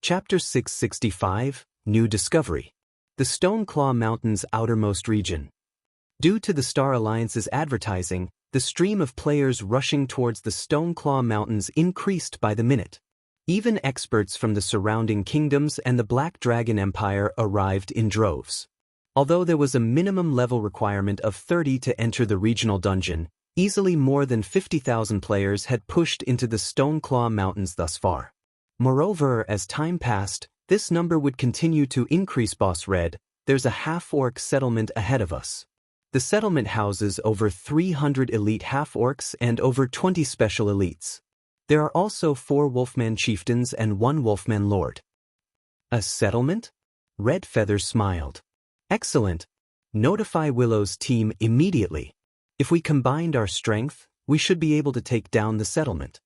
Chapter 665, New Discovery. The Stoneclaw Mountains' outermost region. Due to the Star Alliance's advertising, the stream of players rushing towards the Stoneclaw Mountains increased by the minute. Even experts from the surrounding kingdoms and the Black Dragon Empire arrived in droves. Although there was a minimum level requirement of 30 to enter the regional dungeon, easily more than 50,000 players had pushed into the Stoneclaw Mountains thus far. Moreover, as time passed, this number would continue to increase. Boss Red, there's a half-orc settlement ahead of us. The settlement houses over 300 elite half-orcs and over 20 special elites. There are also 4 Wolfman chieftains and 1 Wolfman lord. A settlement? Red Feather smiled. Excellent. Notify Willow's team immediately. If we combined our strength, we should be able to take down the settlement.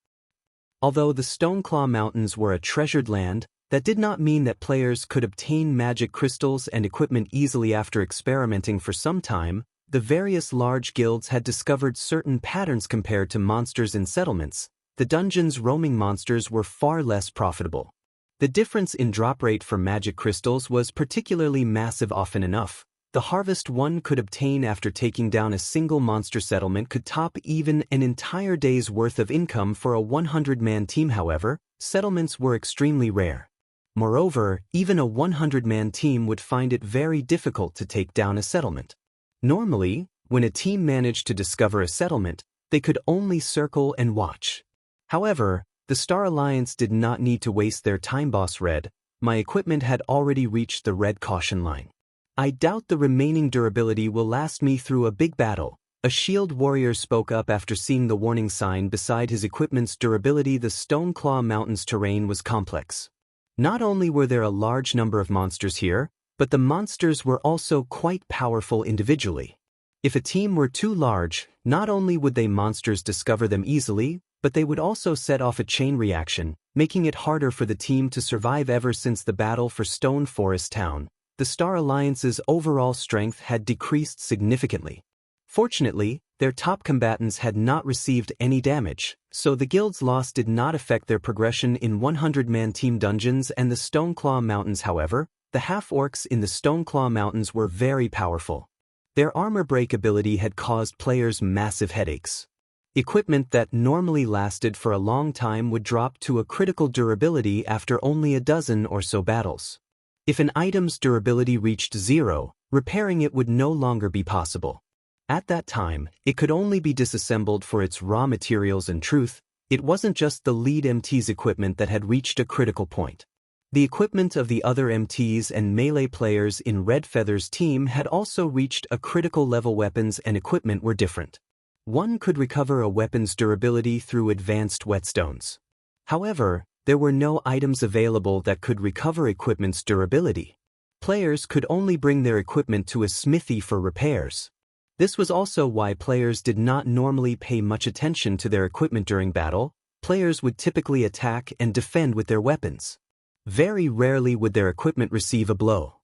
Although the Stoneclaw Mountains were a treasured land, that did not mean that players could obtain magic crystals and equipment easily. After experimenting for some time, the various large guilds had discovered certain patterns. Compared to monsters in settlements, the dungeon's roaming monsters were far less profitable. The difference in drop rate for magic crystals was particularly massive. Often enough, the harvest one could obtain after taking down a single monster settlement could top even an entire day's worth of income for a 100-man team. However, settlements were extremely rare. Moreover, even a 100-man team would find it very difficult to take down a settlement. Normally, when a team managed to discover a settlement, they could only circle and watch. However, the Star Alliance did not need to waste their time. Boss Red, my equipment had already reached the red caution line. I doubt the remaining durability will last me through a big battle, a shield warrior spoke up after seeing the warning sign beside his equipment's durability. The Stoneclaw Mountains terrain was complex. Not only were there a large number of monsters here, but the monsters were also quite powerful individually. If a team were too large, not only would they monsters discover them easily, but they would also set off a chain reaction, making it harder for the team to survive. Ever since the battle for Stone Forest Town, the Star Alliance's overall strength had decreased significantly. Fortunately, their top combatants had not received any damage, so the guild's loss did not affect their progression in 100-man team dungeons and the Stoneclaw Mountains. However, the half-orcs in the Stoneclaw Mountains were very powerful. Their armor break ability had caused players massive headaches. Equipment that normally lasted for a long time would drop to a critical durability after only a dozen or so battles. If an item's durability reached 0, repairing it would no longer be possible. At that time, it could only be disassembled for its raw materials. In truth, it wasn't just the lead MT's equipment that had reached a critical point. The equipment of the other MTs and melee players in Red Feather's team had also reached a critical level. Weapons and equipment were different. One could recover a weapon's durability through advanced whetstones. However, there were no items available that could recover equipment's durability. Players could only bring their equipment to a smithy for repairs. This was also why players did not normally pay much attention to their equipment during battle. Players would typically attack and defend with their weapons. Very rarely would their equipment receive a blow.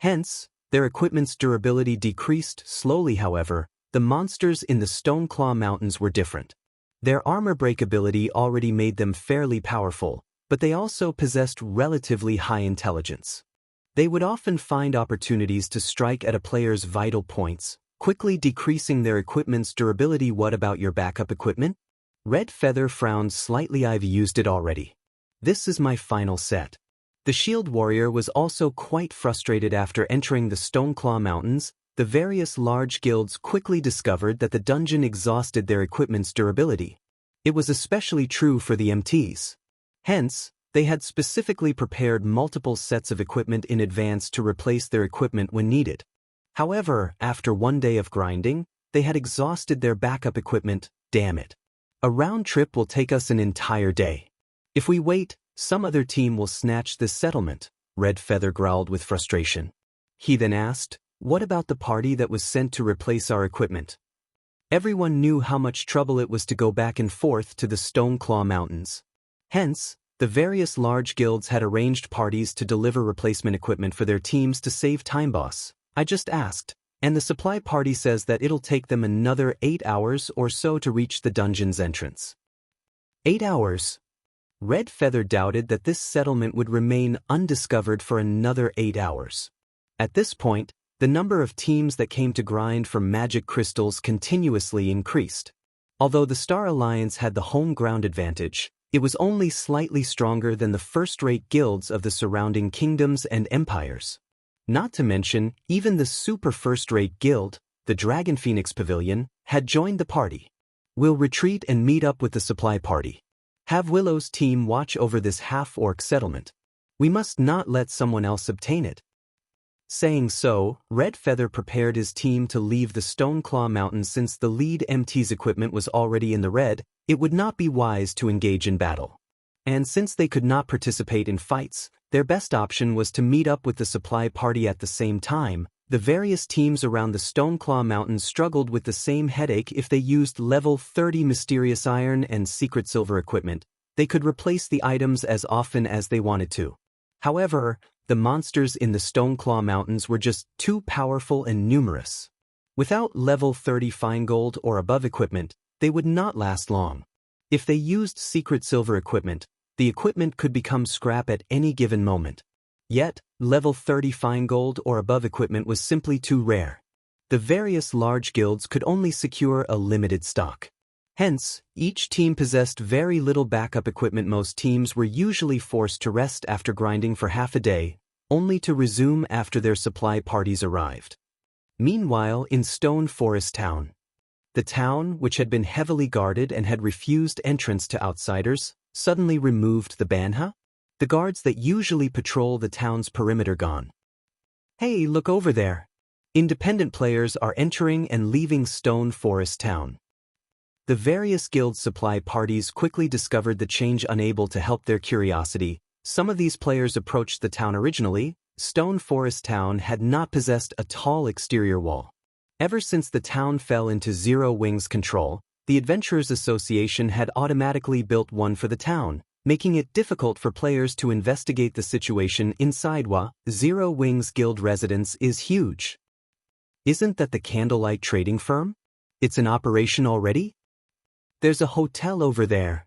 Hence, their equipment's durability decreased slowly. However, the monsters in the Stoneclaw Mountains were different. Their armor break ability already made them fairly powerful, but they also possessed relatively high intelligence. They would often find opportunities to strike at a player's vital points, quickly decreasing their equipment's durability. What about your backup equipment? Red Feather frowned slightly. I've used it already. This is my final set. The shield warrior was also quite frustrated. After entering the Stoneclaw Mountains, the various large guilds quickly discovered that the dungeon exhausted their equipment's durability. It was especially true for the MTs. Hence, they had specifically prepared multiple sets of equipment in advance to replace their equipment when needed. However, after one day of grinding, they had exhausted their backup equipment. Damn it. A round trip will take us an entire day. If we wait, some other team will snatch this settlement, Red Feather growled with frustration. He then asked, what about the party that was sent to replace our equipment? Everyone knew how much trouble it was to go back and forth to the Stoneclaw Mountains. Hence, the various large guilds had arranged parties to deliver replacement equipment for their teams to save time. Boss, I just asked, and the supply party says that it'll take them another 8 hours or so to reach the dungeon's entrance. 8 hours? Red Feather doubted that this settlement would remain undiscovered for another 8 hours. At this point, the number of teams that came to grind for magic crystals continuously increased. Although the Star Alliance had the home ground advantage, it was only slightly stronger than the first-rate guilds of the surrounding kingdoms and empires. Not to mention, even the super first-rate guild, the Dragon Phoenix Pavilion, had joined the party. We'll retreat and meet up with the supply party. Have Willow's team watch over this half-orc settlement. We must not let someone else obtain it. Saying so, Red Feather prepared his team to leave the Stoneclaw Mountains. Since the lead MT's equipment was already in the red, it would not be wise to engage in battle. And since they could not participate in fights, their best option was to meet up with the supply party at the same time. The various teams around the Stoneclaw Mountains struggled with the same headache. If they used level 30 Mysterious Iron and Secret Silver equipment, they could replace the items as often as they wanted to. However, the monsters in the Stoneclaw Mountains were just too powerful and numerous. Without level 30 fine gold or above equipment, they would not last long. If they used Secret Silver equipment, the equipment could become scrap at any given moment. Yet, level 30 fine gold or above equipment was simply too rare. The various large guilds could only secure a limited stock. Hence, each team possessed very little backup equipment. Most teams were usually forced to rest after grinding for half a day, only to resume after their supply parties arrived. Meanwhile, in Stone Forest Town, the town, which had been heavily guarded and had refused entrance to outsiders, suddenly removed the banha. The guards that usually patrol the town's perimeter gone. Hey, look over there. Independent players are entering and leaving Stone Forest Town. The various guild supply parties quickly discovered the change. Unable to help their curiosity, some of these players approached the town. Originally, Stone Forest Town had not possessed a tall exterior wall. Ever since the town fell into Zero Wing's control, the Adventurers Association had automatically built one for the town, making it difficult for players to investigate the situation inside. Zero Wing's guild residence is huge. Isn't that the Candlelight Trading Firm? It's in operation already? There's a hotel over there.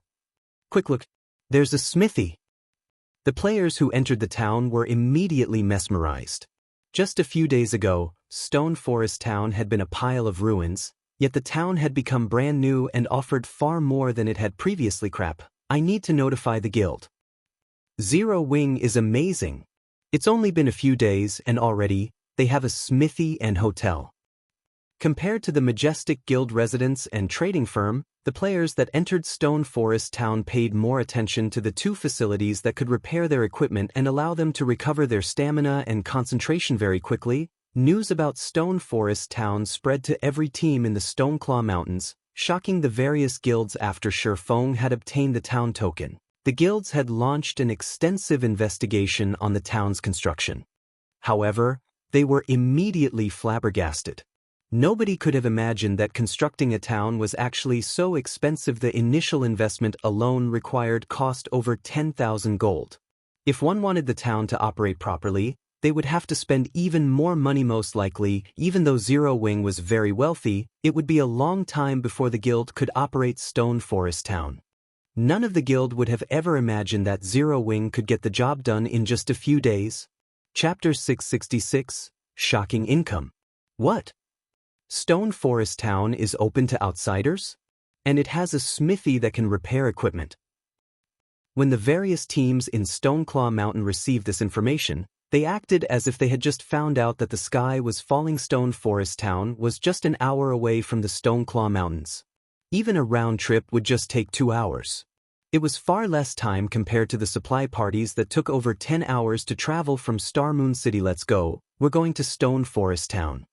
Quick look, there's a smithy. The players who entered the town were immediately mesmerized. Just a few days ago, Stone Forest Town had been a pile of ruins, yet the town had become brand new and offered far more than it had previously. Crap, I need to notify the guild. Zero Wing is amazing. It's only been a few days and already, they have a smithy and hotel. Compared to the majestic guild residence and trading firm, the players that entered Stone Forest Town paid more attention to the two facilities that could repair their equipment and allow them to recover their stamina and concentration very quickly. News about Stone Forest Town spread to every team in the Stoneclaw Mountains, shocking the various guilds. After Feng had obtained the town token, the guilds had launched an extensive investigation on the town's construction. However, they were immediately flabbergasted. Nobody could have imagined that constructing a town was actually so expensive. The initial investment alone cost over 10,000 gold. If one wanted the town to operate properly, they would have to spend even more money. Most likely, even though Zero Wing was very wealthy, it would be a long time before the guild could operate Stone Forest Town. None of the guild would have ever imagined that Zero Wing could get the job done in just a few days. Chapter 666, Shocking Income. What? Stone Forest Town is open to outsiders? And it has a smithy that can repair equipment. When the various teams in Stoneclaw Mountain received this information, they acted as if they had just found out that the sky was falling. Stone Forest Town was just an hour away from the Stoneclaw Mountains. Even a round trip would just take 2 hours. It was far less time compared to the supply parties that took over 10 hours to travel from Star Moon City. Let's go, we're going to Stone Forest Town.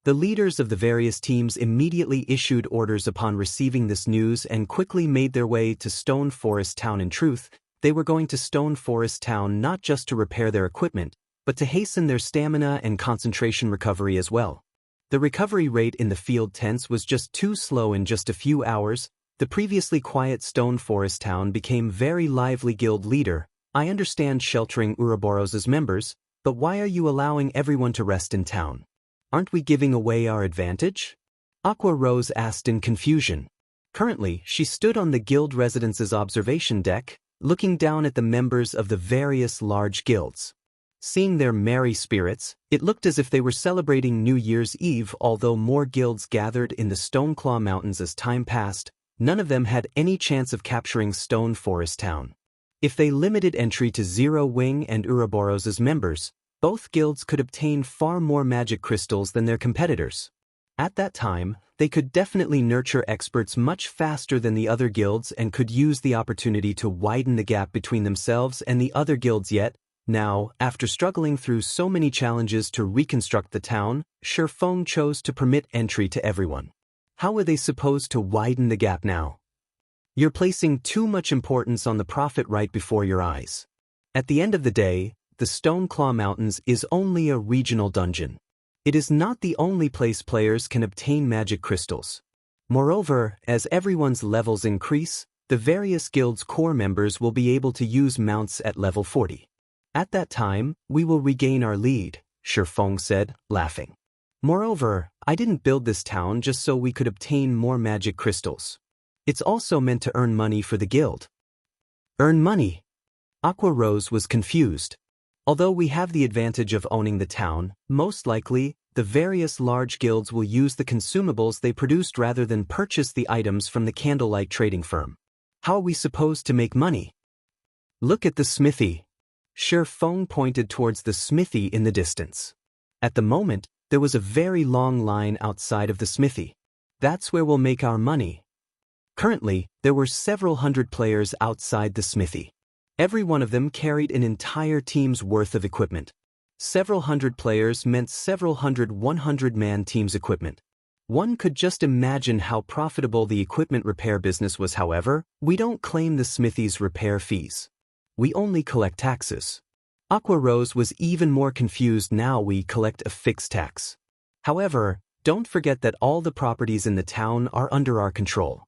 The leaders of the various teams immediately issued orders upon receiving this news and quickly made their way to Stone Forest Town. In truth, they were going to Stone Forest Town not just to repair their equipment, but to hasten their stamina and concentration recovery as well. The recovery rate in the field tents was just too slow. In just a few hours, the previously quiet Stone Forest Town became very lively. Guild leader, I understand sheltering Ouroboros' members, but why are you allowing everyone to rest in town? Aren't we giving away our advantage? Aqua Rose asked in confusion. Currently, she stood on the guild residence's observation deck, looking down at the members of the various large guilds. Seeing their merry spirits, it looked as if they were celebrating New Year's Eve. Although more guilds gathered in the Stoneclaw Mountains as time passed, none of them had any chance of capturing Stone Forest Town. If they limited entry to Zero Wing and Ouroboros as members, both guilds could obtain far more magic crystals than their competitors. At that time, they could definitely nurture experts much faster than the other guilds and could use the opportunity to widen the gap between themselves and the other guilds. Yet, now, after struggling through so many challenges to reconstruct the town, Feng chose to permit entry to everyone. How were they supposed to widen the gap now? You're placing too much importance on the profit right before your eyes. At the end of the day, the Stoneclaw Mountains is only a regional dungeon. It is not the only place players can obtain magic crystals. Moreover, as everyone's levels increase, the various guilds' core members will be able to use mounts at level 40. At that time, we will regain our lead, Feng said, laughing. Moreover, I didn't build this town just so we could obtain more magic crystals. It's also meant to earn money for the guild. Earn money? Aqua Rose was confused. Although we have the advantage of owning the town, most likely, the various large guilds will use the consumables they produced rather than purchase the items from the candlelight trading firm. How are we supposed to make money? Look at the smithy. Feng pointed towards the smithy in the distance. At the moment, there was a very long line outside of the smithy. That's where we'll make our money. Currently, there were several hundred players outside the smithy. Every one of them carried an entire team's worth of equipment. Several hundred players meant several hundred 100-man teams' equipment. One could just imagine how profitable the equipment repair business was. However, we don't claim the smithy's repair fees. We only collect taxes. Aqua Rose was even more confused. Now we collect a fixed tax. However, don't forget that all the properties in the town are under our control.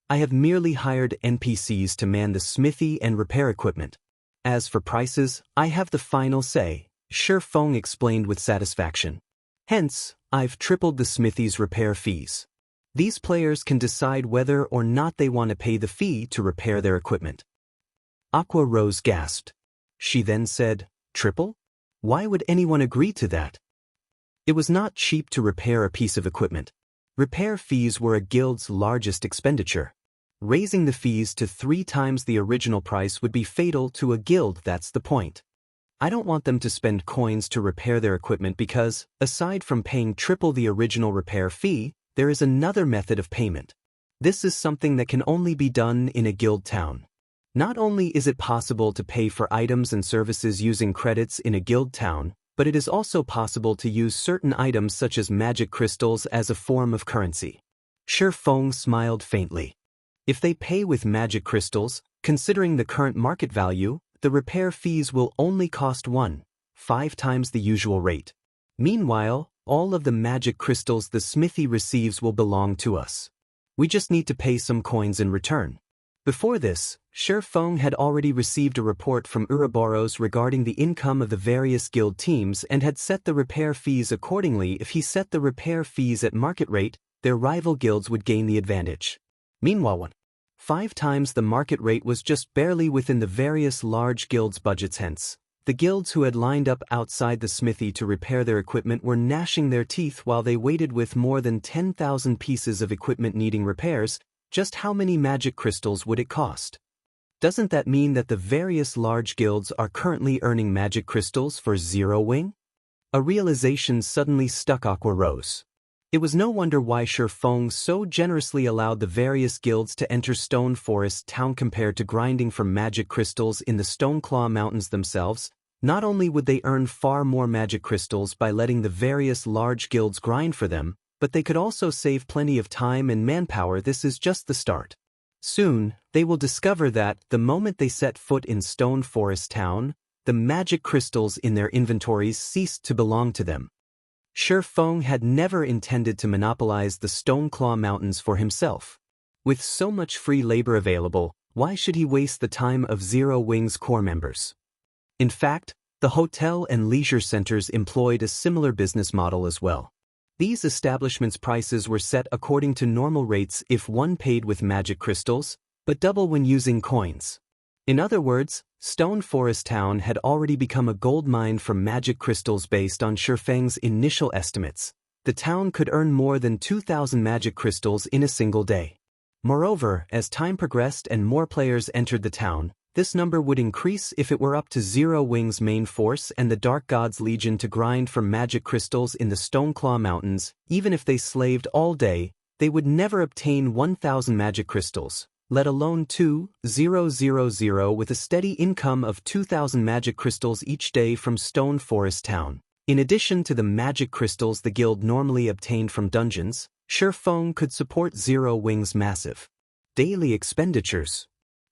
I have merely hired NPCs to man the smithy and repair equipment. As for prices, I have the final say, Feng explained with satisfaction. Hence, I've tripled the smithy's repair fees. These players can decide whether or not they want to pay the fee to repair their equipment. Aqua Rose gasped. She then said, "Triple? Why would anyone agree to that?" It was not cheap to repair a piece of equipment. Repair fees were a guild's largest expenditure. Raising the fees to 3 times the original price would be fatal to a guild. That's the point. I don't want them to spend coins to repair their equipment because, aside from paying triple the original repair fee, there is another method of payment. This is something that can only be done in a guild town. Not only is it possible to pay for items and services using credits in a guild town, but it is also possible to use certain items such as magic crystals as a form of currency. Feng smiled faintly. If they pay with magic crystals, considering the current market value, the repair fees will only cost 1.5 times the usual rate. Meanwhile, all of the magic crystals the smithy receives will belong to us. We just need to pay some coins in return. Before this, Feng had already received a report from Ouroboros regarding the income of the various guild teams and had set the repair fees accordingly. If he set the repair fees at market rate, their rival guilds would gain the advantage. Meanwhile, 1.5 times the market rate was just barely within the various large guilds' budgets. Hence, the guilds who had lined up outside the smithy to repair their equipment were gnashing their teeth while they waited with more than 10,000 pieces of equipment needing repairs. Just how many magic crystals would it cost? Doesn't that mean that the various large guilds are currently earning magic crystals for Zero Wing? A realization suddenly struck Aqua Rose. It was no wonder why Feng so generously allowed the various guilds to enter Stone Forest Town. Compared to grinding for magic crystals in the Stoneclaw Mountains themselves, not only would they earn far more magic crystals by letting the various large guilds grind for them, but they could also save plenty of time and manpower. This is just the start. Soon, they will discover that, the moment they set foot in Stone Forest Town, the magic crystals in their inventories ceased to belong to them. Feng had never intended to monopolize the Stoneclaw Mountains for himself. With so much free labor available, why should he waste the time of Zero Wing's core members? In fact, the hotel and leisure centers employed a similar business model as well. These establishments' prices were set according to normal rates if one paid with magic crystals, but double when using coins. In other words, Stone Forest Town had already become a gold mine for magic crystals based on Feng's initial estimates. The town could earn more than 2,000 magic crystals in a single day. Moreover, as time progressed and more players entered the town, this number would increase if it were up to Zero Wing's main force and the Dark God's Legion to grind for magic crystals in the Stoneclaw Mountains. Even if they slaved all day, they would never obtain 1,000 magic crystals, let alone 2,000 with a steady income of 2,000 magic crystals each day from Stone Forest Town. In addition to the magic crystals the guild normally obtained from dungeons, Feng could support Zero Wing's massive daily expenditures.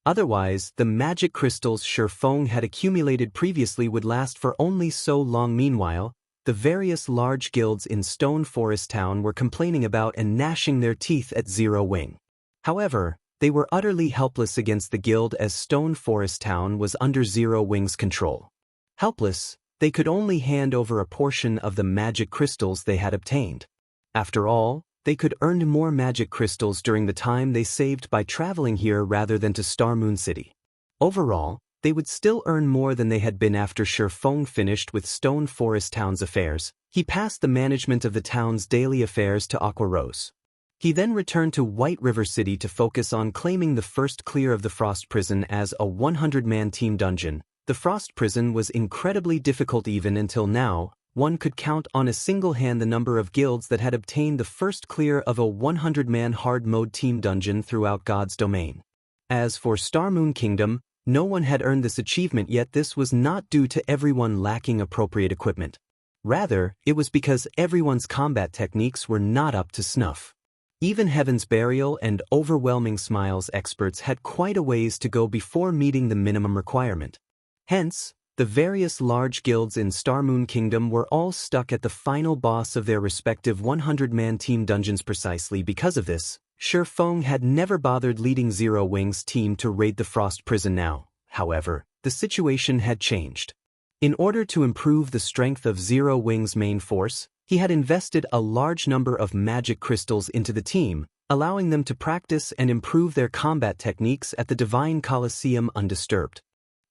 Otherwise, the magic crystals Feng had accumulated previously would last for only so long. Meanwhile, the various large guilds in Stone Forest Town were complaining about and gnashing their teeth at Zero Wing. However, they were utterly helpless against the guild as Stone Forest Town was under Zero Wing's control. Helpless, they could only hand over a portion of the magic crystals they had obtained. After all, they could earn more magic crystals during the time they saved by traveling here rather than to Star Moon City. Overall, they would still earn more than they had been after Feng finished with Stone Forest Town's affairs. He passed the management of the town's daily affairs to Aqua Rose. He then returned to White River City to focus on claiming the first clear of the Frost Prison as a 100-man team dungeon. The Frost Prison was incredibly difficult even until now. One could count on a single hand the number of guilds that had obtained the first clear of a 100-man hard mode team dungeon throughout God's domain. As for Star Moon Kingdom, no one had earned this achievement, yet this was not due to everyone lacking appropriate equipment. Rather, it was because everyone's combat techniques were not up to snuff. Even Heaven's Burial and Overwhelming Smiles experts had quite a ways to go before meeting the minimum requirement. Hence, the various large guilds in Star Moon Kingdom were all stuck at the final boss of their respective 100-man team dungeons. Precisely because of this, Feng had never bothered leading Zero Wing's team to raid the Frost Prison now. However, the situation had changed. In order to improve the strength of Zero Wing's main force, he had invested a large number of magic crystals into the team, allowing them to practice and improve their combat techniques at the Divine Colosseum undisturbed.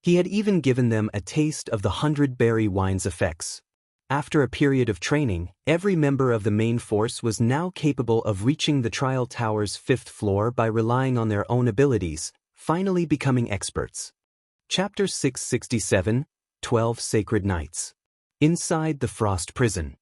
He had even given them a taste of the 100-berry wine's effects. After a period of training, every member of the main force was now capable of reaching the Trial Tower's 5th floor by relying on their own abilities, finally becoming experts. Chapter 667, 12 Sacred Nights. Inside the Frost Prison.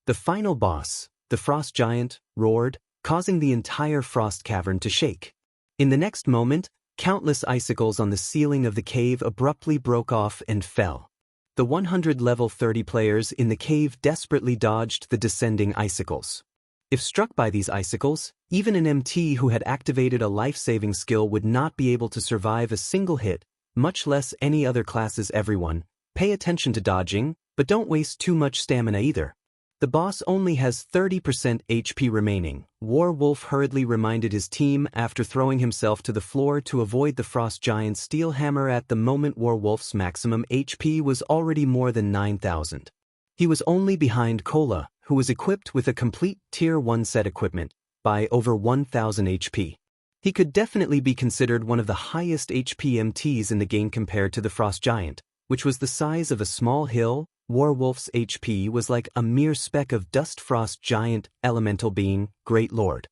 The final boss, the Frost Giant, roared, causing the entire Frost Cavern to shake. In the next moment, countless icicles on the ceiling of the cave abruptly broke off and fell. The 100 level 30 players in the cave desperately dodged the descending icicles. If struck by these icicles, even an MT who had activated a life-saving skill would not be able to survive a single hit, much less any other classes. Everyone, pay attention to dodging, but don't waste too much stamina either. The boss only has 30% HP remaining, Warwolf hurriedly reminded his team after throwing himself to the floor to avoid the Frost Giant's steel hammer. At the moment, Warwolf's maximum HP was already more than 9,000. He was only behind Kola, who was equipped with a complete Tier 1 set equipment, by over 1,000 HP. He could definitely be considered one of the highest HP MTs in the game compared to the Frost Giant, which was the size of a small hill. Warwolf's HP was like a mere speck of dust. Frost Giant, Elemental Being, Great Lord.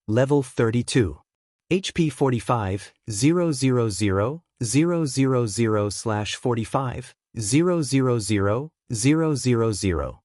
Level 32. HP 45, 000, 000/45, 000, 000.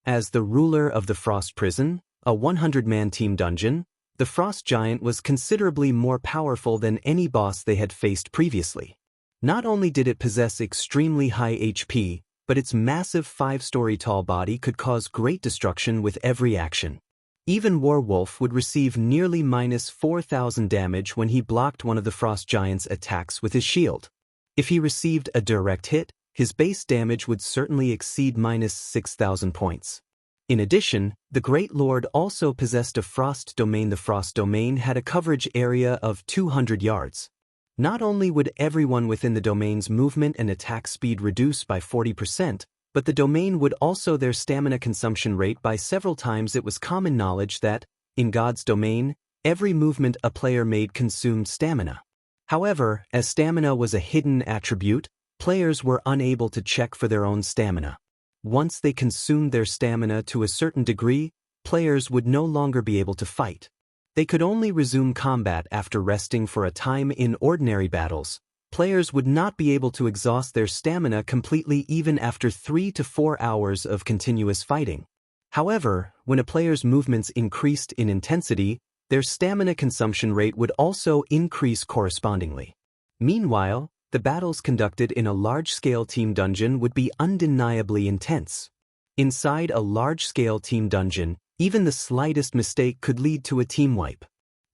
As the ruler of the Frost Prison, a 100-man team dungeon, the Frost Giant was considerably more powerful than any boss they had faced previously. Not only did it possess extremely high HP, but its massive 5-story tall body could cause great destruction with every action. Even Warwolf would receive nearly -4,000 damage when he blocked one of the Frost Giant's attacks with his shield. If he received a direct hit, his base damage would certainly exceed -6,000 points. In addition, the Great Lord also possessed a Frost Domain. The Frost Domain had a coverage area of 200 yards. Not only would everyone within the domain's movement and attack speed reduce by 40%, but the domain would also their stamina consumption rate by several times. It was common knowledge that, in God's domain, every movement a player made consumed stamina. However, as stamina was a hidden attribute, players were unable to check for their own stamina. Once they consumed their stamina to a certain degree, players would no longer be able to fight. They could only resume combat after resting for a time. In ordinary battles, players would not be able to exhaust their stamina completely even after 3 to 4 hours of continuous fighting. However, when a player's movements increased in intensity, their stamina consumption rate would also increase correspondingly. Meanwhile, the battles conducted in a large-scale team dungeon would be undeniably intense. Inside a large-scale team dungeon, even the slightest mistake could lead to a team wipe.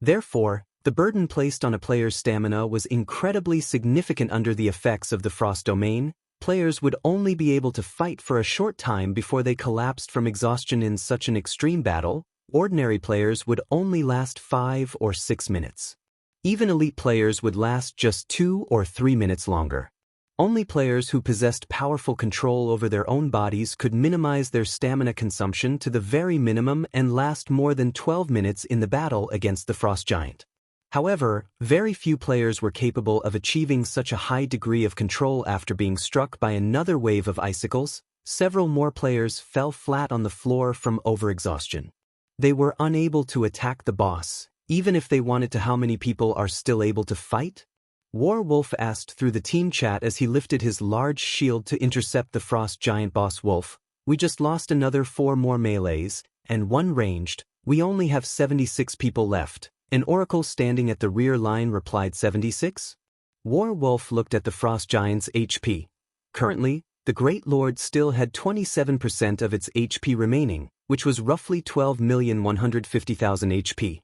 Therefore, the burden placed on a player's stamina was incredibly significant. Under the effects of the Frost domain, players would only be able to fight for a short time before they collapsed from exhaustion. In such an extreme battle, ordinary players would only last 5 or 6 minutes. Even elite players would last just 2 or 3 minutes longer. Only players who possessed powerful control over their own bodies could minimize their stamina consumption to the very minimum and last more than 12 minutes in the battle against the Frost Giant. However, very few players were capable of achieving such a high degree of control. After being struck by another wave of icicles, several more players fell flat on the floor from overexhaustion. They were unable to attack the boss, even if they wanted to. How many people are still able to fight? Warwolf asked through the team chat as he lifted his large shield to intercept the Frost Giant boss. Wolf, we just lost another 4 more melees, and 1 ranged. We only have 76 people left. An oracle standing at the rear line replied. 76? Warwolf looked at the Frost Giant's HP. Currently, the Great Lord still had 27% of its HP remaining, which was roughly 12,150,000 HP.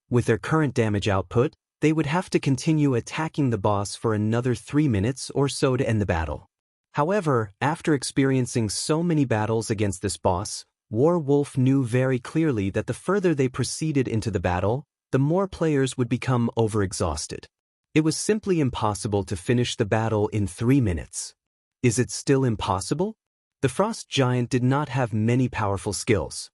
With their current damage output, they would have to continue attacking the boss for another 3 minutes or so to end the battle. However, after experiencing so many battles against this boss, Warwolf knew very clearly that the further they proceeded into the battle, the more players would become overexhausted. It was simply impossible to finish the battle in 3 minutes. Is it still impossible? The Frost Giant did not have many powerful skills.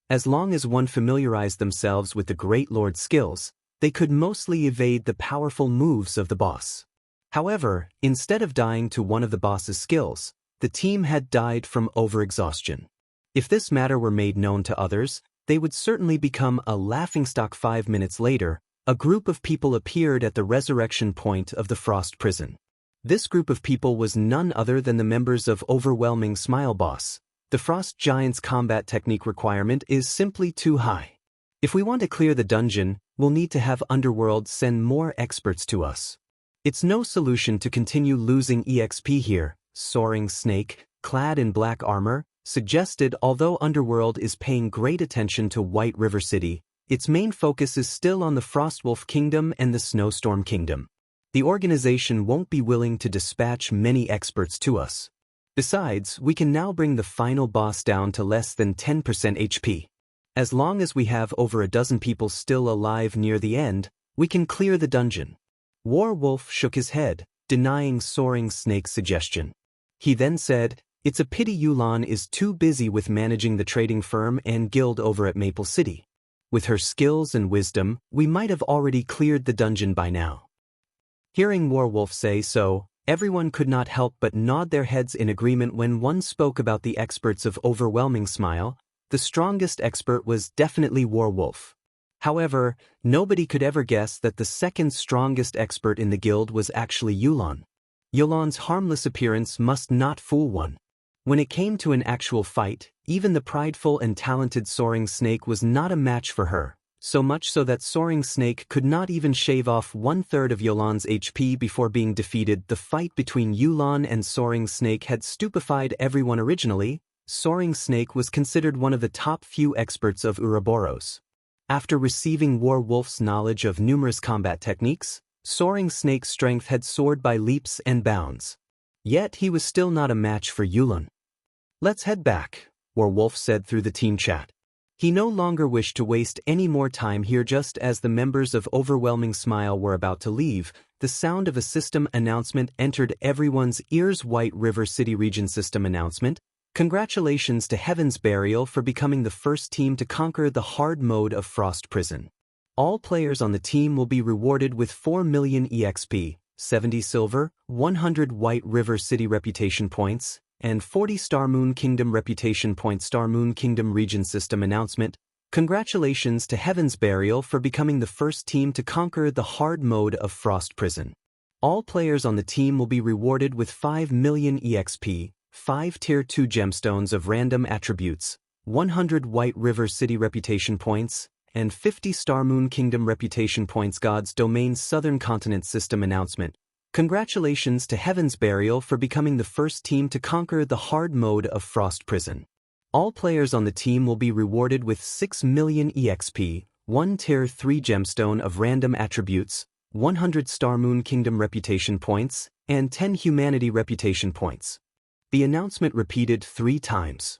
As long as one familiarized themselves with the Great Lord's skills, they could mostly evade the powerful moves of the boss. However, instead of dying to one of the boss's skills, the team had died from overexhaustion. If this matter were made known to others, they would certainly become a laughingstock. 5 minutes later, a group of people appeared at the resurrection point of the Frost prison. This group of people was none other than the members of Overwhelming Smile Boss. The Frost Giant's combat technique requirement is simply too high. If we want to clear the dungeon, we'll need to have Underworld send more experts to us. It's no solution to continue losing EXP here, Soaring Snake, clad in black armor, suggested. Although Underworld is paying great attention to White River City, its main focus is still on the Frostwolf Kingdom and the Snowstorm Kingdom. The organization won't be willing to dispatch many experts to us. Besides, we can now bring the final boss down to less than 10% HP. As long as we have over a dozen people still alive near the end, we can clear the dungeon. Warwolf shook his head, denying Soaring Snake's suggestion. He then said, it's a pity Yulan is too busy with managing the trading firm and guild over at Maple City. With her skills and wisdom, we might have already cleared the dungeon by now. Hearing Warwolf say so, everyone could not help but nod their heads in agreement. When one spoke about the experts of Overwhelming Smile, the strongest expert was definitely Warwolf. However, nobody could ever guess that the second strongest expert in the guild was actually Yulan. Yulan's harmless appearance must not fool one. When it came to an actual fight, even the prideful and talented Soaring Snake was not a match for her, so much so that Soaring Snake could not even shave off 1/3 of Yulan's HP before being defeated. The fight between Yulan and Soaring Snake had stupefied everyone. Originally, Soaring Snake was considered one of the top few experts of Ouroboros. After receiving Warwolf's knowledge of numerous combat techniques, Soaring Snake's strength had soared by leaps and bounds. Yet he was still not a match for Yulan. Let's head back, Warwolf said through the team chat. He no longer wished to waste any more time here. Just as the members of Overwhelming Smile were about to leave, the sound of a system announcement entered everyone's ears. White River City Region System Announcement. Congratulations to Heaven's Burial for becoming the first team to conquer the hard mode of Frost Prison. All players on the team will be rewarded with 4 million EXP, 70 silver, 100 White River City reputation points, and 40 Star Moon Kingdom reputation points. Star Moon Kingdom Region System Announcement. Congratulations to Heaven's Burial for becoming the first team to conquer the hard mode of Frost Prison. All players on the team will be rewarded with 5 million EXP, 5 Tier 2 gemstones of random attributes, 100 White River City reputation points, and 50 Star Moon Kingdom reputation points. God's Domain Southern Continent System Announcement. Congratulations to Heaven's Burial for becoming the first team to conquer the hard mode of Frost Prison. All players on the team will be rewarded with 6 million EXP, 1 Tier 3 gemstone of random attributes, 100 Star Moon Kingdom reputation points, and 10 Humanity reputation points. The announcement repeated 3 times.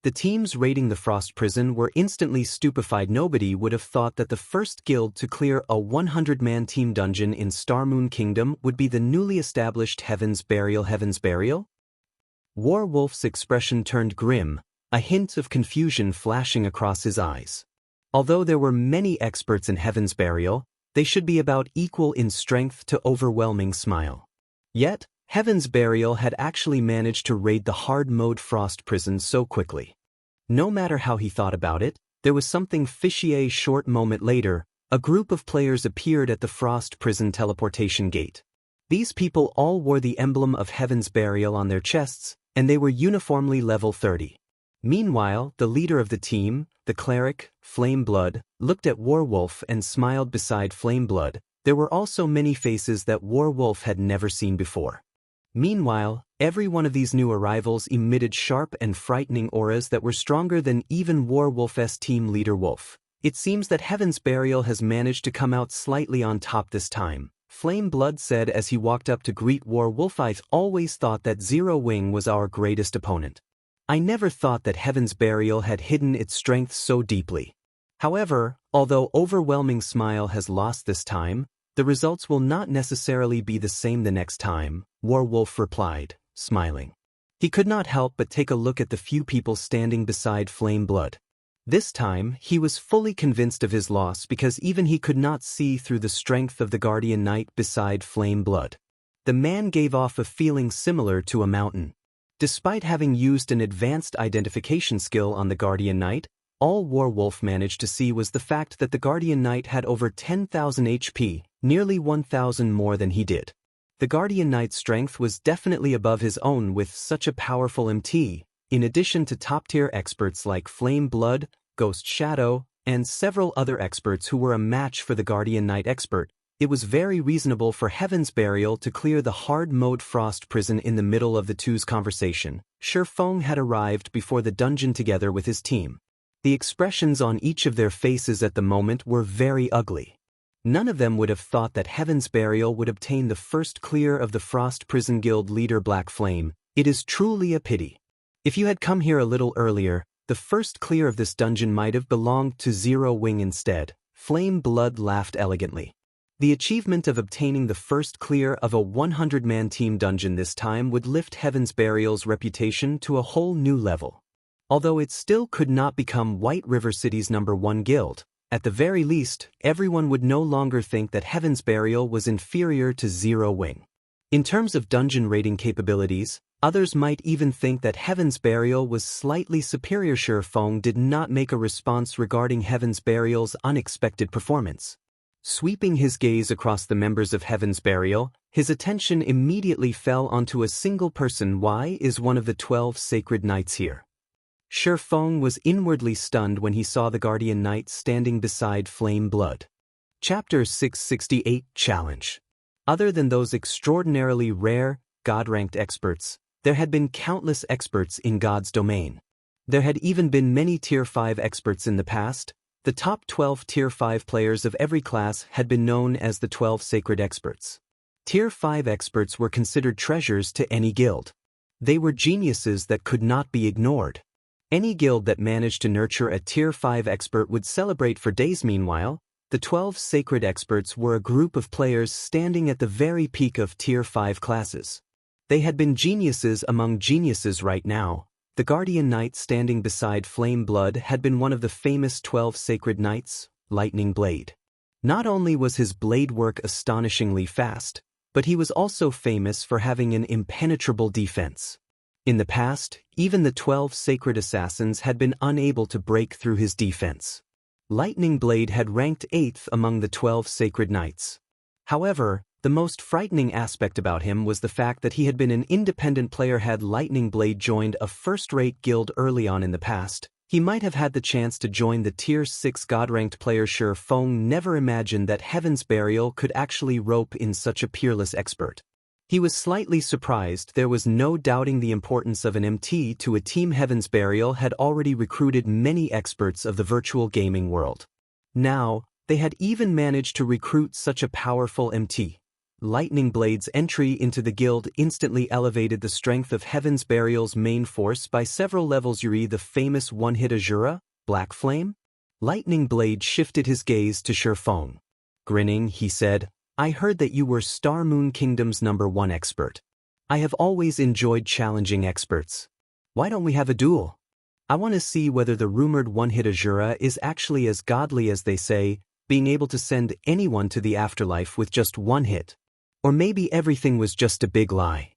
The teams raiding the Frost Prison were instantly stupefied. Nobody would have thought that the first guild to clear a 100-man team dungeon in Star Moon Kingdom would be the newly established Heaven's Burial. Heaven's Burial? Warwolf's expression turned grim, a hint of confusion flashing across his eyes. Although there were many experts in Heaven's Burial, they should be about equal in strength to overwhelming smile. Yet, Heaven's Burial had actually managed to raid the hard mode Frost Prison so quickly. No matter how he thought about it, there was something fishy. A short moment later, a group of players appeared at the Frost Prison teleportation gate. These people all wore the emblem of Heaven's Burial on their chests, and they were uniformly level 30. Meanwhile, the leader of the team, the cleric, Flameblood, looked at Warwolf and smiled. Beside Flameblood, there were also many faces that Warwolf had never seen before. Meanwhile, every one of these new arrivals emitted sharp and frightening auras that were stronger than even Warwolf's team leader Wolf. It seems that Heaven's Burial has managed to come out slightly on top this time, Flameblood said as he walked up to greet Warwolf. I always thought that Zero Wing was our greatest opponent. I never thought that Heaven's Burial had hidden its strength so deeply. However, although Overwhelming Smile has lost this time, the results will not necessarily be the same the next time, Warwolf replied, smiling. He could not help but take a look at the few people standing beside Flameblood. This time, he was fully convinced of his loss because even he could not see through the strength of the Guardian Knight beside Flameblood. The man gave off a feeling similar to a mountain. Despite having used an advanced identification skill on the Guardian Knight, all Warwolf managed to see was the fact that the Guardian Knight had over 10,000 HP, nearly 1,000 more than he did. The Guardian Knight's strength was definitely above his own with such a powerful MT, in addition to top-tier experts like Flameblood, Ghost Shadow, and several other experts who were a match for the Guardian Knight expert. It was very reasonable for Heaven's Burial to clear the hard mode Frost Prison. In the middle of the two's conversation, Feng had arrived before the dungeon together with his team. The expressions on each of their faces at the moment were very ugly. None of them would have thought that Heaven's Burial would obtain the first clear of the Frost Prison Guild leader Black Flame. It is truly a pity. If you had come here a little earlier, the first clear of this dungeon might have belonged to Zero Wing instead. Flameblood laughed elegantly. The achievement of obtaining the first clear of a 100-man team dungeon this time would lift Heaven's Burial's reputation to a whole new level. Although it still could not become White River City's #1 guild, at the very least, everyone would no longer think that Heaven's Burial was inferior to Zero Wing. In terms of dungeon raiding capabilities, others might even think that Heaven's Burial was slightly superior. Feng did not make a response regarding Heaven's Burial's unexpected performance. Sweeping his gaze across the members of Heaven's Burial, his attention immediately fell onto a single person. Why is one of the 12 sacred knights here? Feng was inwardly stunned when he saw the Guardian Knight standing beside Flameblood. Chapter 668 Challenge. Other than those extraordinarily rare, God-ranked experts, there had been countless experts in God's domain. There had even been many Tier 5 experts in the past. The top 12 Tier 5 players of every class had been known as the 12 Sacred Experts. Tier 5 experts were considered treasures to any guild. They were geniuses that could not be ignored. Any guild that managed to nurture a Tier 5 expert would celebrate for days. Meanwhile, the 12 Sacred Experts were a group of players standing at the very peak of Tier 5 classes. They had been geniuses among geniuses. Right now, the Guardian Knight standing beside Flameblood had been one of the famous 12 Sacred Knights, Lightning Blade. Not only was his blade work astonishingly fast, but he was also famous for having an impenetrable defense. In the past, even the 12 sacred assassins had been unable to break through his defense. Lightning Blade had ranked 8th among the 12 sacred knights. However, the most frightening aspect about him was the fact that he had been an independent player. Had Lightning Blade joined a first-rate guild early on in the past, he might have had the chance to join the Tier 6 God-ranked player. Feng never imagined that Heaven's Burial could actually rope in such a peerless expert. He was slightly surprised. There was no doubting the importance of an MT to a team. Heaven's Burial had already recruited many experts of the virtual gaming world. Now, they had even managed to recruit such a powerful MT. Lightning Blade's entry into the guild instantly elevated the strength of Heaven's Burial's main force by several levels. Yuri, the famous one-hit Azura, Black Flame? Lightning Blade shifted his gaze to Feng. Grinning, he said, "I heard that you were Star Moon Kingdom's #1 expert. I have always enjoyed challenging experts. Why don't we have a duel? I want to see whether the rumored one-hit Azura is actually as godly as they say, being able to send anyone to the afterlife with just one hit. Or maybe everything was just a big lie."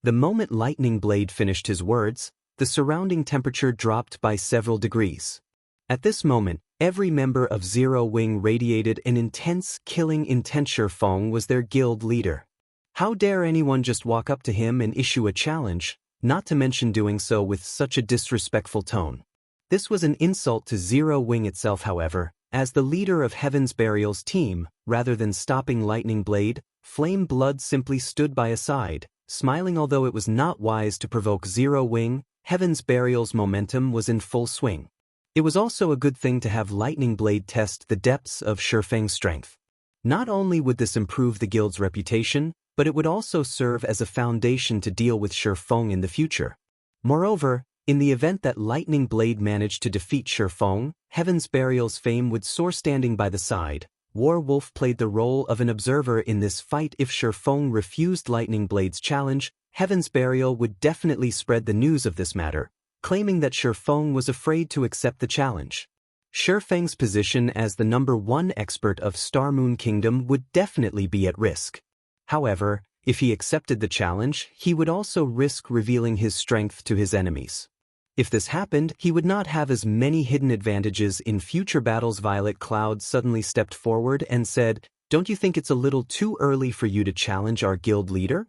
The moment Lightning Blade finished his words, the surrounding temperature dropped by several degrees. At this moment, every member of Zero Wing radiated an intense, killing intent. Feng was their guild leader. How dare anyone just walk up to him and issue a challenge, not to mention doing so with such a disrespectful tone. This was an insult to Zero Wing itself. However, as the leader of Heaven's Burial's team, rather than stopping Lightning Blade, Flame Blood simply stood by his side, smiling. Although it was not wise to provoke Zero Wing, Heaven's Burial's momentum was in full swing. It was also a good thing to have Lightning Blade test the depths of Feng's strength. Not only would this improve the guild's reputation, but it would also serve as a foundation to deal with Feng in the future. Moreover, in the event that Lightning Blade managed to defeat Feng, Heaven's Burial's fame would soar. Standing by the side, Warwolf played the role of an observer in this fight. If Feng refused Lightning Blade's challenge, Heaven's Burial would definitely spread the news of this matter, claiming that Feng was afraid to accept the challenge. Feng's position as the #1 expert of Star Moon Kingdom would definitely be at risk. However, if he accepted the challenge, he would also risk revealing his strength to his enemies. If this happened, he would not have as many hidden advantages in future battles. Violet Cloud suddenly stepped forward and said, "Don't you think it's a little too early for you to challenge our guild leader?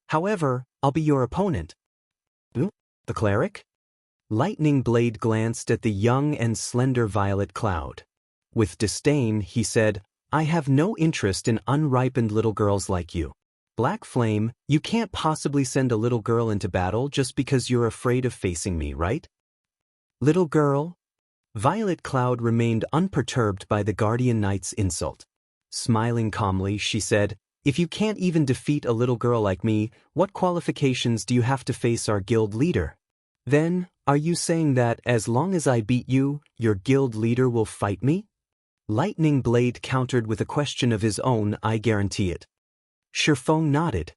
However, I'll be your opponent." The cleric? Lightning Blade glanced at the young and slender Violet Cloud. With disdain, he said, "I have no interest in unripened little girls like you. Black Flame, you can't possibly send a little girl into battle just because you're afraid of facing me, right?" "Little girl?" Violet Cloud remained unperturbed by the Guardian Knight's insult. Smiling calmly, she said, "If you can't even defeat a little girl like me, what qualifications do you have to face our guild leader? Then, are you saying that as long as I beat you, your guild leader will fight me?" Lightning Blade countered with a question of his own. "I guarantee it." Feng nodded.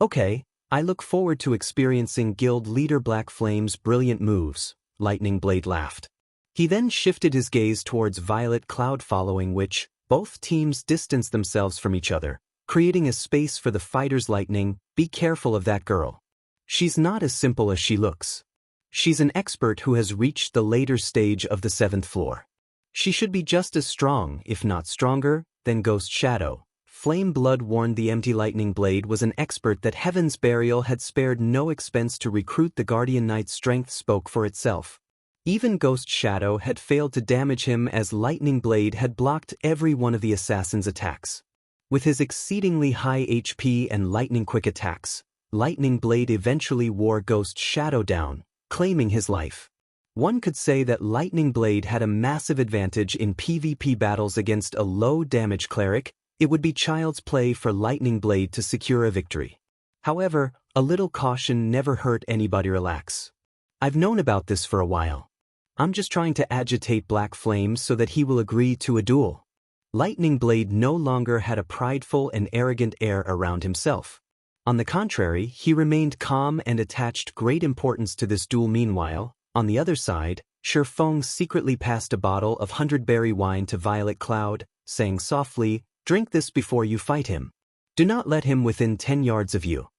"Okay, I look forward to experiencing guild leader Black Flame's brilliant moves," Lightning Blade laughed. He then shifted his gaze towards Violet Cloud, following which, both teams distanced themselves from each other, creating a space for the fighters. "Lightning, be careful of that girl. She's not as simple as she looks. She's an expert who has reached the later stage of the 7th floor. She should be just as strong, if not stronger, than Ghost Shadow." Flame Blood warned the empty. Lightning Blade was an expert that Heaven's Burial had spared no expense to recruit. The Guardian Knight's strength spoke for itself. Even Ghost Shadow had failed to damage him, as Lightning Blade had blocked every one of the assassin's attacks. With his exceedingly high HP and lightning-quick attacks, Lightning Blade eventually wore Ghost Shadow down, claiming his life. One could say that Lightning Blade had a massive advantage in PvP battles against a low-damage cleric. It would be child's play for Lightning Blade to secure a victory. However, a little caution never hurt anybody. "Relax. I've known about this for a while. I'm just trying to agitate Black Flame so that he will agree to a duel." Lightning Blade no longer had a prideful and arrogant air around himself. On the contrary, he remained calm and attached great importance to this duel. Meanwhile, on the other side, Feng secretly passed a bottle of 100-berry wine to Violet Cloud, saying softly, "Drink this before you fight him. Do not let him within 10 yards of you."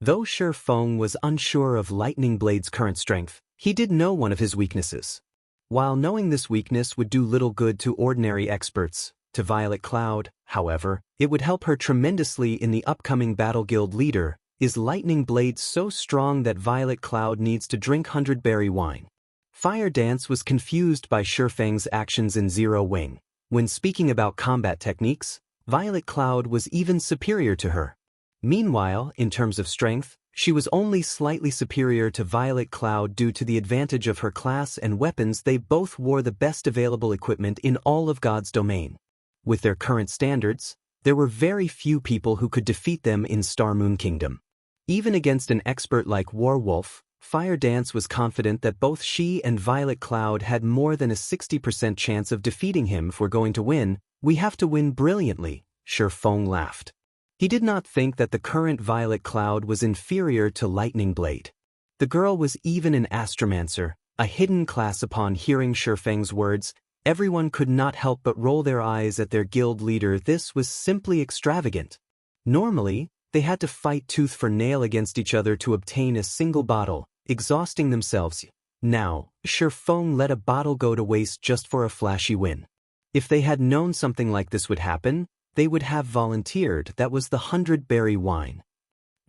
Though Feng was unsure of Lightning Blade's current strength, he did know one of his weaknesses. While knowing this weakness would do little good to ordinary experts, to Violet Cloud, however, it would help her tremendously in the upcoming Battle Guild leader. Is Lightning Blade so strong that Violet Cloud needs to drink 100-berry wine? Fire Dance was confused by Feng's actions in Zero Wing. When speaking about combat techniques, Violet Cloud was even superior to her. Meanwhile, in terms of strength, she was only slightly superior to Violet Cloud due to the advantage of her class and weapons. They both wore the best available equipment in all of God's domain. With their current standards, there were very few people who could defeat them in Star Moon Kingdom. Even against an expert like Werewolf, Fire Dance was confident that both she and Violet Cloud had more than a 60% chance of defeating him. If we're going to win, we have to win brilliantly, Feng laughed. He did not think that the current Violet Cloud was inferior to Lightning Blade. The girl was even an astromancer, a hidden class. Upon hearing Feng's words, everyone could not help but roll their eyes at their guild leader. This was simply extravagant. Normally, they had to fight tooth for nail against each other to obtain a single bottle, exhausting themselves. Now, Feng let a bottle go to waste just for a flashy win. If they had known something like this would happen, they would have volunteered. That was the 100-berry wine.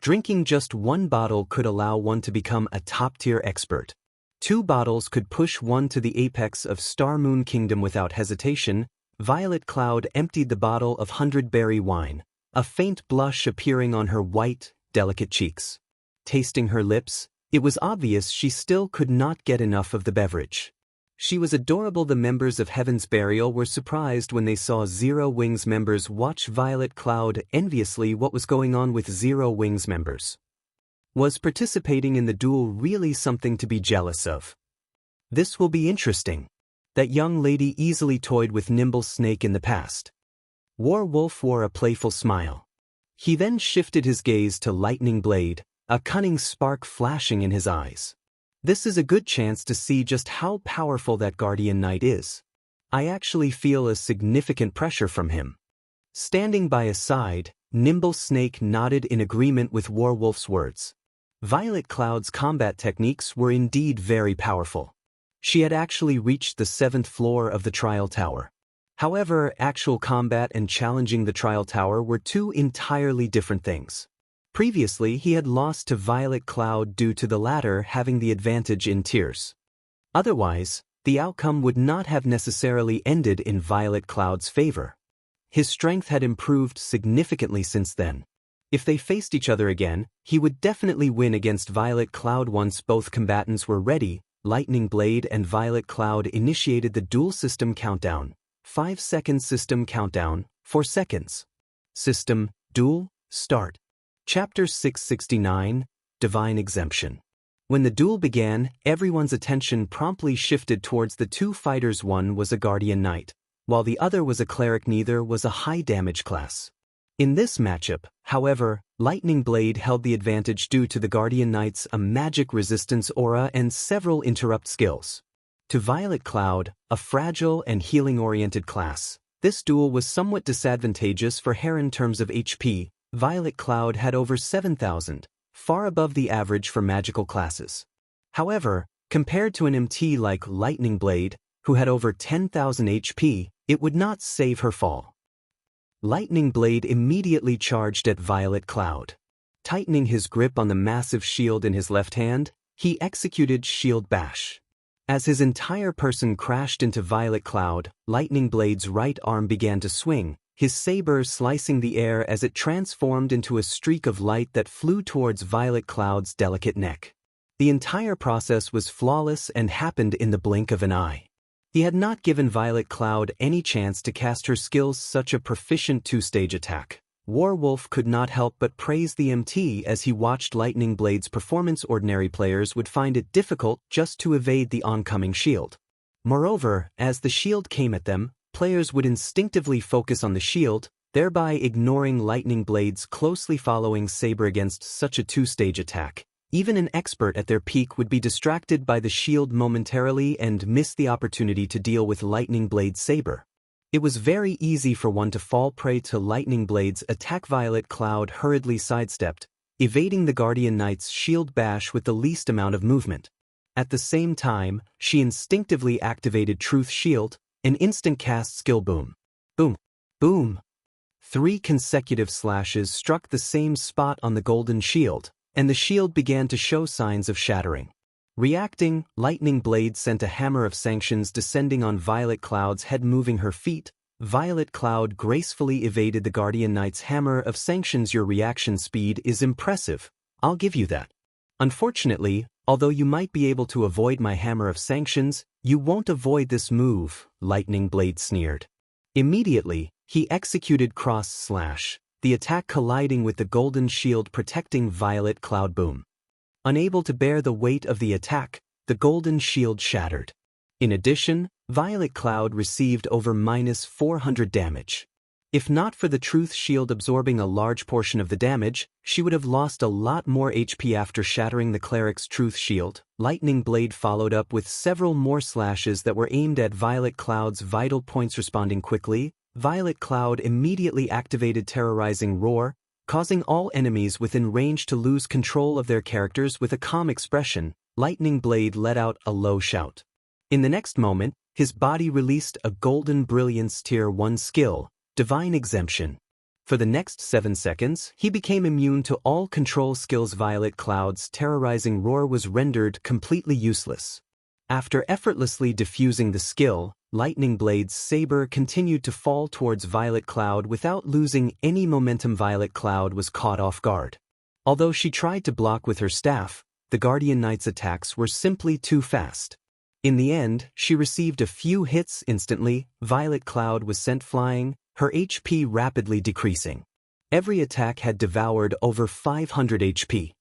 Drinking just one bottle could allow one to become a top-tier expert. 2 bottles could push one to the apex of Star Moon Kingdom without hesitation. Violet Cloud emptied the bottle of 100-berry wine, a faint blush appearing on her white, delicate cheeks. Tasting her lips, it was obvious she still could not get enough of the beverage. She was adorable. The members of Heaven's Burial were surprised when they saw Zero Wings members watch Violet Cloud enviously. What was going on with Zero Wings members? Was participating in the duel really something to be jealous of? This will be interesting. That young lady easily toyed with Nimble Snake in the past. Werewolf wore a playful smile. He then shifted his gaze to Lightning Blade, a cunning spark flashing in his eyes. This is a good chance to see just how powerful that Guardian Knight is. I actually feel a significant pressure from him. Standing by his side, Nimble Snake nodded in agreement with Werewolf's words. Violet Cloud's combat techniques were indeed very powerful. She had actually reached the 7th floor of the Trial Tower. However, actual combat and challenging the Trial Tower were 2 entirely different things. Previously, he had lost to Violet Cloud due to the latter having the advantage in tiers. Otherwise, the outcome would not have necessarily ended in Violet Cloud's favor. His strength had improved significantly since then. If they faced each other again, he would definitely win against Violet Cloud. Once both combatants were ready, Lightning Blade and Violet Cloud initiated the duel system countdown. 5-second system countdown, 4 seconds. System, duel, start. Chapter 669, Divine Exemption. When the duel began, everyone's attention promptly shifted towards the 2 fighters. One was a Guardian Knight, while the other was a Cleric. Neither was a high damage class. In this matchup, however, Lightning Blade held the advantage due to the Guardian Knight's magic resistance aura and several interrupt skills. To Violet Cloud, a fragile and healing-oriented class, this duel was somewhat disadvantageous for her in terms of HP. Violet Cloud had over 7,000, far above the average for magical classes. However, compared to an MT like Lightning Blade, who had over 10,000 HP, it would not save her fall. Lightning Blade immediately charged at Violet Cloud. Tightening his grip on the massive shield in his left hand, he executed Shield Bash. As his entire person crashed into Violet Cloud, Lightning Blade's right arm began to swing, his saber slicing the air as it transformed into a streak of light that flew towards Violet Cloud's delicate neck. The entire process was flawless and happened in the blink of an eye. He had not given Violet Cloud any chance to cast her skills. Such a proficient 2-stage attack. Werewolf could not help but praise the MT as he watched Lightning Blade's performance. Ordinary players would find it difficult just to evade the oncoming shield. Moreover, as the shield came at them, players would instinctively focus on the shield, thereby ignoring Lightning Blade's closely following saber. Against such a 2-stage attack, even an expert at their peak would be distracted by the shield momentarily and miss the opportunity to deal with Lightning Blade's saber. It was very easy for one to fall prey to Lightning Blade's attack. Violet Cloud hurriedly sidestepped, evading the Guardian Knight's shield bash with the least amount of movement. At the same time, she instinctively activated Truth Shield, an instant cast skill. Boom. Boom. Boom. 3 consecutive slashes struck the same spot on the golden shield, and the shield began to show signs of shattering. Reacting, Lightning Blade sent a hammer of sanctions descending on Violet Cloud's head. Moving her feet, Violet Cloud gracefully evaded the Guardian Knight's hammer of sanctions. Your reaction speed is impressive, I'll give you that. Unfortunately, although you might be able to avoid my hammer of sanctions, you won't avoid this move, Lightning Blade sneered. Immediately, he executed Cross Slash, the attack colliding with the golden shield protecting Violet Cloud. Boom. Unable to bear the weight of the attack, the golden shield shattered. In addition, Violet Cloud received over -400 damage. If not for the Truth Shield absorbing a large portion of the damage, she would have lost a lot more HP. After shattering the Cleric's Truth Shield, Lightning Blade followed up with several more slashes that were aimed at Violet Cloud's vital points. Responding quickly, Violet Cloud immediately activated Terrorizing Roar, causing all enemies within range to lose control of their characters. With a calm expression, Lightning Blade let out a low shout. In the next moment, his body released a Golden Brilliance Tier 1 skill, Divine Exemption. For the next 7 seconds, he became immune to all control skills. Violet Cloud's Terrorizing Roar was rendered completely useless. After effortlessly diffusing the skill, Lightning Blade's saber continued to fall towards Violet Cloud without losing any momentum. Violet Cloud was caught off guard. Although she tried to block with her staff, the Guardian Knight's attacks were simply too fast. In the end, she received a few hits instantly. Violet Cloud was sent flying, her HP rapidly decreasing. Every attack had devoured over 500 HP.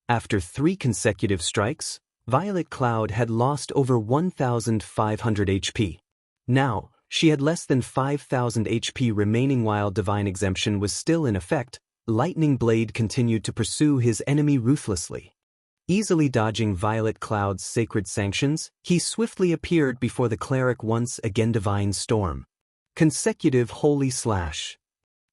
After 3 consecutive strikes, Violet Cloud had lost over 1,500 HP. Now, she had less than 5,000 HP remaining. While Divine Exemption was still in effect, Lightning Blade continued to pursue his enemy ruthlessly. Easily dodging Violet Cloud's sacred sanctions, he swiftly appeared before the Cleric. Once again, Divine Storm. Consecutive Holy Slash.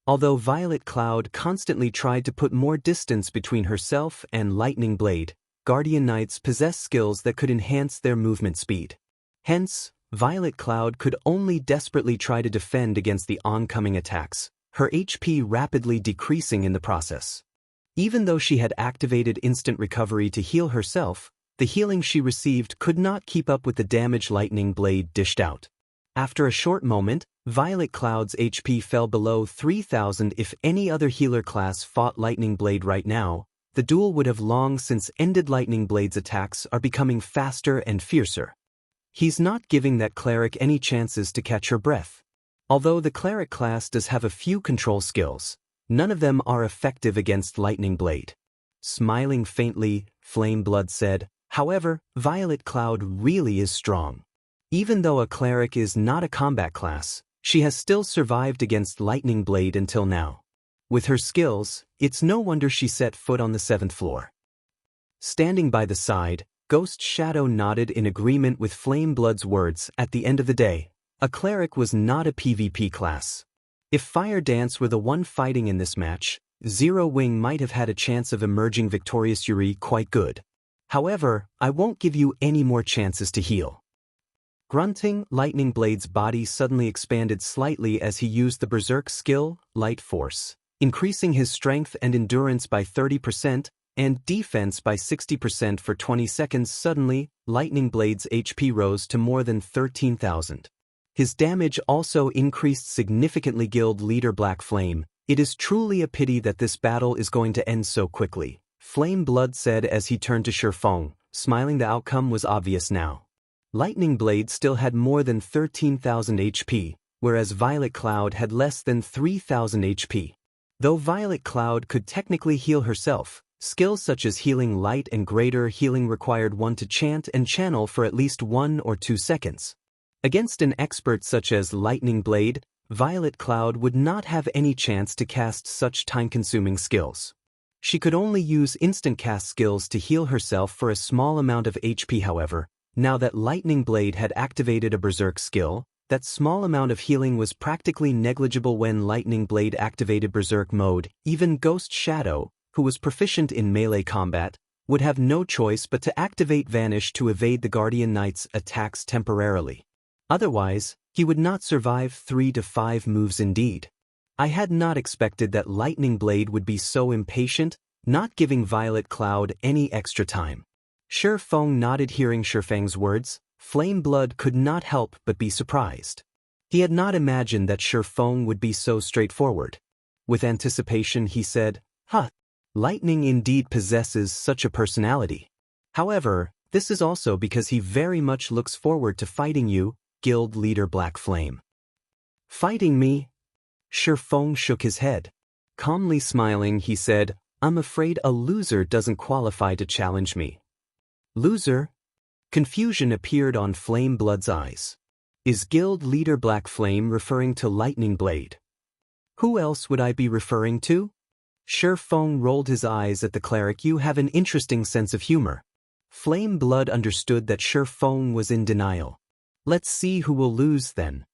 Although Violet Cloud constantly tried to put more distance between herself and Lightning Blade, Guardian Knights possess skills that could enhance their movement speed. Hence, Violet Cloud could only desperately try to defend against the oncoming attacks, her HP rapidly decreasing in the process. Even though she had activated instant recovery to heal herself, the healing she received could not keep up with the damage Lightning Blade dished out. After a short moment, Violet Cloud's HP fell below 3,000. If any other healer class fought Lightning Blade right now, the duel would have long since ended. Lightning Blade's attacks are becoming faster and fiercer. He's not giving that Cleric any chances to catch her breath. Although the Cleric class does have a few control skills, none of them are effective against Lightning Blade. Smiling faintly, Flame Blood said, however, Violet Cloud really is strong. Even though a Cleric is not a combat class, she has still survived against Lightning Blade until now. With her skills, it's no wonder she set foot on the 7th floor. Standing by the side, Ghost Shadow nodded in agreement with Flame Blood's words. At the end of the day, a Cleric was not a PvP class. If Fire Dance were the one fighting in this match, Zero Wing might have had a chance of emerging victorious. Yuri quite good. However, I won't give you any more chances to heal. Grunting, Lightning Blade's body suddenly expanded slightly as he used the Berserk skill, Light Force, increasing his strength and endurance by 30%, and defense by 60% for 20 seconds. Suddenly, Lightning Blade's HP rose to more than 13,000. His damage also increased significantly. Guild Leader Black Flame, it is truly a pity that this battle is going to end so quickly, Flame Blood said as he turned to Feng, smiling. The outcome was obvious now. Lightning Blade still had more than 13,000 HP, whereas Violet Cloud had less than 3,000 HP. Though Violet Cloud could technically heal herself, skills such as Healing Light and Greater Healing required one to chant and channel for at least 1 or 2 seconds. Against an expert such as Lightning Blade, Violet Cloud would not have any chance to cast such time-consuming skills. She could only use instant cast skills to heal herself for a small amount of HP. However, now that Lightning Blade had activated a Berserk skill, that small amount of healing was practically negligible when Lightning Blade activated Berserk mode. Even Ghost Shadow, who was proficient in melee combat, would have no choice but to activate Vanish to evade the Guardian Knight's attacks temporarily. Otherwise, he would not survive 3 to 5 moves indeed. I had not expected that Lightning Blade would be so impatient, not giving Violet Cloud any extra time. Feng nodded hearing Feng's words. Flame Blood could not help but be surprised. He had not imagined that Feng would be so straightforward. With anticipation he said, "Huh, Lightning indeed possesses such a personality. However, this is also because he very much looks forward to fighting you, Guild Leader Black Flame." "Fighting me?" Feng shook his head. Calmly smiling, he said, "I'm afraid a loser doesn't qualify to challenge me." "Loser?" Confusion appeared on Flame Blood's eyes. Is Guild Leader Black Flame referring to Lightning Blade? Who else would I be referring to? Feng rolled his eyes at the cleric. "You have an interesting sense of humor." Flame Blood understood that Feng was in denial. "Let's see who will lose then."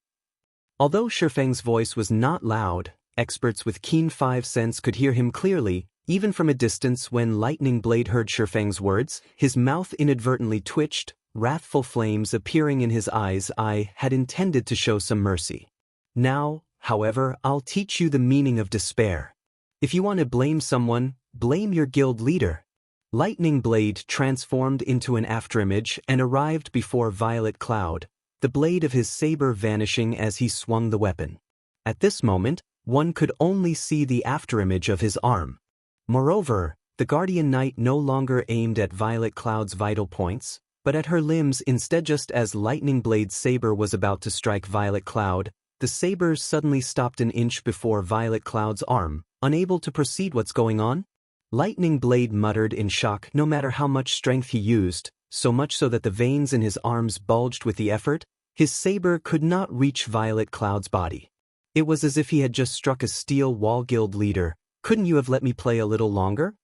Although Feng's voice was not loud, experts with keen 5 sense could hear him clearly. Even from a distance, when Lightning Blade heard Feng's words, his mouth inadvertently twitched, wrathful flames appearing in his eyes. "I had intended to show some mercy. Now, however, I'll teach you the meaning of despair. If you want to blame someone, blame your guild leader." Lightning Blade transformed into an afterimage and arrived before Violet Cloud, the blade of his saber vanishing as he swung the weapon. At this moment, one could only see the afterimage of his arm. Moreover, the Guardian Knight no longer aimed at Violet Cloud's vital points, but at her limbs instead. Just as Lightning Blade's saber was about to strike Violet Cloud, the saber suddenly stopped an inch before Violet Cloud's arm, unable to proceed. "What's going on?" Lightning Blade muttered in shock. No matter how much strength he used, so much so that the veins in his arms bulged with the effort, his saber could not reach Violet Cloud's body. It was as if he had just struck a steel wall. "Guild Leader, couldn't you have let me play a little longer?"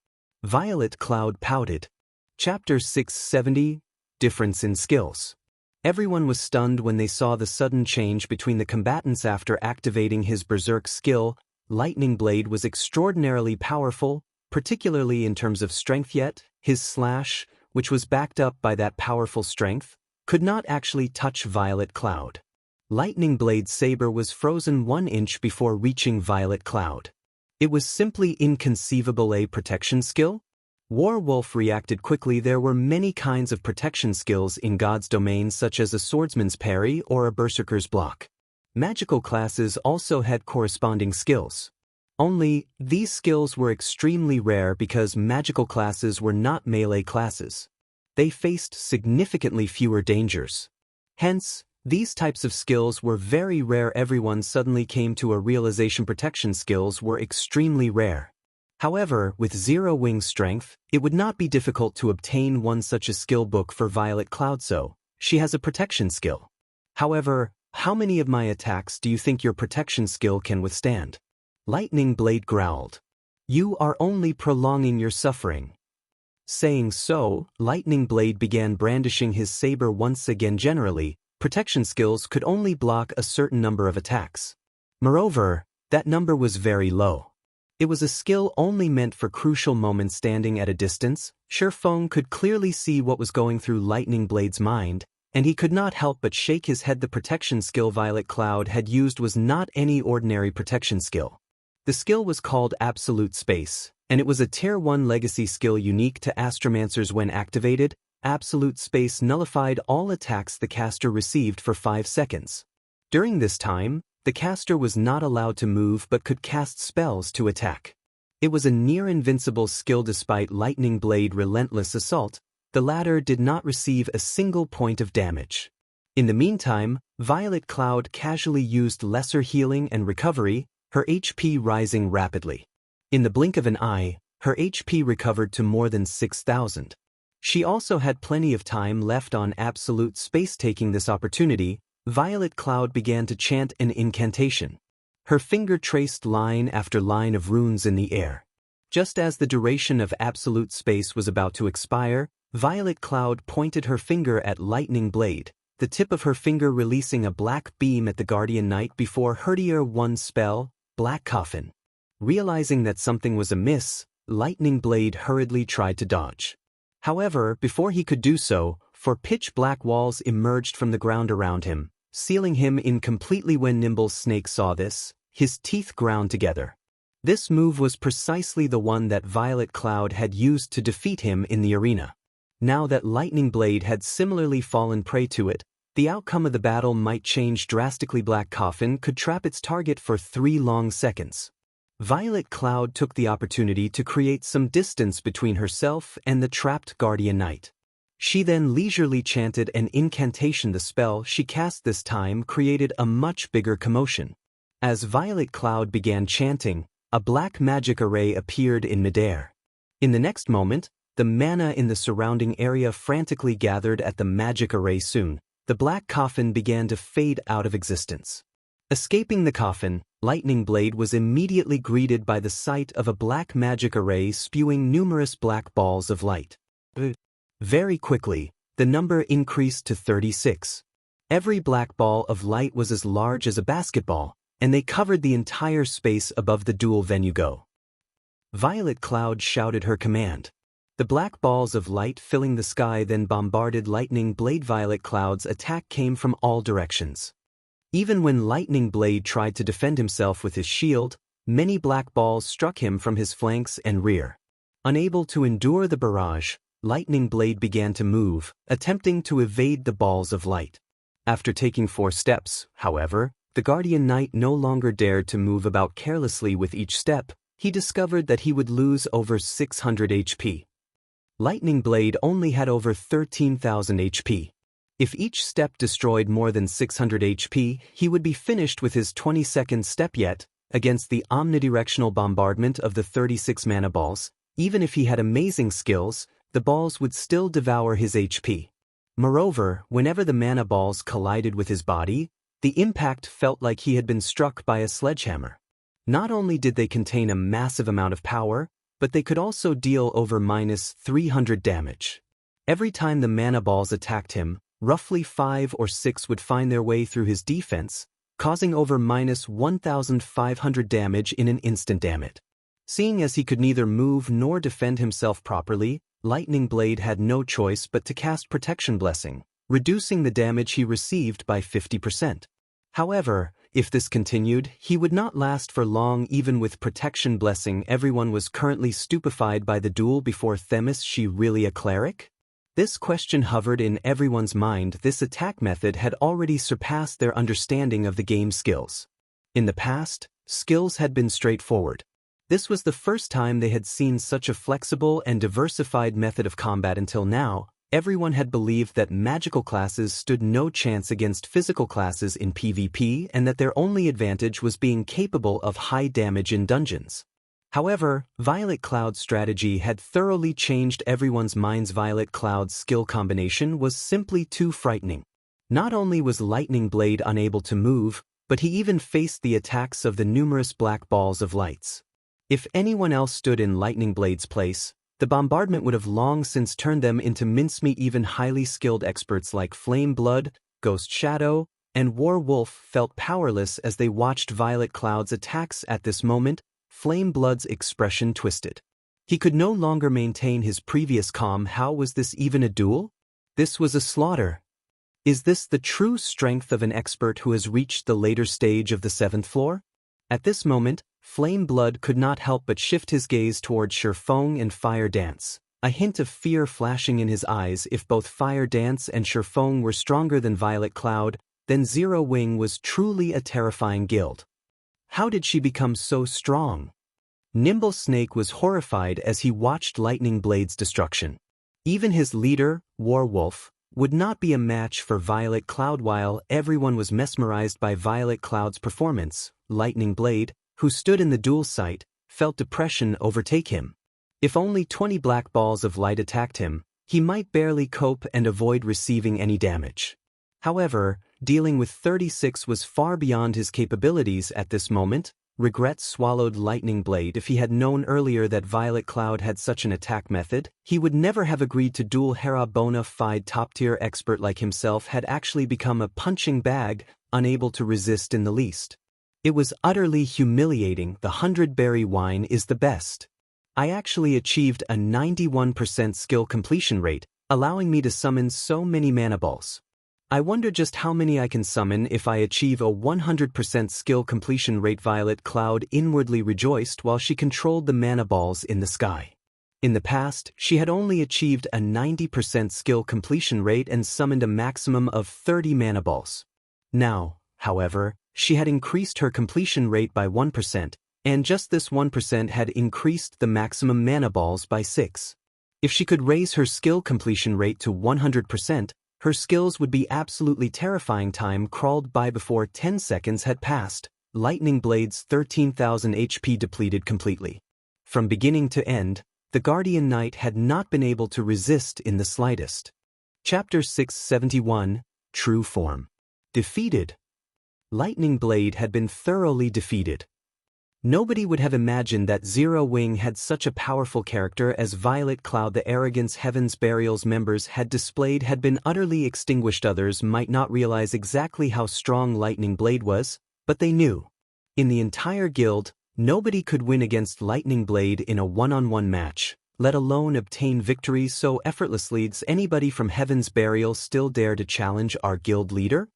Violet Cloud pouted. Chapter 670, Difference in Skills. Everyone was stunned when they saw the sudden change between the combatants after activating his Berserk skill. Lightning Blade was extraordinarily powerful, particularly in terms of strength, yet his slash, which was backed up by that powerful strength, could not actually touch Violet Cloud. Lightning Blade's saber was frozen 1 inch before reaching Violet Cloud. It was simply inconceivable. A protection skill? Warwolf reacted quickly. There were many kinds of protection skills in God's domain, such as a swordsman's parry or a berserker's block. Magical classes also had corresponding skills. Only, these skills were extremely rare because magical classes were not melee classes. They faced significantly fewer dangers. Hence, these types of skills were very rare. Everyone suddenly came to a realization protection skills were extremely rare. However, with 0 wing strength, it would not be difficult to obtain one such a skill book for Violet Cloud, so she has a protection skill. However, how many of my attacks do you think your protection skill can withstand? Lightning Blade growled. "You are only prolonging your suffering." Saying so, Lightning Blade began brandishing his saber once again. Generally, protection skills could only block a certain number of attacks. Moreover, that number was very low. It was a skill only meant for crucial moments. Standing at a distance, Feng could clearly see what was going through Lightning Blade's mind, and he could not help but shake his head. The protection skill Violet Cloud had used was not any ordinary protection skill. The skill was called Absolute Space, and it was a Tier 1 legacy skill unique to Astromancers. When activated, Absolute Space nullified all attacks the caster received for 5 seconds. During this time, the caster was not allowed to move but could cast spells to attack. It was a near-invincible skill. Despite Lightning Blade's relentless assault, the latter did not receive a single point of damage. In the meantime, Violet Cloud casually used lesser healing and recovery, her HP rising rapidly. In the blink of an eye, her HP recovered to more than 6,000. She also had plenty of time left on Absolute Space. Taking this opportunity, Violet Cloud began to chant an incantation. Her finger traced line after line of runes in the air. Just as the duration of Absolute Space was about to expire, Violet Cloud pointed her finger at Lightning Blade, the tip of her finger releasing a black beam at the Guardian Knight before Herdier one's spell, Black Coffin. Realizing that something was amiss, Lightning Blade hurriedly tried to dodge. However, before he could do so, four pitch-black walls emerged from the ground around him, sealing him in completely. When Nimble Snake saw this, his teeth ground together. This move was precisely the one that Violet Cloud had used to defeat him in the arena. Now that Lightning Blade had similarly fallen prey to it, the outcome of the battle might change drastically. Black Coffin could trap its target for 3 long seconds. Violet Cloud took the opportunity to create some distance between herself and the trapped Guardian Knight. She then leisurely chanted an incantation. The spell she cast this time created a much bigger commotion. As Violet Cloud began chanting, a black magic array appeared in midair. In the next moment, the mana in the surrounding area frantically gathered at the magic array. Soon, the black coffin began to fade out of existence. Escaping the coffin, Lightning Blade was immediately greeted by the sight of a black magic array spewing numerous black balls of light. Very quickly, the number increased to 36. Every black ball of light was as large as a basketball, and they covered the entire space above the duel venue. Go! Violet Cloud shouted her command. The black balls of light filling the sky then bombarded Lightning Blade. Violet Cloud's attack came from all directions. Even when Lightning Blade tried to defend himself with his shield, many black balls struck him from his flanks and rear. Unable to endure the barrage, Lightning Blade began to move, attempting to evade the balls of light. After taking 4 steps, however, the Guardian Knight no longer dared to move about carelessly. With each step, he discovered that he would lose over 600 HP. Lightning Blade only had over 13,000 HP. If each step destroyed more than 600 HP, he would be finished with his 22nd step. Yet, against the omnidirectional bombardment of the 36 mana balls, even if he had amazing skills, the balls would still devour his HP. Moreover, whenever the mana balls collided with his body, the impact felt like he had been struck by a sledgehammer. Not only did they contain a massive amount of power, but they could also deal over -300 damage. Every time the mana balls attacked him, roughly 5 or 6 would find their way through his defense, causing over -1,500 damage in an instant. Damn it. Seeing as he could neither move nor defend himself properly, Lightning Blade had no choice but to cast Protection Blessing, reducing the damage he received by 50%. However, if this continued, he would not last for long. Even with Protection Blessing, everyone was currently stupefied by the duel before Themis. She really a cleric? This question hovered in everyone's mind. This attack method had already surpassed their understanding of the game's skills. In the past, skills had been straightforward. This was the first time they had seen such a flexible and diversified method of combat. Until now, everyone had believed that magical classes stood no chance against physical classes in PvP and that their only advantage was being capable of high damage in dungeons. However, Violet Cloud's strategy had thoroughly changed everyone's minds. Violet Cloud's skill combination was simply too frightening. Not only was Lightning Blade unable to move, but he even faced the attacks of the numerous black balls of lights. If anyone else stood in Lightning Blade's place, the bombardment would have long since turned them into mincemeat. Even highly skilled experts like Flame Blood, Ghost Shadow, and War Wolf felt powerless as they watched Violet Cloud's attacks. At this moment, Flame Blood's expression twisted. He could no longer maintain his previous calm. How was this even a duel? This was a slaughter. Is this the true strength of an expert who has reached the later stage of the 7th floor? At this moment, Flame Blood could not help but shift his gaze toward Feng and Fire Dance, a hint of fear flashing in his eyes. If both Fire Dance and Feng were stronger than Violet Cloud, then Zero Wing was truly a terrifying guild. How did she become so strong? Nimble Snake was horrified as he watched Lightning Blade's destruction. Even his leader, War Wolf, would not be a match for Violet Cloud. While everyone was mesmerized by Violet Cloud's performance, Lightning Blade, who stood in the duel site, felt depression overtake him. If only 20 black balls of light attacked him, he might barely cope and avoid receiving any damage. However, dealing with 36 was far beyond his capabilities at this moment. Regret swallowed Lightning Blade. If he had known earlier that Violet Cloud had such an attack method, he would never have agreed to duel her. A bona fide top-tier expert like himself had actually become a punching bag, unable to resist in the least. It was utterly humiliating. The 100-berry wine is the best. I actually achieved a 91% skill completion rate, allowing me to summon so many mana balls. I wonder just how many I can summon if I achieve a 100% skill completion rate. Violet Cloud inwardly rejoiced while she controlled the mana balls in the sky. In the past, she had only achieved a 90% skill completion rate and summoned a maximum of 30 mana balls. Now, however, she had increased her completion rate by 1%, and just this 1% had increased the maximum mana balls by 6. If she could raise her skill completion rate to 100%, her skills would be absolutely terrifying. Time crawled by before 10 seconds had passed. Lightning Blade's 13,000 HP depleted completely. From beginning to end, the Guardian Knight had not been able to resist in the slightest. Chapter 671, True Form. Defeated. Lightning Blade had been thoroughly defeated. Nobody would have imagined that Zero Wing had such a powerful character as Violet Cloud. The arrogance Heaven's Burial's members had displayed had been utterly extinguished. Others might not realize exactly how strong Lightning Blade was, but they knew. In the entire guild, nobody could win against Lightning Blade in a one-on-one match, let alone obtain victory so effortlessly. Does anybody from Heaven's Burial still dare to challenge our guild leader?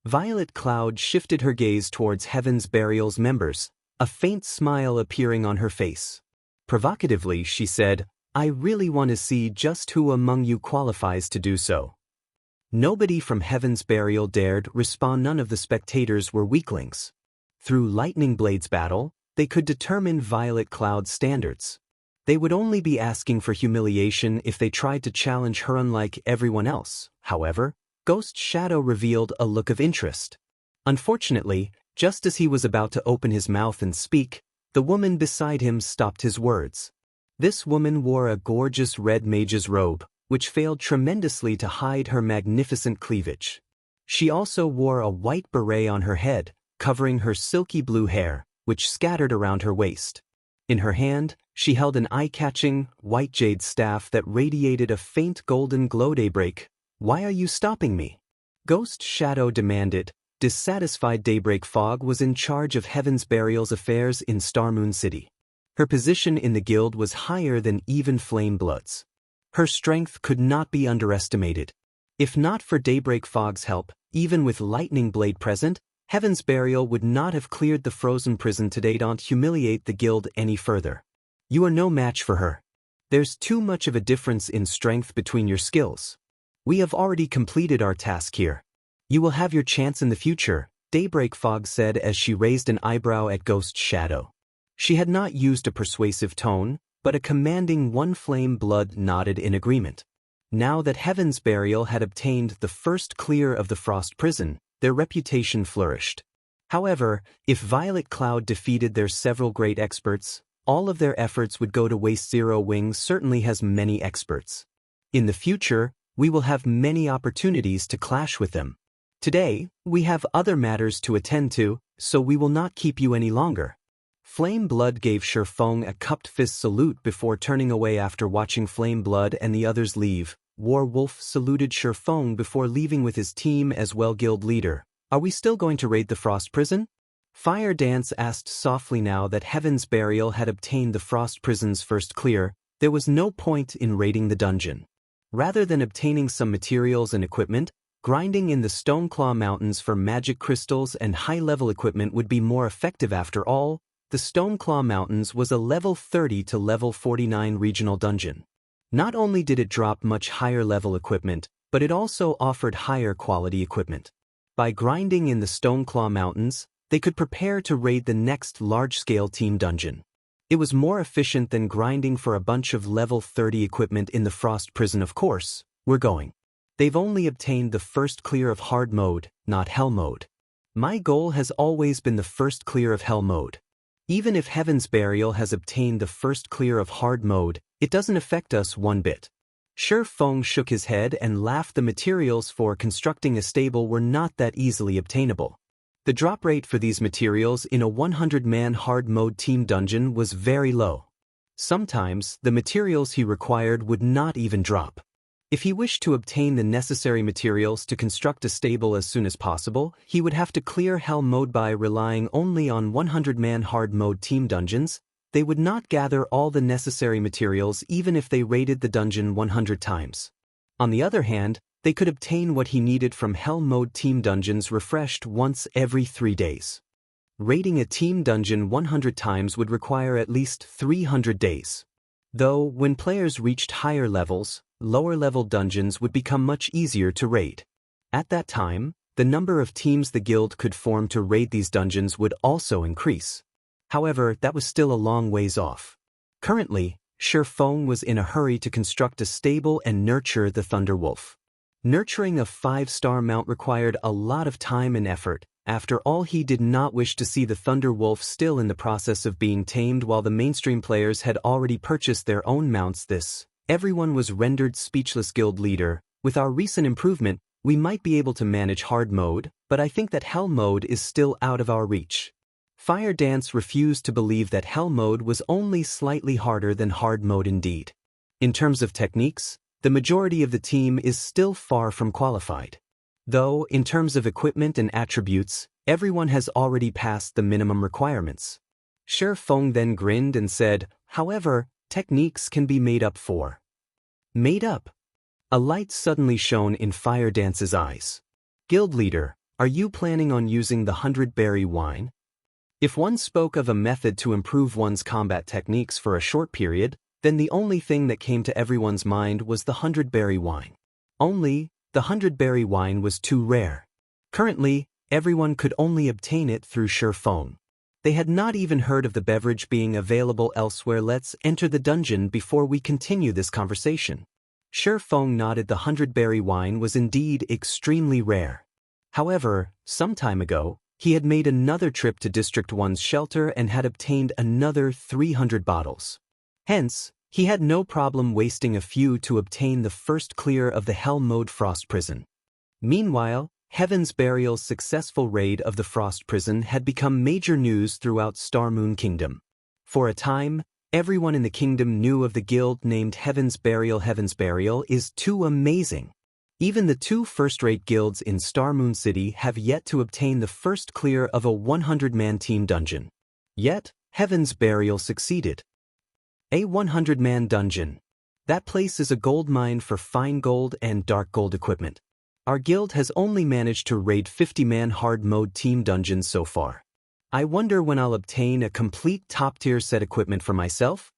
Violet Cloud shifted her gaze towards Heaven's Burial's members, a faint smile appearing on her face. Provocatively, she said, "I really want to see just who among you qualifies to do so." Nobody from Heaven's Burial dared respond. None of the spectators were weaklings. Through Lightning Blade's battle, they could determine Violet Cloud's standards. They would only be asking for humiliation if they tried to challenge her. Unlike everyone else, however, Ghost Shadow revealed a look of interest. Unfortunately, just as he was about to open his mouth and speak, the woman beside him stopped his words. This woman wore a gorgeous red mage's robe, which failed tremendously to hide her magnificent cleavage. She also wore a white beret on her head, covering her silky blue hair, which scattered around her waist. In her hand, she held an eye-catching, white jade staff that radiated a faint golden glow. Daybreak, why are you stopping me? Ghost Shadow demanded. Dissatisfied, Daybreak Fog was in charge of Heaven's Burial's affairs in Starmoon City. Her position in the guild was higher than even Flame Blood's. Her strength could not be underestimated. If not for Daybreak Fog's help, even with Lightning Blade present, Heaven's Burial would not have cleared the frozen prison today. Don't humiliate the guild any further. You are no match for her. There's too much of a difference in strength between your skills. We have already completed our task here. You will have your chance in the future, Daybreak Fog said as she raised an eyebrow at Ghost Shadow. She had not used a persuasive tone, but a commanding one. Flame Blood nodded in agreement. Now that Heaven's Burial had obtained the first clear of the Frost Prison, their reputation flourished. However, if Violet Cloud defeated their several great experts, all of their efforts would go to waste. Zero Wing certainly has many experts. In the future, we will have many opportunities to clash with them. Today, we have other matters to attend to, so we will not keep you any longer. Flame Blood gave Feng a cupped fist salute before turning away. After watching Flame Blood and the others leave, War Wolf saluted Feng before leaving with his team as well. Guild leader, are we still going to raid the Frost Prison? Fire Dance asked softly. Now that Heaven's Burial had obtained the Frost Prison's first clear, there was no point in raiding the dungeon. Rather than obtaining some materials and equipment, grinding in the Stoneclaw Mountains for magic crystals and high-level equipment would be more effective. After all, the Stoneclaw Mountains was a level 30 to level 49 regional dungeon. Not only did it drop much higher-level equipment, but it also offered higher-quality equipment. By grinding in the Stoneclaw Mountains, they could prepare to raid the next large-scale team dungeon. It was more efficient than grinding for a bunch of level 30 equipment in the Frost Prison. Of course, we're going. They've only obtained the first clear of hard mode, not hell mode. My goal has always been the first clear of hell mode. Even if Heaven's Burial has obtained the first clear of hard mode, it doesn't affect us one bit. Feng shook his head and laughed. The materials for constructing a stable were not that easily obtainable. The drop rate for these materials in a 100-man hard mode team dungeon was very low. Sometimes, the materials he required would not even drop. If he wished to obtain the necessary materials to construct a stable as soon as possible, he would have to clear hell mode by relying only on 100-man hard mode team dungeons. They would not gather all the necessary materials even if they raided the dungeon 100 times. On the other hand, they could obtain what he needed from hell mode team dungeons refreshed once every 3 days. Raiding a team dungeon 100 times would require at least 300 days. Though, when players reached higher levels, lower-level dungeons would become much easier to raid. At that time, the number of teams the guild could form to raid these dungeons would also increase. However, that was still a long ways off. Currently, Feng was in a hurry to construct a stable and nurture the Thunderwolf. Nurturing a 5-star mount required a lot of time and effort. After all, he did not wish to see the Thunderwolf still in the process of being tamed while the mainstream players had already purchased their own mounts. Everyone was rendered speechless. Guild leader, with our recent improvement, we might be able to manage hard mode, but I think that hell mode is still out of our reach. Fire Dance refused to believe that hell mode was only slightly harder than hard mode indeed. In terms of techniques, the majority of the team is still far from qualified. Though, in terms of equipment and attributes, everyone has already passed the minimum requirements. Feng then grinned and said, however, techniques can be made up for. Made up? A light suddenly shone in Fire Dance's eyes. Guild leader, are you planning on using the 100-berry wine? If one spoke of a method to improve one's combat techniques for a short period, then the only thing that came to everyone's mind was the 100-berry wine. Only, the 100-berry wine was too rare. Currently, everyone could only obtain it through Feng. They had not even heard of the beverage being available elsewhere. Let's enter the dungeon before we continue this conversation. Feng nodded. The 100-berry wine was indeed extremely rare. However, some time ago, he had made another trip to District 1's shelter and had obtained another 300 bottles. Hence, he had no problem wasting a few to obtain the first clear of the Hell Mode Frost Prison. Meanwhile, Heaven's Burial's successful raid of the Frost Prison had become major news throughout Starmoon Kingdom. For a time, everyone in the kingdom knew of the guild named Heaven's Burial. Heaven's Burial is too amazing. Even the 2 first-rate guilds in Starmoon City have yet to obtain the first clear of a 100-man team dungeon. Yet, Heaven's Burial succeeded. A 100-man dungeon. That place is a gold mine for fine gold and dark gold equipment. Our guild has only managed to raid 50-man hard mode team dungeons so far. I wonder when I'll obtain a complete top-tier set equipment for myself?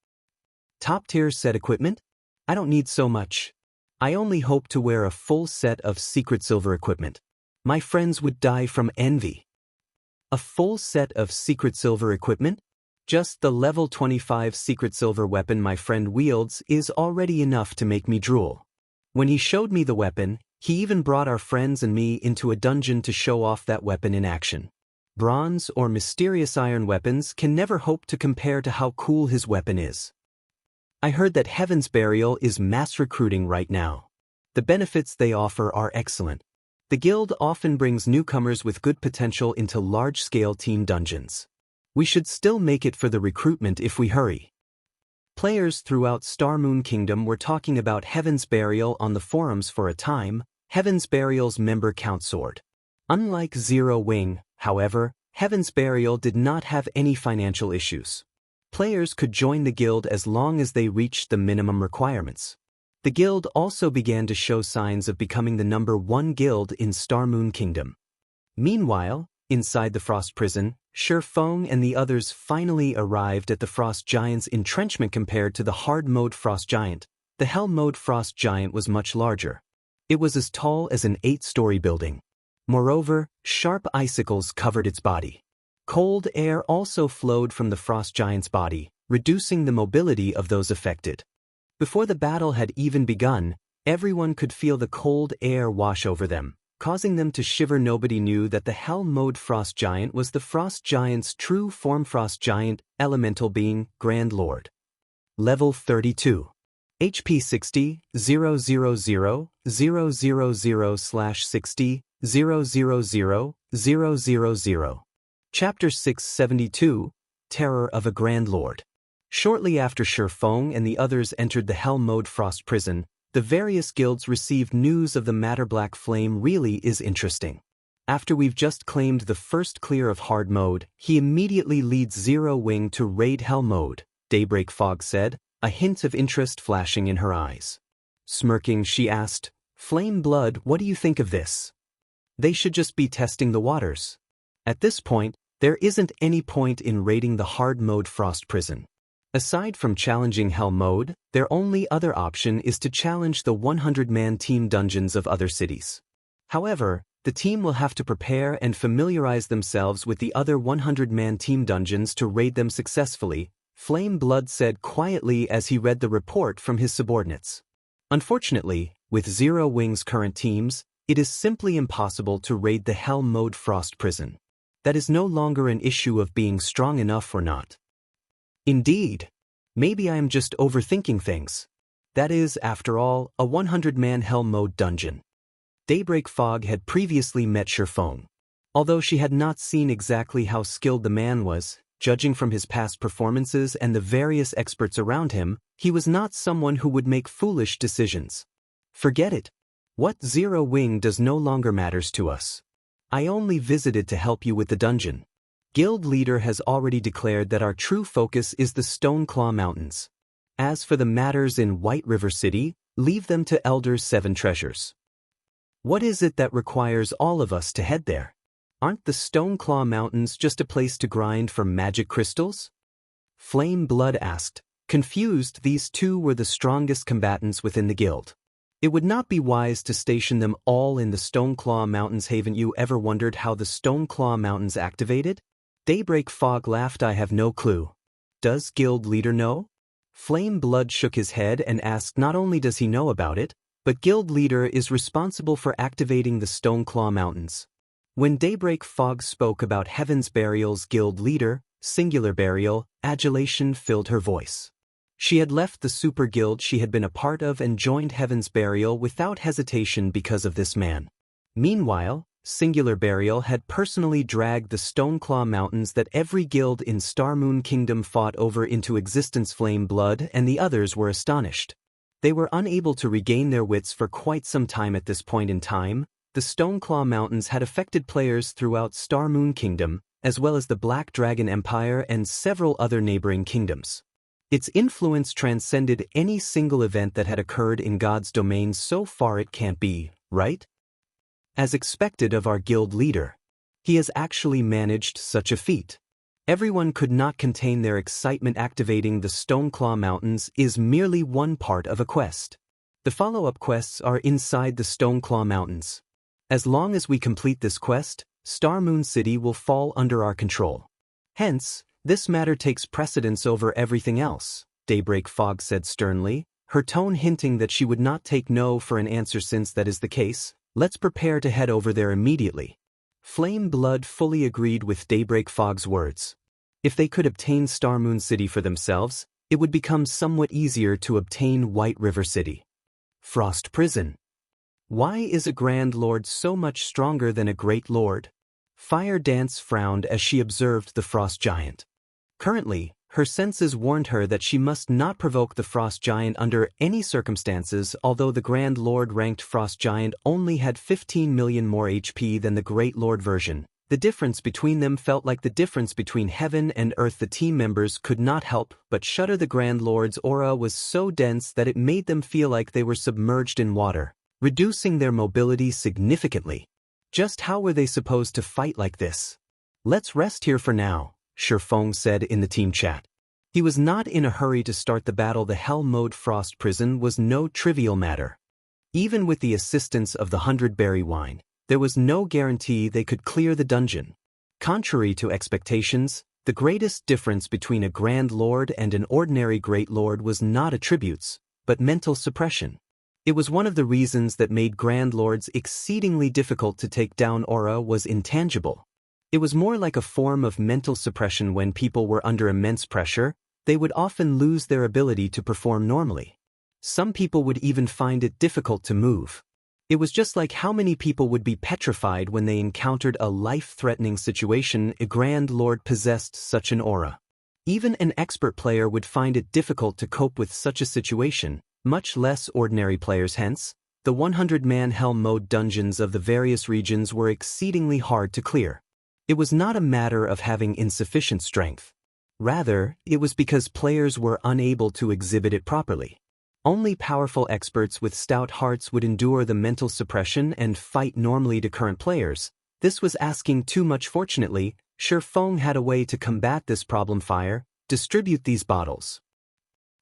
Top-tier set equipment? I don't need so much. I only hope to wear a full set of secret silver equipment. My friends would die from envy. A full set of secret silver equipment? Just the level 25 secret silver weapon my friend wields is already enough to make me drool. When he showed me the weapon, he even brought our friends and me into a dungeon to show off that weapon in action. Bronze or mysterious iron weapons can never hope to compare to how cool his weapon is. I heard that Heaven's Burial is mass recruiting right now. The benefits they offer are excellent. The guild often brings newcomers with good potential into large-scale team dungeons. We should still make it for the recruitment if we hurry. Players throughout Starmoon Kingdom were talking about Heaven's Burial on the forums for a time. Heaven's Burial's member count soared. Unlike Zero Wing, however, Heaven's Burial did not have any financial issues. Players could join the guild as long as they reached the minimum requirements. The guild also began to show signs of becoming the #1 guild in Starmoon Kingdom. Meanwhile, inside the Frost Prison, Feng and the others finally arrived at the Frost Giant's entrenchment. Compared to the hard mode Frost Giant, the Hell mode Frost Giant was much larger. It was as tall as an 8-story building. Moreover, sharp icicles covered its body. Cold air also flowed from the Frost Giant's body, reducing the mobility of those affected. Before the battle had even begun, everyone could feel the cold air wash over them, causing them to shiver. Nobody knew that the Hell mode Frost Giant was the Frost Giant's true form. Frost Giant, elemental being, Grand Lord. Level 32. HP 60, 000, 000/60, 000. Chapter 672, Terror of a Grand Lord. Shortly after Feng and the others entered the Hell Mode Frost Prison, the various guilds received news of the matter. Black Flame really is interesting. After we've just claimed the first clear of hard mode, he immediately leads Zero Wing to raid Hell Mode, Daybreak Fog said, a hint of interest flashing in her eyes. Smirking, she asked, Flame Blood, what do you think of this? They should just be testing the waters. At this point, there isn't any point in raiding the hard mode Frost Prison. Aside from challenging Hell Mode, their only other option is to challenge the 100-man team dungeons of other cities. However, the team will have to prepare and familiarize themselves with the other 100-man team dungeons to raid them successfully, Flame Blood said quietly as he read the report from his subordinates. Unfortunately, with Zero Wing's current teams, it is simply impossible to raid the Hell Mode Frost Prison. That is no longer an issue of being strong enough or not. Indeed. Maybe I am just overthinking things. That is, after all, a 100-man Hell Mode dungeon. Daybreak Fog had previously met Feng. Although she had not seen exactly how skilled the man was, judging from his past performances and the various experts around him, he was not someone who would make foolish decisions. Forget it. What Zero Wing does no longer matters to us. I only visited to help you with the dungeon. Guild leader has already declared that our true focus is the Stoneclaw Mountains. As for the matters in White River City, leave them to Elder's 7 treasures. What is it that requires all of us to head there? Aren't the Stoneclaw Mountains just a place to grind for magic crystals? Flame Blood asked. Confused, these two were the strongest combatants within the guild. It would not be wise to station them all in the Stoneclaw Mountains. Haven't you ever wondered how the Stoneclaw Mountains activated? Daybreak Fog laughed. I have no clue. Does guild leader know? Flame Blood shook his head and asked, not only does he know about it, but guild leader is responsible for activating the Stoneclaw Mountains. When Daybreak Fog spoke about Heaven's Burial's guild leader, singular burial, adulation filled her voice. She had left the super guild she had been a part of and joined Heaven's Burial without hesitation because of this man. Meanwhile, Singular Burial had personally dragged the Stoneclaw Mountains that every guild in Starmoon Kingdom fought over into existence. Flame Blood and the others were astonished. They were unable to regain their wits for quite some time at this point in time. The Stoneclaw Mountains had affected players throughout Starmoon Kingdom, as well as the Black Dragon Empire and several other neighboring kingdoms. Its influence transcended any single event that had occurred in God's domain. So far it can't be, right? As expected of our guild leader. He has actually managed such a feat. Everyone could not contain their excitement. Activating the Stoneclaw Mountains is merely one part of a quest. The follow-up quests are inside the Stoneclaw Mountains. As long as we complete this quest, Starmoon City will fall under our control. Hence, this matter takes precedence over everything else, Daybreak Fog said sternly, her tone hinting that she would not take no for an answer. Since that is the case, let's prepare to head over there immediately. Flame Blood fully agreed with Daybreak Fog's words. If they could obtain Starmoon City for themselves, it would become somewhat easier to obtain White River City. Frost Prison. Why is a Grand Lord so much stronger than a Great Lord? Fire Dance frowned as she observed the Frost Giant. Currently, her senses warned her that she must not provoke the Frost Giant under any circumstances. Although the Grand Lord ranked Frost Giant only had 15 million more HP than the Great Lord version, the difference between them felt like the difference between heaven and earth. The team members could not help but shudder. The Grand Lord's aura was so dense that it made them feel like they were submerged in water, reducing their mobility significantly. Just how were they supposed to fight like this? Let's rest here for now, Feng said in the team chat. He was not in a hurry to start the battle. The Hell Mode Frost Prison was no trivial matter. Even with the assistance of the 100-berry wine, there was no guarantee they could clear the dungeon. Contrary to expectations, the greatest difference between a Grand Lord and an ordinary Great Lord was not attributes, but mental suppression. It was one of the reasons that made Grand Lords exceedingly difficult to take down. Aura was intangible. It was more like a form of mental suppression. When people were under immense pressure, they would often lose their ability to perform normally. Some people would even find it difficult to move. It was just like how many people would be petrified when they encountered a life-threatening situation. A Grand Lord possessed such an aura. Even an expert player would find it difficult to cope with such a situation, much less ordinary players. Hence, the 100-man Hell mode dungeons of the various regions were exceedingly hard to clear. It was not a matter of having insufficient strength. Rather, it was because players were unable to exhibit it properly. Only powerful experts with stout hearts would endure the mental suppression and fight normally to current players. This was asking too much. Fortunately, Feng had a way to combat this problem. Distribute these bottles.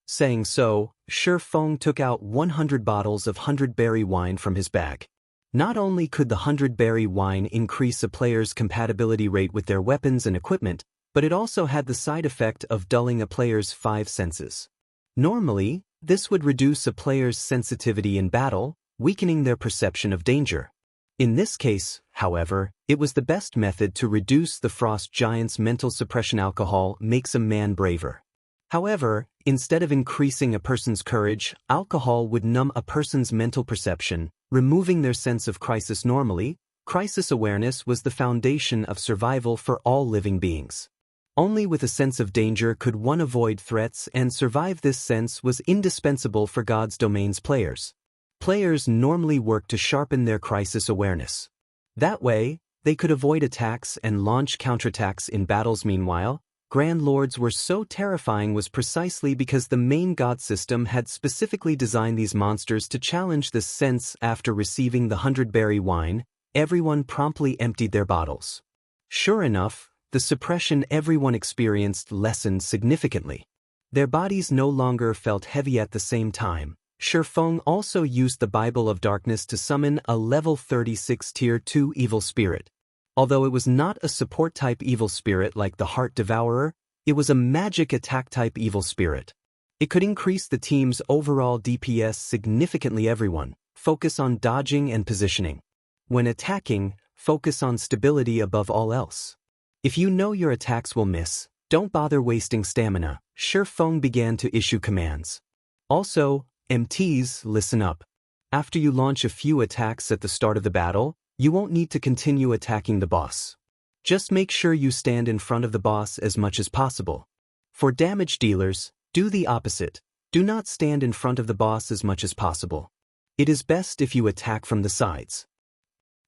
Saying so, Feng took out 100 bottles of 100-berry wine from his bag. Not only could the 100-berry wine increase a player's compatibility rate with their weapons and equipment, but it also had the side effect of dulling a player's 5 senses. Normally, this would reduce a player's sensitivity in battle, weakening their perception of danger. In this case, however, it was the best method to reduce the frost giant's mental suppression. Alcohol makes a man braver. However, instead of increasing a person's courage, alcohol would numb a person's mental perception, removing their sense of crisis. Normally, crisis awareness was the foundation of survival for all living beings. Only with a sense of danger could one avoid threats and survive. This sense was indispensable for God's domain's players. Players normally work to sharpen their crisis awareness. That way, they could avoid attacks and launch counterattacks in battles. Meanwhile, Grand Lords were so terrifying was precisely because the main god system had specifically designed these monsters to challenge this sense. After receiving the 100-berry wine, everyone promptly emptied their bottles. Sure enough, the suppression everyone experienced lessened significantly. Their bodies no longer felt heavy. At the same time, Feng also used the Bible of Darkness to summon a level 36 Tier 2 evil spirit. Although it was not a support-type evil spirit like the Heart Devourer, it was a magic attack-type evil spirit. It could increase the team's overall DPS significantly. Everyone, focus on dodging and positioning. When attacking, focus on stability above all else. If you know your attacks will miss, don't bother wasting stamina. Feng began to issue commands. Also, MTs, listen up. After you launch a few attacks at the start of the battle, you won't need to continue attacking the boss. Just make sure you stand in front of the boss as much as possible. For damage dealers, do the opposite. Do not stand in front of the boss as much as possible. It is best if you attack from the sides.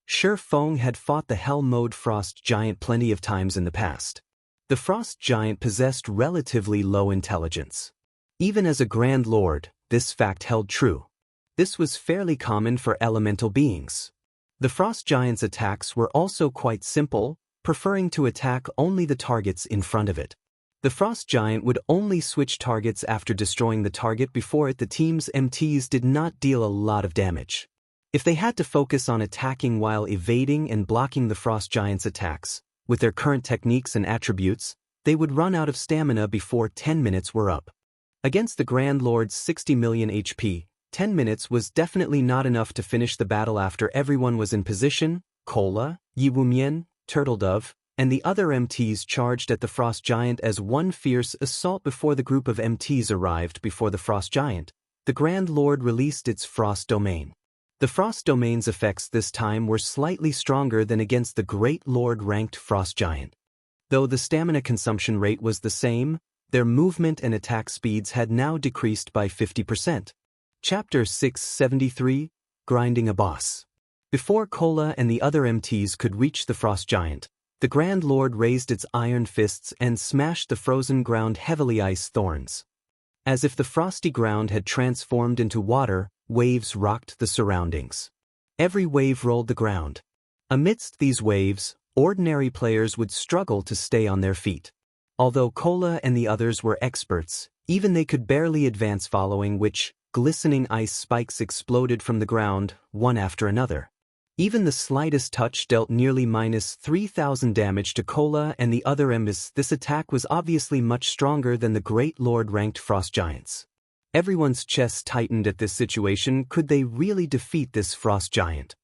Feng had fought the Hell mode Frost Giant plenty of times in the past. The Frost Giant possessed relatively low intelligence. Even as a Grand Lord, this fact held true. This was fairly common for elemental beings. The Frost Giant's attacks were also quite simple, preferring to attack only the targets in front of it. The Frost Giant would only switch targets after destroying the target before it. The team's MTs did not deal a lot of damage. If they had to focus on attacking while evading and blocking the Frost Giant's attacks, with their current techniques and attributes, they would run out of stamina before 10 minutes were up. Against the Grand Lord's 60 million HP, 10 minutes was definitely not enough to finish the battle. After everyone was in position, Kola, Yiwumien, Turtledove, and the other MTs charged at the Frost Giant as one fierce assault. Before the group of MTs arrived before the Frost Giant, the Grand Lord released its Frost Domain. The Frost Domain's effects this time were slightly stronger than against the Great Lord-ranked Frost Giant. Though the stamina consumption rate was the same, their movement and attack speeds had now decreased by 50%. Chapter 673, Grinding a Boss. Before Kola and the other MTs could reach the Frost Giant, the Grand Lord raised its iron fists and smashed the frozen ground heavily. Ice thorns. As if the frosty ground had transformed into water, waves rocked the surroundings. Every wave rolled the ground. Amidst these waves, ordinary players would struggle to stay on their feet. Although Kola and the others were experts, even they could barely advance, following which, glistening ice spikes exploded from the ground, one after another. Even the slightest touch dealt nearly -3,000 damage to Kola and the other MTs. This attack was obviously much stronger than the Great Lord-ranked Frost Giants. Everyone's chests tightened at this situation. Could they really defeat this Frost Giant?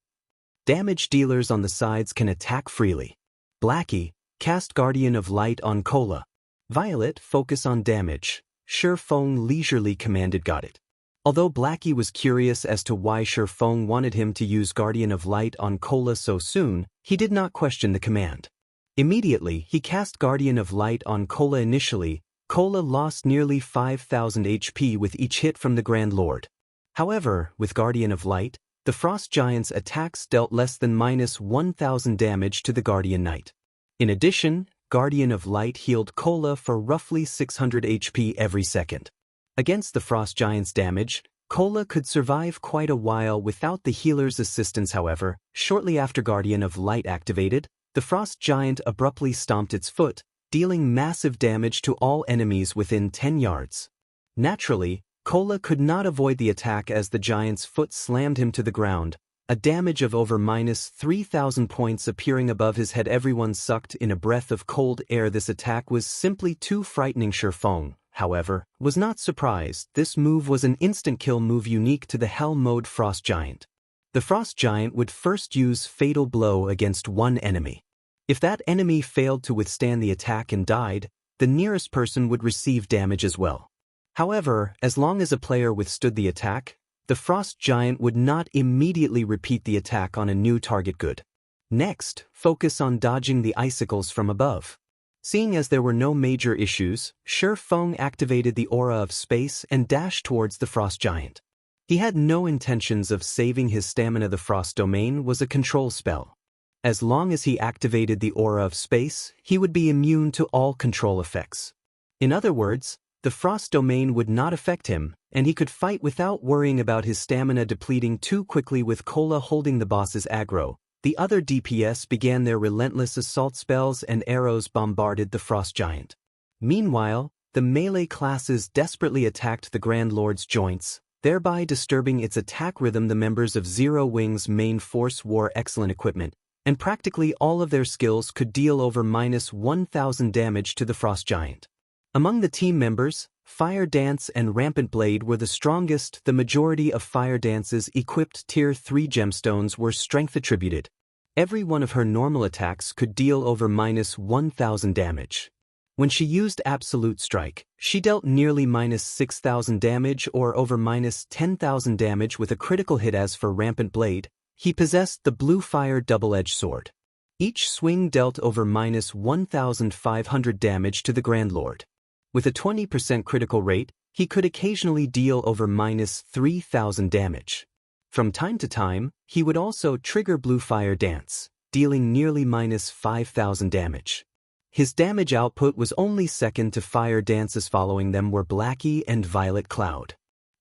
Damage dealers on the sides can attack freely. Blackie, cast Guardian of Light on Kola. Violet, focus on damage. Feng leisurely commanded. Got it. Although Blackie was curious as to why Feng wanted him to use Guardian of Light on Cola so soon, he did not question the command. Immediately, he cast Guardian of Light on Cola initially. Cola lost nearly 5,000 HP with each hit from the Grand Lord. However, with Guardian of Light, the Frost Giant's attacks dealt less than -1,000 damage to the Guardian Knight. In addition, Guardian of Light healed Cola for roughly 600 HP every second. Against the Frost Giant's damage, Cola could survive quite a while without the healer's assistance. However, shortly after Guardian of Light activated, the Frost Giant abruptly stomped its foot, dealing massive damage to all enemies within 10 yards. Naturally, Cola could not avoid the attack as the giant's foot slammed him to the ground, a damage of over -3,000 points appearing above his head. Everyone sucked in a breath of cold air. This attack was simply too frightening. Feng, however, was not surprised. This move was an instant kill move unique to the Hell Mode Frost Giant. The Frost Giant would first use Fatal Blow against one enemy. If that enemy failed to withstand the attack and died, the nearest person would receive damage as well. However, as long as a player withstood the attack, the Frost Giant would not immediately repeat the attack on a new target. Good. Next, focus on dodging the icicles from above. Seeing as there were no major issues, Feng activated the Aura of Space and dashed towards the Frost Giant. He had no intentions of saving his stamina. The Frost Domain was a control spell. As long as he activated the Aura of Space, he would be immune to all control effects. In other words, the Frost Domain would not affect him, and he could fight without worrying about his stamina depleting too quickly. With Cola holding the boss's aggro, the other DPS began their relentless assault spells and arrows bombarded the Frost Giant. Meanwhile, the melee classes desperately attacked the Grand Lord's joints, thereby disturbing its attack rhythm. The members of Zero Wing's main force wore excellent equipment, and practically all of their skills could deal over -1,000 damage to the Frost Giant. Among the team members, Fire Dance and Rampant Blade were the strongest. The majority of Fire Dance's equipped Tier 3 gemstones were strength attributed. Every one of her normal attacks could deal over -1,000 damage. When she used Absolute Strike, she dealt nearly -6,000 damage or over -10,000 damage with a critical hit. As for Rampant Blade, he possessed the Blue Fire Double-Edged Sword. Each swing dealt over -1,500 damage to the Grand Lord. With a 20% critical rate, he could occasionally deal over -3,000 damage. From time to time, he would also trigger Blue Fire Dance, dealing nearly -5,000 damage. His damage output was only second to Fire Dance's. Following them were Blackie and Violet Cloud.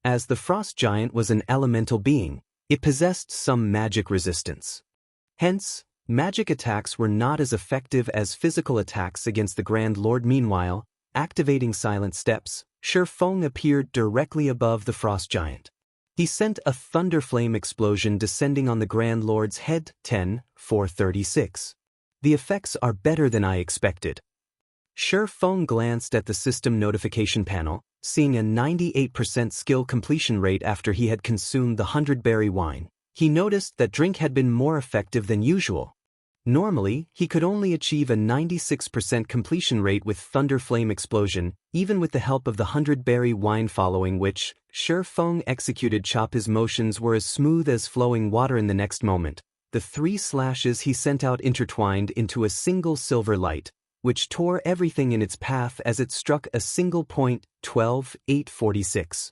As the Frost Giant was an elemental being, it possessed some magic resistance. Hence, magic attacks were not as effective as physical attacks against the Grand Lord. Meanwhile, activating Silent Steps, Feng appeared directly above the Frost Giant. He sent a thunder flame explosion descending on the Grand Lord's head. 10-436. The effects are better than I expected. Feng glanced at the system notification panel, seeing a 98% skill completion rate after he had consumed the 100-berry wine. He noticed that drink had been more effective than usual. Normally, he could only achieve a 96% completion rate with Thunder Flame Explosion, even with the help of the 100-berry wine, following which, Feng executed Chop. His motions were as smooth as flowing water. In the next moment, the 3 slashes he sent out intertwined into a single silver light, which tore everything in its path as it struck a single point. 12-846.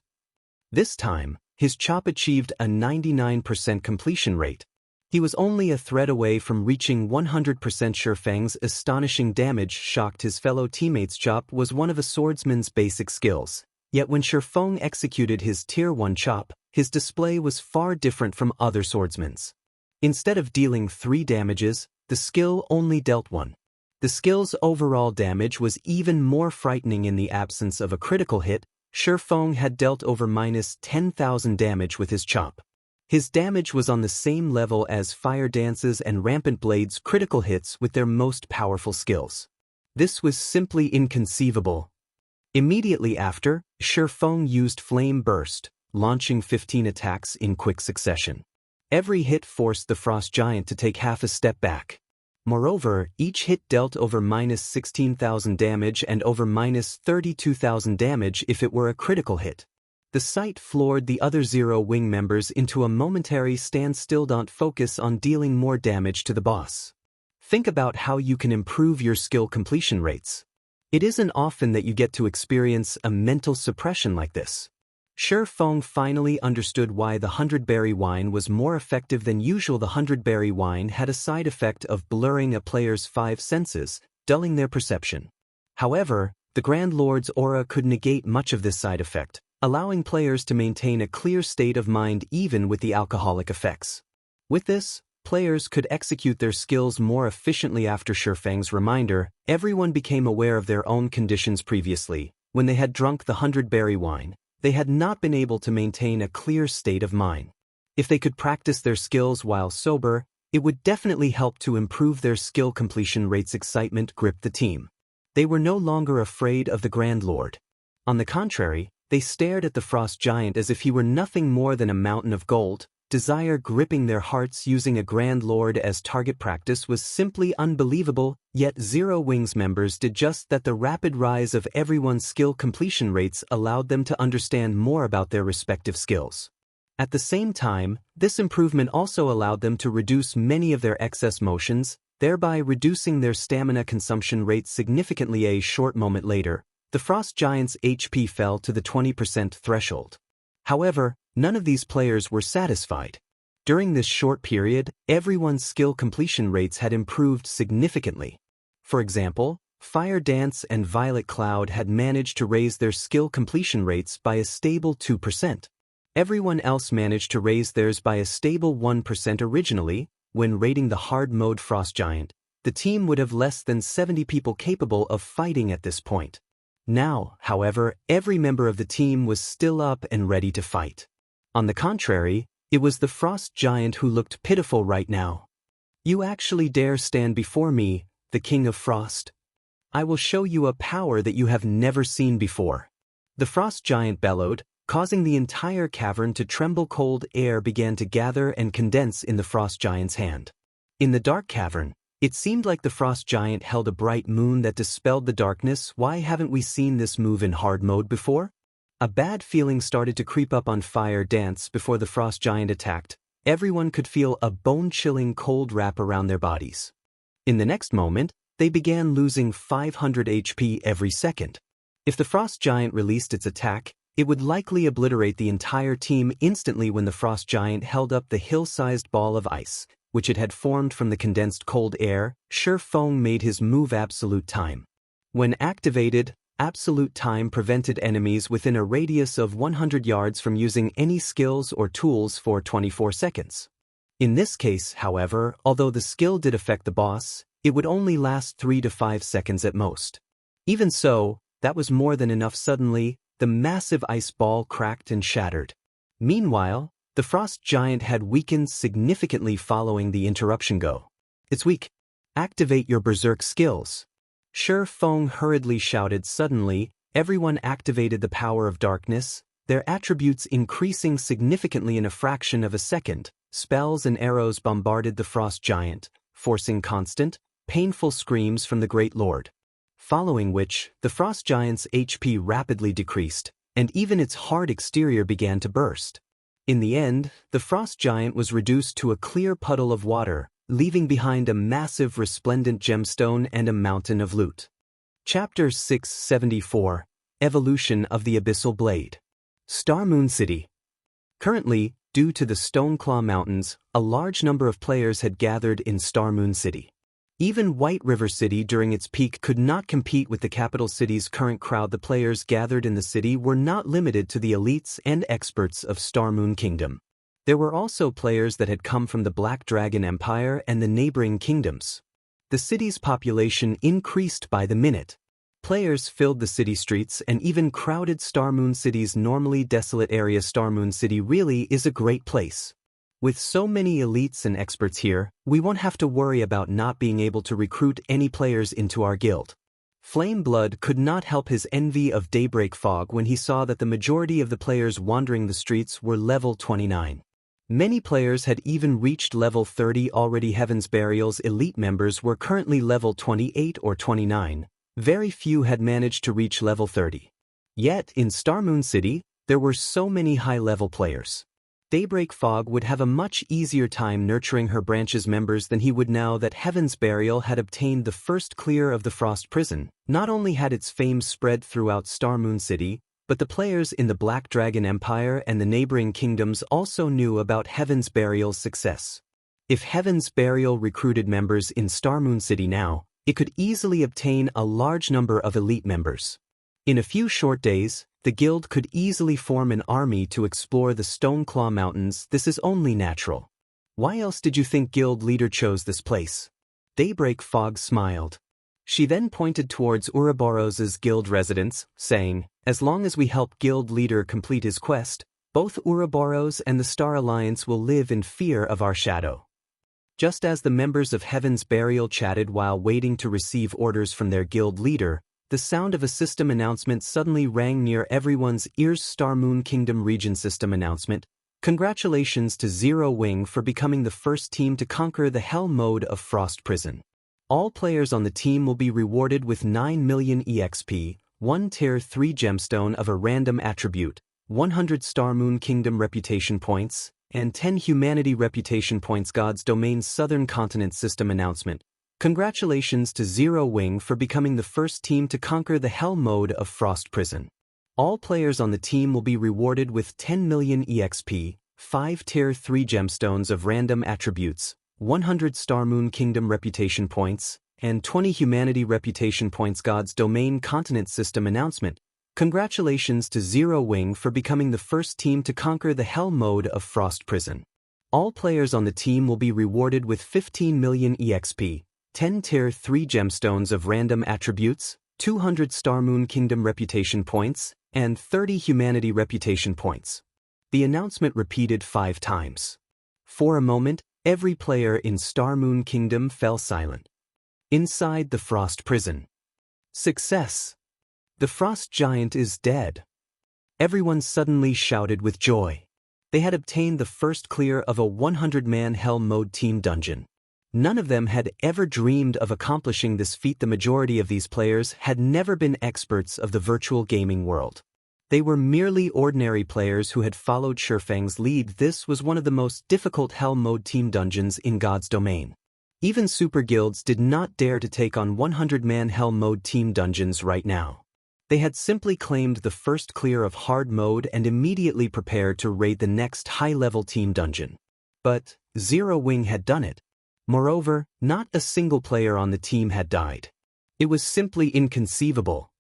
This time, his Chop achieved a 99% completion rate. He was only a thread away from reaching 100%. Feng's astonishing damage shocked his fellow teammates. Chop was one of a swordsman's basic skills, yet when Feng executed his Tier 1 Chop, his display was far different from other swordsmen's. Instead of dealing 3 damages, the skill only dealt 1. The skill's overall damage was even more frightening. In the absence of a critical hit, Feng had dealt over -10,000 damage with his Chop. His damage was on the same level as Fire Dance's and Rampant Blade's critical hits with their most powerful skills. This was simply inconceivable. Immediately after, Feng used Flame Burst, launching 15 attacks in quick succession. Every hit forced the Frost Giant to take half a step back. Moreover, each hit dealt over -16,000 damage and over -32,000 damage if it were a critical hit. The sight floored the other Zero Wing members into a momentary standstill. Don't focus on dealing more damage to the boss. Think about how you can improve your skill completion rates. It isn't often that you get to experience a mental suppression like this. Feng finally understood why the 100-berry wine was more effective than usual. The 100-berry wine had a side effect of blurring a player's 5 senses, dulling their perception. However, the Grand Lord's aura could negate much of this side effect, allowing players to maintain a clear state of mind even with the alcoholic effects. With this, players could execute their skills more efficiently. After Feng's reminder, everyone became aware of their own conditions previously. When they had drunk the 100-berry wine, they had not been able to maintain a clear state of mind. If they could practice their skills while sober, it would definitely help to improve their skill completion rates. Excitement gripped the team. They were no longer afraid of the Grand Lord. On the contrary, they stared at the Frost Giant as if he were nothing more than a mountain of gold. Desire gripping their hearts. Using a Grand Lord as target practice was simply unbelievable, yet Zero Wings members did just that. The rapid rise of everyone's skill completion rates allowed them to understand more about their respective skills. At the same time, this improvement also allowed them to reduce many of their excess motions, thereby reducing their stamina consumption rate significantly. A short moment later, the Frost Giant's HP fell to the 20% threshold. However, none of these players were satisfied. During this short period, everyone's skill completion rates had improved significantly. For example, Fire Dance and Violet Cloud had managed to raise their skill completion rates by a stable 2%. Everyone else managed to raise theirs by a stable 1%. Originally, when raiding the hard mode Frost Giant, the team would have less than 70 people capable of fighting at this point. Now, however, every member of the team was still up and ready to fight. On the contrary, it was the Frost Giant who looked pitiful right now. You actually dare stand before me, the King of Frost? I will show you a power that you have never seen before. The Frost Giant bellowed, causing the entire cavern to tremble. Cold air began to gather and condense in the Frost Giant's hand. In the dark cavern, it seemed like the Frost Giant held a bright moon that dispelled the darkness. Why haven't we seen this move in hard mode before? A bad feeling started to creep up on Fire Dance. Before the Frost Giant attacked, everyone could feel a bone-chilling cold wrap around their bodies. In the next moment, they began losing 500 HP every second. If the Frost Giant released its attack, it would likely obliterate the entire team instantly. When the Frost Giant held up the hill-sized ball of ice, which it had formed from the condensed cold air, Feng made his move Absolute Time. When activated, Absolute Time prevented enemies within a radius of 100 yards from using any skills or tools for 24 seconds. In this case, however, although the skill did affect the boss, it would only last 3 to 5 seconds at most. Even so, that was more than enough. Suddenly, the massive ice ball cracked and shattered. Meanwhile, the Frost Giant had weakened significantly following the interruption. Go. It's weak. Activate your berserk skills. Feng hurriedly shouted. Suddenly, everyone activated the power of darkness, their attributes increasing significantly in a fraction of a second. Spells and arrows bombarded the Frost Giant, forcing constant, painful screams from the Great Lord. Following which, the Frost Giant's HP rapidly decreased, and even its hard exterior began to burst. In the end, the Frost Giant was reduced to a clear puddle of water, leaving behind a massive resplendent gemstone and a mountain of loot. Chapter 674, Evolution of the Abyssal Blade. Starmoon City. Currently, due to the Stoneclaw Mountains, a large number of players had gathered in Starmoon City. Even White River City during its peak could not compete with the capital city's current crowd. The players gathered in the city were not limited to the elites and experts of Starmoon Kingdom. There were also players that had come from the Black Dragon Empire and the neighboring kingdoms. The city's population increased by the minute. Players filled the city streets and even crowded Starmoon City's normally desolate area. Starmoon City really is a great place. With so many elites and experts here, we won't have to worry about not being able to recruit any players into our guild. Flame Blood could not help his envy of Daybreak Fog when he saw that the majority of the players wandering the streets were level 29. Many players had even reached level 30 already. Heaven's Burial's elite members were currently level 28 or 29. Very few had managed to reach level 30. Yet, in Starmoon City, There were so many high-level players. Daybreak Fog would have a much easier time nurturing her branch's members than he would now that Heaven's Burial had obtained the first clear of the Frost Prison. Not only had its fame spread throughout Starmoon City, but the players in the Black Dragon Empire and the neighboring kingdoms also knew about Heaven's Burial's success. If Heaven's Burial recruited members in Starmoon City now, it could easily obtain a large number of elite members. In a few short days, the guild could easily form an army to explore the Stoneclaw Mountains. This is only natural. Why else did you think guild leader chose this place? Daybreak Fog smiled. She then pointed towards Ouroboros's guild residence, saying, as long as we help guild leader complete his quest, both Ouroboros and the Star Alliance will live in fear of our shadow. Just as the members of Heaven's Burial chatted while waiting to receive orders from their guild leader, the sound of a system announcement suddenly rang near everyone's ears. Starmoon Kingdom Region System Announcement. Congratulations to Zero Wing for becoming the first team to conquer the Hell mode of Frost Prison. All players on the team will be rewarded with 9 million EXP, 1 Tier 3 gemstone of a random attribute, 100 Starmoon Kingdom reputation points, and 10 Humanity reputation points. God's Domain Southern Continent System Announcement. Congratulations to Zero Wing for becoming the first team to conquer the Hell mode of Frost Prison. All players on the team will be rewarded with 10 million EXP, 5 Tier 3 gemstones of random attributes, 100 Starmoon Kingdom reputation points, and 20 Humanity reputation points. God's Domain Continent System Announcement. Congratulations to Zero Wing for becoming the first team to conquer the Hell mode of Frost Prison. All players on the team will be rewarded with 15 million EXP, 10 Tier 3 gemstones of random attributes, 200 Starmoon Kingdom reputation points, and 30 Humanity reputation points. The announcement repeated 5 times. For a moment, every player in Starmoon Kingdom fell silent. Inside the Frost Prison. Success! The Frost Giant is dead. Everyone suddenly shouted with joy. They had obtained the first clear of a 100-man Hell mode team dungeon. None of them had ever dreamed of accomplishing this feat. The majority of these players had never been experts of the virtual gaming world. They were merely ordinary players who had followed Feng's lead. This was one of the most difficult Hell mode team dungeons in God's Domain. Even super guilds did not dare to take on 100-man Hell mode team dungeons right now. They had simply claimed the first clear of hard mode and immediately prepared to raid the next high-level team dungeon. But Zero Wing had done it. Moreover, not a single player on the team had died. It was simply inconceivable.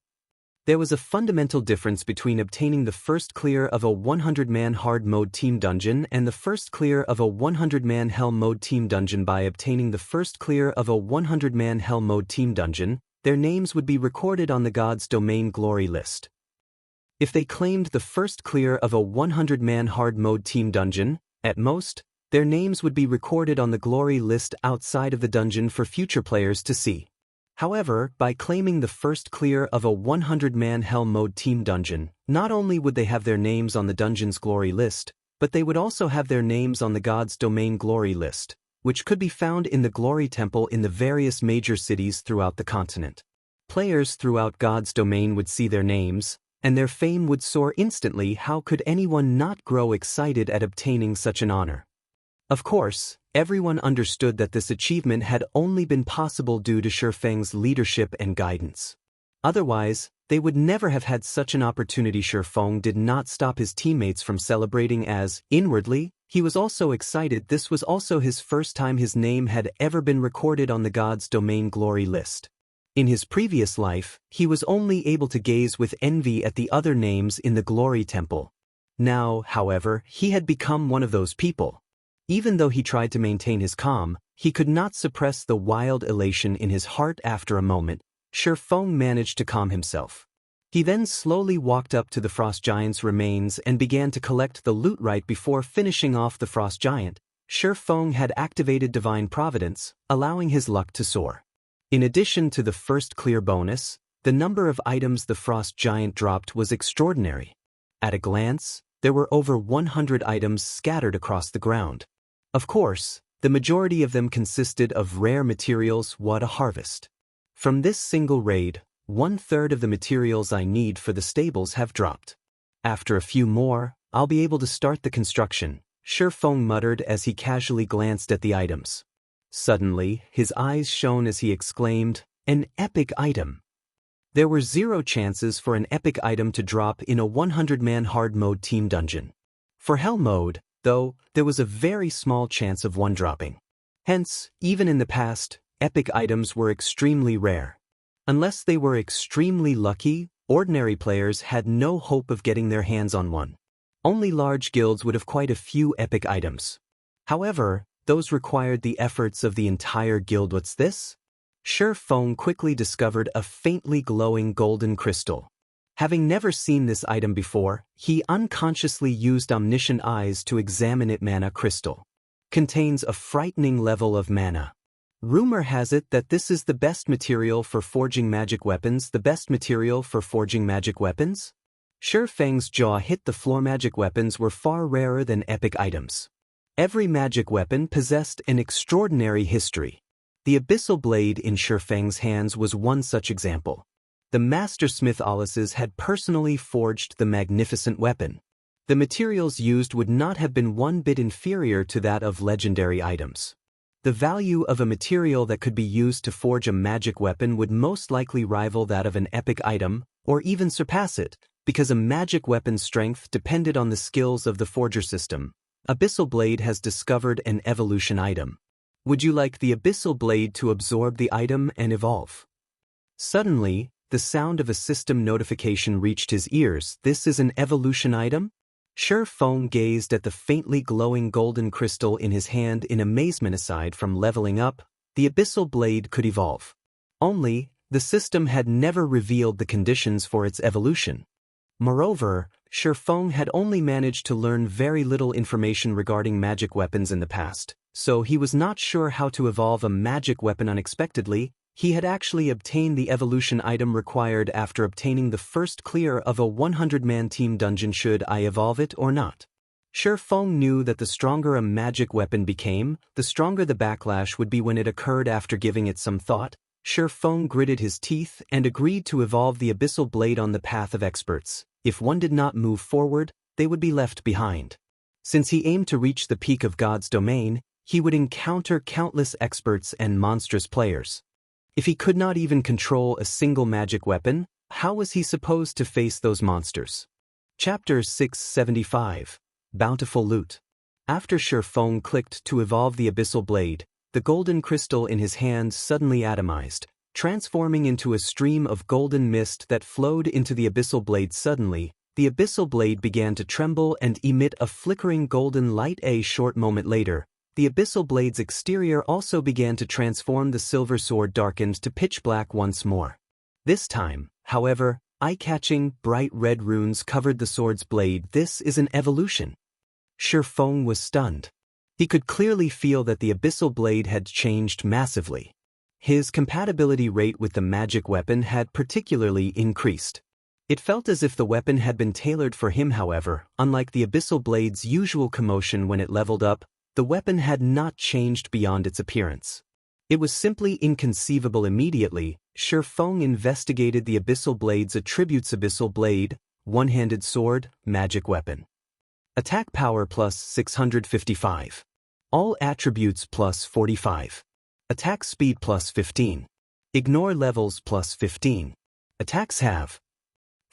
There was a fundamental difference between obtaining the first clear of a 100-man hard mode team dungeon and the first clear of a 100-man Hell mode team dungeon. By obtaining the first clear of a 100-man Hell mode team dungeon, their names would be recorded on the God's Domain glory list. If they claimed the first clear of a 100-man hard mode team dungeon, at most, their names would be recorded on the glory list outside of the dungeon for future players to see. However, by claiming the first clear of a 100-man Hell mode team dungeon, not only would they have their names on the dungeon's glory list, but they would also have their names on the God's Domain glory list, which could be found in the Glory Temple in the various major cities throughout the continent. Players throughout God's Domain would see their names, and their fame would soar instantly. How could anyone not grow excited at obtaining such an honor? Of course, everyone understood that this achievement had only been possible due to Feng's leadership and guidance. Otherwise, they would never have had such an opportunity. Feng did not stop his teammates from celebrating as, inwardly, he was also excited. This was also his first time his name had ever been recorded on the God's Domain glory list. In his previous life, he was only able to gaze with envy at the other names in the Glory Temple. Now, however, he had become one of those people. Even though he tried to maintain his calm, he could not suppress the wild elation in his heart. After a moment, Feng managed to calm himself. He then slowly walked up to the Frost Giant's remains and began to collect the loot. Right before finishing off the Frost Giant, Feng had activated Divine Providence, allowing his luck to soar. In addition to the first clear bonus, the number of items the Frost Giant dropped was extraordinary. At a glance, there were over 100 items scattered across the ground. Of course, the majority of them consisted of rare materials. What a harvest! From this single raid, 1/3 of the materials I need for the stables have dropped. After a few more, I'll be able to start the construction, Feng muttered as he casually glanced at the items. Suddenly, his eyes shone as he exclaimed, "An epic item!" There were 0 chances for an epic item to drop in a 100-man hard mode team dungeon. For hell mode, though, there was a very small chance of one dropping. Hence, even in the past, epic items were extremely rare. Unless they were extremely lucky, ordinary players had no hope of getting their hands on one. Only large guilds would have quite a few epic items. However, those required the efforts of the entire guild. What's this? Feng quickly discovered a faintly glowing golden crystal. Having never seen this item before, he unconsciously used omniscient eyes to examine it. Mana crystal. Contains a frightening level of mana. Rumor has it that this is the best material for forging magic weapons. The best material for forging magic weapons? Feng's jaw hit the floor. Magic weapons were far rarer than epic items. Every magic weapon possessed an extraordinary history. The Abyssal blade in Feng's hands was one such example. The mastersmith Alices had personally forged the magnificent weapon. The materials used would not have been one bit inferior to that of legendary items. The value of a material that could be used to forge a magic weapon would most likely rival that of an epic item, or even surpass it, because a magic weapon's strength depended on the skills of the forger system. Abyssal blade has discovered an evolution item. Would you like the Abyssal blade to absorb the item and evolve? Suddenly, the sound of a system notification reached his ears. This is an evolution item? Feng gazed at the faintly glowing golden crystal in his hand in amazement. Aside from leveling up, the Abyssal blade could evolve. Only, the system had never revealed the conditions for its evolution. Moreover, Feng had only managed to learn very little information regarding magic weapons in the past, so he was not sure how to evolve a magic weapon. Unexpectedly, he had actually obtained the evolution item required after obtaining the first clear of a 100-man team dungeon. Should I evolve it or not? Feng knew that the stronger a magic weapon became, the stronger the backlash would be when it occurred. After giving it some thought, Feng gritted his teeth and agreed to evolve the Abyssal blade on the path of experts. If one did not move forward, they would be left behind. Since he aimed to reach the peak of God's domain, he would encounter countless experts and monstrous players. If he could not even control a single magic weapon, how was he supposed to face those monsters? Chapter 675. Bountiful Loot. After Feng clicked to evolve the Abyssal blade, the golden crystal in his hand suddenly atomized, transforming into a stream of golden mist that flowed into the Abyssal blade. Suddenly, the Abyssal blade began to tremble and emit a flickering golden light. A short moment later, the Abyssal blade's exterior also began to transform. The silver sword darkened to pitch black once more. This time, however, eye-catching, bright red runes covered the sword's blade. This is an evolution. Feng was stunned. He could clearly feel that the Abyssal blade had changed massively. His compatibility rate with the magic weapon had particularly increased. It felt as if the weapon had been tailored for him. However, unlike the Abyssal blade's usual commotion when it leveled up, the weapon had not changed beyond its appearance. It was simply inconceivable. Immediately, Feng investigated the Abyssal blade's attributes. Abyssal blade, one-handed sword, magic weapon. Attack power plus 655. All attributes plus 45. Attack speed plus 15. Ignore levels plus 15. Attacks have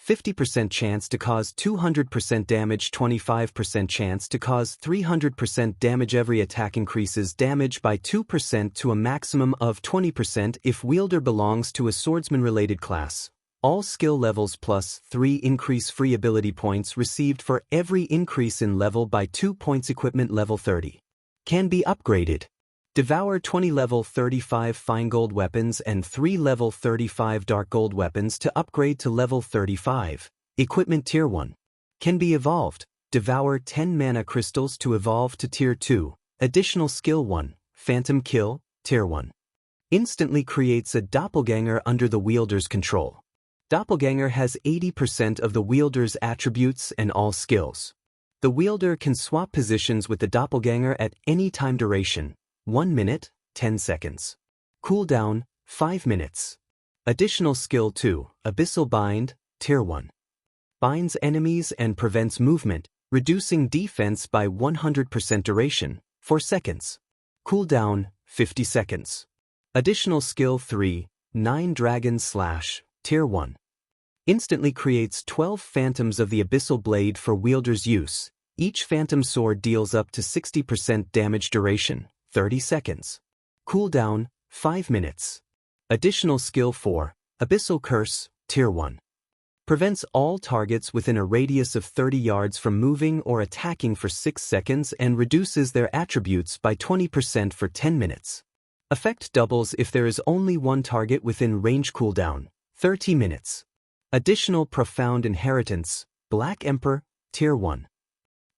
50% chance to cause 200% damage, 25% chance to cause 300% damage. Every attack increases damage by 2% to a maximum of 20% if wielder belongs to a swordsman-related class. All skill levels plus 3 increase free ability points received for every increase in level by 2 points. Equipment level 30. Can be upgraded. Devour 20 level 35 fine gold weapons and 3 level 35 dark gold weapons to upgrade to level 35. Equipment tier 1. Can be evolved. Devour 10 mana crystals to evolve to tier 2. Additional skill 1. Phantom kill, tier 1. Instantly creates a doppelganger under the wielder's control. Doppelganger has 80% of the wielder's attributes and all skills. The wielder can swap positions with the doppelganger at any time. Duration: 1 minute, 10 seconds. Cooldown: 5 minutes. Additional skill 2, Abyssal bind, tier 1. binds enemies and prevents movement, reducing defense by 100% duration, 4 seconds. Cooldown, 50 seconds. Additional skill 3, 9 Dragon Slash, Tier 1. Instantly creates 12 phantoms of the Abyssal Blade for wielder's use. Each phantom sword deals up to 60% damage duration, 30 seconds. Cooldown, 5 minutes. Additional skill 4, Abyssal Curse, Tier 1. Prevents all targets within a radius of 30 yards from moving or attacking for 6 seconds and reduces their attributes by 20% for 10 minutes. Effect doubles if there is only one target within range. Cooldown, 30 minutes. Additional Profound Inheritance, Black Emperor, Tier 1.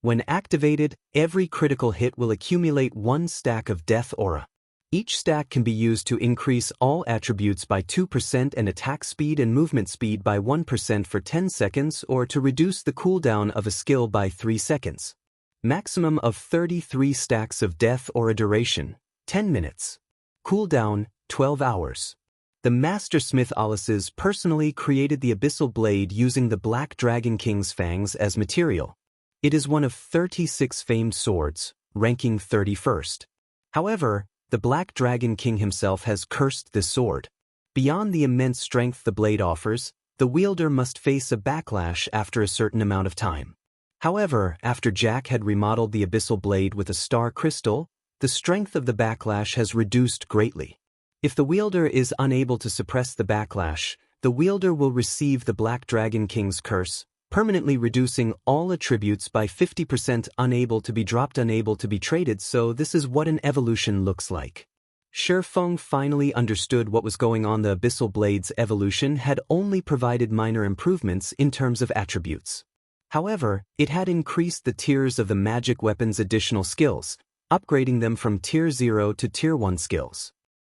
When activated, every critical hit will accumulate 1 stack of Death Aura. Each stack can be used to increase all attributes by 2% and attack speed and movement speed by 1% for 10 seconds or to reduce the cooldown of a skill by 3 seconds. Maximum of 33 stacks of Death Aura duration, 10 minutes. Cooldown, 12 hours. The Mastersmith Alices personally created the Abyssal Blade using the Black Dragon King's fangs as material. It is one of 36 famed swords, ranking 31st. However, the Black Dragon King himself has cursed this sword. Beyond the immense strength the blade offers, the wielder must face a backlash after a certain amount of time. However, after Jack had remodeled the Abyssal Blade with a star crystal, the strength of the backlash has reduced greatly. If the wielder is unable to suppress the backlash, the wielder will receive the Black Dragon King's curse, permanently reducing all attributes by 50%. Unable to be dropped, unable to be traded. So this is what an evolution looks like. Feng finally understood what was going on. The Abyssal Blade's evolution had only provided minor improvements in terms of attributes. However, it had increased the tiers of the magic weapon's additional skills, upgrading them from Tier 0 to Tier 1 skills.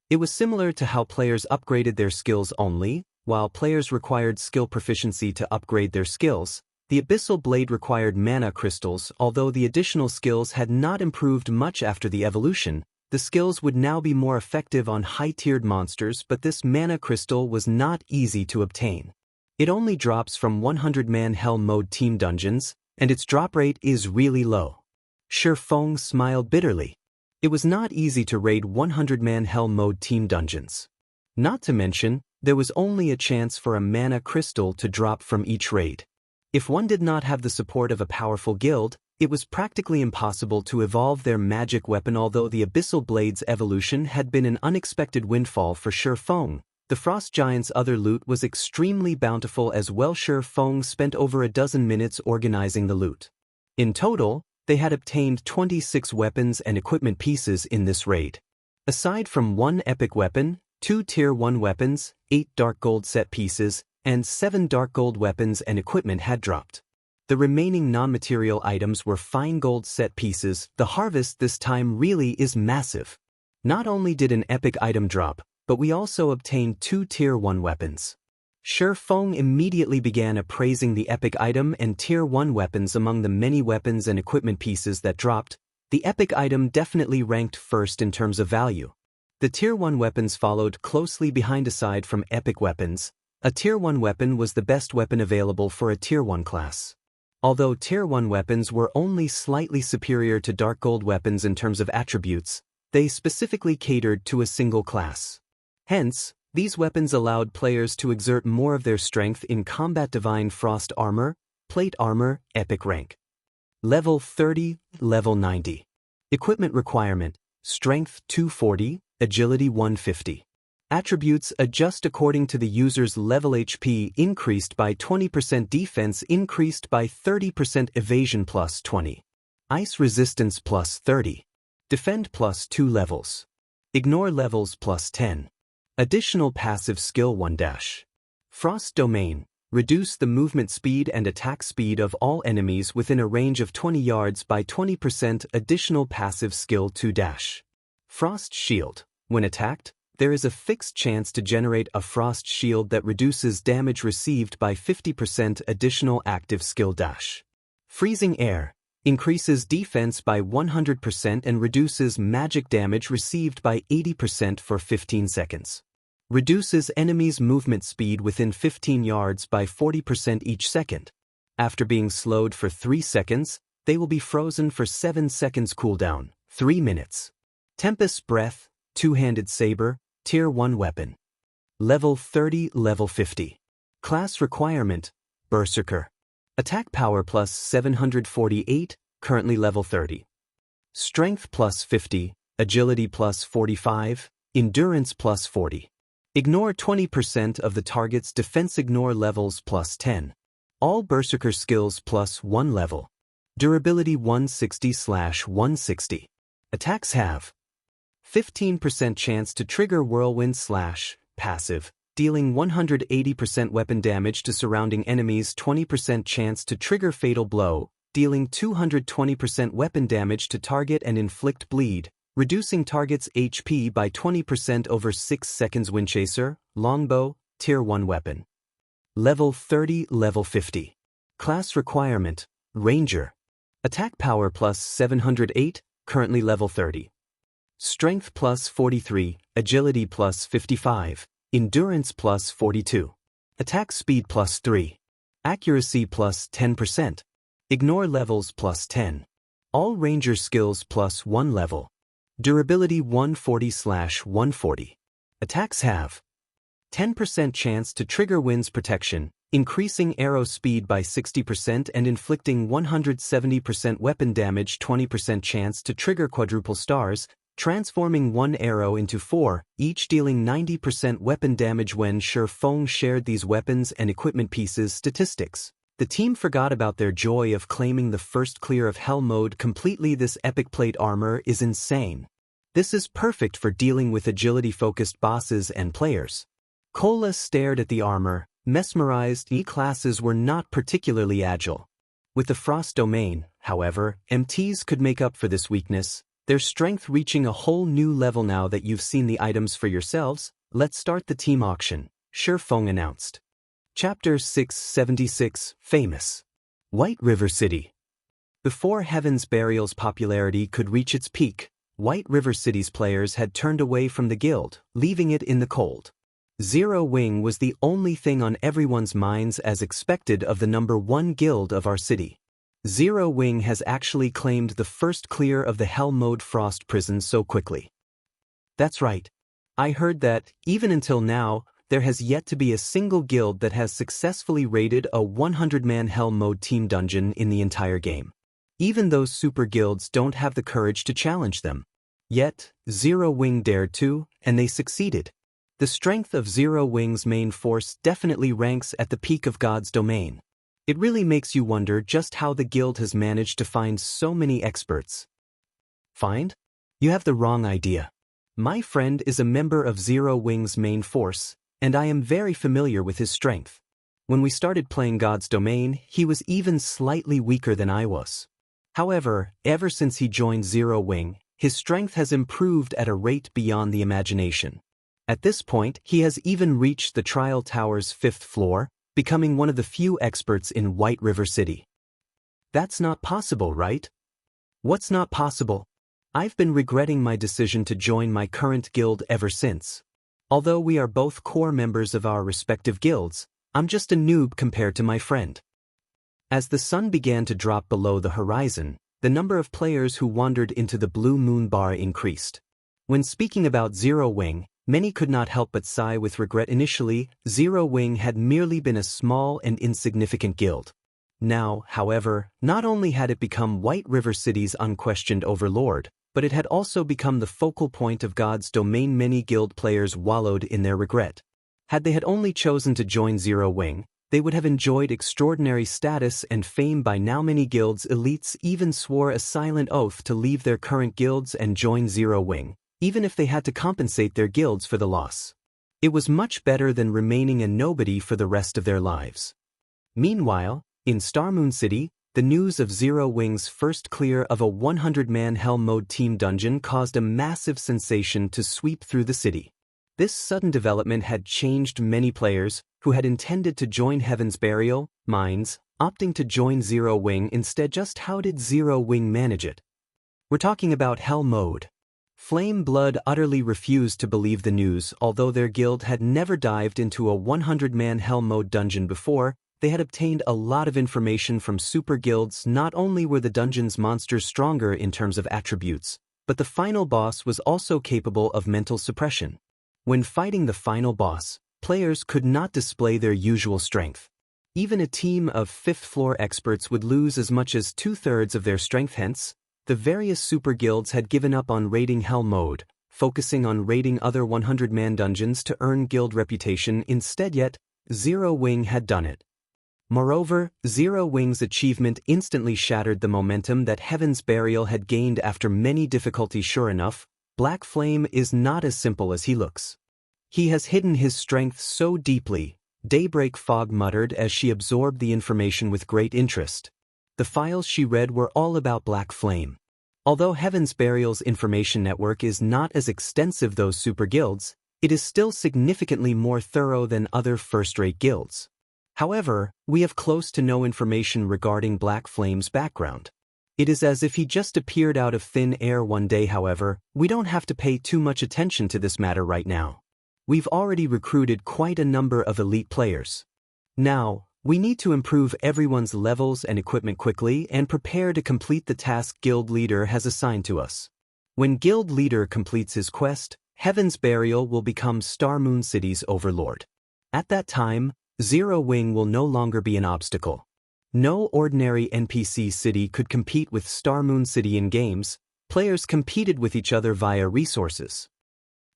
It was similar to how players upgraded their skills only. While players required skill proficiency to upgrade their skills, the Abyssal Blade required mana crystals. Although the additional skills had not improved much after the evolution, the skills would now be more effective on high-tiered monsters, but this mana crystal was not easy to obtain. It only drops from 100-man Hell Mode team dungeons, and its drop rate is really low. Feng smiled bitterly. It was not easy to raid 100-man Hell Mode team dungeons. Not to mention, there was only a chance for a mana crystal to drop from each raid. If one did not have the support of a powerful guild, it was practically impossible to evolve their magic weapon. Although the Abyssal Blade's evolution had been an unexpected windfall for Feng, the Frost Giant's other loot was extremely bountiful as well. Feng spent over a dozen minutes organizing the loot. In total, they had obtained 26 weapons and equipment pieces in this raid. Aside from 1 epic weapon, 2 Tier 1 weapons, 8 Dark Gold set pieces, and 7 Dark Gold weapons and equipment had dropped. The remaining non-material items were fine gold set pieces. The harvest this time really is massive. Not only did an epic item drop, but we also obtained 2 Tier 1 weapons. Feng immediately began appraising the epic item and Tier 1 weapons. Among the many weapons and equipment pieces that dropped, the epic item definitely ranked first in terms of value. The Tier 1 weapons followed closely behind. Aside from epic weapons, a Tier 1 weapon was the best weapon available for a Tier 1 class. Although Tier 1 weapons were only slightly superior to Dark Gold weapons in terms of attributes, they specifically catered to a single class. Hence, these weapons allowed players to exert more of their strength in combat. Divine Frost Armor, Plate Armor, Epic Rank. Level 30, Level 90. Equipment Requirement, Strength 240, Agility 150. Attributes adjust according to the user's level. HP increased by 20%, defense increased by 30%, evasion plus 20. Ice resistance plus 30. Defend plus 2 levels. Ignore levels plus 10. Additional passive skill 1 dash. Frost Domain, reduce the movement speed and attack speed of all enemies within a range of 20 yards by 20%. Additional passive skill 2 dash. Frost Shield, when attacked, there is a fixed chance to generate a frost shield that reduces damage received by 50%. Additional active skill dash. Freezing Air, increases defense by 100% and reduces magic damage received by 80% for 15 seconds. Reduces enemies' movement speed within 15 yards by 40% each second. After being slowed for 3 seconds, they will be frozen for 7 seconds cooldown, 3 minutes. Tempest's Breath, Two-Handed Saber, Tier 1 weapon. Level 30, Level 50. Class requirement, Berserker. Attack power plus 748, currently level 30. Strength plus 50, agility plus 45, endurance plus 40. Ignore 20% of the target's defense ignore levels plus 10. All Berserker skills plus 1 level. Durability 160/160. Attacks have 15% chance to trigger Whirlwind / passive, dealing 180% weapon damage to surrounding enemies, 20% chance to trigger Fatal Blow, dealing 220% weapon damage to target and inflict bleed, reducing target's HP by 20% over 6 seconds. Windchaser, Longbow, Tier 1 weapon. Level 30, Level 50. Class requirement, Ranger. Attack power plus 708, currently level 30. Strength plus 43, agility plus 55, endurance plus 42. Attack speed plus 3. Accuracy plus 10%. Ignore levels plus 10. All Ranger skills plus 1 level. Durability 140/140. Attacks have 10% chance to trigger Wind's Protection, increasing arrow speed by 60% and inflicting 170% weapon damage, 20% chance to trigger Quadruple Stars, transforming one arrow into 4, each dealing 90% weapon damage. When Feng shared these weapons and equipment pieces statistics, the team forgot about their joy of claiming the first clear of Hell mode completely. This epic plate armor is insane. This is perfect for dealing with agility-focused bosses and players. Cola stared at the armor, mesmerized. E-classes were not particularly agile. With the Frost domain, however, MTs could make up for this weakness, their strength reaching a whole new level. Now that you've seen the items for yourselves, let's start the team auction, Feng announced. Chapter 676, Famous. White River City. Before Heaven's Burial's popularity could reach its peak, White River City's players had turned away from the guild, leaving it in the cold. Zero Wing was the only thing on everyone's minds, as expected of the #1 guild of our city. Zero Wing has actually claimed the first clear of the Hell mode Frost prison so quickly. That's right. I heard that, even until now, there has yet to be a single guild that has successfully raided a 100-man Hell mode team dungeon in the entire game. Even those super guilds don't have the courage to challenge them. Yet, Zero Wing dared to, and they succeeded. The strength of Zero Wing's main force definitely ranks at the peak of God's domain. It really makes you wonder just how the guild has managed to find so many experts. Find? You have the wrong idea. My friend is a member of Zero Wing's main force, and I am very familiar with his strength. When we started playing God's domain, he was even slightly weaker than I was. However, ever since he joined Zero Wing, his strength has improved at a rate beyond the imagination. At this point, he has even reached the Trial Tower's 5th floor, becoming one of the few experts in White River City. That's not possible, right? What's not possible? I've been regretting my decision to join my current guild ever since. Although we are both core members of our respective guilds, I'm just a noob compared to my friend. As the sun began to drop below the horizon, the number of players who wandered into the Blue Moon Bar increased. When speaking about Zero Wing, many could not help but sigh with regret. Initially, Zero Wing had merely been a small and insignificant guild. Now, however, not only had it become White River City's unquestioned overlord, but it had also become the focal point of God's domain. Many guild players wallowed in their regret. Had they had only chosen to join Zero Wing, they would have enjoyed extraordinary status and fame by now. Many guilds' elites even swore a silent oath to leave their current guilds and join Zero Wing, even if they had to compensate their guilds for the loss. It was much better than remaining a nobody for the rest of their lives. Meanwhile, in Starmoon City, the news of Zero Wing's first clear of a 100-man Hell mode team dungeon caused a massive sensation to sweep through the city. This sudden development had changed many players who had intended to join Heaven's Burial, minds, opting to join Zero Wing instead. Just how did Zero Wing manage it? We're talking about Hell mode. Flame Blood utterly refused to believe the news. Although their guild had never dived into a 100-man Hell mode dungeon before, they had obtained a lot of information from super guilds. Not only were the dungeon's monsters stronger in terms of attributes, but the final boss was also capable of mental suppression. When fighting the final boss, players could not display their usual strength. Even a team of 5th-floor experts would lose as much as 2/3 of their strength. Hence, the various super guilds had given up on raiding Hell mode, focusing on raiding other 100-man dungeons to earn guild reputation instead. Yet, Zero Wing had done it. Moreover, Zero Wing's achievement instantly shattered the momentum that Heaven's Burial had gained after many difficulties. Sure enough, Black Flame is not as simple as he looks. He has hidden his strength so deeply, Daybreak Fog muttered as she absorbed the information with great interest. The files she read were all about Black Flame. Although Heaven's Burial's information network is not as extensive as those super guilds, it is still significantly more thorough than other first-rate guilds. However, we have close to no information regarding Black Flame's background. It is as if he just appeared out of thin air one day. However, we don't have to pay too much attention to this matter right now. We've already recruited quite a number of elite players. Now, we need to improve everyone's levels and equipment quickly and prepare to complete the task Guild Leader has assigned to us. When Guild Leader completes his quest, Heaven's Burial will become Star Moon City's Overlord. At that time, Zero Wing will no longer be an obstacle. No ordinary NPC city could compete with Star Moon City in games. Players competed with each other via resources.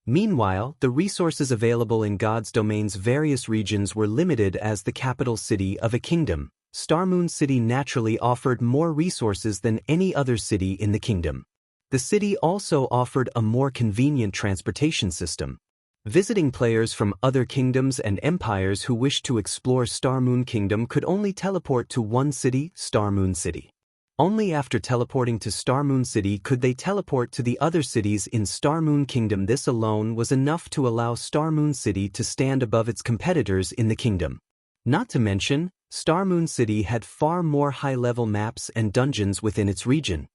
Meanwhile, the resources available in God's Domain's various regions were limited. As the capital city of a kingdom, Star Moon City naturally offered more resources than any other city in the kingdom. The city also offered a more convenient transportation system. Visiting players from other kingdoms and empires who wished to explore Star Moon Kingdom could only teleport to one city, Star Moon City. Only after teleporting to Star Moon City could they teleport to the other cities in Star Moon Kingdom. This alone was enough to allow Star Moon City to stand above its competitors in the kingdom. Not to mention, Star Moon City had far more high-level maps and dungeons within its region.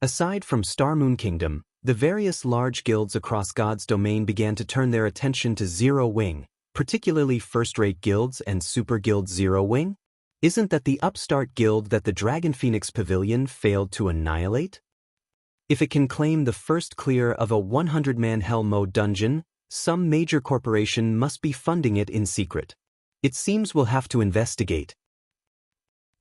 Aside from Star Moon Kingdom, the various large guilds across God's Domain began to turn their attention to Zero Wing, particularly first-rate guilds and super guild. Zero Wing? Isn't that the upstart guild that the Dragon Phoenix Pavilion failed to annihilate? If it can claim the first clear of a 100-man Hell mode dungeon, some major corporation must be funding it in secret. It seems we'll have to investigate.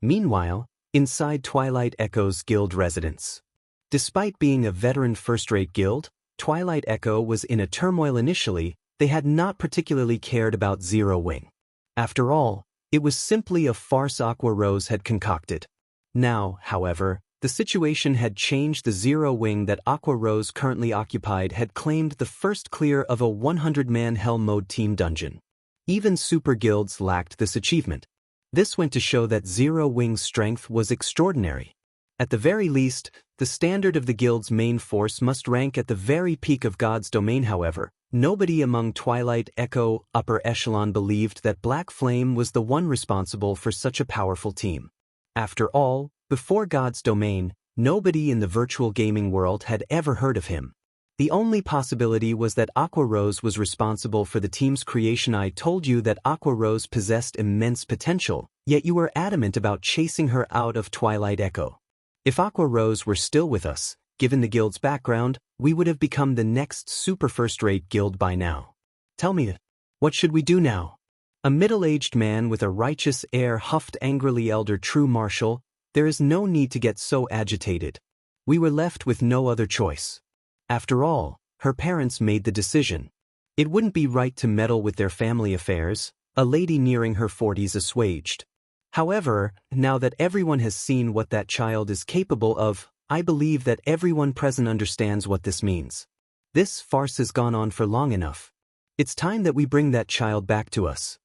Meanwhile, inside Twilight Echo's guild residence. Despite being a veteran first-rate guild, Twilight Echo was in a turmoil initially. They had not particularly cared about Zero Wing. After all, it was simply a farce Aqua Rose had concocted. Now, however, the situation had changed. The Zero Wing that Aqua Rose currently occupied had claimed the first clear of a 100-man Hell mode team dungeon. Even super guilds lacked this achievement. This went to show that Zero Wing's strength was extraordinary. At the very least, the standard of the guild's main force must rank at the very peak of God's Domain. However, nobody among Twilight Echo upper echelon believed that Black Flame was the one responsible for such a powerful team. After all, before God's Domain, nobody in the virtual gaming world had ever heard of him. The only possibility was that Aqua Rose was responsible for the team's creation. I told you that Aqua Rose possessed immense potential, yet you were adamant about chasing her out of Twilight Echo. If Aqua Rose were still with us, given the guild's background, we would have become the next super first-rate guild by now. Tell me, what should we do now? A middle-aged man with a righteous air huffed angrily. Elder True Marshal, there is no need to get so agitated. We were left with no other choice. After all, her parents made the decision. It wouldn't be right to meddle with their family affairs, a lady nearing her 40s assuaged. However, now that everyone has seen what that child is capable of, I believe that everyone present understands what this means. This farce has gone on for long enough. It's time that we bring that child back to us.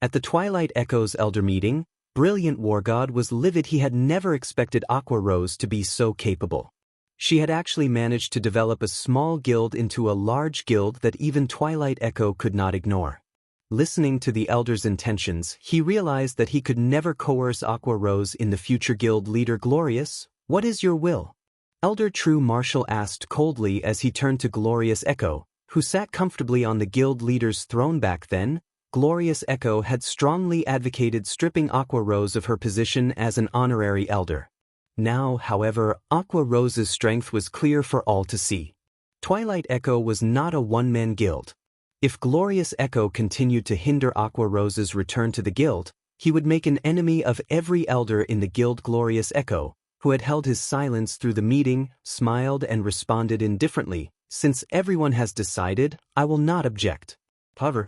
At the Twilight Echo's elder meeting, Brilliant War God was livid. He had never expected Aqua Rose to be so capable. She had actually managed to develop a small guild into a large guild that even Twilight Echo could not ignore. Listening to the elder's intentions, he realized that he could never coerce Aqua Rose in the future guild leader. Glorious, what is your will? Elder True Marshal asked coldly as he turned to Glorious Echo, who sat comfortably on the guild leader's throne. Back then, Glorious Echo had strongly advocated stripping Aqua Rose of her position as an honorary elder. Now, however, Aqua Rose's strength was clear for all to see. Twilight Echo was not a one-man guild. If Glorious Echo continued to hinder Aqua Rose's return to the guild, he would make an enemy of every elder in the guild. Glorious Echo, who had held his silence through the meeting, smiled and responded indifferently, "Since everyone has decided, I will not object." Cover.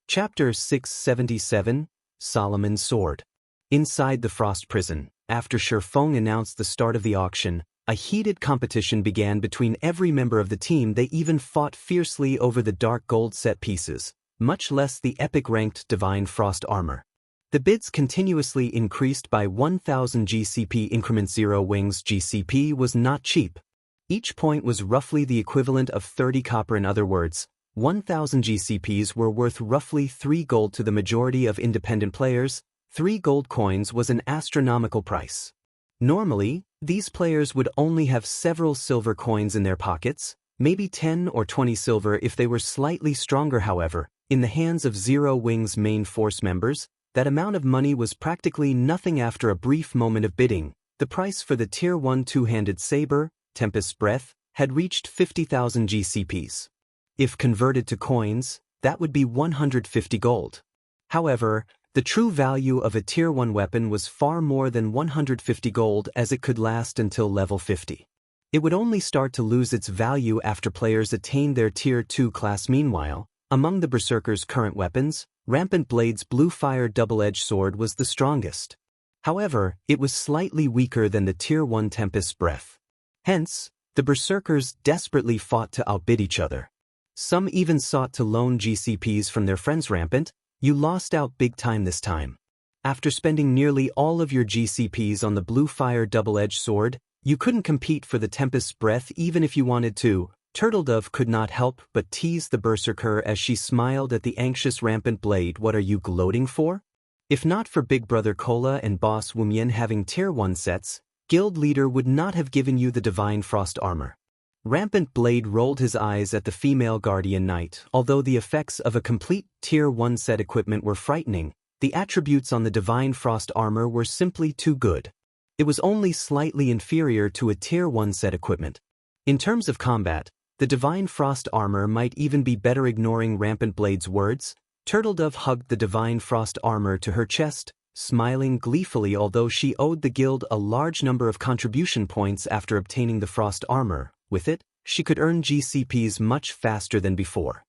Chapter 677, Solomon's Sword. Inside the Frost Prison, after Feng announced the start of the auction, a heated competition began between every member of the team. They even fought fiercely over the dark gold set pieces, much less the epic-ranked Divine Frost armor. The bids continuously increased by 1,000 GCP increment. 0 wings GCP was not cheap. Each point was roughly the equivalent of 30 copper. In other words, 1,000 GCPs were worth roughly 3 gold to the majority of independent players. 3 gold coins was an astronomical price. Normally, these players would only have several silver coins in their pockets, maybe 10 or 20 silver if they were slightly stronger. However, in the hands of Zero Wing's main force members, that amount of money was practically nothing. After a brief moment of bidding, the price for the Tier 1 two-handed saber, Tempest's Breath, had reached 50,000 GCPs. If converted to coins, that would be 150 gold. However, the true value of a Tier 1 weapon was far more than 150 gold, as it could last until level 50. It would only start to lose its value after players attained their Tier 2 class. Meanwhile, among the Berserker's current weapons, Rampant Blade's Blue Fire Double-Edged Sword was the strongest. However, it was slightly weaker than the Tier 1 Tempest's Breath. Hence, the Berserkers desperately fought to outbid each other. Some even sought to loan GCPs from their friends. Rampant, you lost out big time this time. After spending nearly all of your GCPs on the Blue Fire Double-Edged Sword, you couldn't compete for the Tempest's Breath even if you wanted to. Turtledove could not help but tease the Berserker as she smiled at the anxious Rampant Blade. What are you gloating for? If not for Big Brother Cola and Boss Wumian having Tier 1 sets, Guild Leader would not have given you the Divine Frost armor. Rampant Blade rolled his eyes at the female Guardian Knight. Although the effects of a complete Tier 1 set equipment were frightening, the attributes on the Divine Frost armor were simply too good. It was only slightly inferior to a Tier 1 set equipment. In terms of combat, the Divine Frost armor might even be better. Ignoring Rampant Blade's words, Turtledove hugged the Divine Frost armor to her chest, smiling gleefully. Although she owed the guild a large number of contribution points after obtaining the Frost armor, with it, she could earn GCPs much faster than before.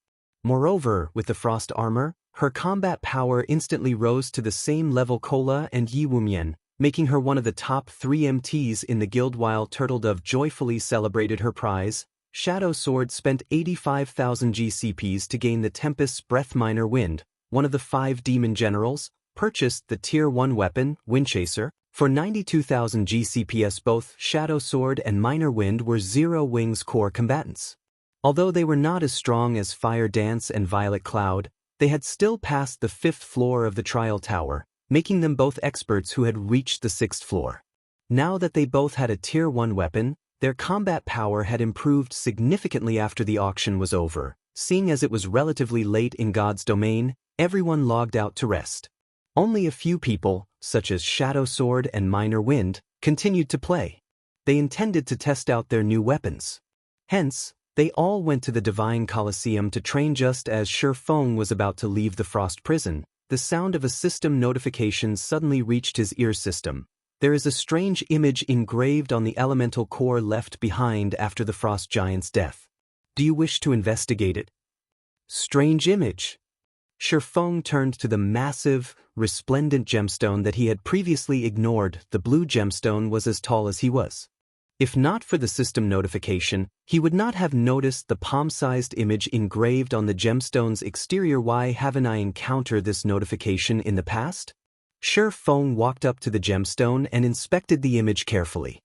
Moreover, with the Frost armor, her combat power instantly rose to the same level Cola and Yi Wumian, making her one of the top 3 MTs in the guild. While Turtledove joyfully celebrated her prize, Shadow Sword spent 85,000 GCPs to gain the Tempest's Breath. Minor Wind, one of the 5 demon generals, purchased the Tier 1 weapon, Windchaser, for 92,000 GCPs. Both Shadow Sword and Minor Wind were Zero Wing's core combatants. Although they were not as strong as Fire Dance and Violet Cloud, they had still passed the 5th floor of the Trial Tower, making them both experts who had reached the 6th floor. Now that they both had a Tier 1 weapon, their combat power had improved significantly. After the auction was over, seeing as it was relatively late in God's domain, everyone logged out to rest. Only a few people, such as Shadow Sword and Minor Wind, continued to play. They intended to test out their new weapons. Hence, they all went to the Divine Colosseum to train. Just as Feng was about to leave the Frost Prison, the sound of a system notification suddenly reached his ear system. There is a strange image engraved on the elemental core left behind after the Frost Giant's death. Do you wish to investigate it? Strange image. Feng turned to the massive, resplendent gemstone that he had previously ignored. The blue gemstone was as tall as he was. If not for the system notification, he would not have noticed the palm-sized image engraved on the gemstone's exterior. Why haven't I encountered this notification in the past? Feng walked up to the gemstone and inspected the image carefully.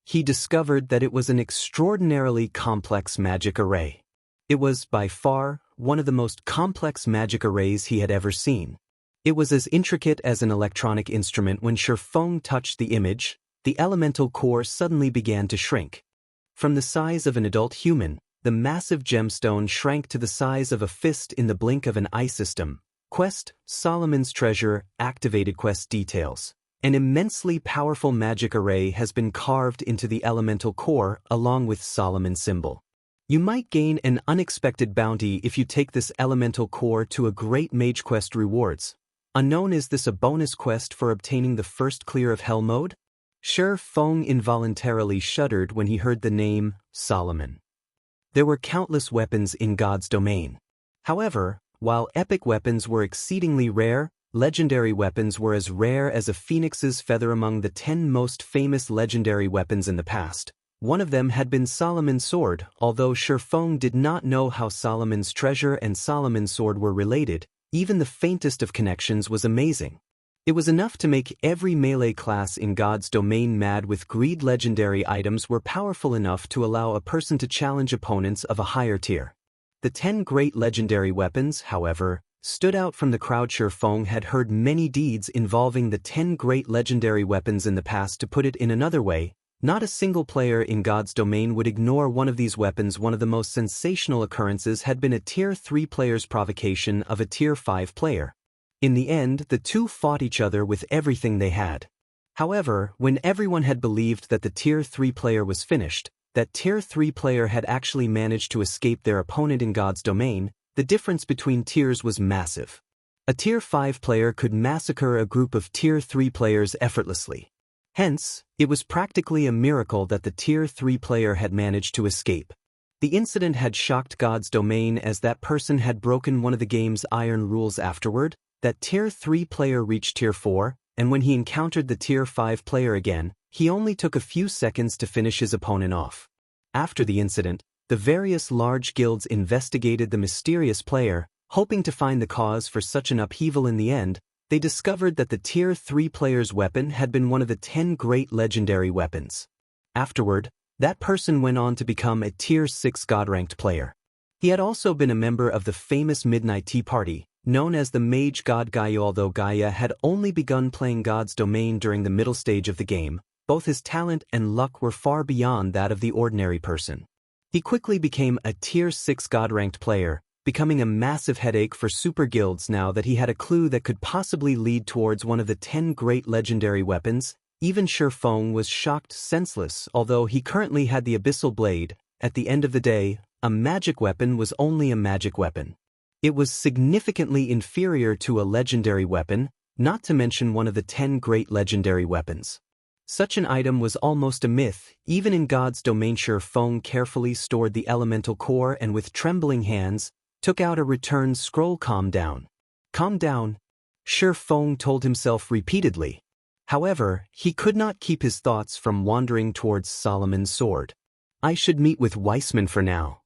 He discovered that it was an extraordinarily complex magic array. It was, by far, one of the most complex magic arrays he had ever seen. It was as intricate as an electronic instrument. When Feng touched the image, the elemental core suddenly began to shrink. From the size of an adult human, the massive gemstone shrank to the size of a fist in the blink of an eye. System Quest, Solomon's Treasure, activated quest details. An immensely powerful magic array has been carved into the elemental core along with Solomon's symbol. You might gain an unexpected bounty if you take this elemental core to a great mage quest rewards. Unknown, is this a bonus quest for obtaining the first clear of hell mode? Sure, Feng involuntarily shuddered when he heard the name Solomon. There were countless weapons in God's domain. However, while epic weapons were exceedingly rare, legendary weapons were as rare as a phoenix's feather. Among the 10 most famous legendary weapons in the past, one of them had been Solomon's sword. Although Feng did not know how Solomon's treasure and Solomon's sword were related, even the faintest of connections was amazing. It was enough to make every melee class in God's domain mad with greed. Legendary items were powerful enough to allow a person to challenge opponents of a higher tier. The 10 great legendary weapons, however, stood out from the crowd. Feng had heard many deeds involving the 10 great legendary weapons in the past. To put it in another way, not a single player in God's domain would ignore one of these weapons. One of the most sensational occurrences had been a Tier 3 player's provocation of a Tier 5 player. In the end, the two fought each other with everything they had. However, when everyone had believed that the Tier 3 player was finished, that Tier 3 player had actually managed to escape their opponent in God's domain, the difference between tiers was massive. A Tier 5 player could massacre a group of Tier 3 players effortlessly. Hence, it was practically a miracle that the Tier 3 player had managed to escape. The incident had shocked God's domain as that person had broken one of the game's iron rules. Afterward, that Tier 3 player reached Tier 4, and when he encountered the Tier 5 player again, he only took a few seconds to finish his opponent off. After the incident, the various large guilds investigated the mysterious player, hoping to find the cause for such an upheaval. In the end, they discovered that the Tier 3 player's weapon had been one of the 10 great legendary weapons. Afterward, that person went on to become a Tier 6 God-ranked player. He had also been a member of the famous Midnight Tea Party, known as the Mage God Gaia. Although Gaia had only begun playing God's domain during the middle stage of the game, both his talent and luck were far beyond that of the ordinary person. He quickly became a Tier 6 God-ranked player, becoming a massive headache for super guilds now that he had a clue that could possibly lead towards one of the 10 great legendary weapons. Even Feng was shocked senseless. Although he currently had the Abyssal Blade, at the end of the day, a magic weapon was only a magic weapon. It was significantly inferior to a legendary weapon, not to mention one of the 10 great legendary weapons. Such an item was almost a myth, even in God's domain. Feng carefully stored the elemental core and with trembling hands, took out a return scroll. Calm down. Calm down. Feng told himself repeatedly. However, he could not keep his thoughts from wandering towards Solomon's sword. I should meet with Weissman for now.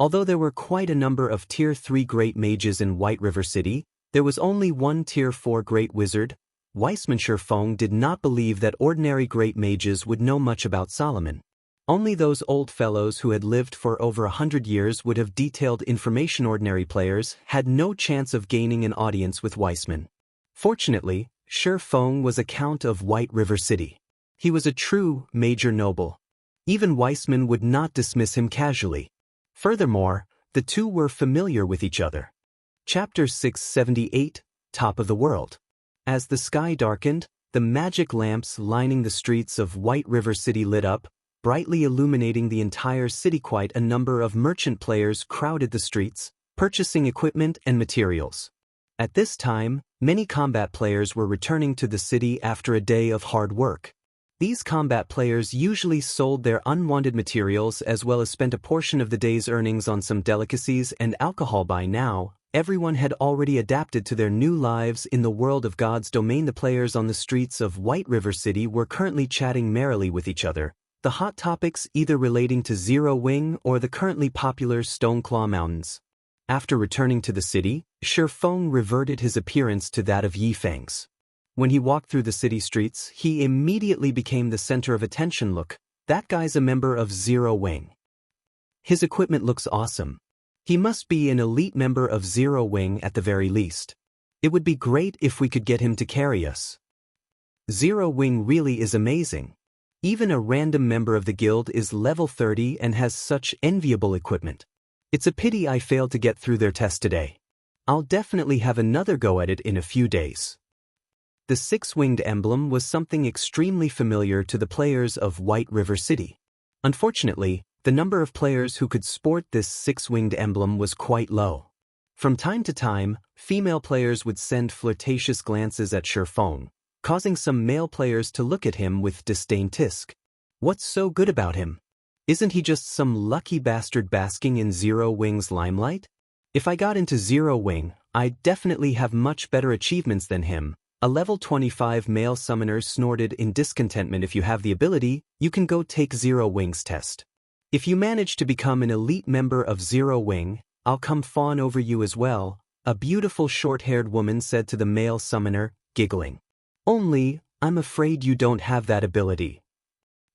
Although there were quite a number of Tier 3 great mages in White River City, there was only one Tier 4 great wizard. Weissman. Feng did not believe that ordinary great mages would know much about Solomon. Only those old fellows who had lived for over 100 years would have detailed information. Ordinary players had no chance of gaining an audience with Weissman. Fortunately, Feng was a Count of White River City. He was a true major noble. Even Weissman would not dismiss him casually. Furthermore, the two were familiar with each other. Chapter 678, Top of the World. As the sky darkened, the magic lamps lining the streets of White River City lit up, brightly illuminating the entire city. Quite a number of merchant players crowded the streets, purchasing equipment and materials. At this time, many combat players were returning to the city after a day of hard work. These combat players usually sold their unwanted materials as well as spent a portion of the day's earnings on some delicacies and alcohol. By now, everyone had already adapted to their new lives in the world of God's domain. The players on the streets of White River City were currently chatting merrily with each other, the hot topics either relating to Zero Wing or the currently popular Stoneclaw Mountains. After returning to the city, Feng reverted his appearance to that of Yifeng's. When he walked through the city streets, he immediately became the center of attention. Look, that guy's a member of Zero Wing. His equipment looks awesome. He must be an elite member of Zero Wing at the very least. It would be great if we could get him to carry us. Zero Wing really is amazing. Even a random member of the guild is level 30 and has such enviable equipment. It's a pity I failed to get through their test today. I'll definitely have another go at it in a few days. The six-winged emblem was something extremely familiar to the players of White River City. Unfortunately, the number of players who could sport this six-winged emblem was quite low. From time to time, female players would send flirtatious glances at Feng, causing some male players to look at him with disdain. Tisk. What's so good about him? Isn't he just some lucky bastard basking in Zero Wing's limelight? If I got into Zero Wing, I'd definitely have much better achievements than him. A level 25 male summoner snorted in discontentment. If you have the ability, you can go take Zero Wing's test. If you manage to become an elite member of Zero Wing, I'll come fawn over you as well, a beautiful short-haired woman said to the male summoner, giggling. Only, I'm afraid you don't have that ability.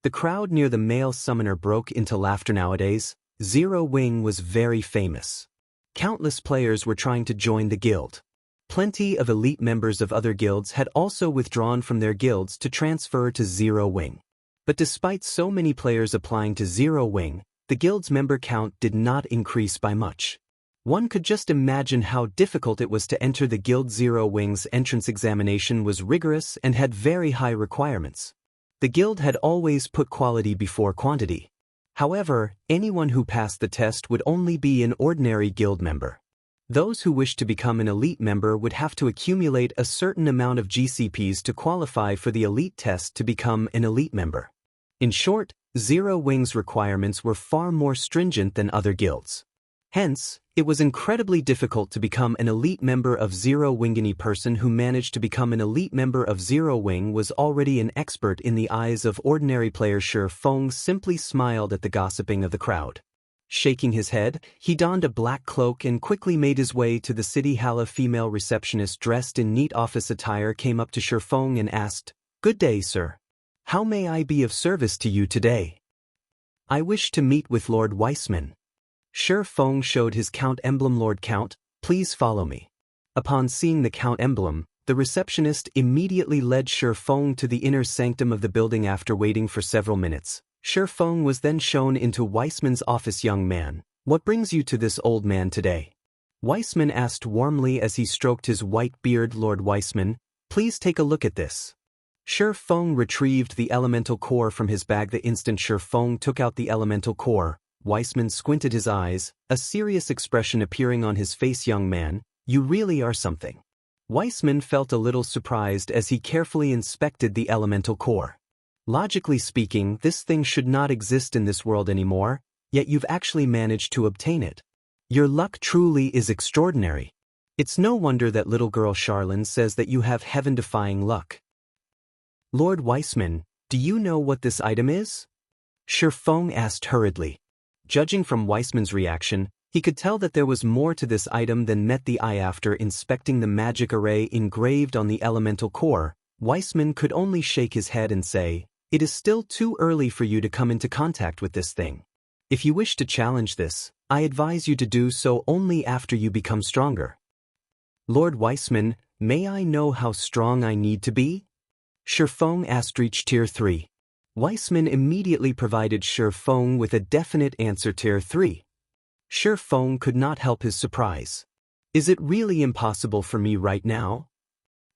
The crowd near the male summoner broke into laughter. Nowadays, Zero Wing was very famous. Countless players were trying to join the guild. Plenty of elite members of other guilds had also withdrawn from their guilds to transfer to Zero Wing. But despite so many players applying to Zero Wing, the guild's member count did not increase by much. One could just imagine how difficult it was to enter the guild. Zero Wing's entrance examination was rigorous and had very high requirements. The guild had always put quality before quantity. However, anyone who passed the test would only be an ordinary guild member. Those who wished to become an elite member would have to accumulate a certain amount of GCPs to qualify for the elite test to become an elite member. In short, Zero Wing's requirements were far more stringent than other guilds. Hence, it was incredibly difficult to become an elite member of Zero Wing. Any person who managed to become an elite member of Zero Wing was already an expert in the eyes of ordinary players. Feng simply smiled at the gossiping of the crowd. Shaking his head, he donned a black cloak and quickly made his way to the city hall. A female receptionist dressed in neat office attire came up to Feng and asked, "Good day, sir. How may I be of service to you today?" "I wish to meet with Lord Weissman." Feng showed his count emblem. "Lord Count, please follow me." Upon seeing the count emblem, the receptionist immediately led Feng to the inner sanctum of the building. After waiting for several minutes, Feng was then shown into Weissman's office. "Young man, what brings you to this old man today?" Weissman asked warmly as he stroked his white beard. "Lord Weissman, please take a look at this." Feng retrieved the elemental core from his bag. The instant Feng took out the elemental core, Weissman squinted his eyes, a serious expression appearing on his face. "Young man, you really are something." Weissman felt a little surprised as he carefully inspected the elemental core. Logically speaking, this thing should not exist in this world anymore, yet you've actually managed to obtain it. Your luck truly is extraordinary. It's no wonder that little girl Charlene says that you have heaven-defying luck. "Lord Weissman, do you know what this item is?" Feng asked hurriedly. Judging from Weissman's reaction, he could tell that there was more to this item than met the eye. After inspecting the magic array engraved on the elemental core, Weissman could only shake his head and say, "It is still too early for you to come into contact with this thing. If you wish to challenge this, I advise you to do so only after you become stronger." "Lord Weissman, may I know how strong I need to be?" Feng asked. "Reach Tier 3. Weissman immediately provided Feng with a definite answer. Tier 3. Feng could not help his surprise. "Is it really impossible for me right now?"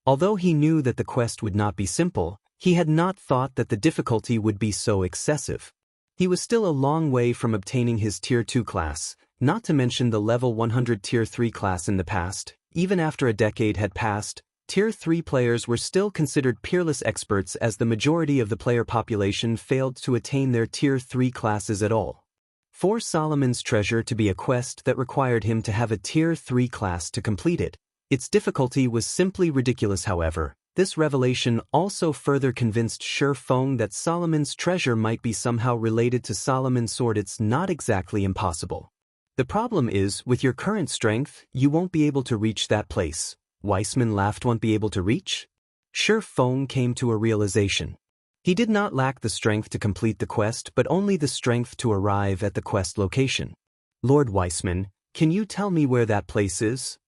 Although he knew that the quest would not be simple, he had not thought that the difficulty would be so excessive. He was still a long way from obtaining his Tier 2 class, not to mention the level 100 Tier 3 class in the past. Even after a decade had passed, Tier 3 players were still considered peerless experts, as the majority of the player population failed to attain their Tier 3 classes at all. For Solomon's Treasure to be a quest that required him to have a Tier 3 class to complete it, its difficulty was simply ridiculous. However, this revelation also further convinced Feng that Solomon's Treasure might be somehow related to Solomon's Sword. It's not exactly impossible. The problem is, with your current strength, you won't be able to reach that place. Weissman laughed. "Won't be able to reach?" Feng came to a realization. He did not lack the strength to complete the quest, but only the strength to arrive at the quest location. "Lord Weissman, can you tell me where that place is?"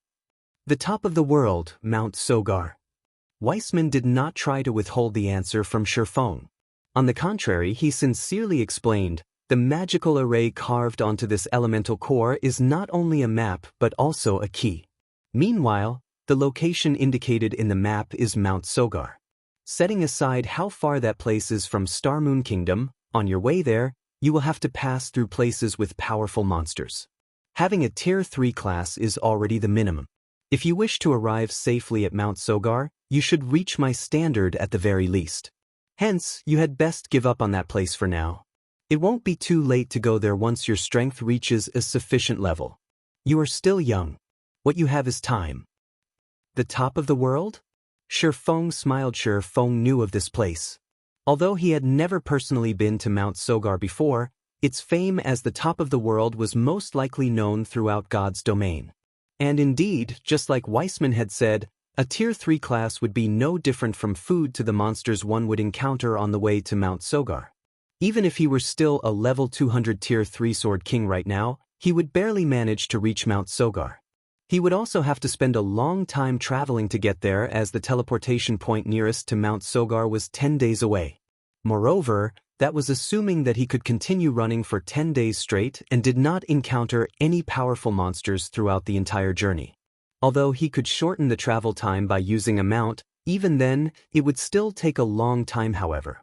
"The top of the world, Mount Sogar." Weissman did not try to withhold the answer from Feng. On the contrary, he sincerely explained, "The magical array carved onto this elemental core is not only a map but also a key. Meanwhile, the location indicated in the map is Mount Sogar. Setting aside how far that place is from Star Moon Kingdom, on your way there, you will have to pass through places with powerful monsters. Having a Tier 3 class is already the minimum. If you wish to arrive safely at Mount Sogar, you should reach my standard at the very least. Hence, you had best give up on that place for now. It won't be too late to go there once your strength reaches a sufficient level. You are still young. What you have is time. The top of the world? Feng smiled. Feng knew of this place. Although he had never personally been to Mount Sogar before, its fame as the top of the world was most likely known throughout God's domain. And indeed, just like Weissman had said, a Tier 3 class would be no different from food to the monsters one would encounter on the way to Mount Sogar. Even if he were still a level 200 Tier 3 Sword King right now, he would barely manage to reach Mount Sogar. He would also have to spend a long time traveling to get there, as the teleportation point nearest to Mount Sogar was 10 days away. Moreover, that was assuming that he could continue running for 10 days straight and did not encounter any powerful monsters throughout the entire journey. Although he could shorten the travel time by using a mount, even then, it would still take a long time. However,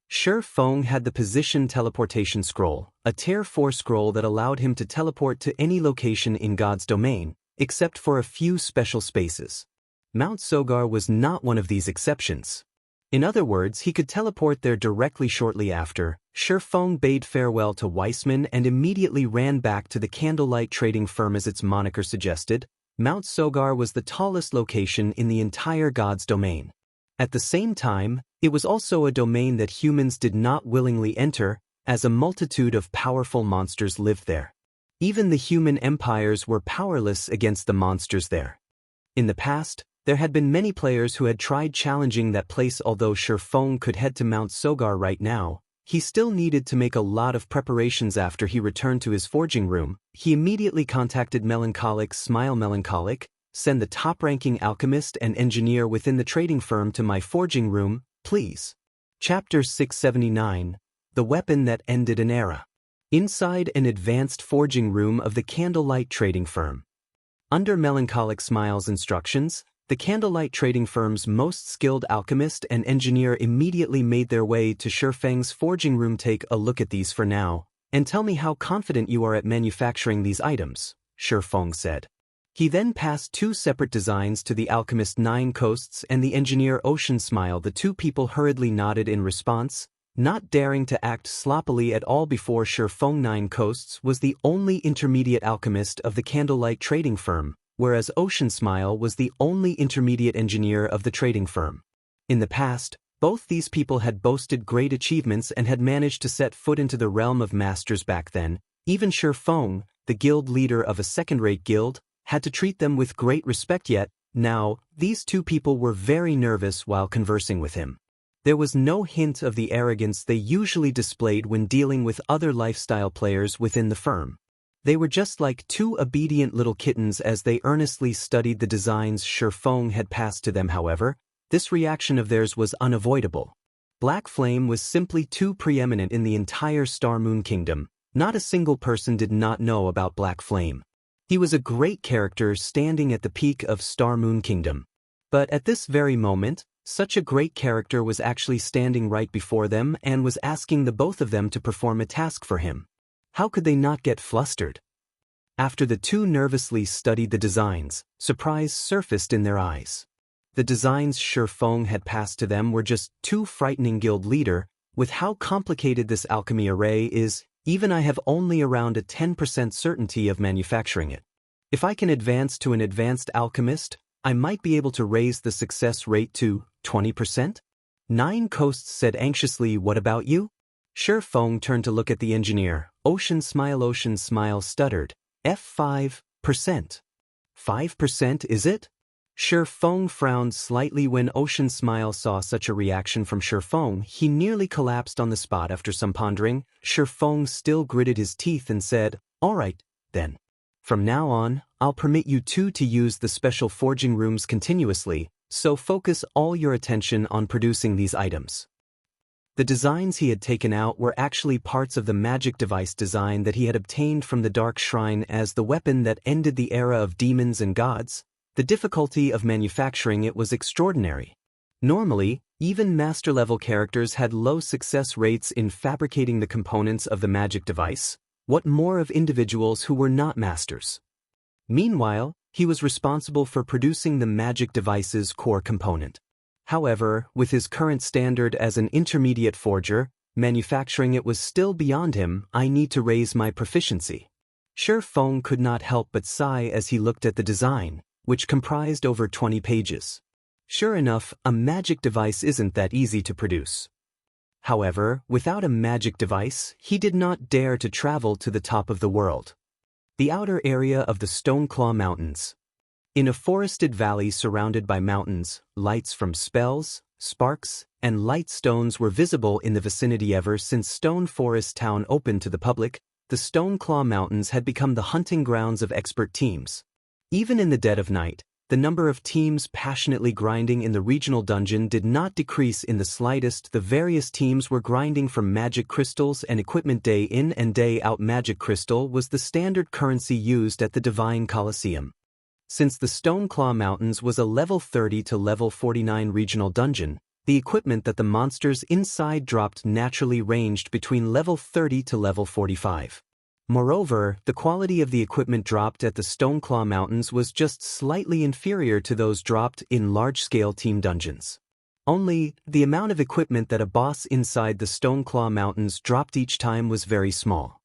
Feng had the position teleportation scroll, a Tier 4 scroll that allowed him to teleport to any location in God's domain, except for a few special spaces. Mount Sogar was not one of these exceptions. In other words, he could teleport there directly shortly after. Feng bade farewell to Weissman and immediately ran back to the candlelight trading firm. As its moniker suggested, Mount Sogar was the tallest location in the entire God's domain. At the same time, it was also a domain that humans did not willingly enter, as a multitude of powerful monsters lived there. Even the human empires were powerless against the monsters there. In the past, there had been many players who had tried challenging that place. Although Feng could head to Mount Sogar right now, he still needed to make a lot of preparations. After he returned to his forging room, he immediately contacted Melancholic. Smile. Melancholic, send the top-ranking alchemist and engineer within the trading firm to my forging room, please. Chapter 679, The Weapon That Ended an Era. Inside an advanced forging room of the Candlelight Trading Firm. Under Melancholic Smile's instructions, the Candlelight Trading Firm's most skilled alchemist and engineer immediately made their way to Feng's forging room. Take a look at these for now, and tell me how confident you are at manufacturing these items, Feng said. He then passed two separate designs to the alchemist Nine Coasts and the engineer Ocean Smile. The two people hurriedly nodded in response, not daring to act sloppily at all. Before Feng, Nine Coasts was the only intermediate alchemist of the Candlelight Trading Firm, whereas Ocean Smile was the only intermediate engineer of the trading firm. In the past, both these people had boasted great achievements and had managed to set foot into the realm of masters back then. Even Feng, the guild leader of a second-rate guild, had to treat them with great respect. Yet, now, these two people were very nervous while conversing with him. There was no hint of the arrogance they usually displayed when dealing with other lifestyle players within the firm. They were just like two obedient little kittens as they earnestly studied the designs Feng had passed to them. However, this reaction of theirs was unavoidable. Black Flame was simply too preeminent in the entire Star Moon Kingdom. Not a single person did not know about Black Flame. He was a great character standing at the peak of Star Moon Kingdom. But at this very moment, such a great character was actually standing right before them and was asking the both of them to perform a task for him. How could they not get flustered? After the two nervously studied the designs, surprise surfaced in their eyes. The designs Feng had passed to them were just too frightening. Guild leader, with how complicated this alchemy array is, even I have only around a 10% certainty of manufacturing it. If I can advance to an advanced alchemist, I might be able to raise the success rate to 20%? Nine Coasts said anxiously. What about you? Feng turned to look at the engineer. Ocean Smile stuttered. F5%. 5%, is it? Feng frowned slightly when Ocean Smile saw such a reaction from Feng. He nearly collapsed on the spot. After some pondering, Feng still gritted his teeth and said, "All right, then. From now on, I'll permit you two to use the special forging rooms continuously, so focus all your attention on producing these items." The designs he had taken out were actually parts of the magic device design that he had obtained from the Dark Shrine as the weapon that ended the era of demons and gods, The difficulty of manufacturing it was extraordinary. Normally, even master-level characters had low success rates in fabricating the components of the magic device, what more of individuals who were not masters? Meanwhile, he was responsible for producing the magic device's core component. However, with his current standard as an intermediate forger, manufacturing it was still beyond him. I need to raise my proficiency. Feng could not help but sigh as he looked at the design, which comprised over 20 pages. Sure enough, a magic device isn't that easy to produce. However, without a magic device, he did not dare to travel to the top of the world. The outer area of the Stoneclaw Mountains. In a forested valley surrounded by mountains, lights from spells, sparks, and light stones were visible in the vicinity. Ever since Stone Forest Town opened to the public, the Stoneclaw Mountains had become the hunting grounds of expert teams. Even in the dead of night, the number of teams passionately grinding in the regional dungeon did not decrease in the slightest. The various teams were grinding for magic crystals and equipment day in and day out. Magic crystal was the standard currency used at the Divine Colosseum. Since the Stoneclaw Mountains was a level 30 to level 49 regional dungeon, the equipment that the monsters inside dropped naturally ranged between level 30 to level 45. Moreover, the quality of the equipment dropped at the Stoneclaw Mountains was just slightly inferior to those dropped in large-scale team dungeons. Only, the amount of equipment that a boss inside the Stoneclaw Mountains dropped each time was very small.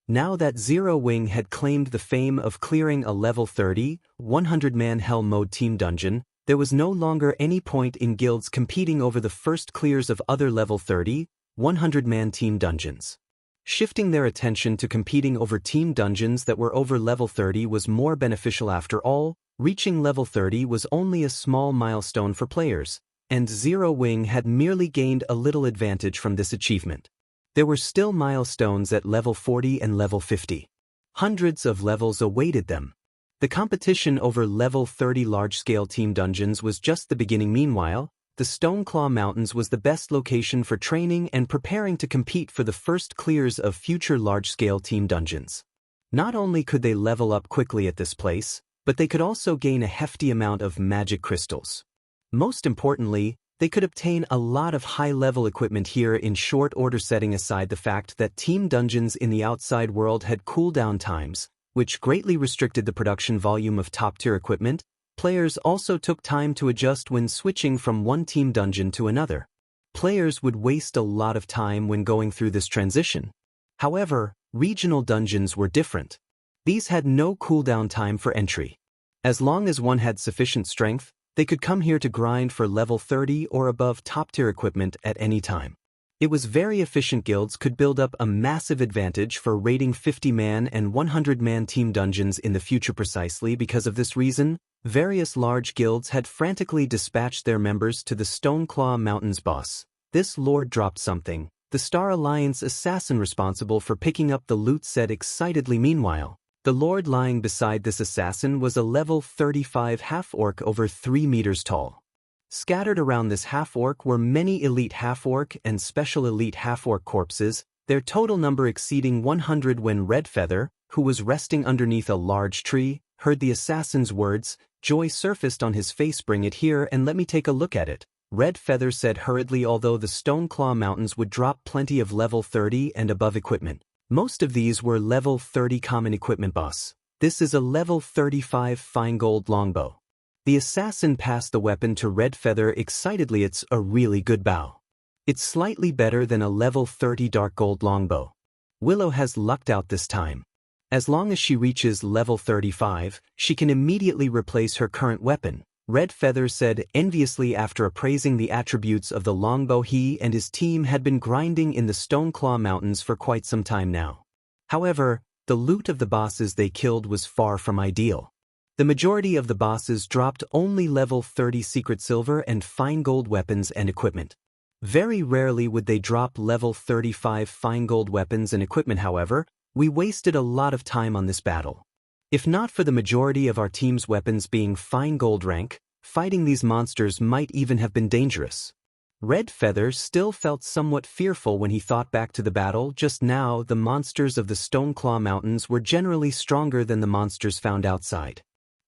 Now that Zero Wing had claimed the fame of clearing a level 30, 100-man Hell Mode team dungeon, there was no longer any point in guilds competing over the first clears of other level 30, 100-man team dungeons. Shifting their attention to competing over team dungeons that were over level 30 was more beneficial. After all, reaching level 30 was only a small milestone for players, and Zero Wing had merely gained a little advantage from this achievement. There were still milestones at level 40 and level 50. Hundreds of levels awaited them. The competition over level 30 large-scale team dungeons was just the beginning. Meanwhile, the Stoneclaw Mountains was the best location for training and preparing to compete for the first clears of future large-scale team dungeons. Not only could they level up quickly at this place, but they could also gain a hefty amount of magic crystals. Most importantly, they could obtain a lot of high-level equipment here in short order. Setting aside the fact that team dungeons in the outside world had cooldown times, which greatly restricted the production volume of top-tier equipment, players also took time to adjust when switching from one team dungeon to another. Players would waste a lot of time when going through this transition. However, regional dungeons were different. These had no cooldown time for entry. As long as one had sufficient strength, they could come here to grind for level 30 or above top-tier equipment at any time. It was very efficient. Guilds could build up a massive advantage for raiding 50-man and 100-man team dungeons in the future. Precisely because of this reason, various large guilds had frantically dispatched their members to the Stoneclaw Mountains boss. This lord dropped something. The Star Alliance assassin responsible for picking up the loot said excitedly. Meanwhile, the lord lying beside this assassin was a level 35 half-orc over 3 meters tall. Scattered around this half-orc were many elite half-orc and special elite half-orc corpses, their total number exceeding 100. When Red Feather, who was resting underneath a large tree, heard the assassin's words, joy surfaced on his face. Bring it here and let me take a look at it, Red Feather said hurriedly. Although the Stoneclaw Mountains would drop plenty of level 30 and above equipment, most of these were level 30 common equipment. Boss, this is a level 35 fine gold longbow. The assassin passed the weapon to Red Feather excitedly. It's a really good bow. It's slightly better than a level 30 dark gold longbow. Willow has lucked out this time. As long as she reaches level 35, she can immediately replace her current weapon, Red Feather said enviously after appraising the attributes of the longbow. He and his team had been grinding in the Stoneclaw Mountains for quite some time now. However, the loot of the bosses they killed was far from ideal. The majority of the bosses dropped only level 30 secret silver and fine gold weapons and equipment. Very rarely would they drop level 35 fine gold weapons and equipment. However, we wasted a lot of time on this battle. If not for the majority of our team's weapons being fine gold rank, fighting these monsters might even have been dangerous. Red Feather still felt somewhat fearful when he thought back to the battle just now. The monsters of the Stoneclaw Mountains were generally stronger than the monsters found outside.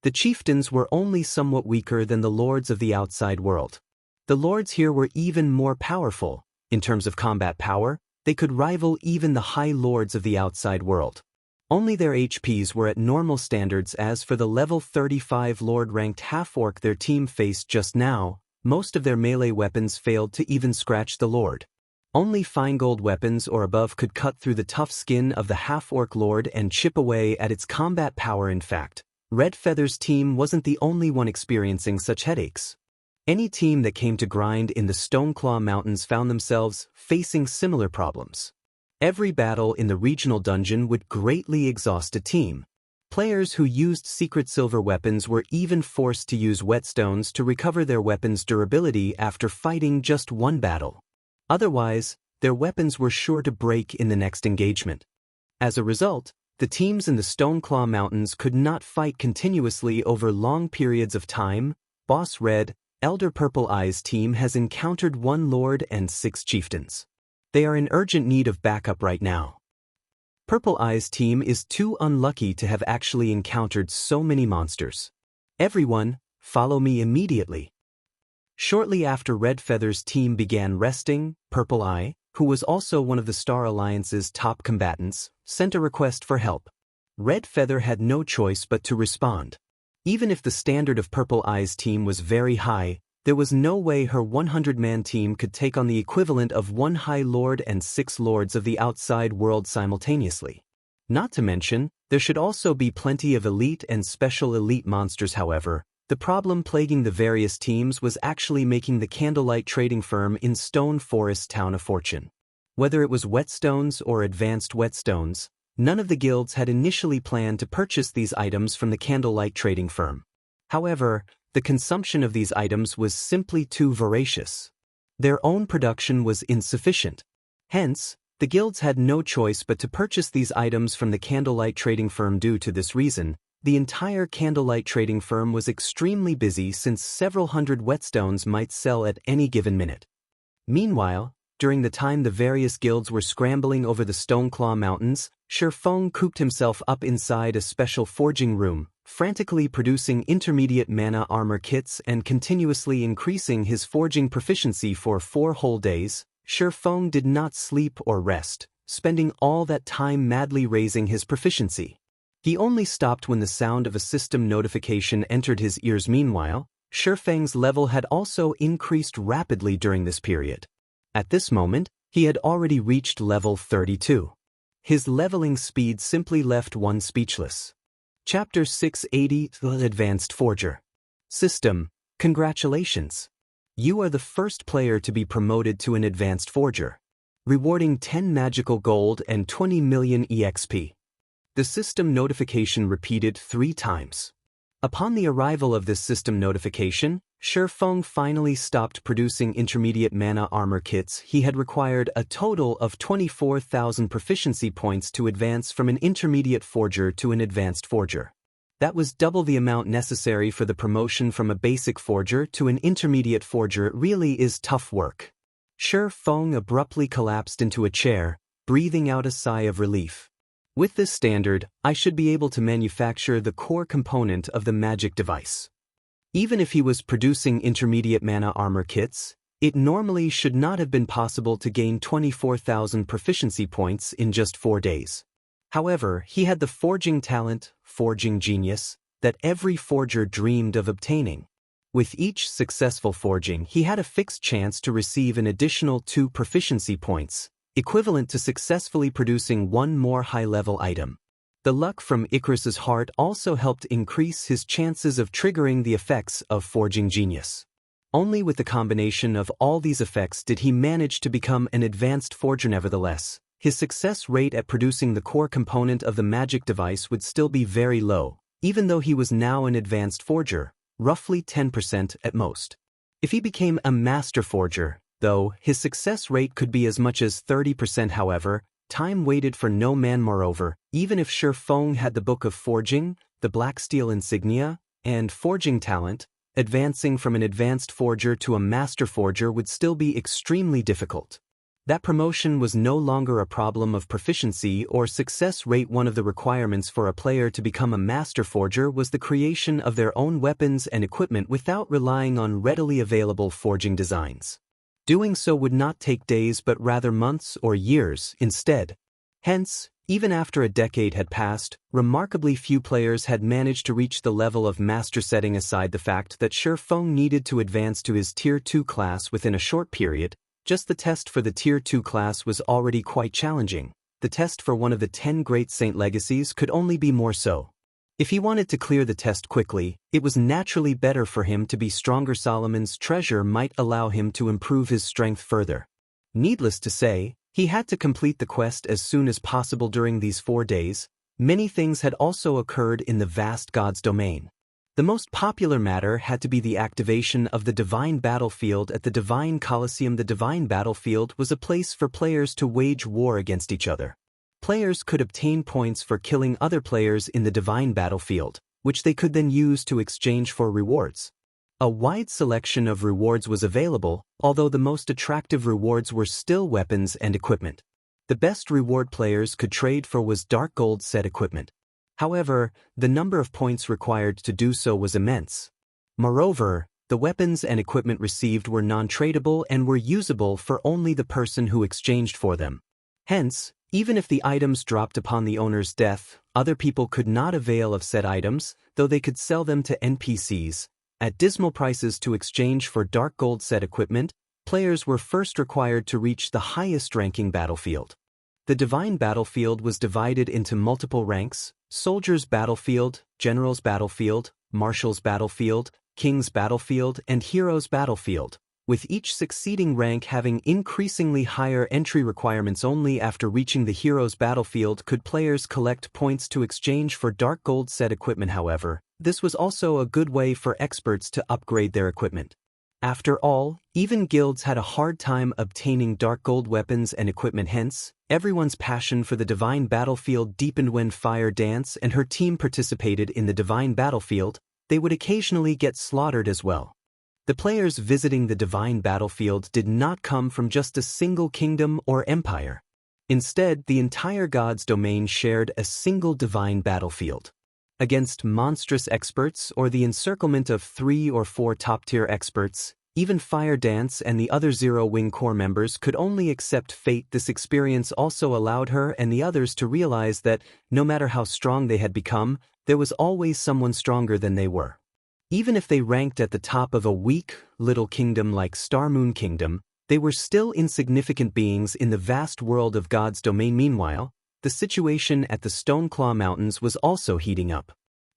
The chieftains were only somewhat weaker than the lords of the outside world. The lords here were even more powerful. In terms of combat power, they could rival even the high lords of the outside world. Only their HPs were at normal standards. As for the level 35 lord-ranked half-orc their team faced just now, most of their melee weapons failed to even scratch the lord. Only fine gold weapons or above could cut through the tough skin of the half-orc lord and chip away at its combat power. In fact, Red Feather's team wasn't the only one experiencing such headaches. Any team that came to grind in the Stoneclaw Mountains found themselves facing similar problems. Every battle in the regional dungeon would greatly exhaust a team. Players who used secret silver weapons were even forced to use whetstones to recover their weapons' durability after fighting just one battle. Otherwise, their weapons were sure to break in the next engagement. As a result, the teams in the Stoneclaw Mountains could not fight continuously over long periods of time. Boss Red, Elder Purple Eye's team has encountered 1 lord and 6 chieftains. They are in urgent need of backup right now. Purple Eye's team is too unlucky to have actually encountered so many monsters. Everyone, follow me immediately. Shortly after Red Feather's team began resting, Purple Eye, who was also one of the Star Alliance's top combatants, sent a request for help. Red Feather had no choice but to respond. Even if the standard of Purple Eye's team was very high, there was no way her 100-man team could take on the equivalent of 1 High Lord and 6 Lords of the outside world simultaneously. Not to mention, there should also be plenty of elite and special elite monsters. However, the problem plaguing the various teams was actually making the Candlelight trading firm in Stone Forest Town a fortune. Whether it was whetstones or advanced whetstones, none of the guilds had initially planned to purchase these items from the Candlelight trading firm. However, the consumption of these items was simply too voracious. Their own production was insufficient. Hence, the guilds had no choice but to purchase these items from the Candlelight trading firm. Due to this reason, the entire Candlelight trading firm was extremely busy since several hundred whetstones might sell at any given minute. Meanwhile, during the time the various guilds were scrambling over the Stoneclaw Mountains, Feng cooped himself up inside a special forging room, frantically producing intermediate mana armor kits and continuously increasing his forging proficiency for 4 whole days. Feng did not sleep or rest, spending all that time madly raising his proficiency. He only stopped when the sound of a system notification entered his ears. Meanwhile, Feng's level had also increased rapidly during this period. At this moment, he had already reached level 32. His leveling speed simply left one speechless. Chapter 680, The Advanced Forger. System, congratulations. You are the first player to be promoted to an Advanced Forger, rewarding 10 magical gold and 20 million EXP. The system notification repeated 3 times. Upon the arrival of this system notification, Feng finally stopped producing intermediate mana armor kits. He had required a total of 24,000 proficiency points to advance from an intermediate forger to an advanced forger. That was double the amount necessary for the promotion from a basic forger to an intermediate forger. It really is tough work. Feng abruptly collapsed into a chair, breathing out a sigh of relief. With this standard, I should be able to manufacture the core component of the magic device. Even if he was producing intermediate mana armor kits, it normally should not have been possible to gain 24,000 proficiency points in just 4 days. However, he had the forging talent, forging genius, that every forger dreamed of obtaining. With each successful forging, he had a fixed chance to receive an additional 2 proficiency points, equivalent to successfully producing 1 more high-level item. The luck from Icarus's heart also helped increase his chances of triggering the effects of forging genius. Only with the combination of all these effects did he manage to become an advanced forger. Nevertheless, his success rate at producing the core component of the magic device would still be very low, even though he was now an advanced forger, roughly 10% at most. If he became a master forger, though, his success rate could be as much as 30%. However, time waited for no man. Moreover, even if Feng had the Book of Forging, the Black Steel Insignia, and forging talent, advancing from an advanced forger to a master forger would still be extremely difficult. That promotion was no longer a problem of proficiency or success rate. One of the requirements for a player to become a master forger was the creation of their own weapons and equipment without relying on readily available forging designs. Doing so would not take days but rather months or years instead. Hence, even after a decade had passed, remarkably few players had managed to reach the level of master, setting aside the fact that Feng needed to advance to his Tier 2 class within a short period. Just the test for the Tier 2 class was already quite challenging. The test for one of the 10 Great Saint Legacies could only be more so. If he wanted to clear the test quickly, it was naturally better for him to be stronger. Solomon's treasure might allow him to improve his strength further. Needless to say, he had to complete the quest as soon as possible. During these 4 days, many things had also occurred in the vast God's domain. The most popular matter had to be the activation of the Divine Battlefield at the Divine Colosseum. The Divine Battlefield was a place for players to wage war against each other. Players could obtain points for killing other players in the Divine Battlefield, which they could then use to exchange for rewards. A wide selection of rewards was available, although the most attractive rewards were still weapons and equipment. The best reward players could trade for was dark gold set equipment. However, the number of points required to do so was immense. Moreover, the weapons and equipment received were non-tradable and were usable for only the person who exchanged for them. Hence, even if the items dropped upon the owner's death, other people could not avail of said items, though they could sell them to NPCs at dismal prices to exchange for dark gold set equipment. Players were first required to reach the highest ranking battlefield. The Divine Battlefield was divided into multiple ranks: Soldier's Battlefield, General's Battlefield, Marshal's Battlefield, King's Battlefield, and Hero's Battlefield, with each succeeding rank having increasingly higher entry requirements. Only after reaching the Hero's Battlefield could players collect points to exchange for dark gold set equipment. However, this was also a good way for experts to upgrade their equipment. After all, even guilds had a hard time obtaining dark gold weapons and equipment. Hence, everyone's passion for the Divine Battlefield deepened. When Fire Dance and her team participated in the Divine Battlefield, they would occasionally get slaughtered as well. The players visiting the Divine Battlefield did not come from just a single kingdom or empire. Instead, the entire God's domain shared a single Divine Battlefield. Against monstrous experts or the encirclement of 3 or 4 top-tier experts, even Fire Dance and the other Zero Wing Corps members could only accept fate. This experience also allowed her and the others to realize that, no matter how strong they had become, there was always someone stronger than they were. Even if they ranked at the top of a weak, little kingdom like Star Moon Kingdom, they were still insignificant beings in the vast world of God's domain. Meanwhile, the situation at the Stoneclaw Mountains was also heating up.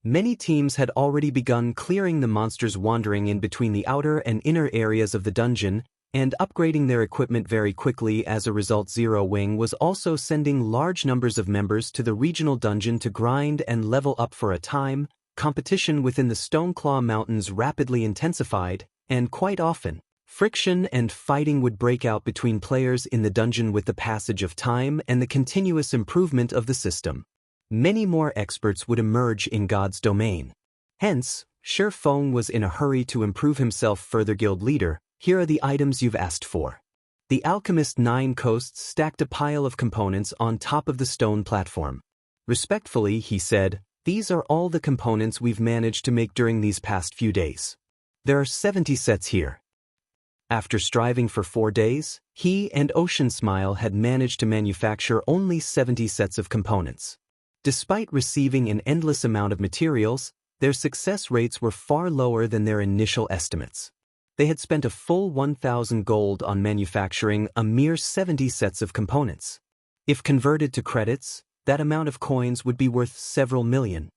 Many teams had already begun clearing the monsters wandering in between the outer and inner areas of the dungeon and upgrading their equipment very quickly. As a result, Zero Wing was also sending large numbers of members to the regional dungeon to grind and level up. For a time, competition within the Stoneclaw Mountains rapidly intensified, and quite often, friction and fighting would break out between players in the dungeon. With the passage of time and the continuous improvement of the system, many more experts would emerge in God's domain. Hence, Feng was in a hurry to improve himself further. Guild leader, here are the items you've asked for. The alchemist 9 Coasts stacked a pile of components on top of the stone platform. Respectfully, he said, these are all the components we've managed to make during these past few days. There are 70 sets here. After striving for 4 days, he and Ocean Smile had managed to manufacture only 70 sets of components. Despite receiving an endless amount of materials, their success rates were far lower than their initial estimates. They had spent a full 1,000 gold on manufacturing a mere 70 sets of components. If converted to credits, that amount of coins would be worth several million.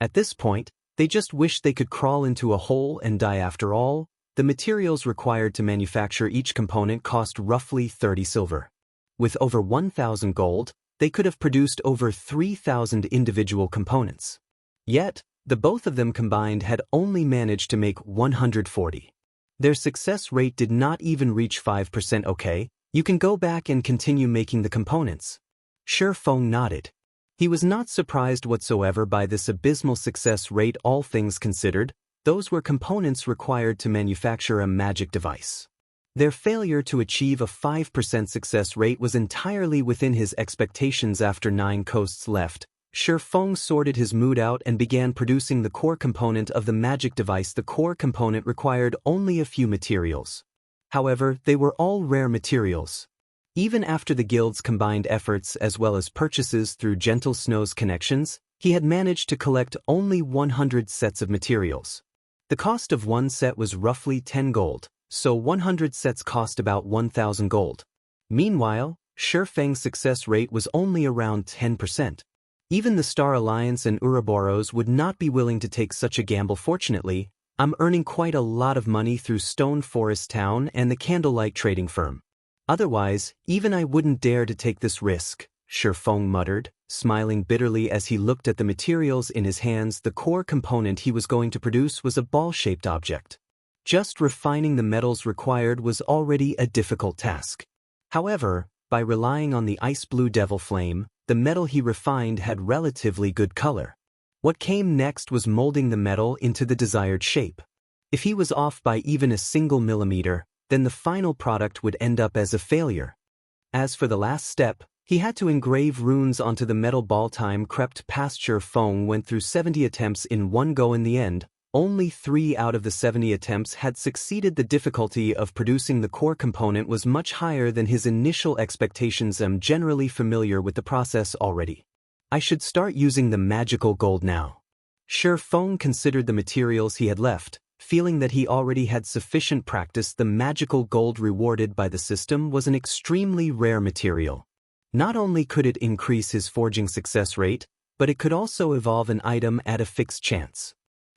At this point, they just wished they could crawl into a hole and die. After all, the materials required to manufacture each component cost roughly 30 silver. With over 1,000 gold, they could have produced over 3,000 individual components. Yet, the both of them combined had only managed to make 140. Their success rate did not even reach 5%. Okay, you can go back and continue making the components. Feng nodded. He was not surprised whatsoever by this abysmal success rate. All things considered, those were components required to manufacture a magic device. Their failure to achieve a 5% success rate was entirely within his expectations. After 9 coasts left, Feng sorted his mood out and began producing the core component of the magic device. The core component required only a few materials. However, they were all rare materials. Even after the guild's combined efforts as well as purchases through Gentle Snow's connections, he had managed to collect only 100 sets of materials. The cost of one set was roughly 10 gold, so 100 sets cost about 1,000 gold. Meanwhile, Feng's success rate was only around 10%. Even the Star Alliance and Ouroboros would not be willing to take such a gamble. Fortunately, I'm earning quite a lot of money through Stone Forest Town and the Candlelight Trading Firm. Otherwise, even I wouldn't dare to take this risk, Feng muttered, smiling bitterly as he looked at the materials in his hands. The core component he was going to produce was a ball-shaped object. Just refining the metals required was already a difficult task. However, by relying on the ice blue devil flame, the metal he refined had relatively good color. What came next was molding the metal into the desired shape. If he was off by even a single millimeter, then the final product would end up as a failure. As for the last step, he had to engrave runes onto the metal ball. Time crept past. Feng went through 70 attempts in one go. In the end, only 3 out of the 70 attempts had succeeded. The difficulty of producing the core component was much higher than his initial expectations. I'm generally familiar with the process already. I should start using the magical gold now. Feng considered the materials he had left, feeling that he already had sufficient practice. The magical gold rewarded by the system was an extremely rare material. Not only could it increase his forging success rate, but it could also evolve an item at a fixed chance.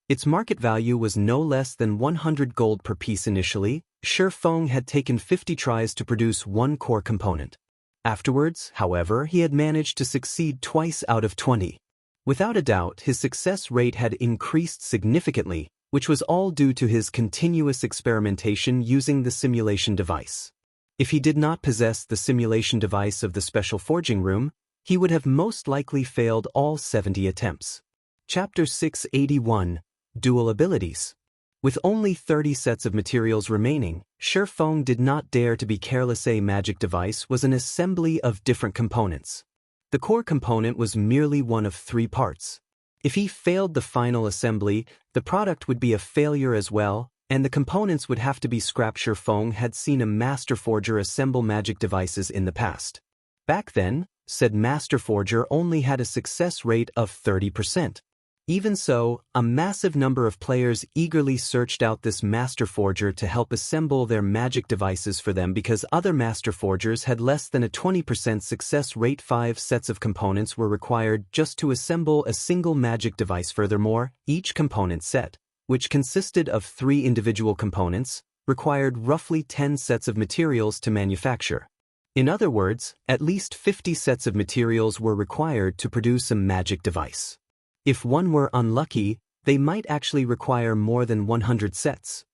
Its market value was no less than 100 gold per piece. Initially, Feng had taken 50 tries to produce one core component. Afterwards, however, he had managed to succeed twice out of 20. Without a doubt, his success rate had increased significantly, which was all due to his continuous experimentation using the simulation device. If he did not possess the simulation device of the special forging room, he would have most likely failed all 70 attempts. Chapter 681, Dual Abilities. With only 30 sets of materials remaining, Feng did not dare to be careless. A magic device was an assembly of different components. The core component was merely one of 3 parts. If he failed the final assembly, the product would be a failure as well, and the components would have to be scrapped. Feng had seen a master forger assemble magic devices in the past. Back then, said master forger only had a success rate of 30%. Even so, a massive number of players eagerly searched out this master forger to help assemble their magic devices for them because other master forgers had less than a 20% success rate. 5 sets of components were required just to assemble a single magic device. Furthermore, each component set, which consisted of 3 individual components, required roughly 10 sets of materials to manufacture. In other words, at least 50 sets of materials were required to produce a magic device. If one were unlucky, they might actually require more than 100 sets.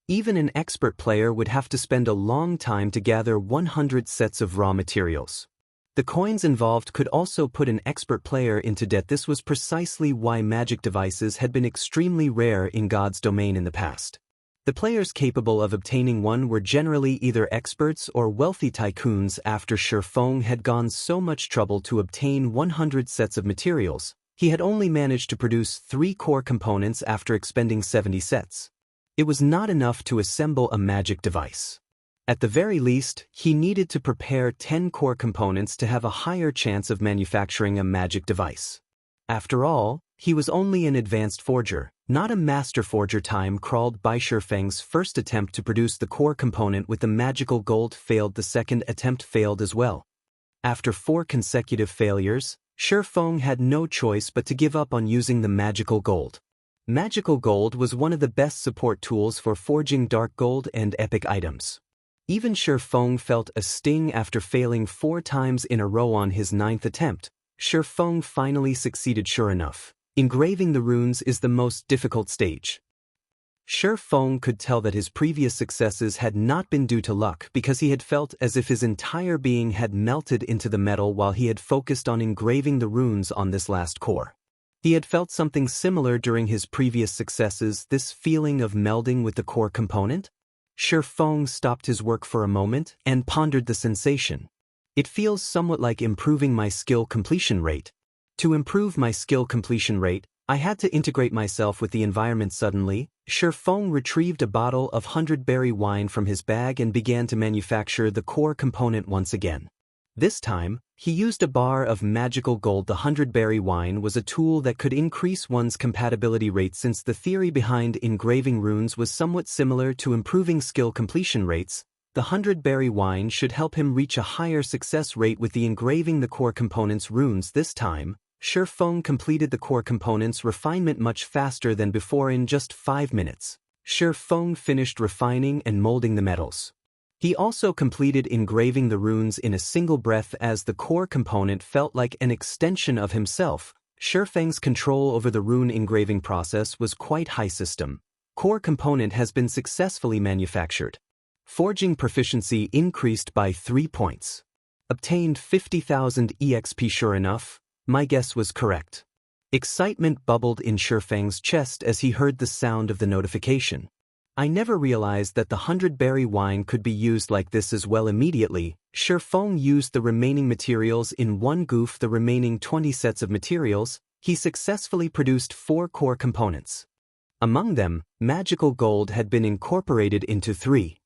Even an expert player would have to spend a long time to gather 100 sets of raw materials. The coins involved could also put an expert player into debt. This was precisely why magic devices had been extremely rare in God's domain in the past. The players capable of obtaining one were generally either experts or wealthy tycoons. After Feng had gone so much trouble to obtain 100 sets of materials, he had only managed to produce 3 core components after expending 70 sets. It was not enough to assemble a magic device. At the very least, he needed to prepare 10 core components to have a higher chance of manufacturing a magic device. After all, he was only an advanced forger, not a master forger. Time crawled by. Feng's first attempt to produce the core component with the magical gold failed. The second attempt failed as well. After 4 consecutive failures, Feng had no choice but to give up on using the magical gold. Magical gold was one of the best support tools for forging dark gold and epic items. Even Feng felt a sting after failing 4 times in a row. On his 9th attempt, Feng finally succeeded. Sure enough, engraving the runes is the most difficult stage. Feng could tell that his previous successes had not been due to luck because he had felt as if his entire being had melted into the metal while he had focused on engraving the runes on this last core. He had felt something similar during his previous successes. This feeling of melding with the core component? Feng stopped his work for a moment and pondered the sensation. It feels somewhat like improving my skill completion rate. To improve my skill completion rate, I had to integrate myself with the environment suddenly. Feng retrieved a bottle of 100-berry wine from his bag and began to manufacture the core component once again. This time, he used a bar of magical gold. The 100-berry wine was a tool that could increase one's compatibility rate, since the theory behind engraving runes was somewhat similar to improving skill completion rates. The 100-berry wine should help him reach a higher success rate with the engraving the core components runes. This time, Feng completed the core components refinement much faster than before, in just 5 minutes. Feng finished refining and molding the metals. He also completed engraving the runes in a single breath, as the core component felt like an extension of himself. Feng's control over the rune engraving process was quite high. System core component has been successfully manufactured. Forging proficiency increased by 3 points. Obtained 50,000 EXP. Sure enough, my guess was correct. Excitement bubbled in Feng's chest as he heard the sound of the notification. I never realized that the 100-berry wine could be used like this as well. Immediately, Feng used the remaining materials in one goof. The remaining 20 sets of materials, he successfully produced 4 core components. Among them, magical gold had been incorporated into 3.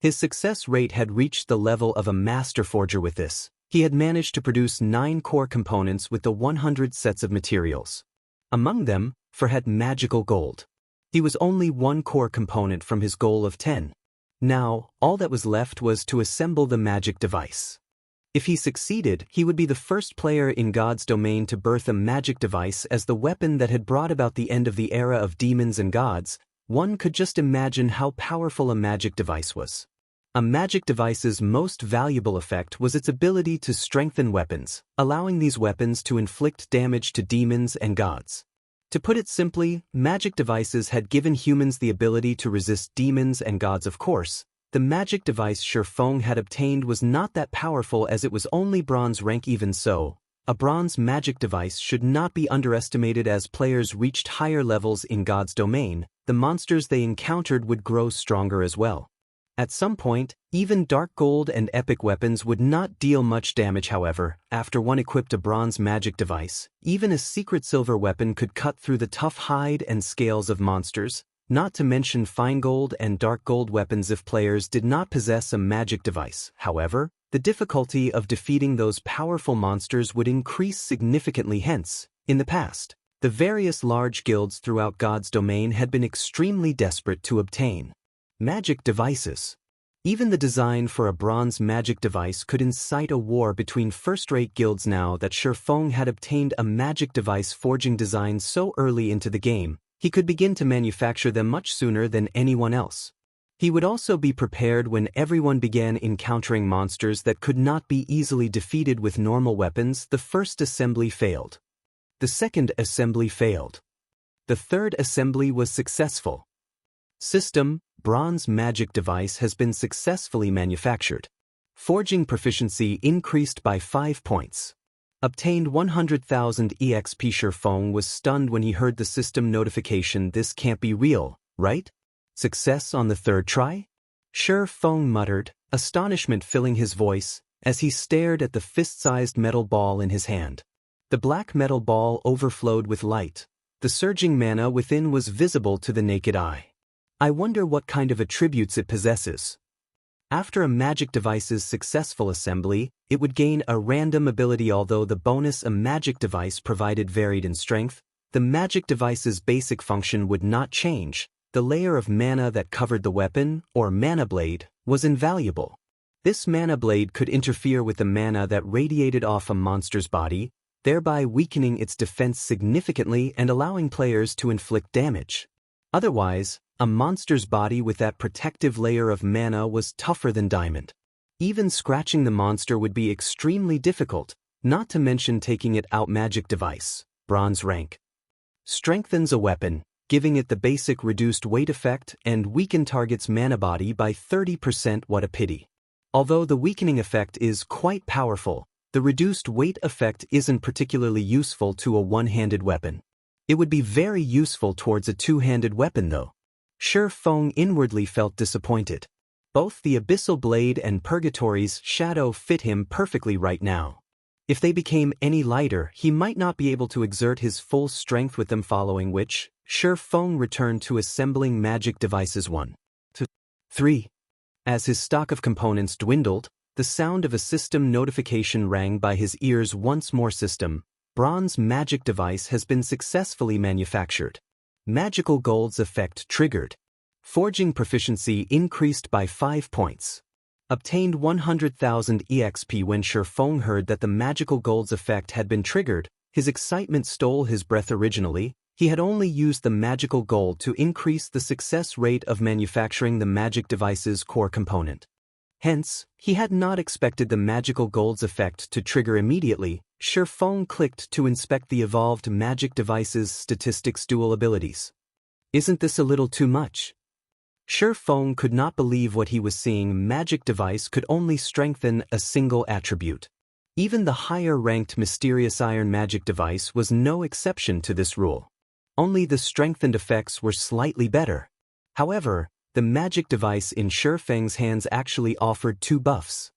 His success rate had reached the level of a master forger. With this, he had managed to produce 9 core components with the 100 sets of materials. Among them, had magical gold. He was only 1 core component from his goal of 10. Now, all that was left was to assemble the magic device. If he succeeded, he would be the first player in God's domain to birth a magic device as the weapon that had brought about the end of the era of demons and gods. One could just imagine how powerful a magic device was. A magic device's most valuable effect was its ability to strengthen weapons, allowing these weapons to inflict damage to demons and gods. To put it simply, magic devices had given humans the ability to resist demons and gods. Of course, the magic device Feng had obtained was not that powerful, as it was only bronze rank. Even so, a bronze magic device should not be underestimated. As players reached higher levels in God's domain, the monsters they encountered would grow stronger as well. At some point, even dark gold and epic weapons would not deal much damage. However, after one equipped a bronze magic device, even a secret silver weapon could cut through the tough hide and scales of monsters, not to mention fine gold and dark gold weapons if players did not possess a magic device. However, the difficulty of defeating those powerful monsters would increase significantly. Hence, in the past, the various large guilds throughout God's domain had been extremely desperate to obtain magic devices. Even the design for a bronze magic device could incite a war between first-rate guilds. Now that Feng had obtained a magic device forging design so early into the game, he could begin to manufacture them much sooner than anyone else. He would also be prepared when everyone began encountering monsters that could not be easily defeated with normal weapons. The first assembly failed. The second assembly failed. The third assembly was successful. System: bronze magic device has been successfully manufactured. Forging proficiency increased by 5 points. Obtained 100,000 EXP. Feng was stunned when he heard the system notification. This can't be real, right? Success on the 3rd try? Feng muttered, astonishment filling his voice, as he stared at the fist-sized metal ball in his hand. The black metal ball overflowed with light. The surging mana within was visible to the naked eye. I wonder what kind of attributes it possesses. After a magic device's successful assembly, it would gain a random ability. Although the bonus a magic device provided varied in strength, the magic device's basic function would not change. The layer of mana that covered the weapon, or mana blade, was invaluable. This mana blade could interfere with the mana that radiated off a monster's body, thereby weakening its defense significantly and allowing players to inflict damage. Otherwise, a monster's body with that protective layer of mana was tougher than diamond. Even scratching the monster would be extremely difficult, not to mention taking it out. Magic device, bronze rank. Strengthens a weapon, giving it the basic reduced weight effect and weaken target's mana body by 30%. What a pity. Although the weakening effect is quite powerful, the reduced weight effect isn't particularly useful to a one-handed weapon. It would be very useful towards a two-handed weapon though. Feng inwardly felt disappointed. Both the Abyssal Blade and Purgatory's shadow fit him perfectly right now. If they became any lighter, he might not be able to exert his full strength with them, following which, Feng returned to assembling magic devices 1, 2, 3. As his stock of components dwindled, the sound of a system notification rang by his ears once more. System, bronze magic device has been successfully manufactured. Magical Gold's effect triggered. Forging proficiency increased by 5 points. Obtained 100,000 EXP. When Feng heard that the Magical Gold's effect had been triggered, his excitement stole his breath. Originally, he had only used the Magical Gold to increase the success rate of manufacturing the magic device's core component. Hence, he had not expected the Magical Gold's effect to trigger immediately. Feng clicked to inspect the evolved magic device's statistics dual abilities. Isn't this a little too much? Feng could not believe what he was seeing. Magic device could only strengthen a single attribute. Even the higher-ranked Mysterious Iron magic device was no exception to this rule. Only the strengthened effects were slightly better. However, the magic device in Feng's hands actually offered 2 buffs.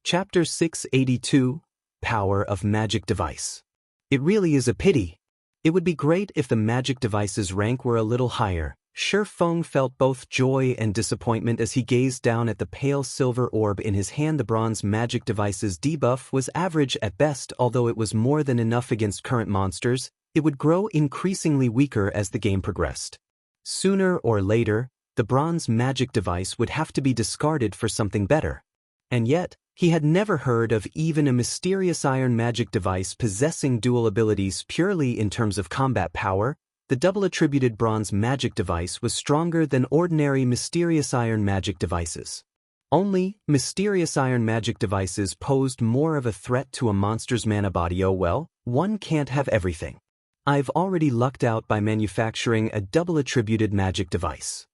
Chapter 682, Power of Magic Device. It really is a pity. It would be great if the magic device's rank were a little higher. Feng felt both joy and disappointment as he gazed down at the pale silver orb in his hand. The bronze magic device's debuff was average at best. Although it was more than enough against current monsters, it would grow increasingly weaker as the game progressed. Sooner or later, the bronze magic device would have to be discarded for something better. And yet, he had never heard of even a Mysterious Iron magic device possessing dual abilities. Purely in terms of combat power, the double-attributed bronze magic device was stronger than ordinary Mysterious Iron magic devices. Only, Mysterious Iron magic devices posed more of a threat to a monster's mana body. Oh well, one can't have everything. I've already lucked out by manufacturing a double-attributed magic device.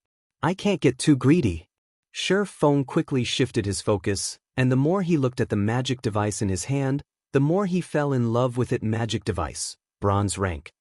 I can't get too greedy. Feng quickly shifted his focus, and the more he looked at the magic device in his hand, the more he fell in love with it. Magic device, bronze rank.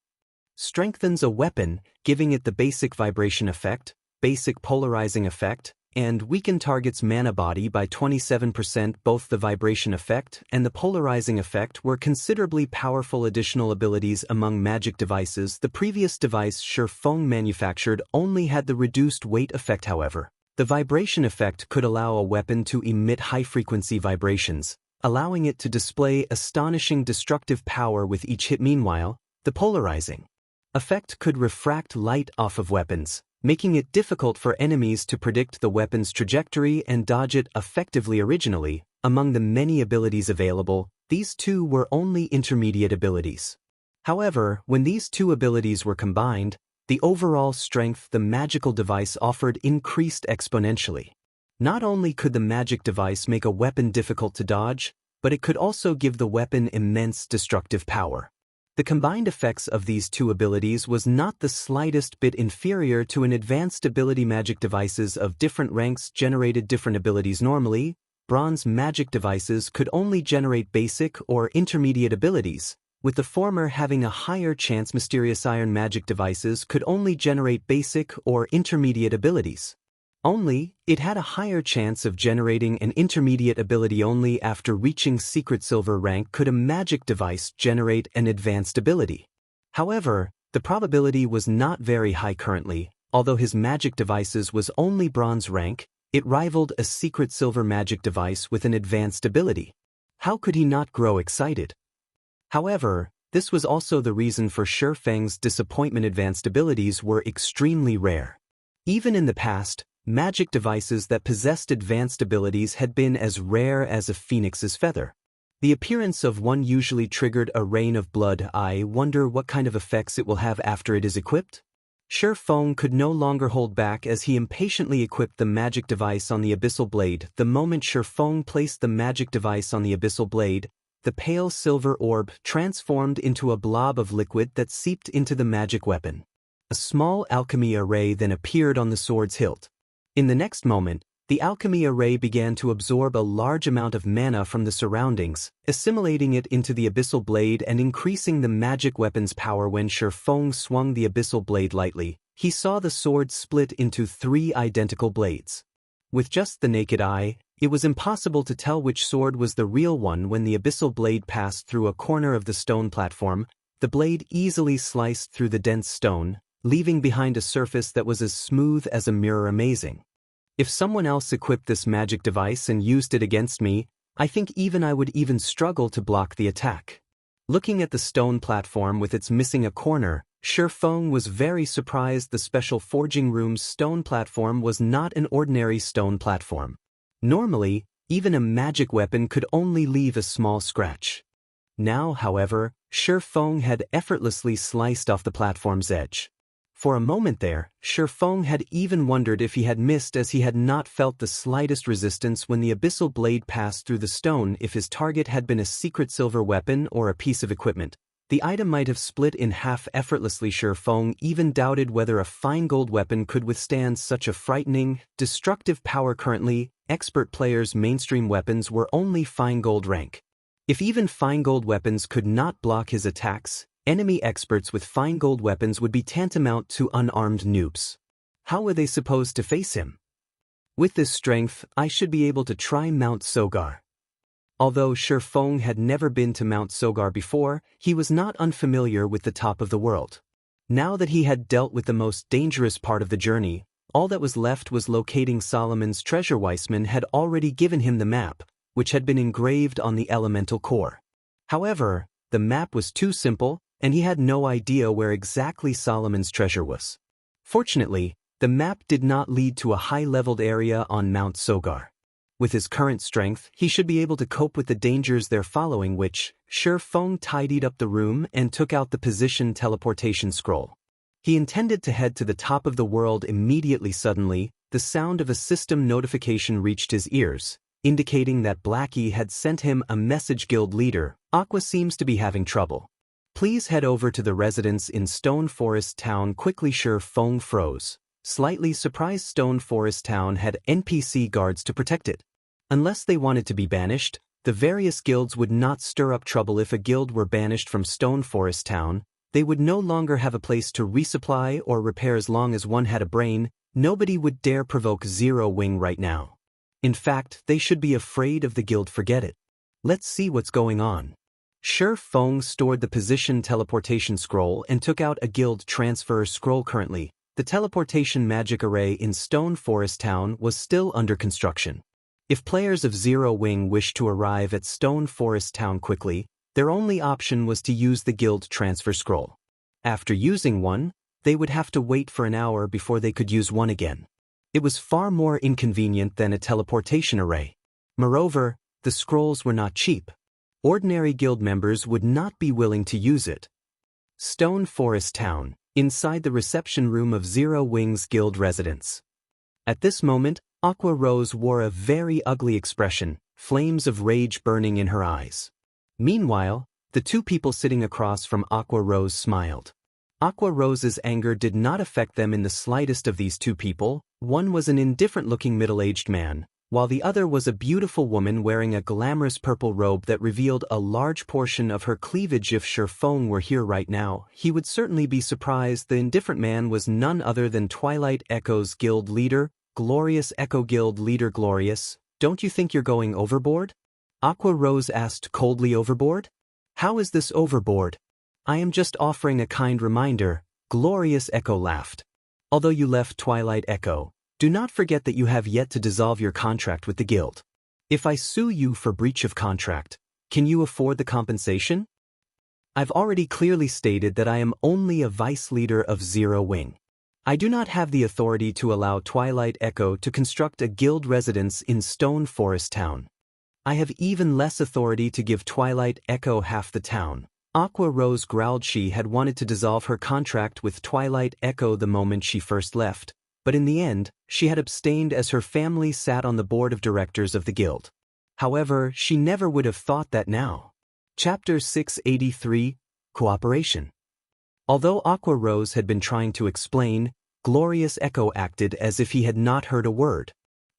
Strengthens a weapon, giving it the basic vibration effect, basic polarizing effect, and weaken target's mana body by 27%. Both the vibration effect and the polarizing effect were considerably powerful additional abilities among magic devices. The previous device Feng manufactured only had the reduced weight effect. However, the vibration effect could allow a weapon to emit high-frequency vibrations, allowing it to display astonishing destructive power with each hit. Meanwhile, the polarizing effect could refract light off of weapons, making it difficult for enemies to predict the weapon's trajectory and dodge it effectively. Originally, among the many abilities available, these 2 were only intermediate abilities. However, when these 2 abilities were combined, the overall strength the magical device offered increased exponentially. Not only could the magic device make a weapon difficult to dodge, but it could also give the weapon immense destructive power. The combined effects of these 2 abilities was not the slightest bit inferior to an advanced ability. Magic devices of different ranks generated different abilities. Normally, bronze magic devices could only generate basic or intermediate abilities, with the former having a higher chance. Mysterious Iron magic devices could only generate basic or intermediate abilities. Only, it had a higher chance of generating an intermediate ability. Only after reaching secret silver rank could a magic device generate an advanced ability. However, the probability was not very high currently. Although his magic devices was only bronze rank, it rivaled a secret silver magic device with an advanced ability. How could he not grow excited? However, this was also the reason for Feng's disappointment. Advanced abilities were extremely rare. Even in the past, magic devices that possessed advanced abilities had been as rare as a phoenix's feather. The appearance of one usually triggered a rain of blood. I wonder what kind of effects it will have after it is equipped? Feng could no longer hold back as he impatiently equipped the magic device on the Abyssal Blade. The moment Feng placed the magic device on the Abyssal Blade, the pale silver orb transformed into a blob of liquid that seeped into the magic weapon. A small alchemy array then appeared on the sword's hilt. In the next moment, the alchemy array began to absorb a large amount of mana from the surroundings, assimilating it into the Abyssal Blade and increasing the magic weapon's power. When Feng swung the Abyssal Blade lightly, he saw the sword split into 3 identical blades. With just the naked eye, it was impossible to tell which sword was the real one. When the abyssal blade passed through a corner of the stone platform, the blade easily sliced through the dense stone, leaving behind a surface that was as smooth as a mirror. Amazing. If someone else equipped this magic device and used it against me, I think I would even struggle to block the attack. Looking at the stone platform with its missing a corner, Feng was very surprised. The special forging room's stone platform was not an ordinary stone platform. Normally, even a magic weapon could only leave a small scratch. Now, however, Feng had effortlessly sliced off the platform's edge. For a moment there, Feng had even wondered if he had missed, as he had not felt the slightest resistance when the abyssal blade passed through the stone. If his target had been a secret silver weapon or a piece of equipment, the item might have split in half effortlessly. Feng even doubted whether a fine gold weapon could withstand such a frightening, destructive power. Currently, expert players' mainstream weapons were only fine gold rank. If even fine gold weapons could not block his attacks, enemy experts with fine gold weapons would be tantamount to unarmed noobs. How were they supposed to face him? With this strength, I should be able to try Mount Sogar. Although Feng had never been to Mount Sogar before, he was not unfamiliar with the top of the world. Now that he had dealt with the most dangerous part of the journey, all that was left was locating Solomon's treasure. Weissman had already given him the map, which had been engraved on the elemental core. However, the map was too simple, and he had no idea where exactly Solomon's treasure was. Fortunately, the map did not lead to a high-leveled area on Mount Sogar. With his current strength, he should be able to cope with the dangers there. Following which, Feng tidied up the room and took out the position teleportation scroll. He intended to head to the top of the world immediately. Suddenly, the sound of a system notification reached his ears, indicating that Blackie had sent him a message. Guild leader, Aqua seems to be having trouble. Please head over to the residence in Stone Forest Town quickly. Feng froze. Slightly surprised. Stone Forest Town had NPC guards to protect it. Unless they wanted to be banished, the various guilds would not stir up trouble. If a guild were banished from Stone Forest Town, they would no longer have a place to resupply or repair. As long as one had a brain, nobody would dare provoke Zero Wing right now. In fact, they should be afraid of the guild. Forget it. Let's see what's going on. Feng stored the position teleportation scroll and took out a guild transfer scroll. Currently, the teleportation magic array in Stone Forest Town was still under construction. If players of Zero Wing wished to arrive at Stone Forest Town quickly, their only option was to use the guild transfer scroll. After using one, they would have to wait for an hour before they could use one again. It was far more inconvenient than a teleportation array. Moreover, the scrolls were not cheap. Ordinary guild members would not be willing to use it. Stone Forest Town, inside the reception room of Zero Wing's guild residence. At this moment, Aqua Rose wore a very ugly expression, flames of rage burning in her eyes. Meanwhile, the two people sitting across from Aqua Rose smiled. Aqua Rose's anger did not affect them in the slightest. Of these two people, one was an indifferent-looking middle-aged man, while the other was a beautiful woman wearing a glamorous purple robe that revealed a large portion of her cleavage. If Feng were here right now, he would certainly be surprised. The indifferent man was none other than Twilight Echo's guild leader, Glorious. Echo guild leader Glorious, don't you think you're going overboard? Aqua Rose asked coldly. Overboard? How is this overboard? I am just offering a kind reminder, Glorious Echo laughed. Although you left Twilight Echo, do not forget that you have yet to dissolve your contract with the guild. If I sue you for breach of contract, can you afford the compensation? I've already clearly stated that I am only a vice leader of Zero Wing. I do not have the authority to allow Twilight Echo to construct a guild residence in Stone Forest Town. I have even less authority to give Twilight Echo half the town. Aqua Rose growled. She had wanted to dissolve her contract with Twilight Echo the moment she first left, but in the end, she had abstained as her family sat on the board of directors of the guild. However, she never would have thought that now. Chapter 683, Cooperation. Although Aqua Rose had been trying to explain, Glorious Echo acted as if he had not heard a word.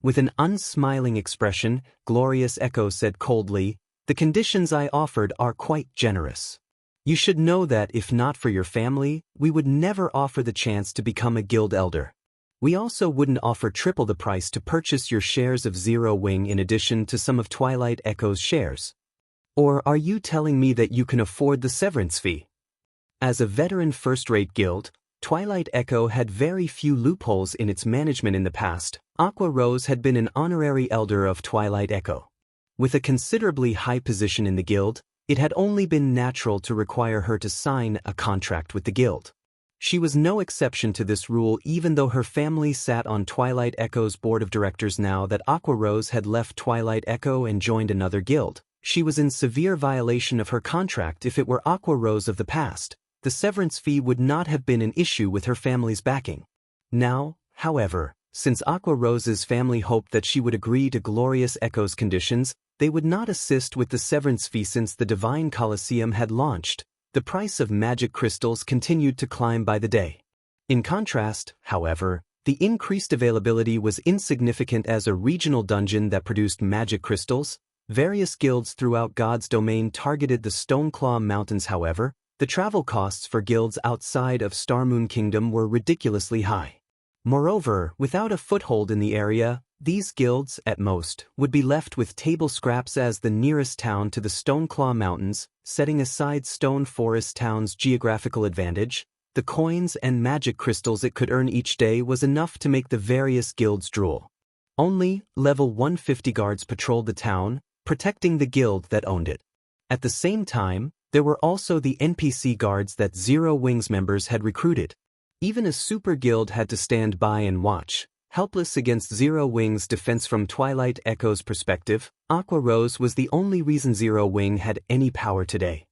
With an unsmiling expression, Glorious Echo said coldly, "The conditions I offered are quite generous. You should know that if not for your family, we would never offer the chance to become a guild elder. We also wouldn't offer triple the price to purchase your shares of Zero Wing in addition to some of Twilight Echo's shares. Or are you telling me that you can afford the severance fee? As a veteran first-rate guild, Twilight Echo had very few loopholes in its management in the past. Aqua Rose had been an honorary elder of Twilight Echo. With a considerably high position in the guild, it had only been natural to require her to sign a contract with the guild. She was no exception to this rule, even though her family sat on Twilight Echo's board of directors. Now that Aqua Rose had left Twilight Echo and joined another guild, she was in severe violation of her contract. If it were Aqua Rose of the past, the severance fee would not have been an issue with her family's backing. Now, however, since Aqua Rose's family hoped that she would agree to Glorious Echo's conditions, they would not assist with the severance fee. Since the Divine Colosseum had launched, the price of magic crystals continued to climb by the day. In contrast, however, the increased availability was insignificant. As a regional dungeon that produced magic crystals, various guilds throughout God's domain targeted the Stoneclaw Mountains. However, the travel costs for guilds outside of Starmoon Kingdom were ridiculously high. Moreover, without a foothold in the area, these guilds, at most, would be left with table scraps as the nearest town to the Stoneclaw Mountains. Setting aside Stone Forest Town's geographical advantage, the coins and magic crystals it could earn each day was enough to make the various guilds drool. Only level 150 guards patrolled the town, protecting the guild that owned it. At the same time, there were also the NPC guards that Zero Wings members had recruited. Even a super guild had to stand by and watch, helpless against Zero Wing's defense. From Twilight Echo's perspective, Aqua Rose was the only reason Zero Wing had any power today.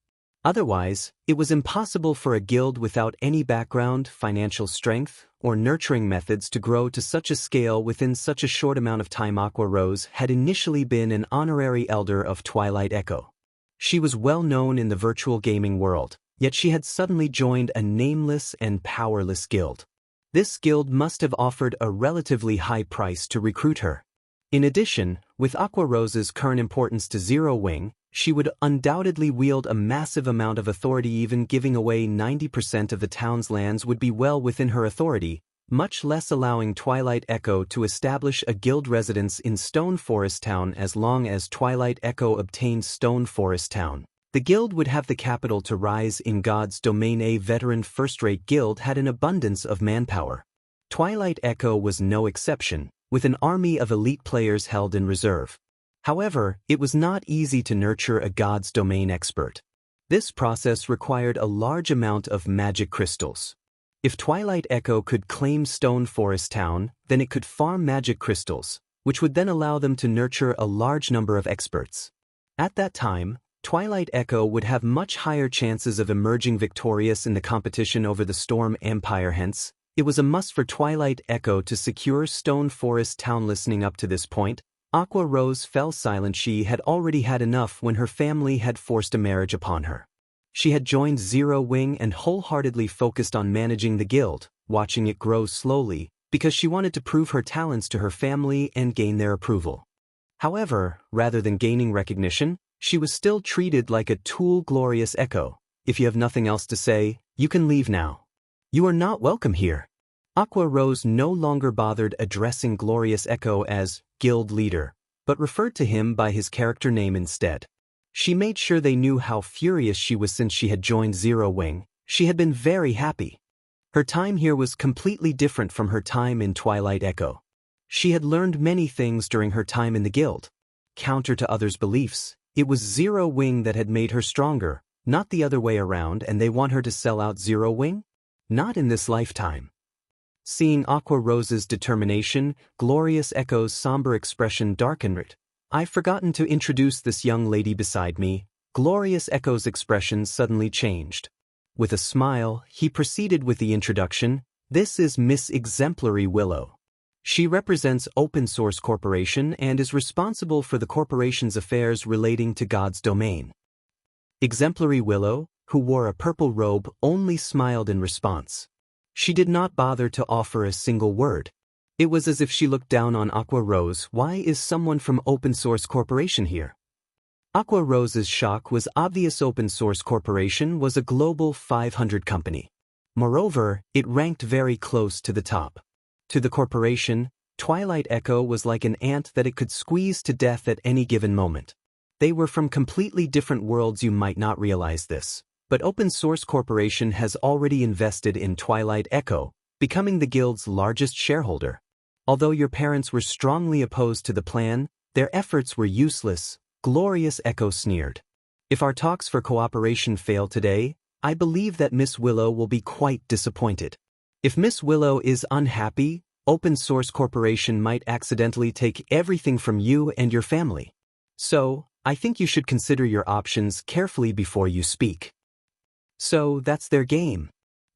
Otherwise, it was impossible for a guild without any background, financial strength, or nurturing methods to grow to such a scale within such a short amount of time. Aqua Rose had initially been an honorary elder of Twilight Echo. She was well known in the virtual gaming world, yet she had suddenly joined a nameless and powerless guild. This guild must have offered a relatively high price to recruit her. In addition, with Aqua Rose's current importance to Zero Wing, she would undoubtedly wield a massive amount of authority. Even giving away 90% of the town's lands would be well within her authority, much less allowing Twilight Echo to establish a guild residence in Stone Forest Town. As long as Twilight Echo obtained Stone Forest Town, the guild would have the capital to rise in God's domain. A veteran first-rate guild had an abundance of manpower. Twilight Echo was no exception, with an army of elite players held in reserve. However, it was not easy to nurture a God's domain expert. This process required a large amount of magic crystals. If Twilight Echo could claim Stone Forest Town, then it could farm magic crystals, which would then allow them to nurture a large number of experts. At that time, Twilight Echo would have much higher chances of emerging victorious in the competition over the Storm Empire. Hence, it was a must for Twilight Echo to secure Stone Forest Town. Listening up to this point, Aqua Rose fell silent. She had already had enough when her family had forced a marriage upon her. She had joined Zero Wing and wholeheartedly focused on managing the guild, watching it grow slowly, because she wanted to prove her talents to her family and gain their approval. However, rather than gaining recognition, she was still treated like a tool. Glorious Echo, if you have nothing else to say, you can leave now. You are not welcome here. Aqua Rose no longer bothered addressing Glorious Echo as guild leader, but referred to him by his character name instead. She made sure they knew how furious she was. Since she had joined Zero Wing, she had been very happy. Her time here was completely different from her time in Twilight Echo. She had learned many things during her time in the guild. Counter to others' beliefs, it was Zero Wing that had made her stronger, not the other way around. And they want her to sell out Zero Wing? Not in this lifetime. Seeing Aqua Rose's determination, Glorious Echo's somber expression darkened. I've forgotten to introduce this young lady beside me. Glorious Echo's expression suddenly changed. With a smile, he proceeded with the introduction. This is Miss Exemplary Willow. She represents Open Source Corporation and is responsible for the corporation's affairs relating to God's domain. Exemplary Willow, who wore a purple robe, only smiled in response. She did not bother to offer a single word. It was as if she looked down on Aqua Rose. Why is someone from Open Source Corporation here? Aqua Rose's shock was obvious. Open Source Corporation was a global 500 company. Moreover, it ranked very close to the top. To the corporation, Twilight Echo was like an ant that it could squeeze to death at any given moment. They were from completely different worlds. You might not realize this, but Open Source Corporation has already invested in Twilight Echo, becoming the guild's largest shareholder. Although your parents were strongly opposed to the plan, their efforts were useless, Glorious Echo sneered. If our talks for cooperation fail today, I believe that Miss Willow will be quite disappointed. If Miss Willow is unhappy, Open Source Corporation might accidentally take everything from you and your family. So, I think you should consider your options carefully before you speak. So, that's their game.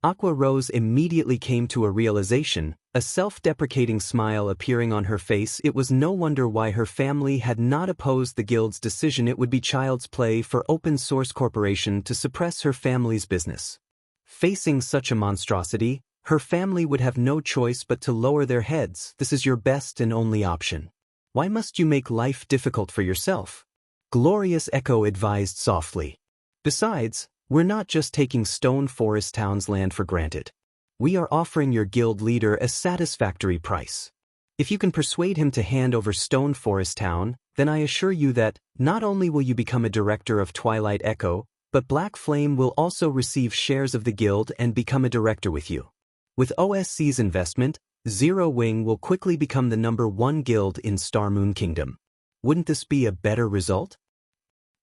Aqua Rose immediately came to a realization, a self-deprecating smile appearing on her face. It was no wonder why her family had not opposed the guild's decision. It would be child's play for Open Source Corporation to suppress her family's business. Facing such a monstrosity, her family would have no choice but to lower their heads. This is your best and only option. Why must you make life difficult for yourself? Glorious Echo advised softly. Besides, we're not just taking Stone Forest Town's land for granted. We are offering your guild leader a satisfactory price. If you can persuade him to hand over Stone Forest Town, then I assure you that not only will you become a director of Twilight Echo, but Black Flame will also receive shares of the guild and become a director with you. With OSC's investment, Zero Wing will quickly become the #1 guild in Starmoon Kingdom. Wouldn't this be a better result?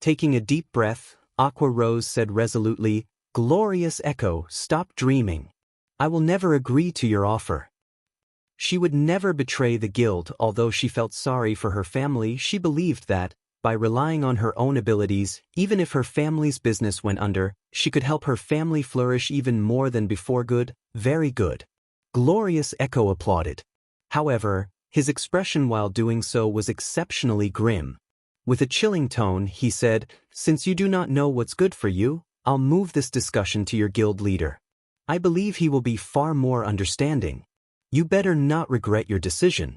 Taking a deep breath, Aqua Rose said resolutely, Glorious Echo, stop dreaming. I will never agree to your offer. She would never betray the guild. Although she felt sorry for her family, she believed that, by relying on her own abilities, even if her family's business went under, she could help her family flourish even more than before. Good, very good. Glorious Echo applauded. However, his expression while doing so was exceptionally grim. With a chilling tone, he said, Since you do not know what's good for you, I'll move this discussion to your guild leader. I believe he will be far more understanding. You better not regret your decision.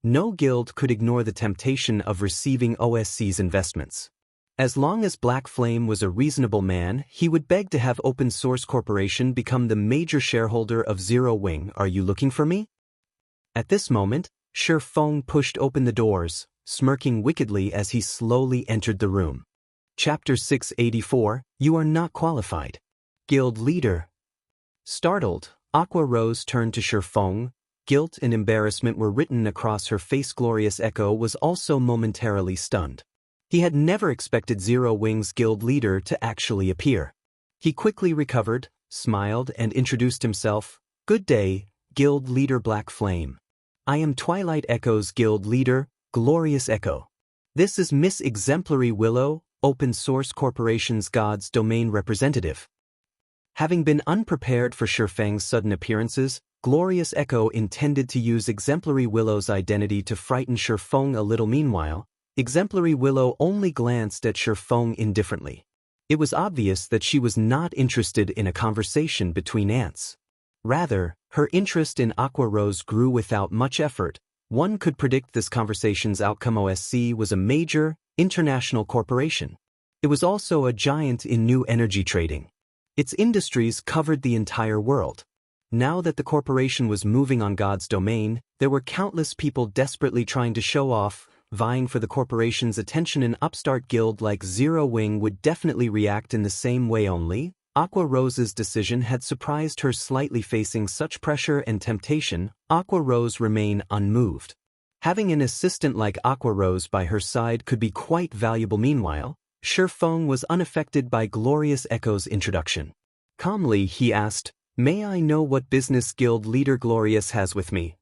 No guild could ignore the temptation of receiving OSC's investments. As long as Black Flame was a reasonable man, he would beg to have Open Source Corporation become the major shareholder of Zero Wing. Are you looking for me? At this moment, Feng pushed open the doors, smirking wickedly as he slowly entered the room. Chapter 684, You Are Not Qualified. Guild Leader. Startled, Aqua Rose turned to Feng. Guilt and embarrassment were written across her face. Glorious Echo was also momentarily stunned. He had never expected Zero Wing's guild leader to actually appear. He quickly recovered, smiled, and introduced himself. Good day, Guild Leader Black Flame. I am Twilight Echo's guild leader, Glorious Echo. This is Miss Exemplary Willow, Open Source Corporation's God's Domain representative. Having been unprepared for Feng's sudden appearances, Glorious Echo intended to use Exemplary Willow's identity to frighten Feng a little. Meanwhile, Exemplary Willow only glanced at Feng indifferently. It was obvious that she was not interested in a conversation between ants. Rather, her interest in Aqua Rose grew without much effort. One could predict this conversation's outcome. OSC was a major, international corporation. It was also a giant in new energy trading. Its industries covered the entire world. Now that the corporation was moving on God's domain, there were countless people desperately trying to show off, vying for the corporation's attention. An upstart guild like Zero Wing would definitely react in the same way. Only, Aqua Rose's decision had surprised her slightly. Facing such pressure and temptation, Aqua Rose remained unmoved. Having an assistant like Aqua Rose by her side could be quite valuable. Meanwhile, Feng was unaffected by Glorious Echo's introduction. Calmly, he asked, May I know what business guild leader Glorious has with me?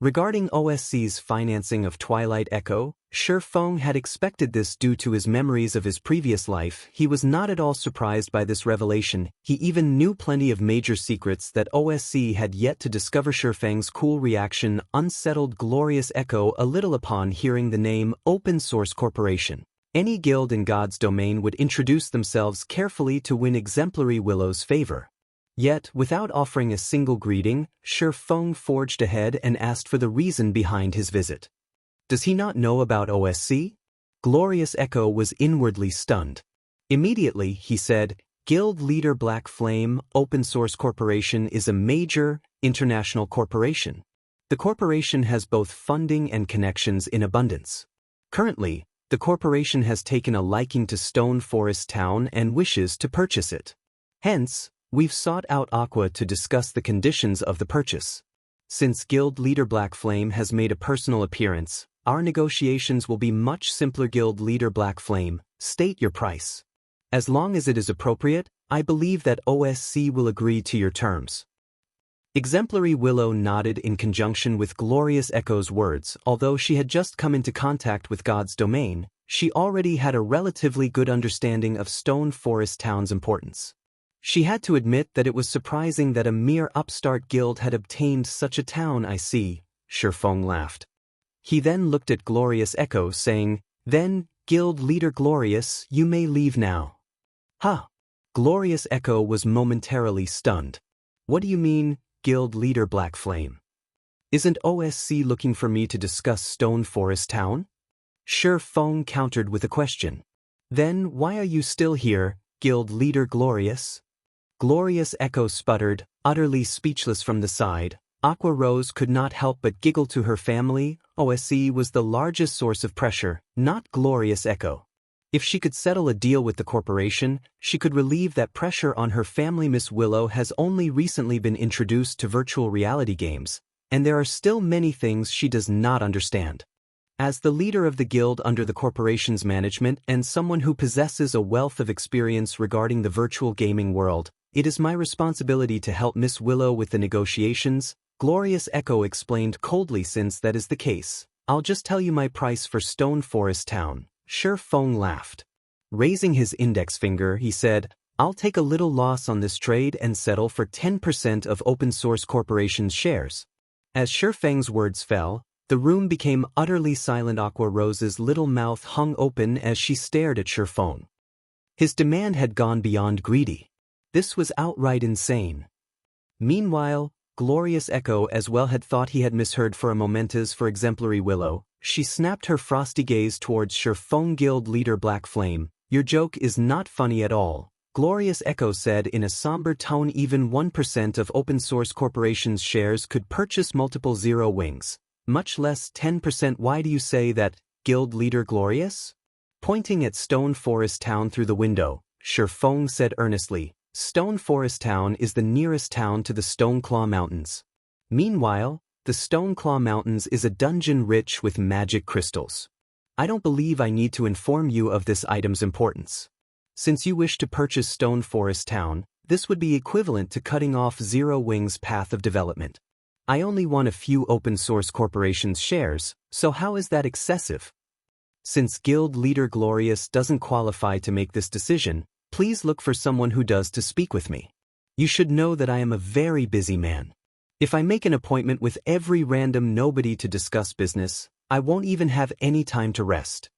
Regarding OSC's financing of Twilight Echo, Feng had expected this due to his memories of his previous life. He was not at all surprised by this revelation. He even knew plenty of major secrets that OSC had yet to discover. Feng's cool reaction unsettled Glorious Echo a little upon hearing the name Open Source Corporation. Any guild in God's domain would introduce themselves carefully to win Exemplary Willow's favor. Yet, without offering a single greeting, Feng forged ahead and asked for the reason behind his visit. Does he not know about OSC? Glorious Echo was inwardly stunned. Immediately, he said, Guild Leader Black Flame, Open Source Corporation is a major, international corporation. The corporation has both funding and connections in abundance. Currently, the corporation has taken a liking to Stone Forest Town and wishes to purchase it. Hence, we've sought out Aqua to discuss the conditions of the purchase. Since Guild Leader Black Flame has made a personal appearance, our negotiations will be much simpler. Guild Leader Black Flame, state your price. As long as it is appropriate, I believe that OSC will agree to your terms. Exemplary Willow nodded in conjunction with Glorious Echo's words. Although she had just come into contact with God's domain, she already had a relatively good understanding of Stone Forest Town's importance. She had to admit that it was surprising that a mere upstart guild had obtained such a town. I see, Feng laughed. He then looked at Glorious Echo saying, "Then, Guild Leader Glorious, you may leave now." Huh. Glorious Echo was momentarily stunned. What do you mean, Guild Leader Black Flame? Isn't OSC looking for me to discuss Stone Forest Town? Feng countered with a question. Then why are you still here, Guild Leader Glorious? Glorious Echo sputtered, utterly speechless from the side. Aqua Rose could not help but giggle to her family. OSC was the largest source of pressure, not Glorious Echo. If she could settle a deal with the corporation, she could relieve that pressure on her family. Miss Willow has only recently been introduced to virtual reality games, and there are still many things she does not understand. As the leader of the guild under the corporation's management and someone who possesses a wealth of experience regarding the virtual gaming world, it is my responsibility to help Miss Willow with the negotiations, Glorious Echo explained coldly. Since that is the case, I'll just tell you my price for Stone Forest Town. Feng laughed. Raising his index finger, he said, "I'll take a little loss on this trade and settle for 10% of Open Source Corporation's shares." As Feng's words fell, the room became utterly silent. Aqua Rose's little mouth hung open as she stared at Feng. His demand had gone beyond greedy. This was outright insane. Meanwhile, Glorious Echo as well had thought he had misheard for a moment. As for Exemplary Willow, she snapped her frosty gaze towards Feng. Guild Leader Black Flame, your joke is not funny at all, Glorious Echo said in a somber tone. Even 1% of Open Source Corporation's shares could purchase multiple Zero Wings, much less 10%. Why do you say that, Guild Leader Glorious? Pointing at Stone Forest Town through the window, Feng said earnestly, Stone Forest Town is the nearest town to the Stoneclaw Mountains. Meanwhile, the Stoneclaw Mountains is a dungeon rich with magic crystals. I don't believe I need to inform you of this item's importance. Since you wish to purchase Stone Forest Town, this would be equivalent to cutting off Zero Wing's path of development. I only want a few Open Source Corporation's shares, so how is that excessive? Since Guild Leader Glorious doesn't qualify to make this decision, please look for someone who does to speak with me. You should know that I am a very busy man. If I make an appointment with every random nobody to discuss business, I won't even have any time to rest.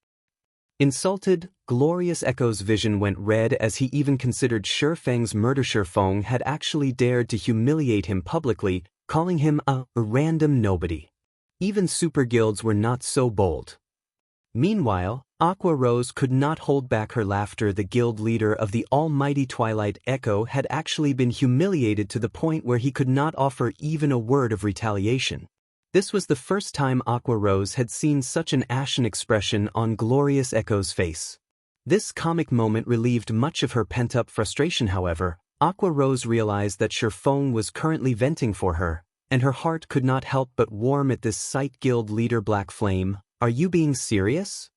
Insulted, Glorious Echo's vision went red as he even considered Feng's murder. Feng had actually dared to humiliate him publicly, calling him a random nobody. Even super guilds were not so bold. Meanwhile, Aqua Rose could not hold back her laughter. The guild leader of the almighty Twilight Echo had actually been humiliated to the point where he could not offer even a word of retaliation. This was the first time Aqua Rose had seen such an ashen expression on Glorious Echo's face. This comic moment relieved much of her pent-up frustration. However, Aqua Rose realized that Feng was currently venting for her, and her heart could not help but warm at this sight. Guild Leader Black Flame, are you being serious?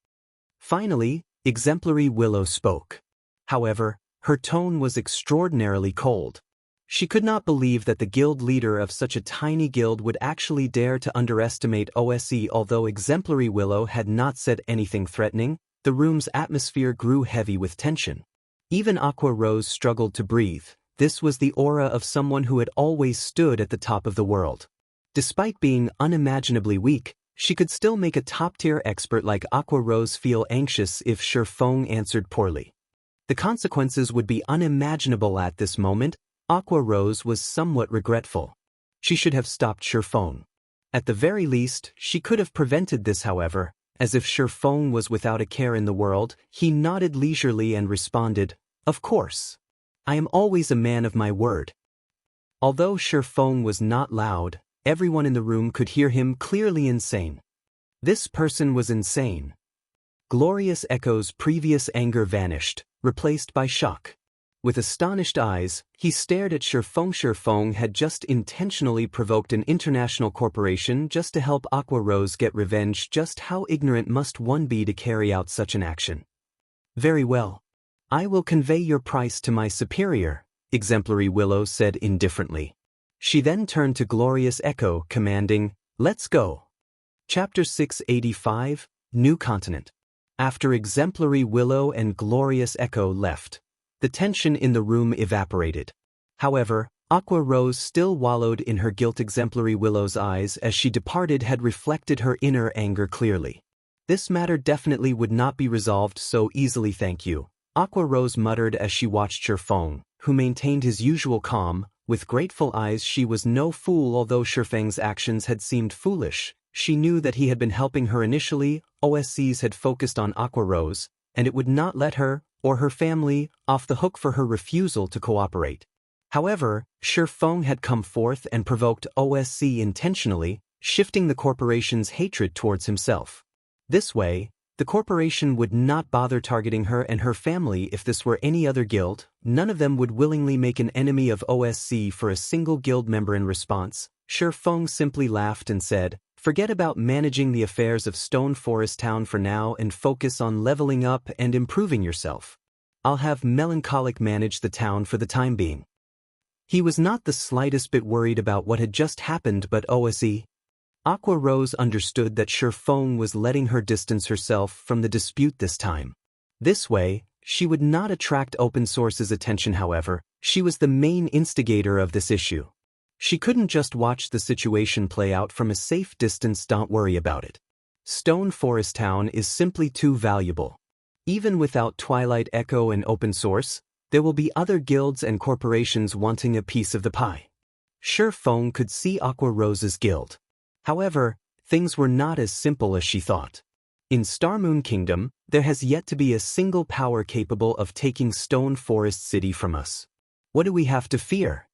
Finally, Exemplary Willow spoke. However, her tone was extraordinarily cold. She could not believe that the guild leader of such a tiny guild would actually dare to underestimate OSE. Although Exemplary Willow had not said anything threatening, the room's atmosphere grew heavy with tension. Even Aqua Rose struggled to breathe. This was the aura of someone who had always stood at the top of the world. Despite being unimaginably weak, she could still make a top-tier expert like Aqua Rose feel anxious if Feng answered poorly. The consequences would be unimaginable. At this moment, Aqua Rose was somewhat regretful. She should have stopped Feng. At the very least, she could have prevented this. However, as if Feng was without a care in the world, he nodded leisurely and responded, "Of course. I am always a man of my word." Although Feng was not loud, everyone in the room could hear him clearly insane. This person was insane. Glorious Echo's previous anger vanished, replaced by shock. With astonished eyes, he stared at Feng. Feng had just intentionally provoked an international corporation just to help Aqua Rose get revenge. Just how ignorant must one be to carry out such an action? Very well. I will convey your price to my superior, Exemplary Willow said indifferently. She then turned to Glorious Echo, commanding, "Let's go." Chapter 685, New Continent. After Exemplary Willow and Glorious Echo left, the tension in the room evaporated. However, Aqua Rose still wallowed in her guilt. Exemplary Willow's eyes as she departed had reflected her inner anger clearly. This matter definitely would not be resolved so easily. Thank you, Aqua Rose muttered as she watched Feng, who maintained his usual calm. With grateful eyes, she was no fool. Although Feng's actions had seemed foolish, she knew that he had been helping her initially. OSCs had focused on Aqua Rose, and it would not let her, or her family, off the hook for her refusal to cooperate. However, Feng had come forth and provoked OSC intentionally, shifting the corporation's hatred towards himself. This way, the corporation would not bother targeting her and her family. If this were any other guild, none of them would willingly make an enemy of OSC for a single guild member. In response, Feng simply laughed and said, "Forget about managing the affairs of Stone Forest Town for now and focus on leveling up and improving yourself. I'll have Melancholic manage the town for the time being." He was not the slightest bit worried about what had just happened, but OSE. Aqua Rose understood that Feng was letting her distance herself from the dispute this time. This way, she would not attract Open Source's attention. However, she was the main instigator of this issue. She couldn't just watch the situation play out from a safe distance. Don't worry about it. Stone Forest Town is simply too valuable. Even without Twilight Echo and Open Source, there will be other guilds and corporations wanting a piece of the pie. Feng could see Aqua Rose's guild. However, things were not as simple as she thought. In Starmoon Kingdom, there has yet to be a single power capable of taking Stone Forest City from us. What do we have to fear?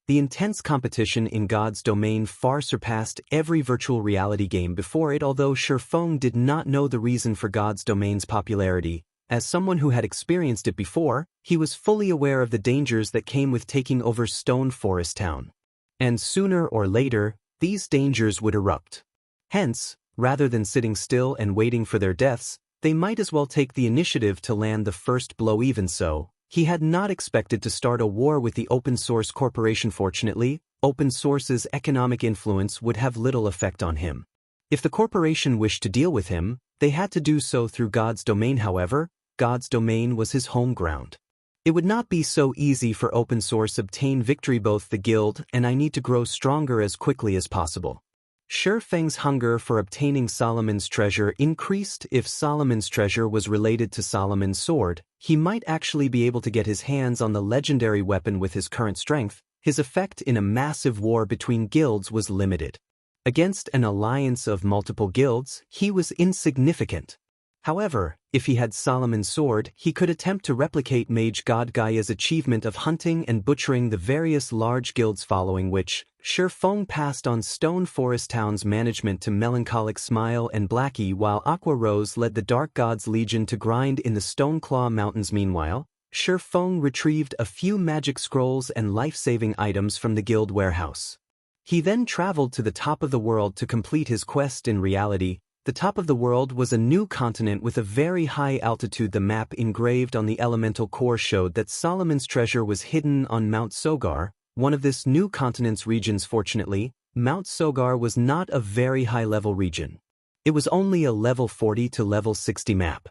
The intense competition in God's domain far surpassed every virtual reality game before it. Although Feng did not know the reason for God's domain's popularity, as someone who had experienced it before, he was fully aware of the dangers that came with taking over Stone Forest Town. And sooner or later, these dangers would erupt. Hence, rather than sitting still and waiting for their deaths, they might as well take the initiative to land the first blow. Even so, he had not expected to start a war with the Open Source Corporation. Fortunately, Open Source's economic influence would have little effect on him. If the corporation wished to deal with him, they had to do so through God's domain. However, God's domain was his home ground. It would not be so easy for Open Source obtain victory. Both the guild and I need to grow stronger as quickly as possible. Feng's hunger for obtaining Solomon's treasure increased. If Solomon's treasure was related to Solomon's sword, he might actually be able to get his hands on the legendary weapon. With his current strength, his effect in a massive war between guilds was limited. Against an alliance of multiple guilds, he was insignificant. However, if he had Solomon's sword, he could attempt to replicate Mage God Gaia's achievement of hunting and butchering the various large guilds, following which, Feng passed on Stone Forest Town's management to Melancholic Smile and Blackie, while Aqua Rose led the Dark Gods Legion to grind in the Stoneclaw Mountains. Meanwhile, Feng retrieved a few magic scrolls and life-saving items from the guild warehouse. He then traveled to the top of the world to complete his quest. In reality, the top of the world was a new continent with a very high altitude. The map engraved on the elemental core showed that Solomon's treasure was hidden on Mount Sogar, one of this new continent's regions. Fortunately, Mount Sogar was not a very high-level region. It was only a level 40 to level 60 map.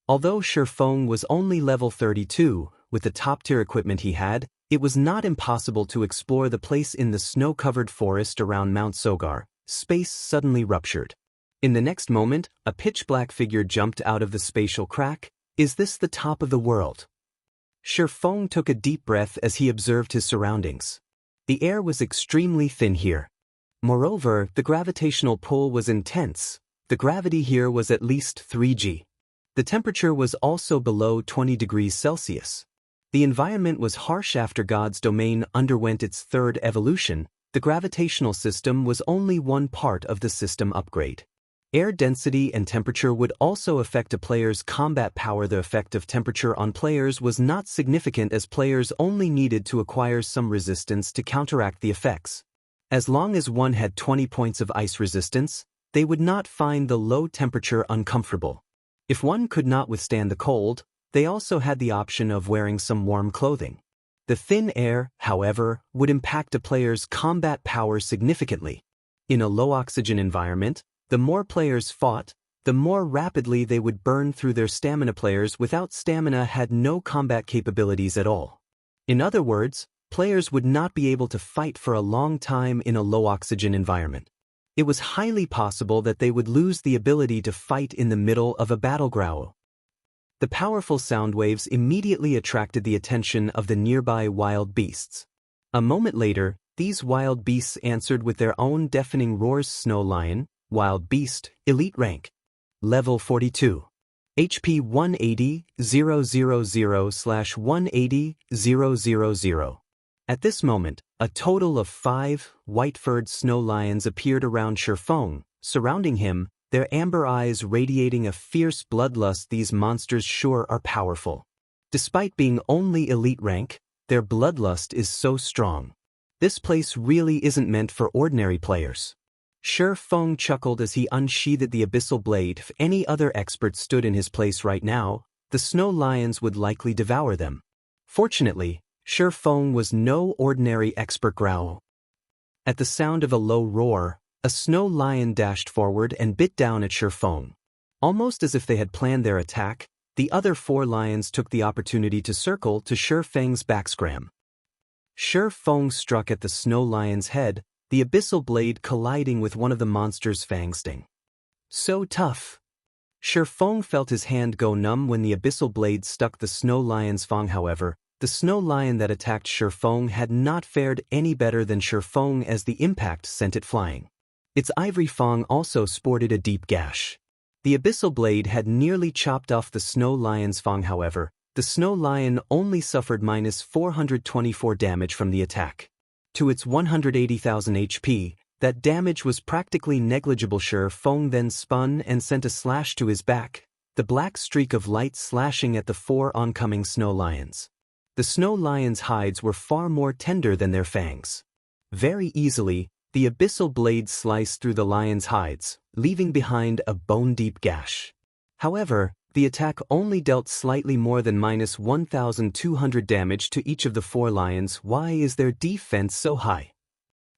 Although Feng was only level 32, with the top-tier equipment he had, it was not impossible to explore the place. In the snow-covered forest around Mount Sogar, space suddenly ruptured. In the next moment, a pitch-black figure jumped out of the spatial crack. Is this the top of the world? Feng took a deep breath as he observed his surroundings. The air was extremely thin here. Moreover, the gravitational pull was intense. The gravity here was at least 3G. The temperature was also below 20 degrees Celsius. The environment was harsh. After God's domain underwent its third evolution, The gravitational system was only one part of the system upgrade. Air density and temperature would also affect a player's combat power. The effect of temperature on players was not significant as players only needed to acquire some resistance to counteract the effects. As long as one had 20 points of ice resistance, they would not find the low temperature uncomfortable. If one could not withstand the cold, they also had the option of wearing some warm clothing. The thin air, however, would impact a player's combat power significantly. In a low-oxygen environment, the more players fought, the more rapidly they would burn through their stamina. Players without stamina had no combat capabilities at all. In other words, players would not be able to fight for a long time in a low-oxygen environment. It was highly possible that they would lose the ability to fight in the middle of a battleground. The powerful sound waves immediately attracted the attention of the nearby wild beasts. A moment later, these wild beasts answered with their own deafening roars. Snow Lion, Wild Beast, Elite Rank. Level 42. HP 180,000/180,000. At this moment, a total of 5 white-furred snow lions appeared around Feng, surrounding him, their amber eyes radiating a fierce bloodlust. These monsters sure are powerful. Despite being only elite rank, their bloodlust is so strong. This place really isn't meant for ordinary players. Feng chuckled as he unsheathed the abyssal blade. If any other expert stood in his place right now, the snow lions would likely devour them. Fortunately, Feng was no ordinary expert. Growl. At the sound of a low roar, a snow lion dashed forward and bit down at Feng. Almost as if they had planned their attack, the other 4 lions took the opportunity to circle to Feng's backscram. Feng struck at the snow lion's head, the abyssal blade colliding with one of the monster's fang sting. So tough. Feng felt his hand go numb when the abyssal blade stuck the snow lion's fang. However, the snow lion that attacked Feng had not fared any better than Feng as the impact sent it flying. Its ivory fang also sported a deep gash. The abyssal blade had nearly chopped off the snow lion's fang. However, the snow lion only suffered -424 damage from the attack. To its 180,000 HP, that damage was practically negligible. Feng then spun and sent a slash to his back, the black streak of light slashing at the 4 oncoming snow lions. The snow lions' hides were far more tender than their fangs. Very easily, the abyssal blade sliced through the lions' hides, leaving behind a bone-deep gash. However, the attack only dealt slightly more than -1,200 damage to each of the 4 lions. Why is their defense so high?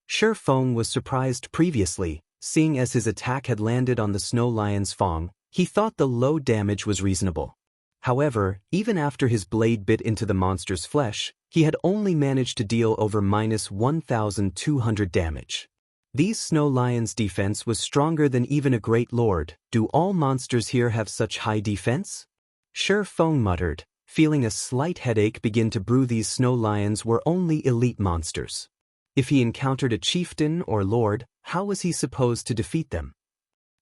Feng was surprised previously, seeing as his attack had landed on the snow lion's fang. He thought the low damage was reasonable. However, even after his blade bit into the monster's flesh, he had only managed to deal over -1,200 damage. These snow lions' defense was stronger than even a great lord. Do all monsters here have such high defense? Feng muttered, feeling a slight headache begin to brew. These snow lions were only elite monsters. If he encountered a chieftain or lord, how was he supposed to defeat them?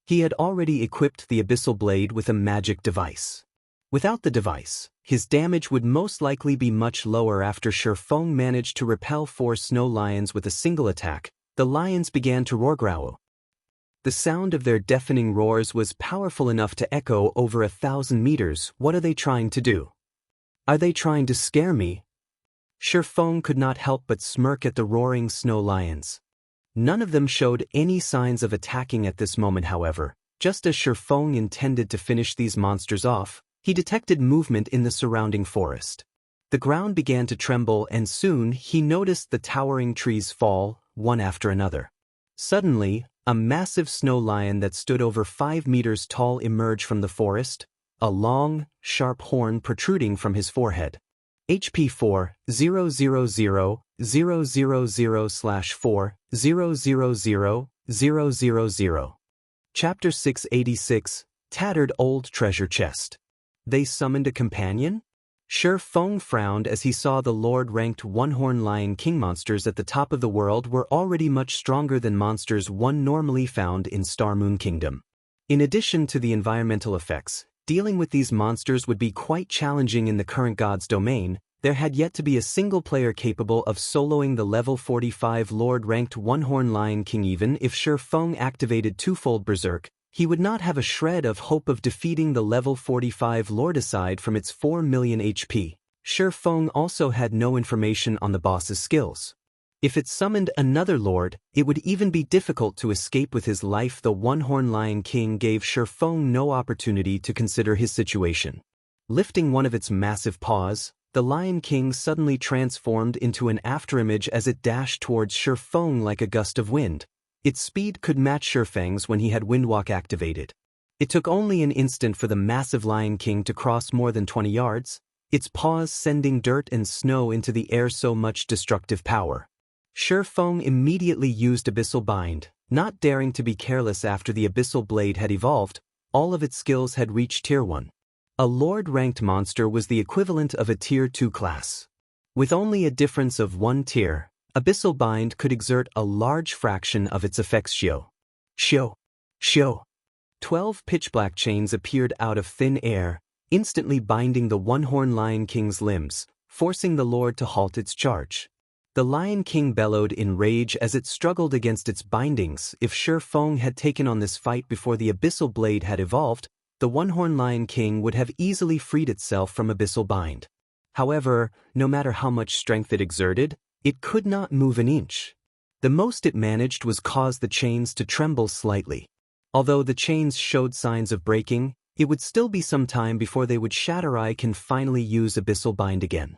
He had already equipped the abyssal blade with a magic device. Without the device, his damage would most likely be much lower. After Feng managed to repel 4 snow lions with a single attack, the lions began to roar. Growl. The sound of their deafening roars was powerful enough to echo over 1,000 meters. What are they trying to do? Are they trying to scare me? Feng could not help but smirk at the roaring snow lions. None of them showed any signs of attacking at this moment. However, just as Feng intended to finish these monsters off, he detected movement in the surrounding forest. The ground began to tremble and soon he noticed the towering trees fall, one after another. Suddenly, a massive snow lion that stood over 5 meters tall emerged from the forest, a long, sharp horn protruding from his forehead. HP 4:000/4:000:000. Chapter 686, Tattered Old Treasure Chest. They summoned a companion? Feng frowned as he saw the Lord-ranked one-horn lion king monsters at the top of the world were already much stronger than monsters one normally found in Star Moon Kingdom. In addition to the environmental effects, dealing with these monsters would be quite challenging in the current god's domain, there had yet to be a single player capable of soloing the level 45 Lord-ranked One-Horn Lion King. Even if Feng activated twofold Berserk, he would not have a shred of hope of defeating the level 45 Lord. Aside from its 4 million HP, Feng also had no information on the boss's skills. If it summoned another Lord, it would even be difficult to escape with his life. The One-Horn Lion King gave Feng no opportunity to consider his situation. Lifting one of its massive paws, the Lion King suddenly transformed into an afterimage as it dashed towards Feng like a gust of wind. Its speed could match Feng's when he had Windwalk activated. It took only an instant for the massive Lion King to cross more than 20 yards, its paws sending dirt and snow into the air. So much destructive power. Feng immediately used Abyssal Bind, not daring to be careless. After the Abyssal Blade had evolved, all of its skills had reached Tier 1. A Lord-ranked monster was the equivalent of a Tier 2 class. With only a difference of 1 tier, Abyssal Bind could exert a large fraction of its effects. Shio. 12 pitch-black chains appeared out of thin air, instantly binding the One-Horn Lion King's limbs, forcing the Lord to halt its charge. The Lion King bellowed in rage as it struggled against its bindings. If Feng had taken on this fight before the Abyssal Blade had evolved, the One-Horn Lion King would have easily freed itself from Abyssal Bind. However, no matter how much strength it exerted, it could not move an inch. The most it managed was cause the chains to tremble slightly. Although the chains showed signs of breaking, it would still be some time before they would shatter. I can finally use Abyssal Bind again.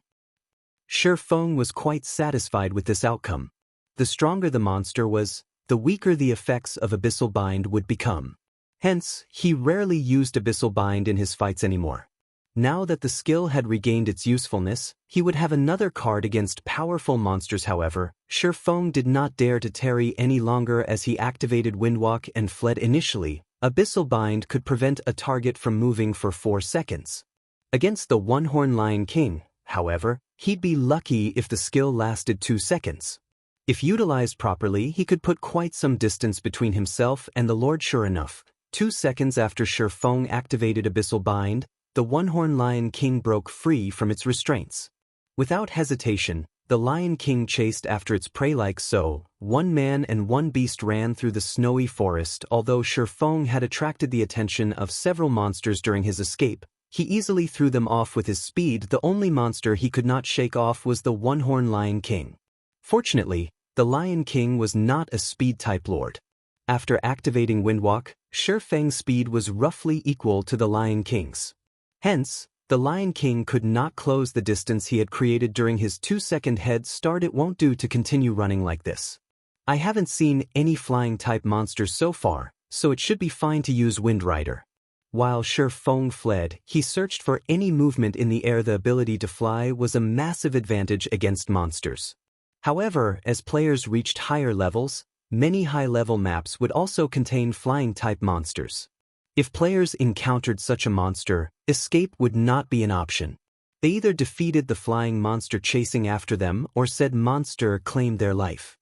Feng was quite satisfied with this outcome. The stronger the monster was, the weaker the effects of Abyssal Bind would become. Hence, he rarely used Abyssal Bind in his fights anymore. Now that the skill had regained its usefulness, he would have another card against powerful monsters. However, Feng did not dare to tarry any longer as he activated Windwalk and fled. Initially, Abyssal Bind could prevent a target from moving for 4 seconds. Against the One-Horn Lion King, however, he'd be lucky if the skill lasted 2 seconds. If utilized properly, he could put quite some distance between himself and the Lord. Sure enough, 2 seconds after Feng activated Abyssal Bind, the One-Horn Lion King broke free from its restraints. Without hesitation, the Lion King chased after its prey like so. 1 man and 1 beast ran through the snowy forest. Although Feng had attracted the attention of several monsters during his escape, he easily threw them off with his speed. The only monster he could not shake off was the One-Horn Lion King. Fortunately, the Lion King was not a speed-type lord. After activating Windwalk, Feng's speed was roughly equal to the Lion King's. Hence, the Lion King could not close the distance he had created during his 2-second head start. It won't do to continue running like this. I haven't seen any flying-type monsters so far, so it should be fine to use Wind Rider. While Feng fled, he searched for any movement in the air. The ability to fly was a massive advantage against monsters. However, as players reached higher levels, many high-level maps would also contain flying-type monsters. If players encountered such a monster, escape would not be an option. They either defeated the flying monster chasing after them or said monster claimed their life.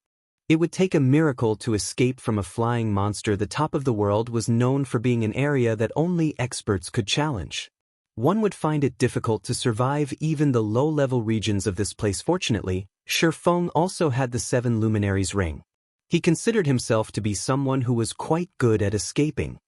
It would take a miracle to escape from a flying monster. The top of the world was known for being an area that only experts could challenge. One would find it difficult to survive even the low-level regions of this place. Fortunately, Feng also had the 7 Luminaries ring. He considered himself to be someone who was quite good at escaping.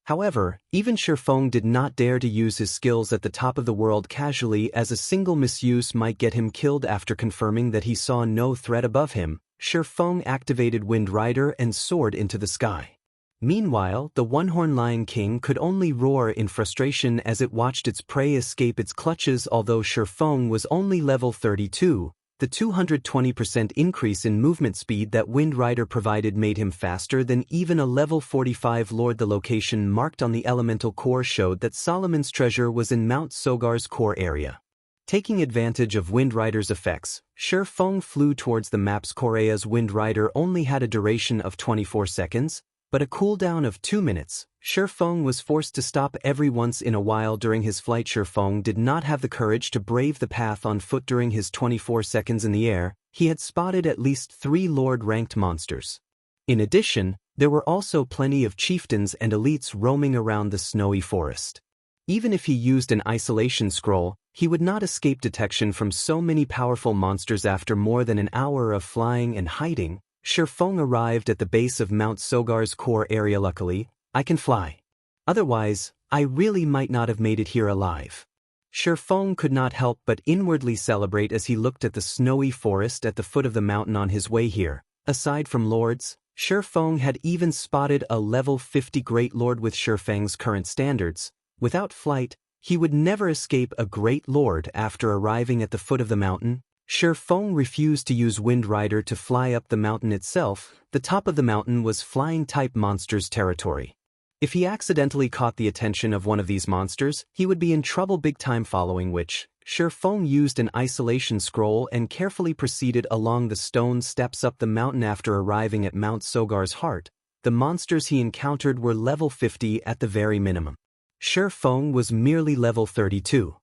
However, even Feng did not dare to use his skills at the top of the world casually, as a single misuse might get him killed. After confirming that he saw no threat above him, Feng activated Wind Rider and soared into the sky. Meanwhile, the One-Horn Lion King could only roar in frustration as it watched its prey escape its clutches. Although Feng was only level 32, the 220% increase in movement speed that Wind Rider provided made him faster than even a level 45 lord. The location marked on the elemental core showed that Solomon's treasure was in Mount Sogar's core area. Taking advantage of Wind Rider's effects, Feng flew towards the map's core. As Wind Rider only had a duration of 24 seconds, but a cooldown of 2 minutes, Feng was forced to stop every once in a while during his flight. Feng did not have the courage to brave the path on foot. During his 24 seconds in the air, he had spotted at least 3 Lord-ranked monsters. In addition, there were also plenty of chieftains and elites roaming around the snowy forest. Even if he used an isolation scroll, He would not escape detection from so many powerful monsters. After more than an hour of flying and hiding, Feng arrived at the base of Mount Sogar's core area. Luckily, I can fly. Otherwise, I really might not have made it here alive. Feng could not help but inwardly celebrate as he looked at the snowy forest at the foot of the mountain on his way here. Aside from lords, Feng had even spotted a level 50 Great Lord. With Feng's current standards, without flight, he would never escape a Great Lord. After arriving at the foot of the mountain, Feng refused to use Wind Rider to fly up the mountain itself. The top of the mountain was flying-type monsters' territory. If he accidentally caught the attention of one of these monsters, he would be in trouble big time, following which, Feng used an isolation scroll and carefully proceeded along the stone steps up the mountain. After arriving at Mount Sogar's heart, the monsters he encountered were level 50 at the very minimum. Feng was merely level 32.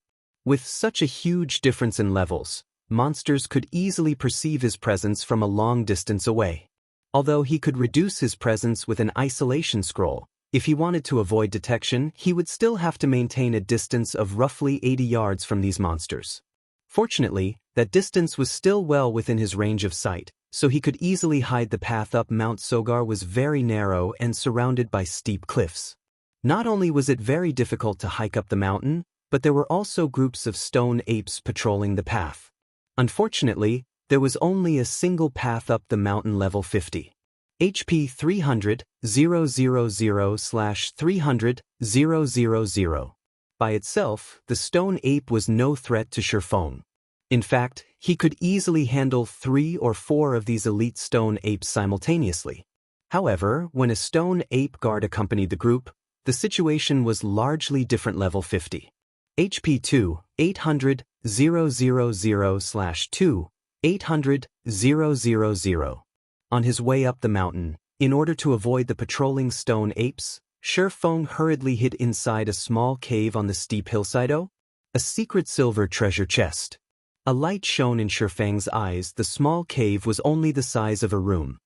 With such a huge difference in levels, monsters could easily perceive his presence from a long distance away. Although he could reduce his presence with an isolation scroll, if he wanted to avoid detection, he would still have to maintain a distance of roughly 80 yards from these monsters. Fortunately, that distance was still well within his range of sight, so he could easily hide. The path up Mount Sogar was very narrow and surrounded by steep cliffs. Not only was it very difficult to hike up the mountain, but there were also groups of stone apes patrolling the path. Unfortunately, there was only a single path up the mountain. Level 50. HP 300, 000/300, 000. By itself, the stone ape was no threat to Feng. In fact, he could easily handle 3 or 4 of these elite stone apes simultaneously. However, when a stone ape guard accompanied the group, the situation was largely different. Level 50. HP 2, 800, 000/2, 800, 000. On his way up the mountain, in order to avoid the patrolling stone apes, Feng hurriedly hid inside a small cave on the steep hillside. A secret silver treasure chest. A light shone in Feng's eyes. The small cave was only the size of a room.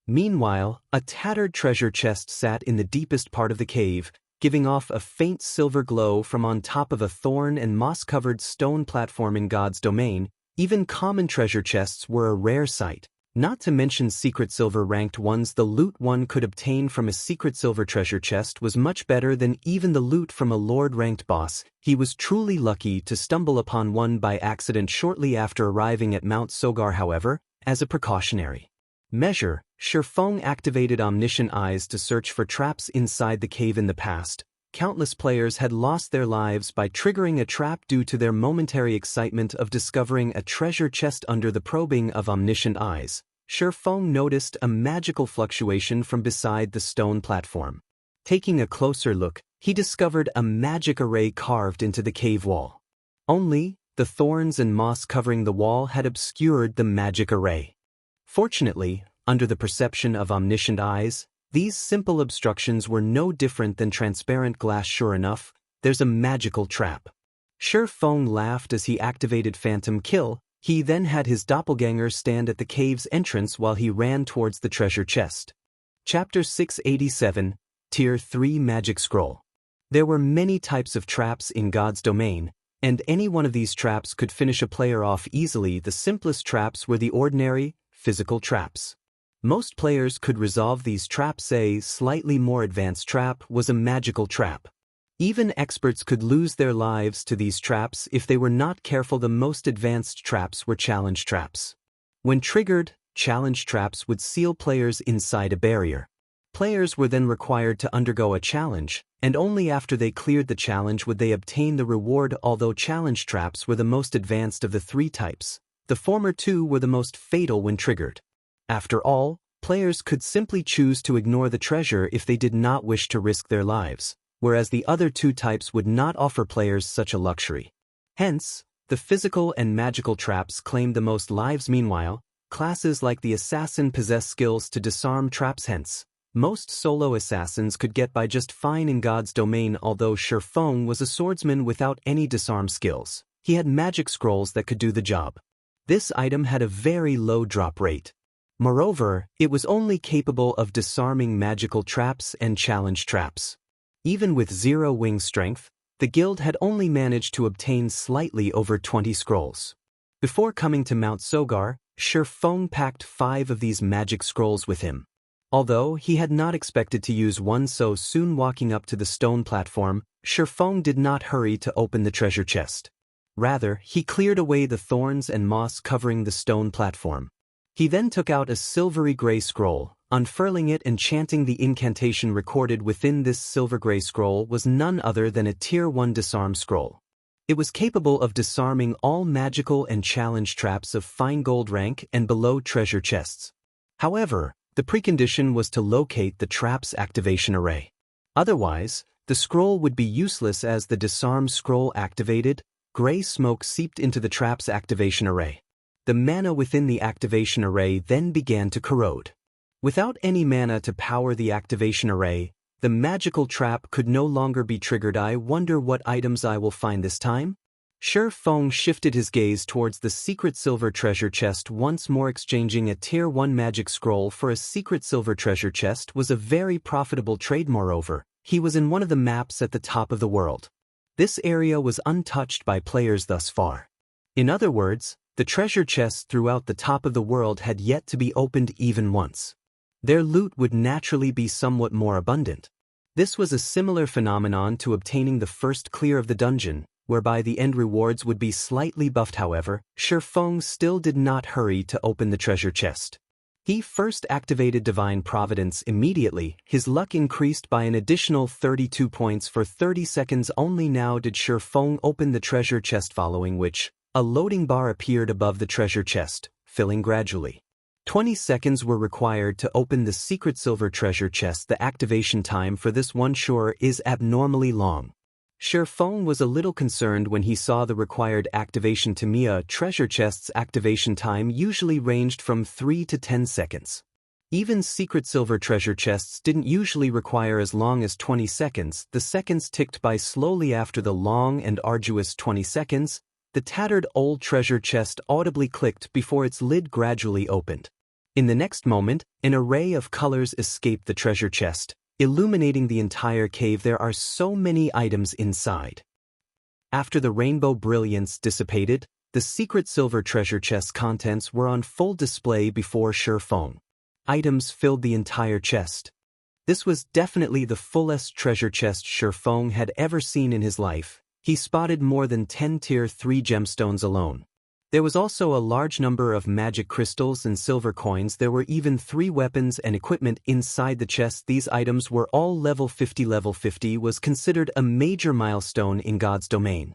Meanwhile, a tattered treasure chest sat in the deepest part of the cave, giving off a faint silver glow from on top of a thorn and moss-covered stone platform. In God's domain, even common treasure chests were a rare sight. Not to mention secret silver ranked ones. The loot one could obtain from a secret silver treasure chest was much better than even the loot from a lord-ranked boss. He was truly lucky to stumble upon one by accident shortly after arriving at Mount Sogar. However, as a precautionary measure, Feng activated Omniscient Eyes to search for traps inside the cave. In the past, countless players had lost their lives by triggering a trap due to their momentary excitement of discovering a treasure chest. Under the probing of Omniscient Eyes, Feng noticed a magical fluctuation from beside the stone platform. Taking a closer look, he discovered a magic array carved into the cave wall. Only, the thorns and moss covering the wall had obscured the magic array. Fortunately, under the perception of Omniscient Eyes, these simple obstructions were no different than transparent glass. Sure enough, there's a magical trap. Feng laughed as he activated Phantom Kill. He then had his doppelganger stand at the cave's entrance while he ran towards the treasure chest. Chapter 687, Tier 3 Magic Scroll. There were many types of traps in God's domain, and any one of these traps could finish a player off easily. The simplest traps were the ordinary, physical traps. Most players could resolve these traps. A slightly more advanced trap was a magical trap. Even experts could lose their lives to these traps if they were not careful. The most advanced traps were challenge traps. When triggered, challenge traps would seal players inside a barrier. Players were then required to undergo a challenge, and only after they cleared the challenge would they obtain the reward. Although challenge traps were the most advanced of the 3 types, the former 2 were the most fatal when triggered. After all, players could simply choose to ignore the treasure if they did not wish to risk their lives, whereas the other 2 types would not offer players such a luxury. Hence, the physical and magical traps claimed the most lives. Meanwhile, classes like the assassin possess skills to disarm traps. Hence, most solo assassins could get by just fine in God's domain. Although Feng was a swordsman without any disarm skills, he had magic scrolls that could do the job. This item had a very low drop rate. Moreover, it was only capable of disarming magical traps and challenge traps. Even with 0 wing strength, the guild had only managed to obtain slightly over 20 scrolls. Before coming to Mount Sogar, Feng packed 5 of these magic scrolls with him. Although he had not expected to use one so soon, walking up to the stone platform, Feng did not hurry to open the treasure chest. Rather, he cleared away the thorns and moss covering the stone platform. He then took out a silvery gray scroll. Unfurling it and chanting the incantation recorded within this silver-gray scroll was none other than a Tier 1 disarm scroll. It was capable of disarming all magical and challenge traps of fine gold rank and below treasure chests. However, the precondition was to locate the trap's activation array. Otherwise, the scroll would be useless. As the disarm scroll activated, gray smoke seeped into the trap's activation array. The mana within the activation array then began to corrode. Without any mana to power the activation array, the magical trap could no longer be triggered. I wonder what items I will find this time? Feng shifted his gaze towards the secret silver treasure chest once more. Exchanging a Tier 1 magic scroll for a secret silver treasure chest was a very profitable trade. Moreover, he was in one of the maps at the top of the world. This area was untouched by players thus far. In other words, the treasure chests throughout the top of the world had yet to be opened even once. Their loot would naturally be somewhat more abundant. This was a similar phenomenon to obtaining the first clear of the dungeon, whereby the end rewards would be slightly buffed. However, Feng still did not hurry to open the treasure chest. He first activated Divine Providence immediately. His luck increased by an additional 32 points for 30 seconds only. Now did Feng open the treasure chest, following which, a loading bar appeared above the treasure chest, filling gradually. 20 seconds were required to open the secret silver treasure chest. The activation time for this one is abnormally long. Feng was a little concerned when he saw the required activation. Tamiya treasure chest's activation time usually ranged from 3 to 10 seconds. Even secret silver treasure chests didn't usually require as long as 20 seconds. The seconds ticked by slowly. After the long and arduous 20 seconds, the tattered old treasure chest audibly clicked before its lid gradually opened. In the next moment, an array of colors escaped the treasure chest, illuminating the entire cave. There are so many items inside. After the rainbow brilliance dissipated, the secret silver treasure chest's contents were on full display before Feng. Items filled the entire chest. This was definitely the fullest treasure chest Feng had ever seen in his life. He spotted more than 10 Tier 3 gemstones alone. There was also a large number of magic crystals and silver coins. There were even 3 weapons and equipment inside the chest. These items were all level 50. Level 50 was considered a major milestone in God's domain.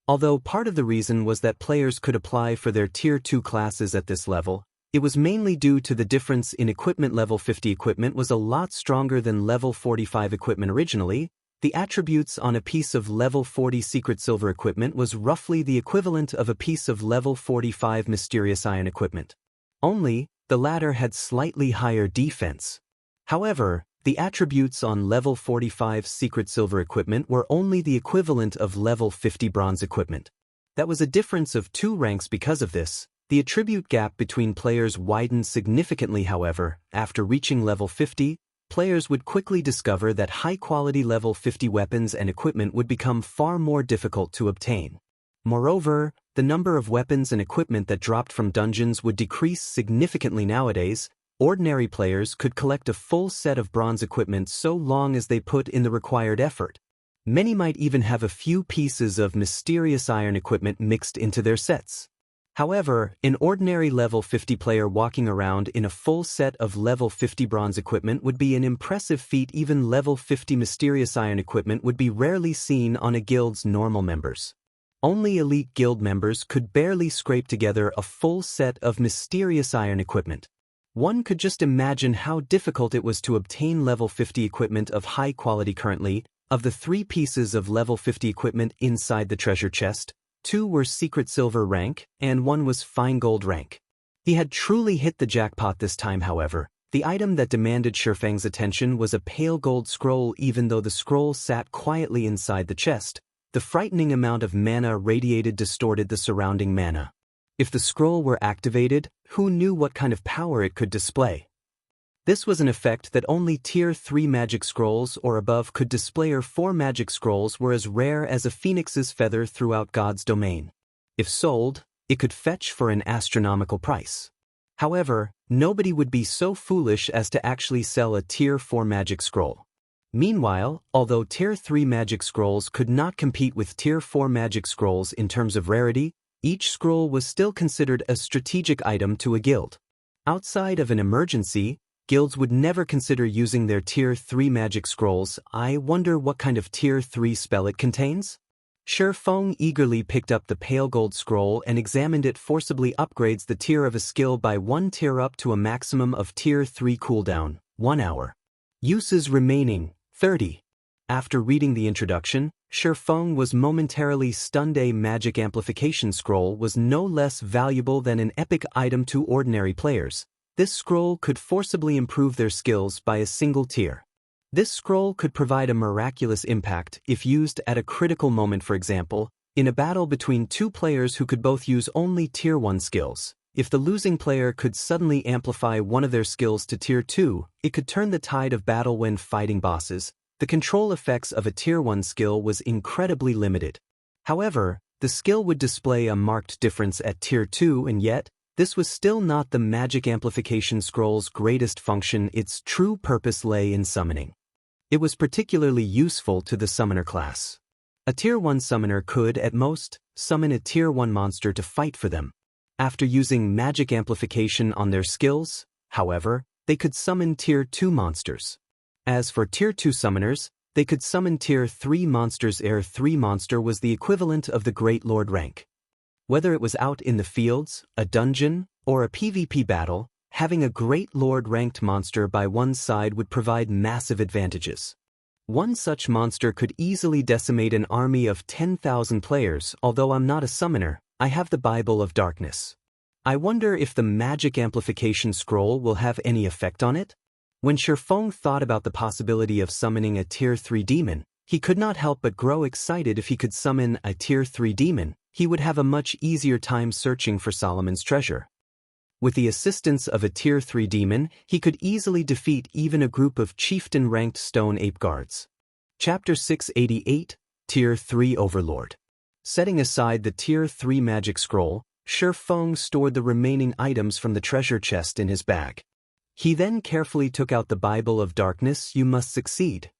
Although part of the reason was that players could apply for their Tier 2 classes at this level, it was mainly due to the difference in equipment. Level 50 equipment was a lot stronger than level 45 equipment originally. The attributes on a piece of level 40 secret silver equipment was roughly the equivalent of a piece of level 45 mysterious iron equipment. Only, the latter had slightly higher defense. However, the attributes on level 45 secret silver equipment were only the equivalent of level 50 bronze equipment. That was a difference of 2 ranks. Because of this, the attribute gap between players widened significantly. However, after reaching level 50, players would quickly discover that high-quality level 50 weapons and equipment would become far more difficult to obtain. Moreover, the number of weapons and equipment that dropped from dungeons would decrease significantly. Nowadays, ordinary players could collect a full set of bronze equipment so long as they put in the required effort. Many might even have a few pieces of mysterious iron equipment mixed into their sets. However, an ordinary level 50 player walking around in a full set of level 50 bronze equipment would be an impressive feat. Even level 50 mysterious iron equipment would be rarely seen on a guild's normal members. Only elite guild members could barely scrape together a full set of mysterious iron equipment. One could just imagine how difficult it was to obtain level 50 equipment of high quality. Currently, of the 3 pieces of level 50 equipment inside the treasure chest, 2 were secret silver rank, and 1 was fine gold rank. He had truly hit the jackpot this time. However, the item that demanded Feng's attention was a pale gold scroll. Even though the scroll sat quietly inside the chest, the frightening amount of mana radiated distorted the surrounding mana. If the scroll were activated, who knew what kind of power it could display? This was an effect that only Tier 3 magic scrolls or above could display, or 4 magic scrolls were as rare as a phoenix's feather throughout God's domain. If sold, it could fetch for an astronomical price. However, nobody would be so foolish as to actually sell a Tier 4 magic scroll. Meanwhile, although Tier 3 magic scrolls could not compete with Tier 4 magic scrolls in terms of rarity, each scroll was still considered a strategic item to a guild. Outside of an emergency, guilds would never consider using their Tier 3 magic scrolls. I wonder what kind of Tier 3 spell it contains? Feng eagerly picked up the pale gold scroll and examined it. Forcibly upgrades the tier of a skill by 1 tier up to a maximum of Tier 3 cooldown, 1 hour. Uses remaining, 30. After reading the introduction, Feng was momentarily stunned. A magic amplification scroll was no less valuable than an epic item to ordinary players. This scroll could forcibly improve their skills by a single tier. This scroll could provide a miraculous impact if used at a critical moment. For example, in a battle between 2 players who could both use only Tier 1 skills. If the losing player could suddenly amplify one of their skills to Tier 2, it could turn the tide of battle when fighting bosses. The control effects of a Tier 1 skill was incredibly limited. However, the skill would display a marked difference at Tier 2, and yet, this was still not the magic amplification scroll's greatest function. Its true purpose lay in summoning. It was particularly useful to the summoner class. A Tier 1 summoner could, at most, summon a Tier 1 monster to fight for them. After using magic amplification on their skills, however, they could summon Tier 2 monsters. As for Tier 2 summoners, they could summon Tier 3 monsters. Tier 3 monster was the equivalent of the Great Lord rank. Whether it was out in the fields, a dungeon, or a PvP battle, having a Great Lord ranked monster by one's side would provide massive advantages. One such monster could easily decimate an army of 10,000 players. Although I'm not a summoner, I have the Bible of Darkness. I wonder if the magic amplification scroll will have any effect on it? When Feng thought about the possibility of summoning a Tier 3 demon, he could not help but grow excited. If he could summon a Tier 3 demon, he would have a much easier time searching for Solomon's treasure. With the assistance of a Tier 3 demon, he could easily defeat even a group of chieftain-ranked stone ape guards. Chapter 688, Tier 3 Overlord. Setting aside the Tier 3 magic scroll, Feng stored the remaining items from the treasure chest in his bag. He then carefully took out the Bible of Darkness. You must succeed.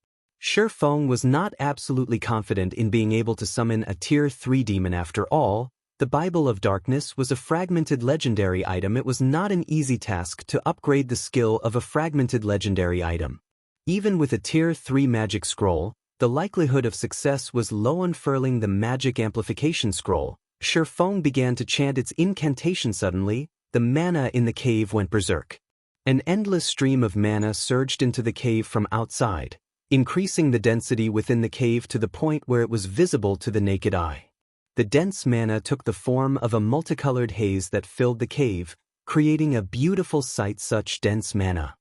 Feng was not absolutely confident in being able to summon a Tier 3 demon. After all, the Bible of Darkness was a fragmented legendary item. It was not an easy task to upgrade the skill of a fragmented legendary item. Even with a Tier 3 magic scroll, the likelihood of success was low. Unfurling the magic amplification scroll, Feng began to chant its incantation. Suddenly, the mana in the cave went berserk. An endless stream of mana surged into the cave from outside, increasing the density within the cave to the point where it was visible to the naked eye. The dense mana took the form of a multicolored haze that filled the cave, creating a beautiful sight. Such dense mana.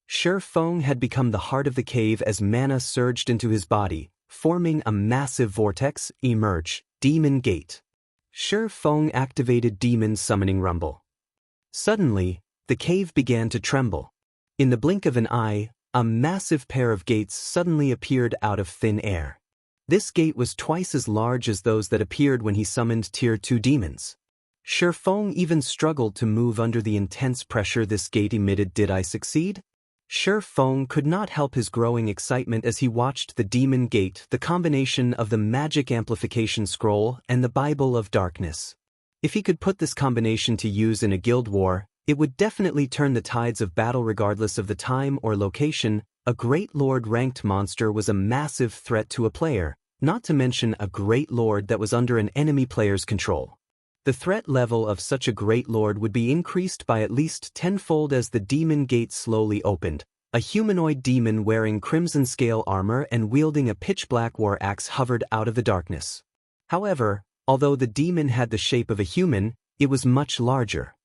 Feng had become the heart of the cave as mana surged into his body, forming a massive vortex. Emerge, Demon Gate. Feng activated Demon Summoning Rumble. Suddenly, the cave began to tremble. In the blink of an eye, a massive pair of gates suddenly appeared out of thin air. This gate was twice as large as those that appeared when he summoned Tier 2 demons. Feng even struggled to move under the intense pressure this gate emitted. Did I succeed? Feng could not help his growing excitement as he watched the Demon Gate, the combination of the magic amplification scroll and the Bible of Darkness. If he could put this combination to use in a guild war, it would definitely turn the tides of battle regardless of the time or location. A Great Lord ranked monster was a massive threat to a player, not to mention a Great Lord that was under an enemy player's control. The threat level of such a Great Lord would be increased by at least tenfold as the Demon Gate slowly opened. A humanoid demon wearing crimson scale armor and wielding a pitch-black war axe hovered out of the darkness. However, although the demon had the shape of a human, it was much larger.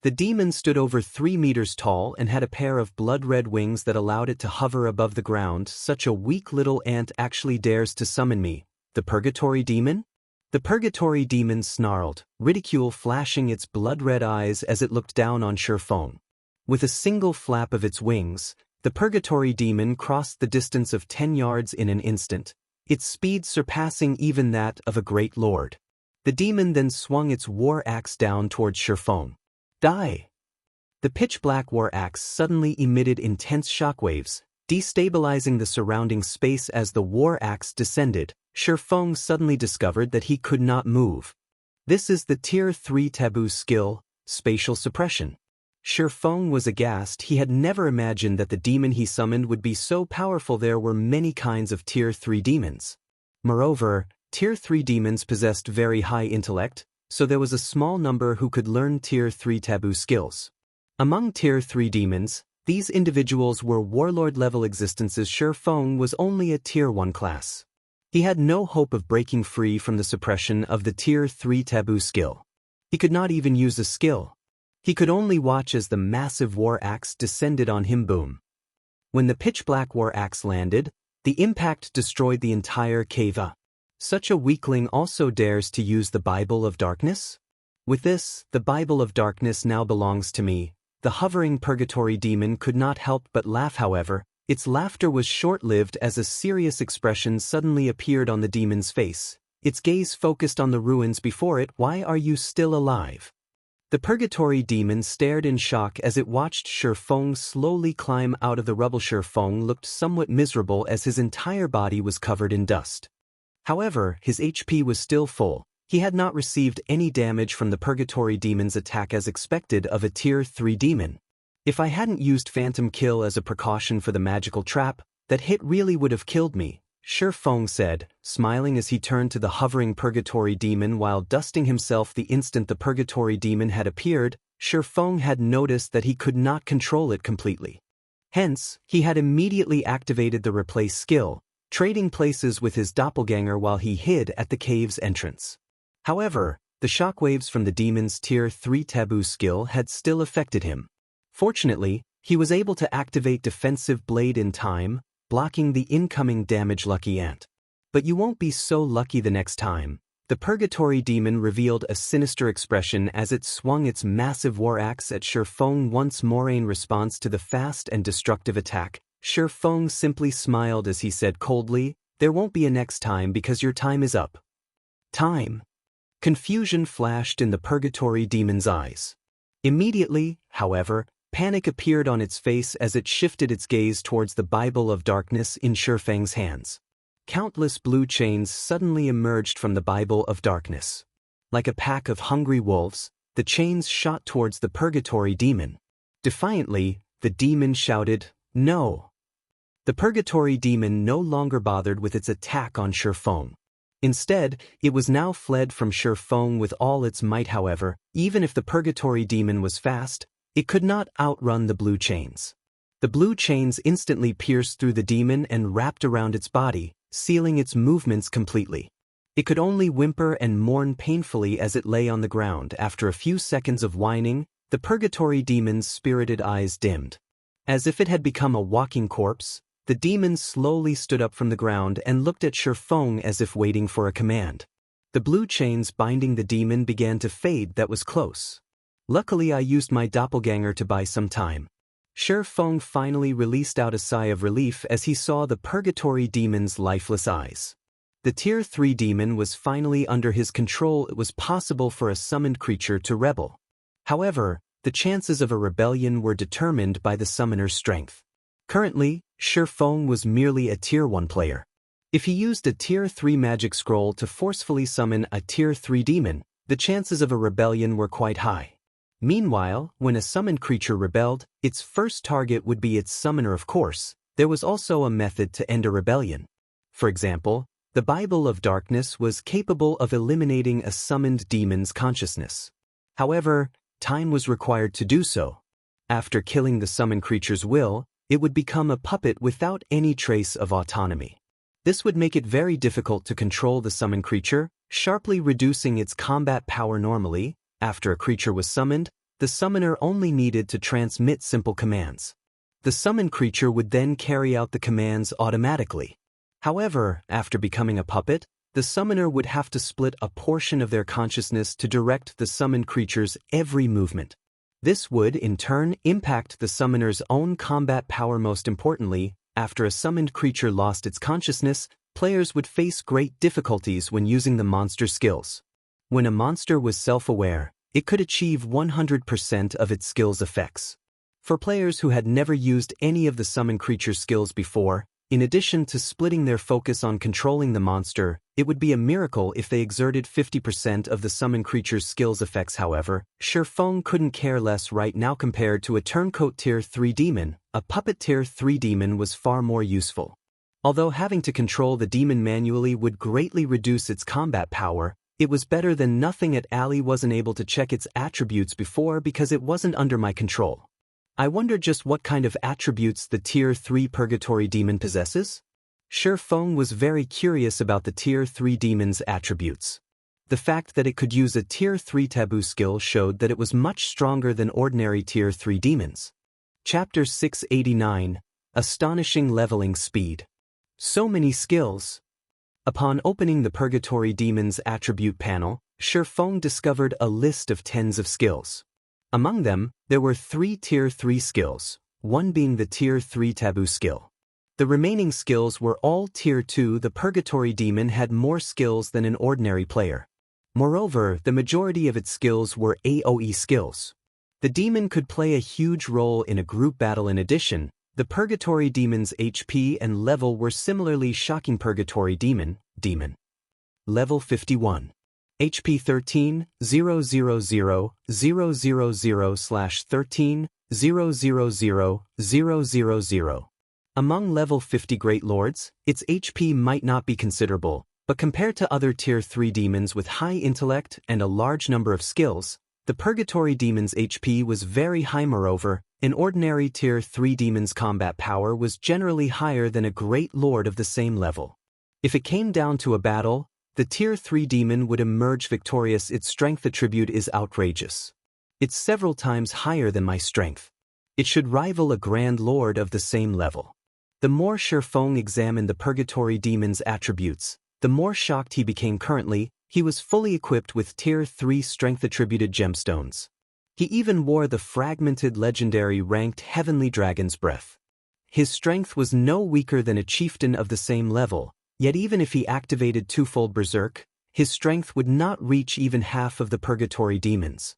The demon stood over 3 meters tall and had a pair of blood-red wings that allowed it to hover above the ground. Such a weak little ant actually dares to summon me. The Purgatory Demon? The Purgatory Demon snarled, ridicule flashing its blood-red eyes as it looked down on Feng. With a single flap of its wings, the Purgatory Demon crossed the distance of 10 yards in an instant, its speed surpassing even that of a great lord. The demon then swung its war axe down towards Feng. Die! The pitch-black war axe suddenly emitted intense shockwaves, destabilizing the surrounding space as the war axe descended. Feng suddenly discovered that he could not move. This is the Tier 3 Taboo skill, Spatial Suppression. Feng was aghast. He had never imagined that the demon he summoned would be so powerful. There were many kinds of Tier 3 demons. Moreover, Tier 3 demons possessed very high intellect, so there was a small number who could learn Tier 3 Taboo skills. Among Tier 3 demons, these individuals were warlord-level existences. Feng was only a Tier 1 class. He had no hope of breaking free from the suppression of the Tier 3 Taboo skill. He could not even use a skill. He could only watch as the massive war axe descended on him. Boom. When the pitch-black war axe landed, the impact destroyed the entire cave. Such a weakling also dares to use the Bible of Darkness? With this, the Bible of Darkness now belongs to me. The hovering Purgatory Demon could not help but laugh. However, its laughter was short-lived as a serious expression suddenly appeared on the demon's face. Its gaze focused on the ruins before it. Why are you still alive? The Purgatory Demon stared in shock as it watched Feng slowly climb out of the rubble. Feng looked somewhat miserable as his entire body was covered in dust. However, his HP was still full. He had not received any damage from the Purgatory Demon's attack as expected of a Tier 3 demon. If I hadn't used Phantom Kill as a precaution for the magical trap, that hit really would have killed me, Feng said, smiling as he turned to the hovering Purgatory Demon while dusting himself. The instant the Purgatory Demon had appeared, Feng had noticed that he could not control it completely. Hence, he had immediately activated the Replace skill, trading places with his doppelganger while he hid at the cave's entrance. However, the shockwaves from the demon's Tier 3 Taboo skill had still affected him. Fortunately, he was able to activate Defensive Blade in time, blocking the incoming damage. Lucky ant. But you won't be so lucky the next time. The Purgatory Demon revealed a sinister expression as it swung its massive war axe at Feng once more. In response to the fast and destructive attack, Feng simply smiled as he said coldly, "There won't be a next time because your time is up." Time. Confusion flashed in the Purgatory Demon's eyes. Immediately, however, panic appeared on its face as it shifted its gaze towards the Bible of Darkness in Feng's hands. Countless blue chains suddenly emerged from the Bible of Darkness. Like a pack of hungry wolves, the chains shot towards the Purgatory Demon. Defiantly, the demon shouted, "No!" The Purgatory Demon no longer bothered with its attack on Feng. Instead, it was now fled from Feng with all its might. However, even if the Purgatory Demon was fast, it could not outrun the blue chains. The blue chains instantly pierced through the demon and wrapped around its body, sealing its movements completely. It could only whimper and mourn painfully as it lay on the ground. After a few seconds of whining, the Purgatory Demon's spirited eyes dimmed. As if it had become a walking corpse, the demon slowly stood up from the ground and looked at Feng as if waiting for a command. The blue chains binding the demon began to fade. That was close. Luckily I used my doppelganger to buy some time. Feng finally released out a sigh of relief as he saw the Purgatory Demon's lifeless eyes. The Tier 3 demon was finally under his control. It was possible for a summoned creature to rebel. However, the chances of a rebellion were determined by the summoner's strength. Currently, Feng was merely a Tier 1 player. If he used a Tier 3 magic scroll to forcefully summon a Tier 3 demon, the chances of a rebellion were quite high. Meanwhile, when a summoned creature rebelled, its first target would be its summoner. Of course, there was also a method to end a rebellion. For example, the Bible of Darkness was capable of eliminating a summoned demon's consciousness. However, time was required to do so. After killing the summoned creature's will, it would become a puppet without any trace of autonomy. This would make it very difficult to control the summoned creature, sharply reducing its combat power. Normally, after a creature was summoned, the summoner only needed to transmit simple commands. The summoned creature would then carry out the commands automatically. However, after becoming a puppet, the summoner would have to split a portion of their consciousness to direct the summoned creature's every movement. This would, in turn, impact the summoner's own combat power. Most importantly, after a summoned creature lost its consciousness, players would face great difficulties when using the monster's skills. When a monster was self-aware, it could achieve 100% of its skills' effects. For players who had never used any of the summon creature's skills before, in addition to splitting their focus on controlling the monster, it would be a miracle if they exerted 50% of the summon creature's skills effects. However, Feng couldn't care less right now. Compared to a turncoat tier 3 demon, a puppet tier 3 demon was far more useful. Although having to control the demon manually would greatly reduce its combat power, it was better than nothing. Ali wasn't able to check its attributes before because it wasn't under my control. I wonder just what kind of attributes the Tier 3 Purgatory Demon possesses? Feng was very curious about the Tier 3 Demon's attributes. The fact that it could use a Tier 3 Taboo skill showed that it was much stronger than ordinary Tier 3 demons. Chapter 689, Astonishing Leveling Speed. So many skills. Upon opening the Purgatory Demon's attribute panel, Feng discovered a list of tens of skills. Among them, there were 3 Tier 3 skills, one being the Tier 3 Taboo skill. The remaining skills were all Tier 2. The Purgatory Demon had more skills than an ordinary player. Moreover, the majority of its skills were AoE skills. The demon could play a huge role in a group battle. In addition, the Purgatory Demon's HP and level were similarly shocking. Purgatory Demon, Level 51. HP 13, 000/13, 000/000. Among level 50 Great Lords, its HP might not be considerable, but compared to other Tier 3 demons with high intellect and a large number of skills, the Purgatory Demon's HP was very high. Moreover, an ordinary Tier 3 demon's combat power was generally higher than a Great Lord of the same level. If it came down to a battle, the Tier 3 demon would emerge victorious. Its strength attribute is outrageous. It's several times higher than my strength. It should rival a Grand Lord of the same level. The more Feng examined the Purgatory Demon's attributes, the more shocked he became. Currently, he was fully equipped with Tier 3 strength-attributed gemstones. He even wore the fragmented legendary ranked Heavenly Dragon's Breath. His strength was no weaker than a chieftain of the same level. Yet even if he activated twofold Berserk, his strength would not reach even half of the Purgatory Demon's.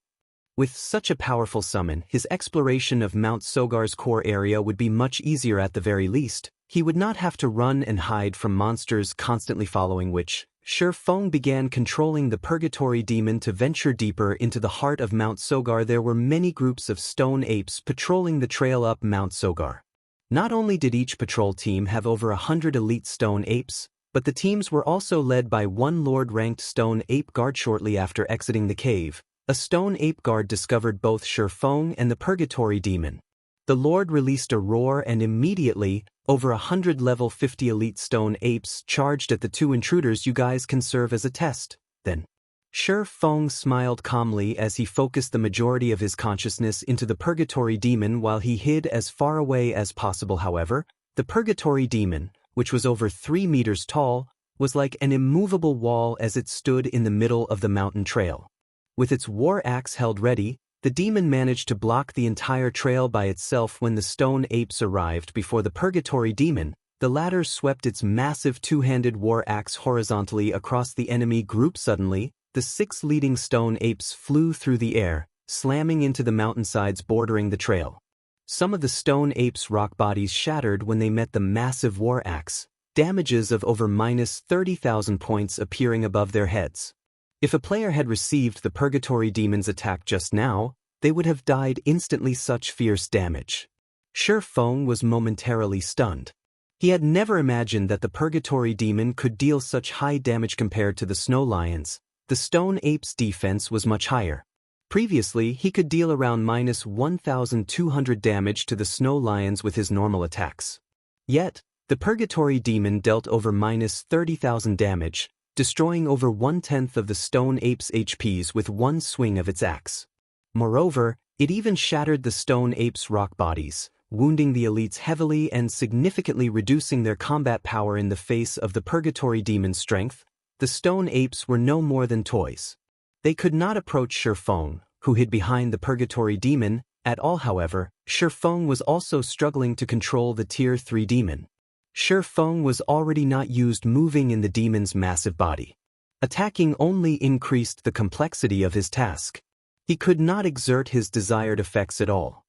With such a powerful summon, his exploration of Mount Sogar's core area would be much easier. At the very least, he would not have to run and hide from monsters constantly following. Which, Feng began controlling the Purgatory Demon to venture deeper into the heart of Mount Sogar. There were many groups of stone apes patrolling the trail up Mount Sogar. Not only did each patrol team have over 100 elite stone apes, but the teams were also led by one Lord-ranked stone ape guard. Shortly after exiting the cave, a stone ape guard discovered both Feng and the Purgatory Demon. The Lord released a roar and immediately, over 100 level 50 elite stone apes charged at the two intruders. You guys can serve as a test, then. Feng smiled calmly as he focused the majority of his consciousness into the Purgatory Demon while he hid as far away as possible. However, the Purgatory Demon, which was over 3 meters tall, was like an immovable wall as it stood in the middle of the mountain trail. With its war axe held ready, the demon managed to block the entire trail by itself. When the stone apes arrived before the Purgatory Demon, the latter swept its massive two-handed war axe horizontally across the enemy group. Suddenly, the 6 leading stone apes flew through the air, slamming into the mountainsides bordering the trail. Some of the stone apes' rock bodies shattered when they met the massive war axe, damages of over -30,000 points appearing above their heads. If a player had received the Purgatory Demon's attack just now, they would have died instantly. Such fierce damage. Feng was momentarily stunned. He had never imagined that the Purgatory Demon could deal such high damage. Compared to the Snow Lions, the stone ape's defense was much higher. Previously, he could deal around -1,200 damage to the Snow Lions with his normal attacks. Yet, the Purgatory Demon dealt over -30,000 damage, destroying over 1/10 of the stone ape's HPs with one swing of its axe. Moreover, it even shattered the stone ape's rock bodies, wounding the elites heavily and significantly reducing their combat power. In the face of the Purgatory Demon's strength, the stone apes were no more than toys. They could not approach Feng, who hid behind the Purgatory Demon, at all. However, Feng was also struggling to control the Tier 3 demon. Feng was already not used moving in the demon's massive body. Attacking only increased the complexity of his task. He could not exert his desired effects at all.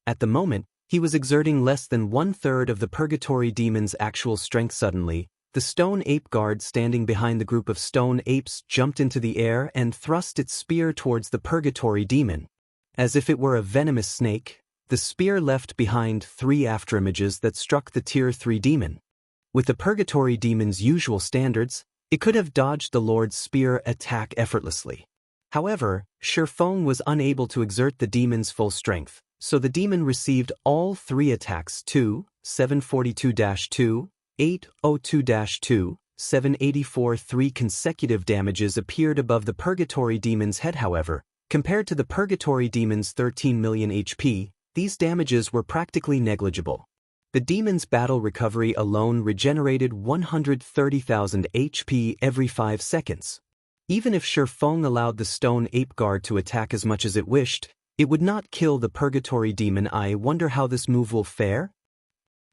At the moment, he was exerting less than 1/3 of the Purgatory Demon's actual strength. Suddenly, the stone ape guard standing behind the group of stone apes jumped into the air and thrust its spear towards the Purgatory Demon. As if it were a venomous snake, the spear left behind 3 afterimages that struck the Tier 3 demon. With the Purgatory Demon's usual standards, it could have dodged the Lord's spear attack effortlessly. However, Feng was unable to exert the demon's full strength, so the demon received all 3 attacks: 2, 742-2, 802-2, 784. 3 consecutive damages appeared above the Purgatory Demon's head. However, compared to the Purgatory Demon's 13 million HP, these damages were practically negligible. The demon's battle recovery alone regenerated 130,000 HP every 5 seconds. Even if Feng allowed the stone ape guard to attack as much as it wished, it would not kill the Purgatory Demon. I wonder how this move will fare?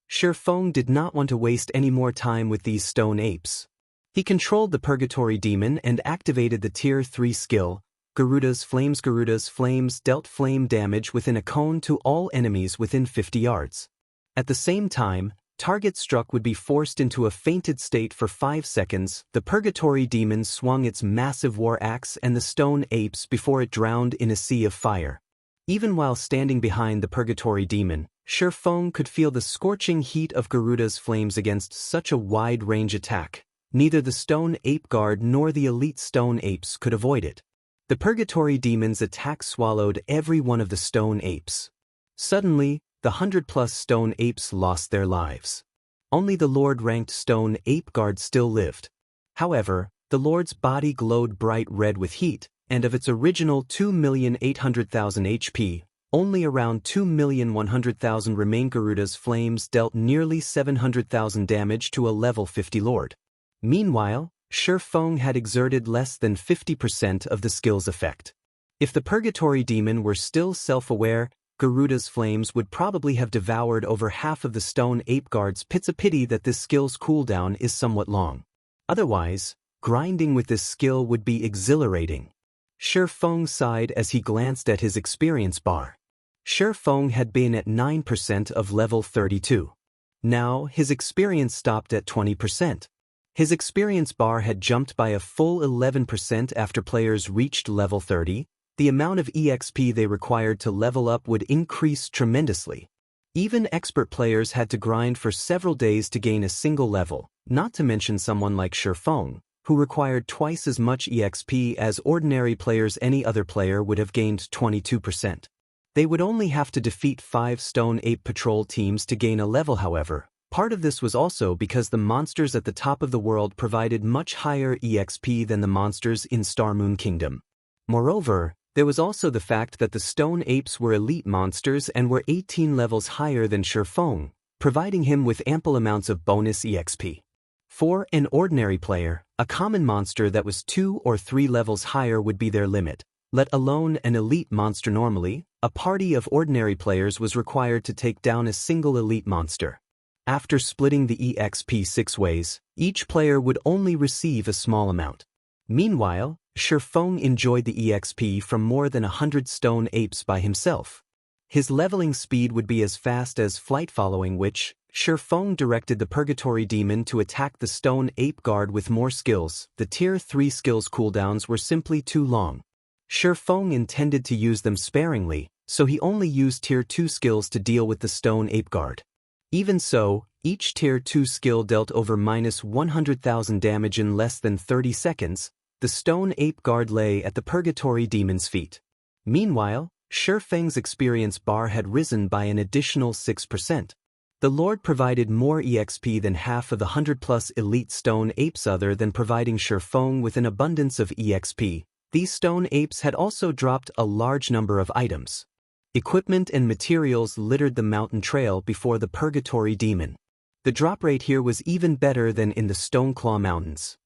Feng did not want to waste any more time with these stone apes. He controlled the Purgatory Demon and activated the Tier 3 skill, Garuda's Flames. Garuda's Flames dealt flame damage within a cone to all enemies within 50 yards. At the same time, targets struck would be forced into a fainted state for 5 seconds. The Purgatory Demon swung its massive war axe and the stone apes before it drowned in a sea of fire. Even while standing behind the Purgatory Demon, Feng could feel the scorching heat of Garuda's flames against such a wide-range attack. Neither the stone ape guard nor the elite stone apes could avoid it. The Purgatory Demon's attack swallowed every one of the stone apes. Suddenly, the 100+ stone apes lost their lives. Only the Lord-ranked stone ape guard still lived. However, the Lord's body glowed bright red with heat, and of its original 2,800,000 HP, only around 2,100,000 remained. Garuda's flames dealt nearly 700,000 damage to a level 50 Lord. Meanwhile, Feng had exerted less than 50% of the skill's effect. If the Purgatory Demon were still self-aware, Garuda's flames would probably have devoured over half of the stone ape guard's. It's a pity that this skill's cooldown is somewhat long. Otherwise, grinding with this skill would be exhilarating. Feng sighed as he glanced at his experience bar. Feng had been at 9% of level 32. Now, his experience stopped at 20%. His experience bar had jumped by a full 11% after players reached level 30. The amount of EXP they required to level up would increase tremendously. Even expert players had to grind for several days to gain a single level, not to mention someone like Feng, who required twice as much EXP as ordinary players. Any other player would have gained 22%. They would only have to defeat 5 stone ape patrol teams to gain a level. However, part of this was also because the monsters at the top of the world provided much higher EXP than the monsters in Star Moon Kingdom. Moreover, there was also the fact that the stone apes were elite monsters and were 18 levels higher than Feng, providing him with ample amounts of bonus EXP. For an ordinary player, a common monster that was 2 or 3 levels higher would be their limit, let alone an elite monster. Normally, a party of ordinary players was required to take down a single elite monster. After splitting the EXP 6 ways, each player would only receive a small amount. Meanwhile, Feng enjoyed the EXP from more than 100 stone apes by himself. His leveling speed would be as fast as flight, following which, Feng directed the Purgatory Demon to attack the stone ape guard with more skills. The Tier 3 skills cooldowns were simply too long. Feng intended to use them sparingly, so he only used Tier 2 skills to deal with the stone ape guard. Even so, each Tier 2 skill dealt over -100,000 damage in less than 30 seconds. The stone ape guard lay at the Purgatory Demon's feet. Meanwhile, Feng's experience bar had risen by an additional 6%. The Lord provided more EXP than half of the 100+ elite stone apes. Other than providing Feng with an abundance of EXP, these stone apes had also dropped a large number of items. Equipment and materials littered the mountain trail before the Purgatory Demon. The drop rate here was even better than in the Stoneclaw Mountains.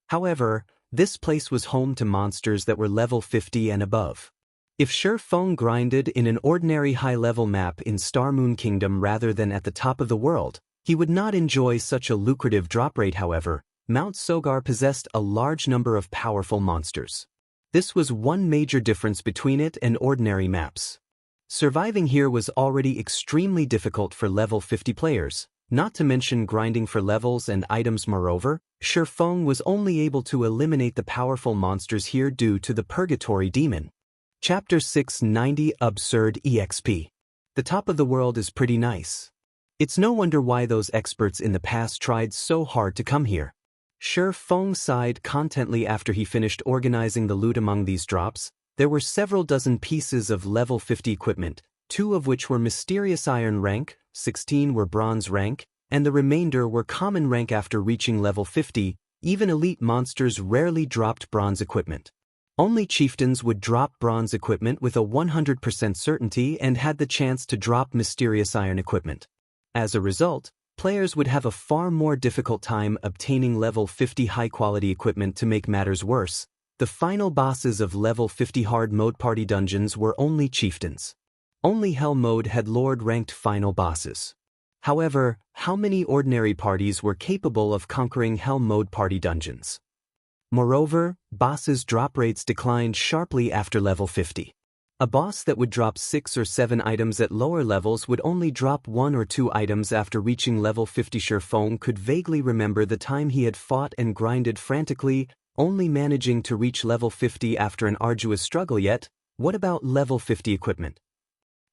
However, this place was home to monsters that were level 50 and above. If Feng grinded in an ordinary high-level map in Star Moon Kingdom rather than at the top of the world, he would not enjoy such a lucrative drop rate. However, Mount Sogar possessed a large number of powerful monsters. This was one major difference between it and ordinary maps. Surviving here was already extremely difficult for level 50 players, not to mention grinding for levels and items. Moreover, Feng was only able to eliminate the powerful monsters here due to the Purgatory Demon. Chapter 690 Absurd EXP. The top of the world is pretty nice. It's no wonder why those experts in the past tried so hard to come here. Feng sighed contently after he finished organizing the loot among these drops. There were several dozen pieces of level 50 equipment, 2 of which were mysterious iron rank, 16 were bronze rank, and the remainder were common rank. After reaching level 50, even elite monsters rarely dropped bronze equipment. Only chieftains would drop bronze equipment with a 100% certainty and had the chance to drop mysterious iron equipment. As a result, players would have a far more difficult time obtaining level 50 high-quality equipment. To make matters worse, the final bosses of level 50 hard mode party dungeons were only chieftains. Only Hell mode had Lord-ranked final bosses. However, how many ordinary parties were capable of conquering Hell mode party dungeons? Moreover, bosses' drop rates declined sharply after level 50. A boss that would drop 6 or 7 items at lower levels would only drop 1 or 2 items after reaching level 50. Feng could vaguely remember the time he had fought and grinded frantically, only managing to reach level 50 after an arduous struggle. Yet, what about level 50 equipment?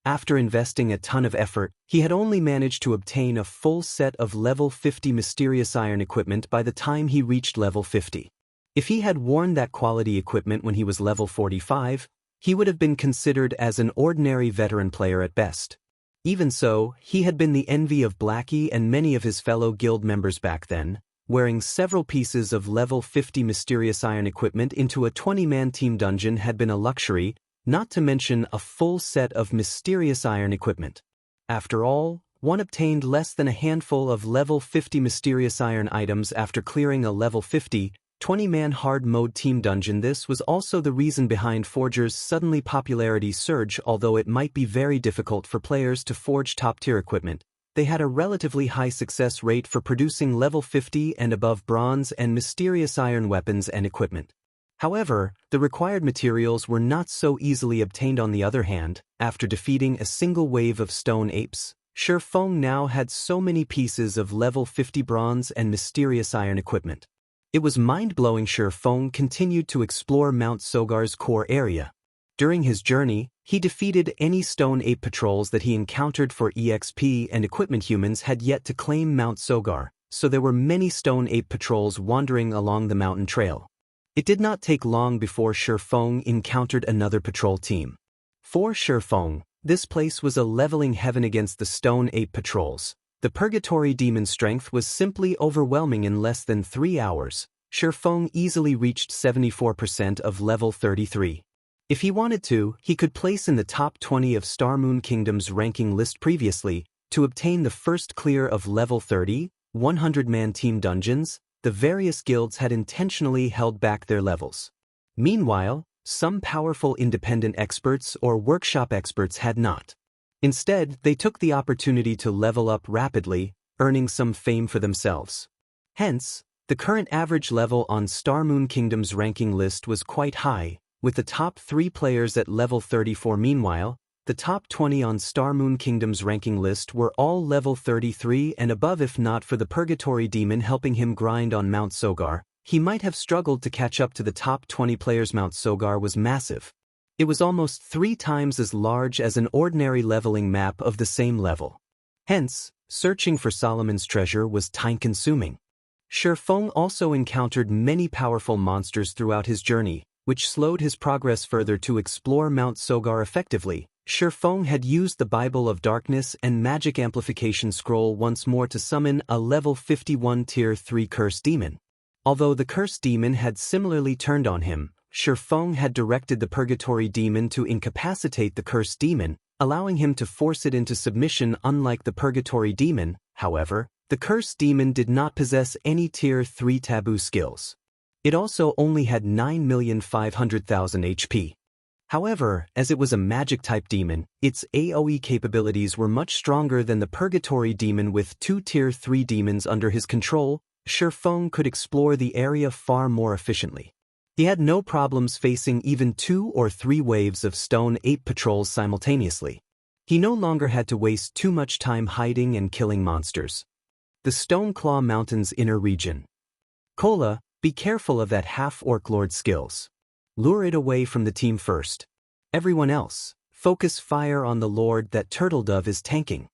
After investing a ton of effort, he had only managed to obtain a full set of level 50 mysterious iron equipment by the time he reached level 50. If he had worn that quality equipment when he was level 45, he would have been considered as an ordinary veteran player at best. Even so, he had been the envy of Blackie and many of his fellow guild members back then. Wearing several pieces of level 50 mysterious iron equipment into a 20-man team dungeon had been a luxury, not to mention a full set of mysterious iron equipment. After all, one obtained less than a handful of level 50 mysterious iron items after clearing a level 50, 20-man hard mode team dungeon. This was also the reason behind Forger's suddenly popularity surge. Although it might be very difficult for players to forge top-tier equipment, they had a relatively high success rate for producing level 50 and above bronze and mysterious iron weapons and equipment. However, the required materials were not so easily obtained. On the other hand, after defeating a single wave of stone apes, Feng now had so many pieces of level 50 bronze and mysterious iron equipment. It was mind-blowing. Feng continued to explore Mount Sogar's core area. During his journey, he defeated any stone ape patrols that he encountered for EXP and equipment. Humans had yet to claim Mount Sogar, so there were many stone ape patrols wandering along the mountain trail. It did not take long before Feng encountered another patrol team. For Feng, this place was a leveling heaven against the stone ape patrols. The Purgatory Demon's strength was simply overwhelming. In less than 3 hours, Feng easily reached 74% of level 33. If he wanted to, he could place in the top 20 of Star Moon Kingdom's ranking list. Previously, to obtain the first clear of level 30, 100-man team dungeons, the various guilds had intentionally held back their levels. Meanwhile, some powerful independent experts or workshop experts had not. Instead, they took the opportunity to level up rapidly, earning some fame for themselves. Hence, the current average level on Star Moon Kingdom's ranking list was quite high, with the top 3 players at level 34. Meanwhile, the top 20 on Star Moon Kingdom's ranking list were all level 33 and above. If not for the Purgatory Demon helping him grind on Mount Sogar, he might have struggled to catch up to the top 20 players. Mount Sogar was massive. It was almost 3 times as large as an ordinary leveling map of the same level. Hence, searching for Solomon's treasure was time-consuming. Feng also encountered many powerful monsters throughout his journey, which slowed his progress further. To explore Mount Sogar effectively, Feng had used the Bible of Darkness and Magic Amplification Scroll once more to summon a level 51 Tier 3 Cursed Demon. Although the Cursed Demon had similarly turned on him, Feng had directed the Purgatory Demon to incapacitate the Cursed Demon, allowing him to force it into submission. Unlike the Purgatory Demon, however, the Cursed Demon did not possess any Tier 3 Taboo skills. It also only had 9,500,000 HP. However, as it was a magic-type demon, its AoE capabilities were much stronger than the Purgatory demon. With 2 Tier 3 demons under his control, Feng could explore the area far more efficiently. He had no problems facing even 2 or 3 waves of Stone Ape patrols simultaneously. He no longer had to waste too much time hiding and killing monsters. The Stoneclaw Mountains inner region. Kola, be careful of that half-orc lord skills. Lure it away from the team first. Everyone else, focus fire on the lord that Turtledove is tanking.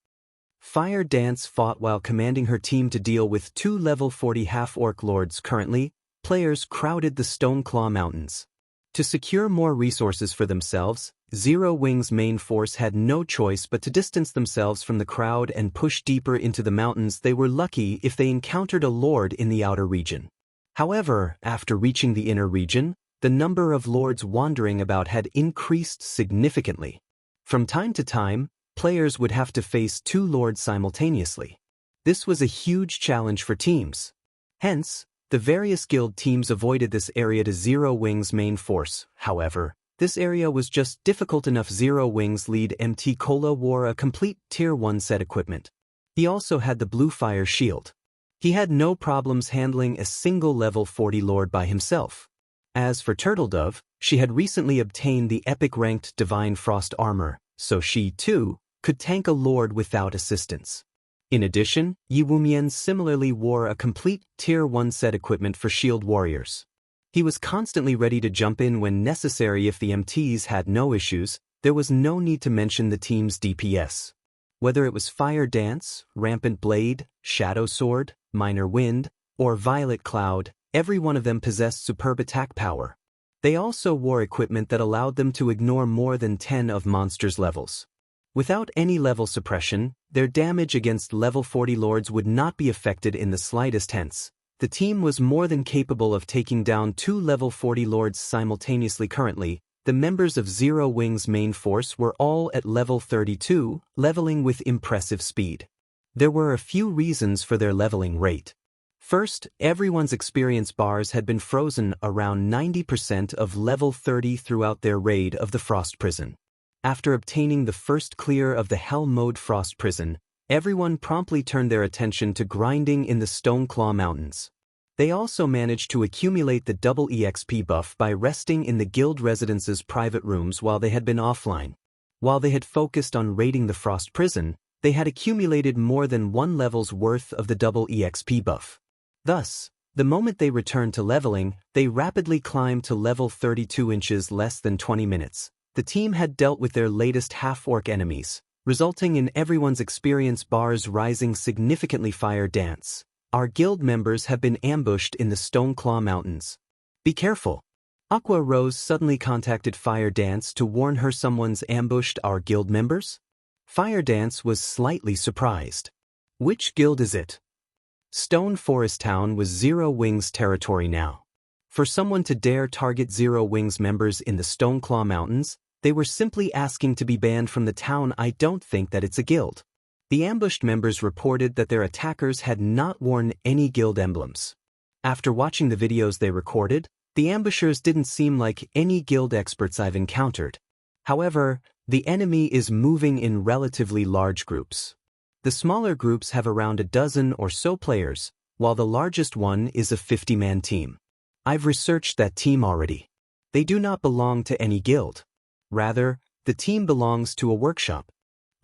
Fire Dance fought while commanding her team to deal with 2 level 40 half-orc lords. Currently, players crowded the Stoneclaw Mountains. To secure more resources for themselves, Zero Wing's main force had no choice but to distance themselves from the crowd and push deeper into the mountains. They were lucky if they encountered a lord in the outer region. However, after reaching the inner region, the number of lords wandering about had increased significantly. From time to time, players would have to face 2 lords simultaneously. This was a huge challenge for teams. Hence, the various guild teams avoided this area to Zero Wing's main force. However, this area was just difficult enough. Zero Wing's lead MT Kola wore a complete Tier 1 set equipment. He also had the blue fire shield. He had no problems handling a single level 40 lord by himself. As for Turtledove, she had recently obtained the epic-ranked Divine Frost armor, so she, too, could tank a lord without assistance. In addition, Yi Wumian similarly wore a complete Tier 1 set equipment for shield warriors. He was constantly ready to jump in when necessary. If the MTs had no issues, there was no need to mention the team's DPS. Whether it was Fire Dance, Rampant Blade, Shadow Sword, Minor Wind, or Violet Cloud, every one of them possessed superb attack power. They also wore equipment that allowed them to ignore more than 10 of monsters' levels. Without any level suppression, their damage against level 40 lords would not be affected in the slightest. Hence, the team was more than capable of taking down 2 level 40 lords simultaneously. Currently, the members of Zero Wing's main force were all at level 32, leveling with impressive speed. There were a few reasons for their leveling rate. First, everyone's experience bars had been frozen around 90% of level 30 throughout their raid of the Frost Prison. After obtaining the first clear of the Hell Mode Frost Prison, everyone promptly turned their attention to grinding in the Stoneclaw Mountains. They also managed to accumulate the double EXP buff by resting in the guild residence's private rooms while they had been offline. While they had focused on raiding the Frost Prison, they had accumulated more than 1 level's worth of the double EXP buff. Thus, the moment they returned to leveling, they rapidly climbed to level 32 inches less than 20 minutes. The team had dealt with their latest half-orc enemies, resulting in everyone's experience bars rising significantly. Fire Dance. Our guild members have been ambushed in the Stoneclaw Mountains. Be careful. Aqua Rose suddenly contacted Fire Dance to warn her someone's ambushed our guild members. Fire Dance was slightly surprised. Which guild is it? Stone Forest Town was Zero Wing's territory now. For someone to dare target Zero Wing's members in the Stoneclaw Mountains, they were simply asking to be banned from the town. I don't think that it's a guild. The ambushed members reported that their attackers had not worn any guild emblems. After watching the videos they recorded, the ambushers didn't seem like any guild experts I've encountered. However, the enemy is moving in relatively large groups. The smaller groups have around a dozen or so players, while the largest one is a 50-man team. I've researched that team already. They do not belong to any guild. Rather, the team belongs to a workshop.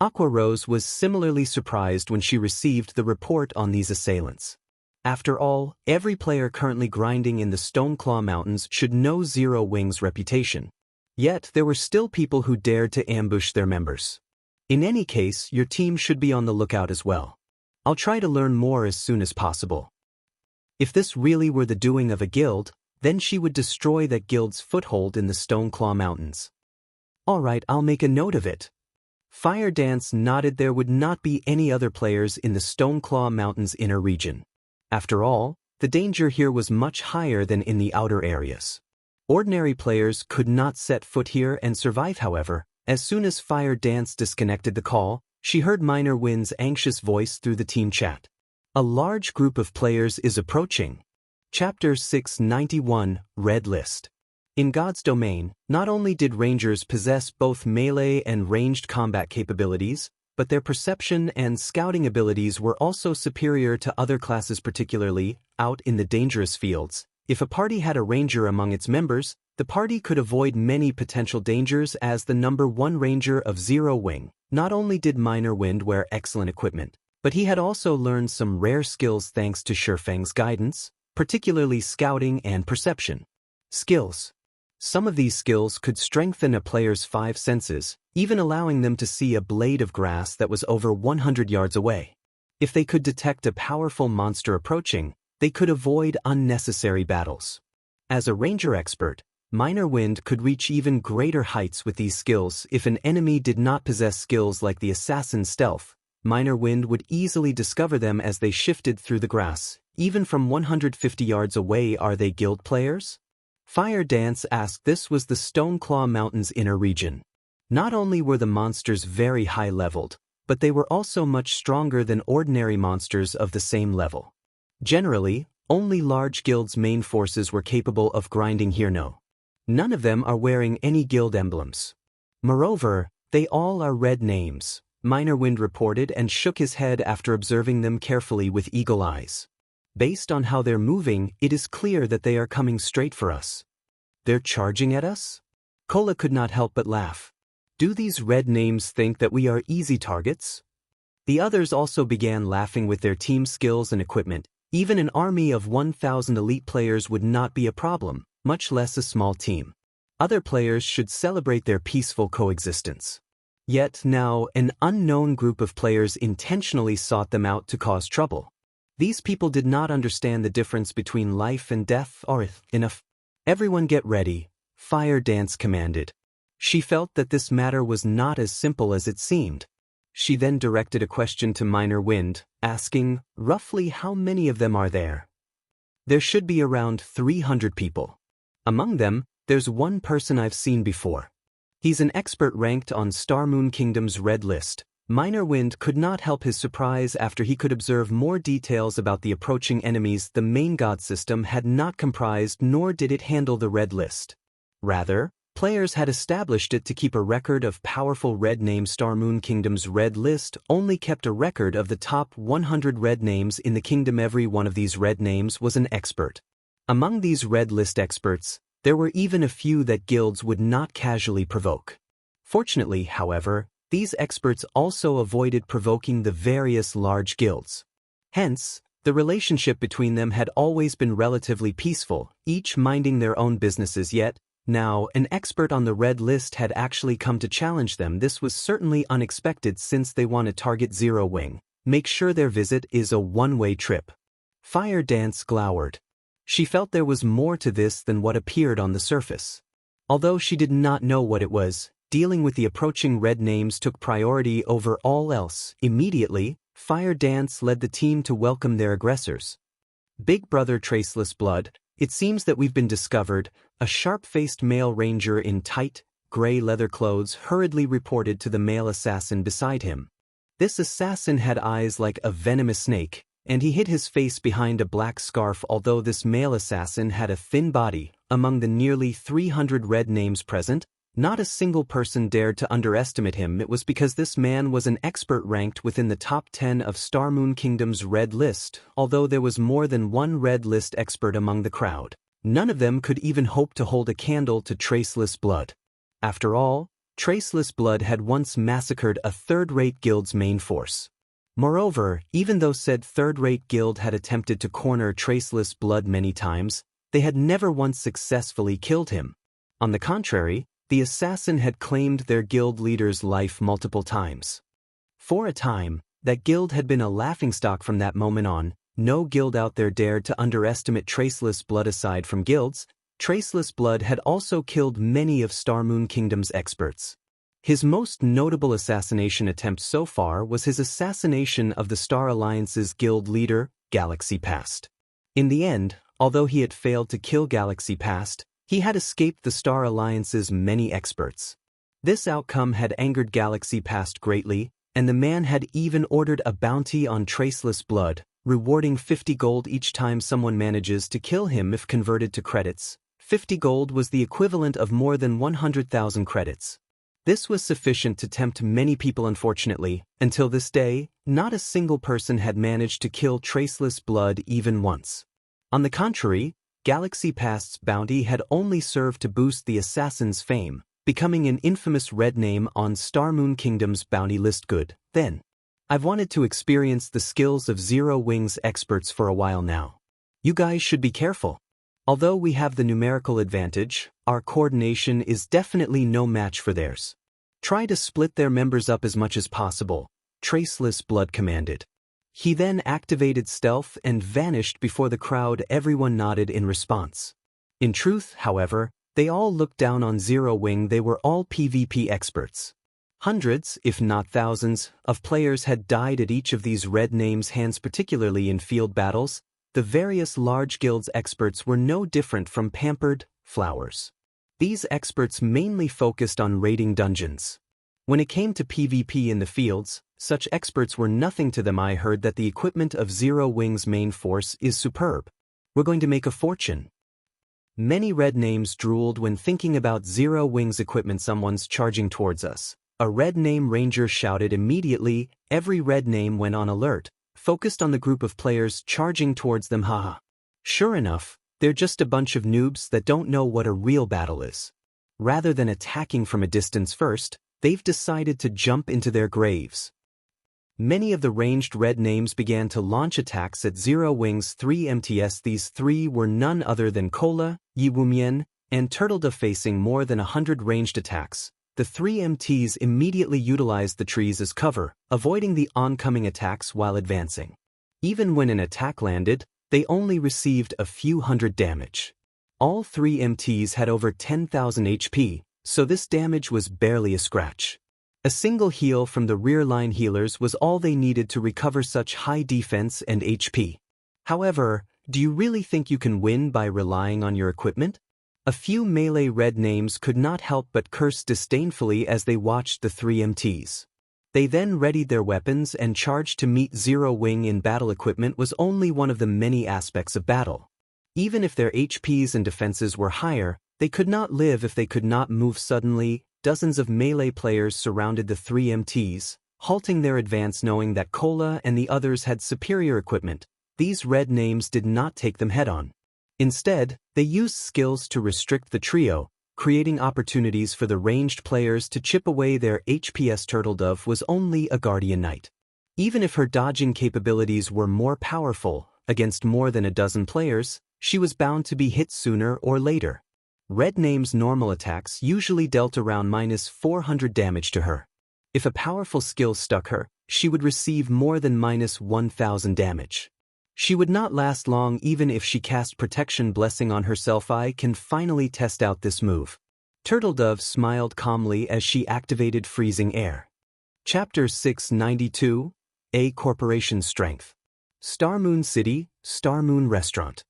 Aqua Rose was similarly surprised when she received the report on these assailants. After all, every player currently grinding in the Stoneclaw Mountains should know Zero Wing's reputation. Yet there were still people who dared to ambush their members. In any case, your team should be on the lookout as well. I'll try to learn more as soon as possible. If this really were the doing of a guild, then she would destroy that guild's foothold in the Stoneclaw Mountains. Alright, I'll make a note of it. Fire Dance nodded. There would not be any other players in the Stoneclaw Mountains inner region. After all, the danger here was much higher than in the outer areas. Ordinary players could not set foot here and survive. However, as soon as Fire Dance disconnected the call, she heard Minor Wind's anxious voice through the team chat. A large group of players is approaching. Chapter 691, Red List. In God's domain, not only did Rangers possess both melee and ranged combat capabilities, but their perception and scouting abilities were also superior to other classes, particularly out in the dangerous fields. If a party had a ranger among its members, the party could avoid many potential dangers as the number 1 ranger of Zero Wing. Not only did Minor Wind wear excellent equipment, but he had also learned some rare skills thanks to Feng's guidance, particularly scouting and perception. Skills. Some of these skills could strengthen a player's 5 senses, even allowing them to see a blade of grass that was over 100 yards away. If they could detect a powerful monster approaching, they could avoid unnecessary battles. As a ranger expert, Minor Wind could reach even greater heights with these skills. If an enemy did not possess skills like the assassin stealth, Minor Wind would easily discover them as they shifted through the grass, even from 150 yards away. Are they guild players? Fire Dance asked. This was the Stoneclaw Mountains inner region. Not only were the monsters very high-leveled, but they were also much stronger than ordinary monsters of the same level. Generally, only large guilds' main forces were capable of grinding here. None of them are wearing any guild emblems. Moreover, they all are red names, Minor Wind reported and shook his head after observing them carefully with eagle eyes. Based on how they're moving, it is clear that they are coming straight for us. They're charging at us? Kola could not help but laugh. Do these red names think that we are easy targets? The others also began laughing. With their team skills and equipment, even an army of 1,000 elite players would not be a problem, much less a small team. Other players should celebrate their peaceful coexistence. Yet now, an unknown group of players intentionally sought them out to cause trouble. These people did not understand the difference between life and death. Enough. Everyone get ready, Fire Dance commanded. She felt that this matter was not as simple as it seemed. She then directed a question to Minor Wind, asking, roughly how many of them are there? There should be around 300 people. Among them, there's one person I've seen before. He's an expert ranked on Star Moon Kingdom's red list. Minor Wind could not help his surprise after he could observe more details about the approaching enemies. The main god system had not comprised nor did it handle the red list. Rather, players had established it to keep a record of powerful red names. Star Moon Kingdom's red list only kept a record of the top 100 red names in the kingdom. Every one of these red names was an expert. Among these red list experts, there were even a few that guilds would not casually provoke. Fortunately, however, these experts also avoided provoking the various large guilds. Hence, the relationship between them had always been relatively peaceful, each minding their own businesses. Yet, now, an expert on the red list had actually come to challenge them. This was certainly unexpected since they want to target Zero Wing. Make sure their visit is a one-way trip. Fire Dance glowered. She felt there was more to this than what appeared on the surface. Although she did not know what it was, dealing with the approaching red names took priority over all else. Immediately, Fire Dance led the team to welcome their aggressors. Big Brother Traceless Blood, it seems that we've been discovered, a sharp-faced male ranger in tight, gray leather clothes hurriedly reported to the male assassin beside him. This assassin had eyes like a venomous snake, and he hid his face behind a black scarf. Although this male assassin had a thin body, among the nearly 300 red names present, not a single person dared to underestimate him. It was because this man was an expert ranked within the top 10 of Star Moon Kingdom's red list. Although there was more than one red list expert among the crowd, none of them could even hope to hold a candle to Traceless Blood. After all, Traceless Blood had once massacred a third-rate guild's main force. Moreover, even though said third-rate guild had attempted to corner Traceless Blood many times, they had never once successfully killed him. On the contrary, the assassin had claimed their guild leader's life multiple times. For a time, that guild had been a laughingstock. From that moment on, no guild out there dared to underestimate Traceless Blood. Aside from guilds, Traceless Blood had also killed many of Star Moon Kingdom's experts. His most notable assassination attempt so far was his assassination of the Star Alliance's guild leader, Galaxy Past. In the end, although he had failed to kill Galaxy Past, he had escaped the Star Alliance's many experts. This outcome had angered Galaxy Past greatly, and the man had even ordered a bounty on Traceless Blood, rewarding 50 gold each time someone manages to kill him. If converted to credits, 50 gold was the equivalent of more than 100,000 credits. This was sufficient to tempt many people. Unfortunately, until this day, not a single person had managed to kill Traceless Blood even once. On the contrary, Galaxy Past's bounty had only served to boost the assassin's fame, becoming an infamous red name on Starmoon Kingdom's bounty list. Good, then. I've wanted to experience the skills of Zero Wings experts for a while now. You guys should be careful. Although we have the numerical advantage, our coordination is definitely no match for theirs. Try to split their members up as much as possible, Traceless Blood commanded. He then activated stealth and vanished before the crowd. Everyone nodded in response. In truth, however, they all looked down on Zero Wing. They were all PvP experts. Hundreds, if not thousands, of players had died at each of these red names' hands, particularly in field battles. The various large guilds' experts were no different from pampered flowers. These experts mainly focused on raiding dungeons. When it came to PvP in the fields, such experts were nothing to them. I heard that the equipment of Zero Wing's main force is superb. We're going to make a fortune. Many red names drooled when thinking about Zero Wing's equipment. Someone's charging towards us. A red name ranger shouted. Immediately, every red name went on alert, focused on the group of players charging towards them. Haha. Sure enough, they're just a bunch of noobs that don't know what a real battle is. Rather than attacking from a distance first, they've decided to jump into their graves. Many of the ranged red names began to launch attacks at Zero Wing's 3 MTS. These three were none other than Kola, Yiwumien, and Turtledove. Facing more than 100 ranged attacks, the 3 MTs immediately utilized the trees as cover, avoiding the oncoming attacks while advancing. Even when an attack landed, they only received a few hundred damage. All 3 MTs had over 10,000 HP, so this damage was barely a scratch. A single heal from the rear line healers was all they needed to recover such high defense and HP. However, do you really think you can win by relying on your equipment? A few melee red names could not help but curse disdainfully as they watched the 3 MTs. They then readied their weapons and charged to meet Zero Wing in battle. Equipment was only one of the many aspects of battle. Even if their HPs and defenses were higher, they could not live if they could not move. Suddenly, dozens of melee players surrounded the 3 MTs, halting their advance. Knowing that Kola and the others had superior equipment, these red names did not take them head-on. Instead, they used skills to restrict the trio, creating opportunities for the ranged players to chip away their HPs. Turtledove was only a Guardian Knight. Even if her dodging capabilities were more powerful, against more than a dozen players, she was bound to be hit sooner or later. Red name's normal attacks usually dealt around -400 damage to her. If a powerful skill stuck her, she would receive more than -1,000 damage. She would not last long even if she cast Protection Blessing on herself. I can finally test out this move. Turtledove smiled calmly as she activated Freezing Air. Chapter 692, A Corporation's Strength. Starmoon City, Starmoon Restaurant.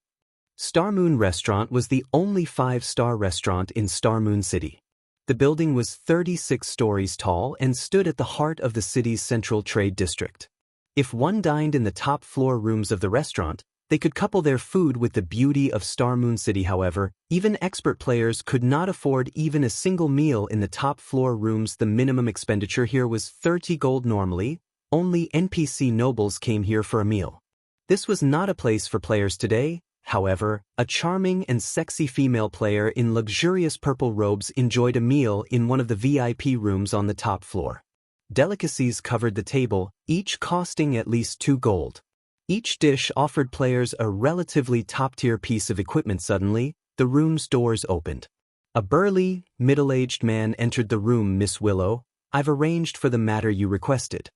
Starmoon Restaurant was the only 5-star restaurant in Starmoon City. The building was 36 stories tall and stood at the heart of the city's central trade district. If one dined in the top floor rooms of the restaurant, they could couple their food with the beauty of Starmoon City. However, even expert players could not afford even a single meal in the top floor rooms. The minimum expenditure here was 30 gold. Normally, only NPC nobles came here for a meal. This was not a place for players today. However, a charming and sexy female player in luxurious purple robes enjoyed a meal in one of the VIP rooms on the top floor. Delicacies covered the table, each costing at least 2 gold. Each dish offered players a relatively top-tier piece of equipment. Suddenly, the room's doors opened. A burly, middle-aged man entered the room. Miss Willow, I've arranged for the matter you requested.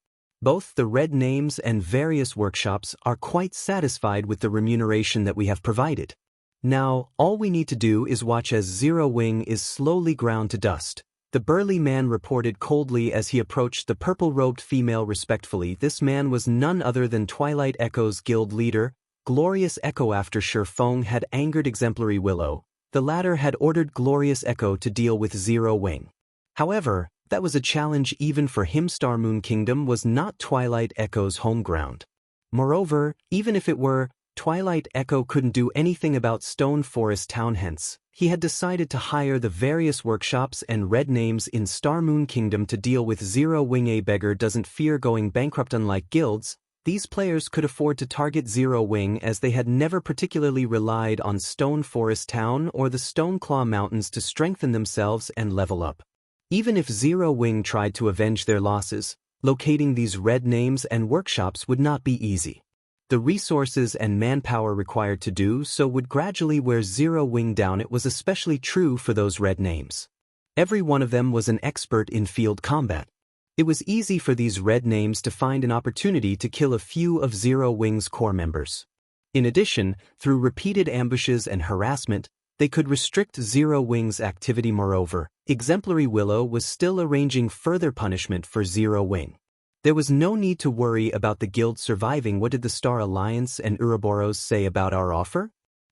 Both the red names and various workshops are quite satisfied with the remuneration that we have provided. Now, all we need to do is watch as Zero Wing is slowly ground to dust. The burly man reported coldly as he approached the purple-robed female respectfully. This man was none other than Twilight Echo's guild leader, Glorious Echo. After Feng had angered Exemplary Willow, the latter had ordered Glorious Echo to deal with Zero Wing. However, that was a challenge even for him. Starmoon Kingdom was not Twilight Echo's home ground. Moreover, even if it were, Twilight Echo couldn't do anything about Stone Forest Town, hence he had decided to hire the various workshops and red names in Star Moon Kingdom to deal with Zero Wing. A beggar doesn't fear going bankrupt. Unlike guilds, these players could afford to target Zero Wing as they had never particularly relied on Stone Forest Town or the Stoneclaw Mountains to strengthen themselves and level up. Even if Zero Wing tried to avenge their losses, locating these red names and workshops would not be easy. The resources and manpower required to do so would gradually wear Zero Wing down. It was especially true for those red names. Every one of them was an expert in field combat. It was easy for these red names to find an opportunity to kill a few of Zero Wing's core members. In addition, through repeated ambushes and harassment, they could restrict Zero Wing's activity. Moreover, Exemplary Willow was still arranging further punishment for Zero Wing. There was no need to worry about the guild surviving. What did the Star Alliance and Ouroboros say about our offer?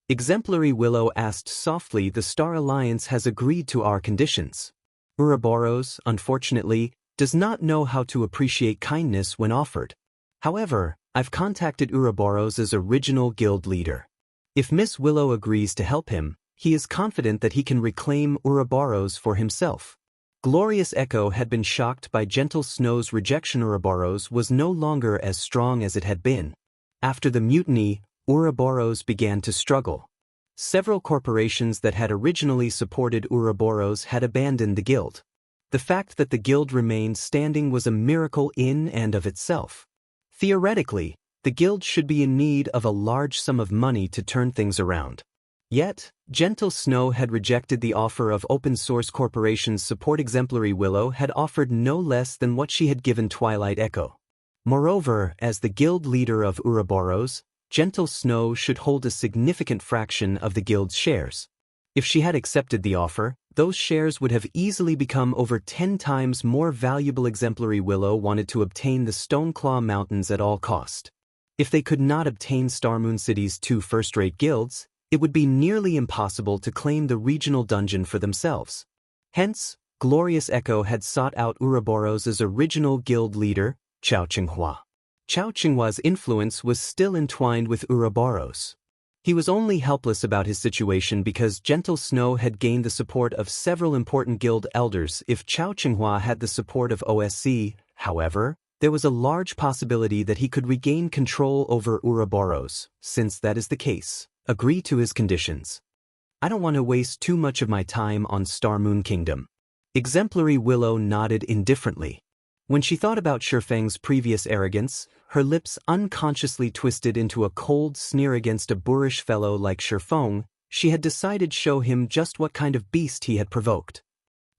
Exemplary Willow asked softly. The Star Alliance has agreed to our conditions. Ouroboros, unfortunately, does not know how to appreciate kindness when offered. However, I've contacted Ouroboros' original guild leader. If Miss Willow agrees to help him, he is confident that he can reclaim Ouroboros for himself. Glorious Echo had been shocked by Gentle Snow's rejection. Ouroboros was no longer as strong as it had been. After the mutiny, Ouroboros began to struggle. Several corporations that had originally supported Ouroboros had abandoned the guild. The fact that the guild remained standing was a miracle in and of itself. Theoretically, the guild should be in need of a large sum of money to turn things around. Yet, Gentle Snow had rejected the offer of open-source corporations' support. Exemplary Willow had offered no less than what she had given Twilight Echo. Moreover, as the guild leader of Ouroboros, Gentle Snow should hold a significant fraction of the guild's shares. If she had accepted the offer, those shares would have easily become over 10 times more valuable. Exemplary Willow wanted to obtain the Stoneclaw Mountains at all cost. If they could not obtain Starmoon City's 2 first-rate guilds, it would be nearly impossible to claim the regional dungeon for themselves. Hence, Glorious Echo had sought out Ouroboros' original guild leader, Chao Qinghua. Chao Qinghua's influence was still entwined with Ouroboros. He was only helpless about his situation because Gentle Snow had gained the support of several important guild elders. If Chao Qinghua had the support of OSC, however, there was a large possibility that he could regain control over Ouroboros. Since that is the case, agree to his conditions. I don't want to waste too much of my time on Star Moon Kingdom. Exemplary Willow nodded indifferently. When she thought about Feng's previous arrogance, her lips unconsciously twisted into a cold sneer against a boorish fellow like Feng. She had decided to show him just what kind of beast he had provoked.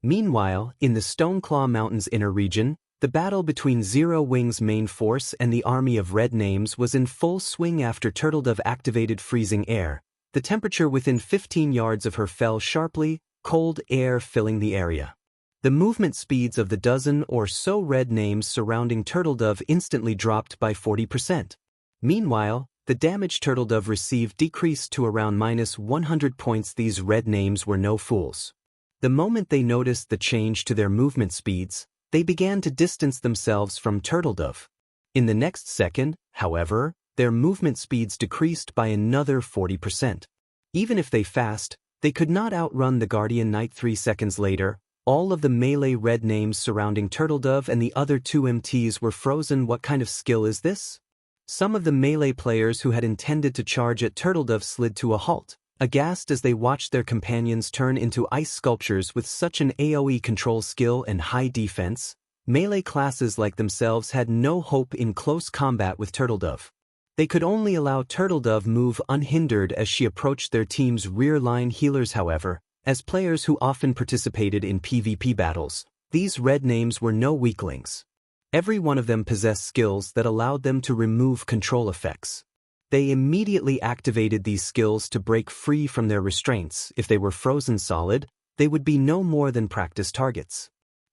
Meanwhile, in the Stoneclaw Mountains inner region, the battle between Zero Wing's main force and the army of red names was in full swing. After Turtledove activated freezing air, the temperature within 15 yards of her fell sharply, cold air filling the area. The movement speeds of the dozen or so red names surrounding Turtledove instantly dropped by 40%. Meanwhile, the damage Turtledove received decreased to around -100 points. These red names were no fools. The moment they noticed the change to their movement speeds, they began to distance themselves from Turtledove. In the next second, however, their movement speeds decreased by another 40%. Even if they fast, they could not outrun the Guardian Knight. 3 seconds later, all of the melee red names surrounding Turtledove and the other 2 MTs were frozen. What kind of skill is this? Some of the melee players who had intended to charge at Turtledove slid to a halt, aghast as they watched their companions turn into ice sculptures. With such an AoE control skill and high defense, melee classes like themselves had no hope in close combat with Turtledove. They could only allow Turtledove move unhindered as she approached their team's rear-line healers. However, as players who often participated in PvP battles, these red names were no weaklings. Every one of them possessed skills that allowed them to remove control effects. They immediately activated these skills to break free from their restraints. If they were frozen solid, they would be no more than practice targets.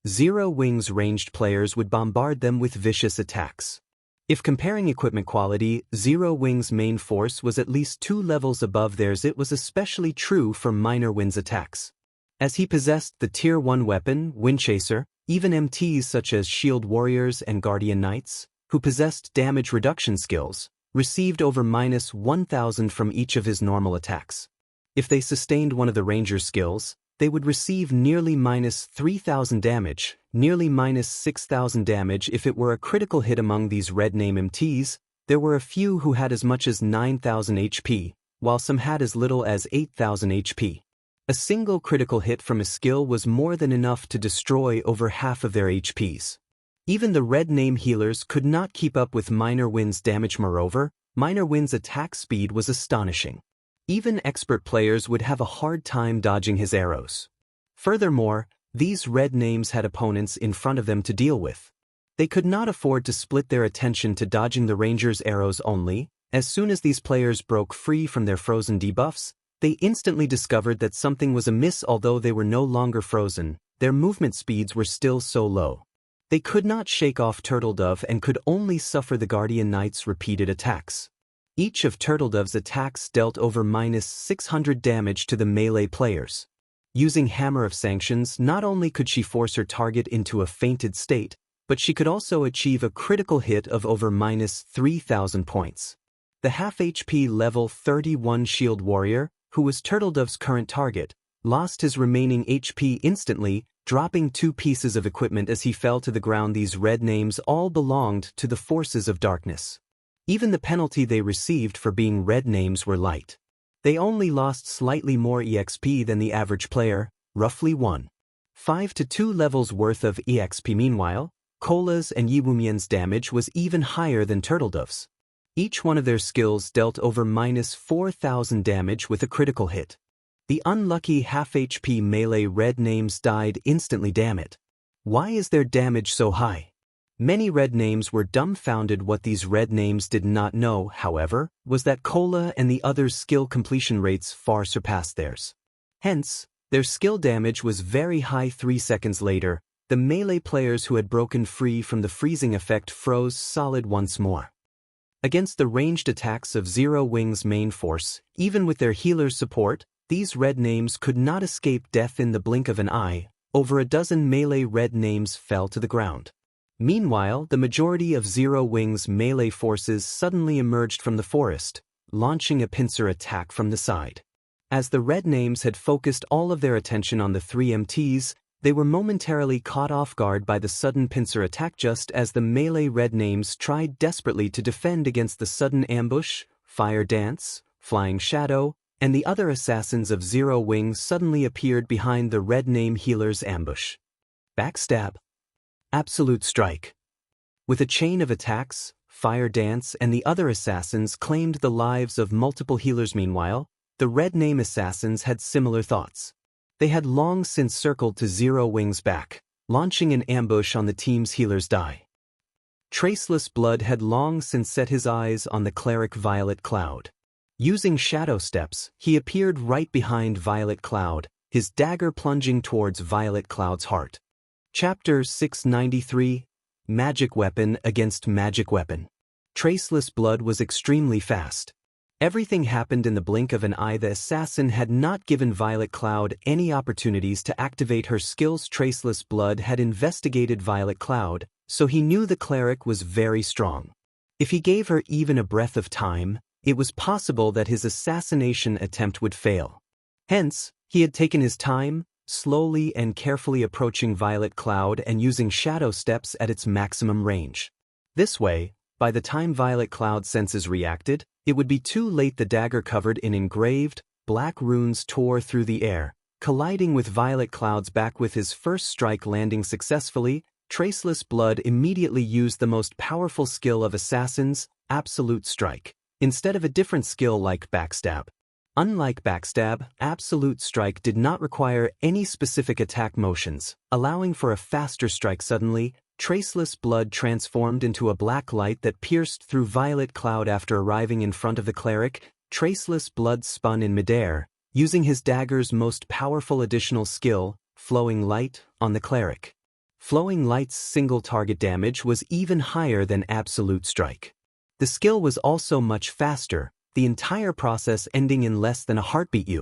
Zero Wing's ranged players would bombard them with vicious attacks. If comparing equipment quality, Zero Wing's main force was at least 2 levels above theirs. It was especially true for Minor Wind's attacks. As he possessed the Tier 1 weapon, Windchaser, even MTs such as Shield Warriors and Guardian Knights, who possessed damage reduction skills, received over -1000 from each of his normal attacks. If they sustained one of the ranger's skills, they would receive nearly -3000 damage, nearly -6000 damage if it were a critical hit. Among these red name MTs, there were a few who had as much as 9000 HP, while some had as little as 8000 HP. A single critical hit from a skill was more than enough to destroy over half of their HPs. Even the red name healers could not keep up with Minor Wind's damage. Moreover, Minor Wind's attack speed was astonishing. Even expert players would have a hard time dodging his arrows. Furthermore, these red names had opponents in front of them to deal with. They could not afford to split their attention to dodging the ranger's arrows only. As soon as these players broke free from their frozen debuffs, they instantly discovered that something was amiss. Although they were no longer frozen, their movement speeds were still so low. They could not shake off Turtledove and could only suffer the Guardian Knight's repeated attacks. Each of Turtledove's attacks dealt over -600 damage to the melee players. Using Hammer of Sanctions, not only could she force her target into a fainted state, but she could also achieve a critical hit of over -3000 points. The half HP level 31 Shield Warrior, who was Turtledove's current target, lost his remaining HP instantly, dropping 2 pieces of equipment as he fell to the ground. These red names all belonged to the forces of darkness. Even the penalty they received for being red names were light. They only lost slightly more EXP than the average player, roughly 1.5 to 2 levels worth of EXP. Meanwhile, Kola's and Yiwumian's damage was even higher than Turtledove's. Each one of their skills dealt over -4000 damage with a critical hit. The unlucky half HP melee red names died instantly. Damn it. Why is their damage so high? Many red names were dumbfounded. What these red names did not know, however, was that Kola and the others' skill completion rates far surpassed theirs. Hence, their skill damage was very high. 3 seconds later, the melee players who had broken free from the freezing effect froze solid once more. Against the ranged attacks of Zero Wing's main force, even with their healer's support, these red names could not escape death in the blink of an eye. Over a dozen melee red names fell to the ground. Meanwhile, the majority of Zero Wing's melee forces suddenly emerged from the forest, launching a pincer attack from the side. As the red names had focused all of their attention on the 3 MTs, they were momentarily caught off guard by the sudden pincer attack. Just as the melee red names tried desperately to defend against the sudden ambush, Fire Dance, Flying Shadow, and the other assassins of Zero Wing suddenly appeared behind the red name healer's ambush. Backstab. Absolute Strike. With a chain of attacks, Fire Dance and the other assassins claimed the lives of multiple healers. Meanwhile, the red name assassins had similar thoughts. They had long since circled to Zero Wing's back, launching an ambush on the team's healers. Traceless Blood had long since set his eyes on the cleric Violet Cloud. Using shadow steps, he appeared right behind Violet Cloud, his dagger plunging towards Violet Cloud's heart. Chapter 693, Magic Weapon Against Magic Weapon. Traceless Blood was extremely fast. Everything happened in the blink of an eye. The assassin had not given Violet Cloud any opportunities to activate her skills. Traceless Blood had investigated Violet Cloud, so he knew the cleric was very strong. If he gave her even a breath of time, it was possible that his assassination attempt would fail. Hence, he had taken his time, slowly and carefully approaching Violet Cloud and using shadow steps at its maximum range. This way, by the time Violet Cloud's senses reacted, it would be too late. The dagger covered in engraved, black runes tore through the air, colliding with Violet Cloud's back. With his first strike landing successfully, Traceless Blood immediately used the most powerful skill of assassins, Absolute Strike, instead of a different skill like Backstab. Unlike Backstab, Absolute Strike did not require any specific attack motions, allowing for a faster strike. Suddenly, Traceless Blood transformed into a black light that pierced through Violet Cloud. After arriving in front of the cleric, Traceless Blood spun in midair, using his dagger's most powerful additional skill, Flowing Light, on the cleric. Flowing Light's single target damage was even higher than Absolute Strike. The skill was also much faster, the entire process ending in less than a heartbeat.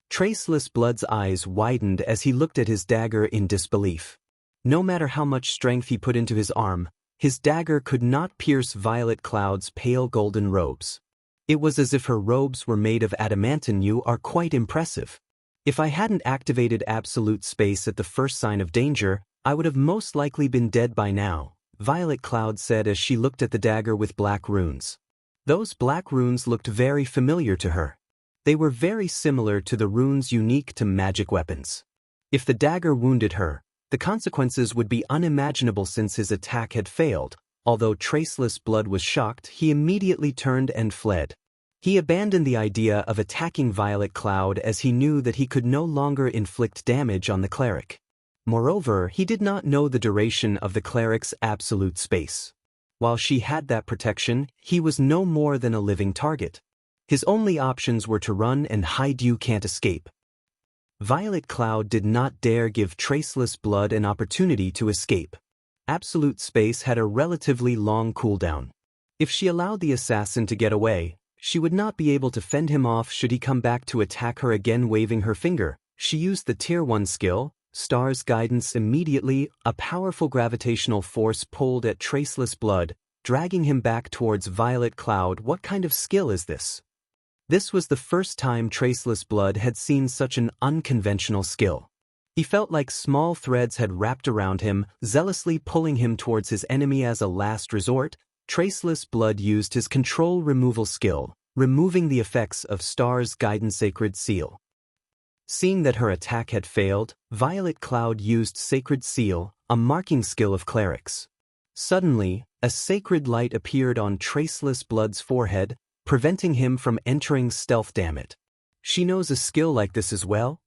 Traceless Blood's eyes widened as he looked at his dagger in disbelief. No matter how much strength he put into his arm, his dagger could not pierce Violet Cloud's pale golden robes. It was as if her robes were made of adamantine. You are quite impressive. If I hadn't activated absolute space at the first sign of danger, I would have most likely been dead by now, Violet Cloud said as she looked at the dagger with black runes. Those black runes looked very familiar to her. They were very similar to the runes unique to magic weapons. If the dagger wounded her, the consequences would be unimaginable since his attack had failed. Although Traceless Blood was shocked, he immediately turned and fled. He abandoned the idea of attacking Violet Cloud as he knew that he could no longer inflict damage on the cleric. Moreover, he did not know the duration of the cleric's absolute space. While she had that protection, he was no more than a living target. His only options were to run and hide. You can't escape. Violet Cloud did not dare give Traceless Blood an opportunity to escape. Absolute space had a relatively long cooldown. If she allowed the assassin to get away, she would not be able to fend him off should he come back to attack her again. Waving her finger, she used the Tier 1 skill, Star's Guidance. Immediately, a powerful gravitational force pulled at Traceless Blood, dragging him back towards Violet Cloud. What kind of skill is this? This was the first time Traceless Blood had seen such an unconventional skill. He felt like small threads had wrapped around him, zealously pulling him towards his enemy. As a last resort, Traceless Blood used his control removal skill, removing the effects of Star's Guidance Sacred Seal. Seeing that her attack had failed, Violet Cloud used Sacred Seal, a marking skill of clerics. Suddenly, a sacred light appeared on Traceless Blood's forehead, preventing him from entering stealth. Damn it. She knows a skill like this as well?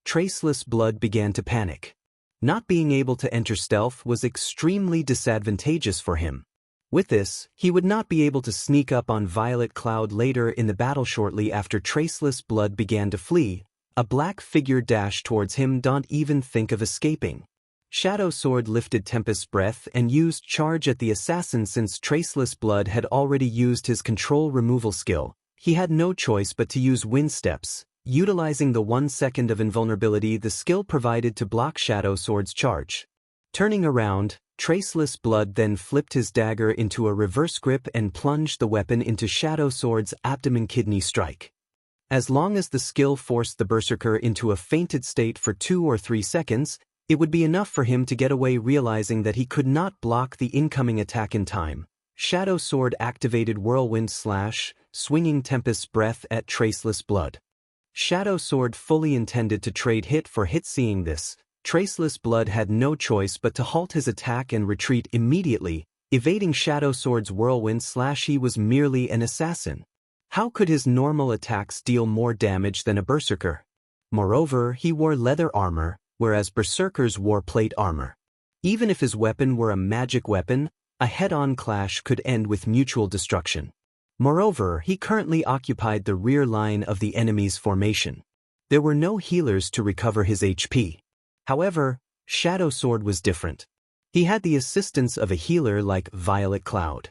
Traceless Blood began to panic. Not being able to enter stealth was extremely disadvantageous for him. With this, he would not be able to sneak up on Violet Cloud later in the battle. Shortly after Traceless Blood began to flee, a black figure dashed towards him. Don't even think of escaping. Shadow Sword lifted Tempest's Breath and used Charge at the assassin. Since Traceless Blood had already used his control removal skill, he had no choice but to use Wind Steps, utilizing the 1 second of invulnerability the skill provided to block Shadow Sword's charge. Turning around, Traceless Blood then flipped his dagger into a reverse grip and plunged the weapon into Shadow Sword's abdomen. Kidney strike. As long as the skill forced the berserker into a fainted state for 2 or 3 seconds, it would be enough for him to get away. Realizing that he could not block the incoming attack in time, Shadow Sword activated Whirlwind Slash, swinging Tempest's Breath at Traceless Blood. Shadow Sword fully intended to trade hit for hit. Seeing this, Traceless Blood had no choice but to halt his attack and retreat immediately, evading Shadow Sword's Whirlwind Slash. He was merely an assassin. How could his normal attacks deal more damage than a berserker? Moreover, he wore leather armor, whereas berserkers wore plate armor. Even if his weapon were a magic weapon, a head-on clash could end with mutual destruction. Moreover, he currently occupied the rear line of the enemy's formation. There were no healers to recover his HP. However, Shadow Sword was different. He had the assistance of a healer like Violet Cloud.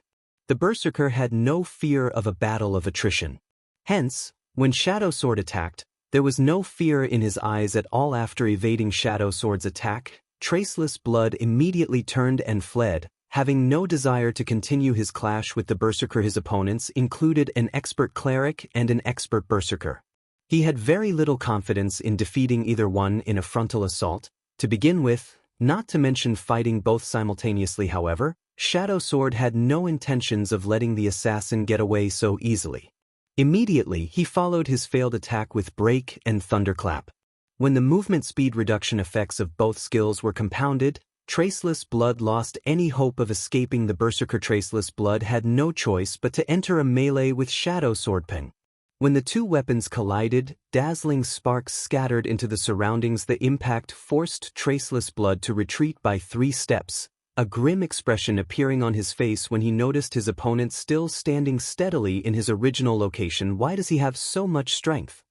The berserker had no fear of a battle of attrition. Hence, when Shadow Sword attacked, there was no fear in his eyes at all. After evading Shadow Sword's attack, Traceless Blood immediately turned and fled, having no desire to continue his clash with the berserker. His opponents included an expert cleric and an expert berserker. He had very little confidence in defeating either one in a frontal assault, to begin with, not to mention fighting both simultaneously. However, Shadow Sword had no intentions of letting the assassin get away so easily. Immediately, he followed his failed attack with Break and Thunderclap. When the movement speed reduction effects of both skills were compounded, Traceless Blood lost any hope of escaping the berserker. Traceless Blood had no choice but to enter a melee with Shadow Sword. Peng. When the two weapons collided, dazzling sparks scattered into the surroundings. The impact forced Traceless Blood to retreat by 3 steps, a grim expression appearing on his face when he noticed his opponent still standing steadily in his original location. Why does he have so much strength?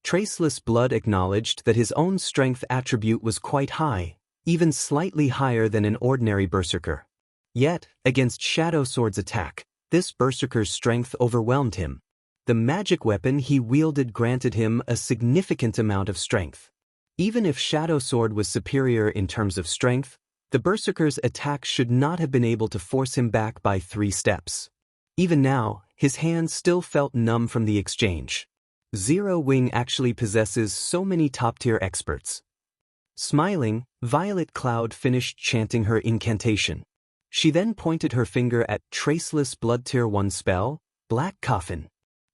Traceless Blood acknowledged that his own strength attribute was quite high, even slightly higher than an ordinary berserker. Yet, against Shadow Sword's attack, this berserker's strength overwhelmed him. The magic weapon he wielded granted him a significant amount of strength. Even if Shadow Sword was superior in terms of strength, The Berserker's attack should not have been able to force him back by 3 steps. Even now, his hands still felt numb from the exchange. Zero Wing actually possesses so many top-tier experts. Smiling, Violet Cloud finished chanting her incantation. She then pointed her finger at Traceless Blood Tier 1 spell, Black Coffin.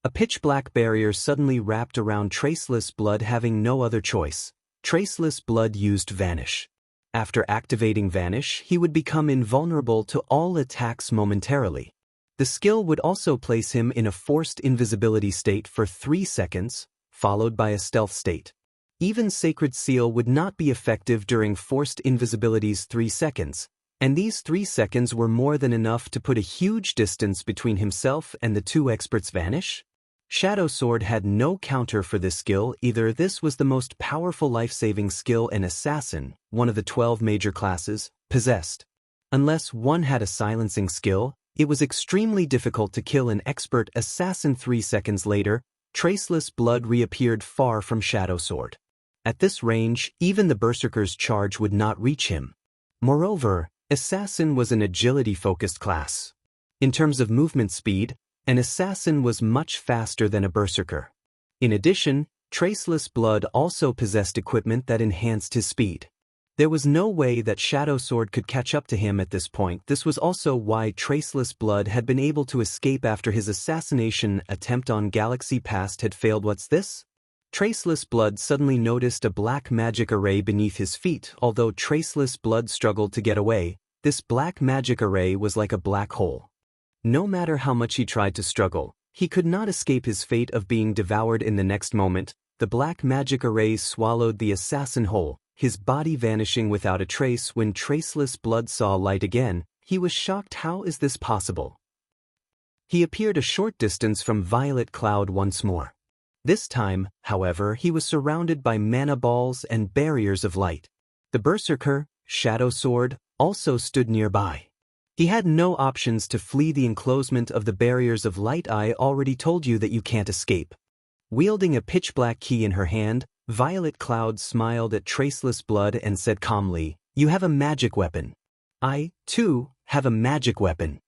A pitch-black barrier suddenly wrapped around Traceless Blood. Having no other choice, Traceless Blood used Vanish. After activating Vanish, he would become invulnerable to all attacks momentarily. The skill would also place him in a forced invisibility state for 3 seconds, followed by a stealth state. Even Sacred Seal would not be effective during forced invisibility's 3 seconds, and these 3 seconds were more than enough to put a huge distance between himself and the 2 experts' Vanish. Shadow Sword had no counter for this skill either. This was the most powerful life-saving skill an assassin, one of the 12 major classes, possessed. Unless one had a silencing skill, it was extremely difficult to kill an expert assassin. 3 seconds later, Traceless Blood reappeared far from Shadow Sword. At this range, even the Berserker's charge would not reach him. Moreover, Assassin was an agility-focused class. In terms of movement speed, an Assassin was much faster than a Berserker. In addition, Traceless Blood also possessed equipment that enhanced his speed. There was no way that Shadow Sword could catch up to him at this point. This was also why Traceless Blood had been able to escape after his assassination attempt on Galaxy Past had failed. What's this? Traceless Blood suddenly noticed a black magic array beneath his feet. Although Traceless Blood struggled to get away, this black magic array was like a black hole. No matter how much he tried to struggle, he could not escape his fate of being devoured. In the next moment, the black magic array swallowed the assassin whole, his body vanishing without a trace. When Traceless Blood saw light again, he was shocked. How is this possible? He appeared a short distance from Violet Cloud once more. This time, however, he was surrounded by mana balls and barriers of light. The Berserker, Shadow Sword, also stood nearby. He had no options to flee the enclosement of the barriers of light. I already told you that you can't escape. Wielding a pitch-black key in her hand, Violet Cloud smiled at Traceless Blood and said calmly, "You have a magic weapon. I, too, have a magic weapon."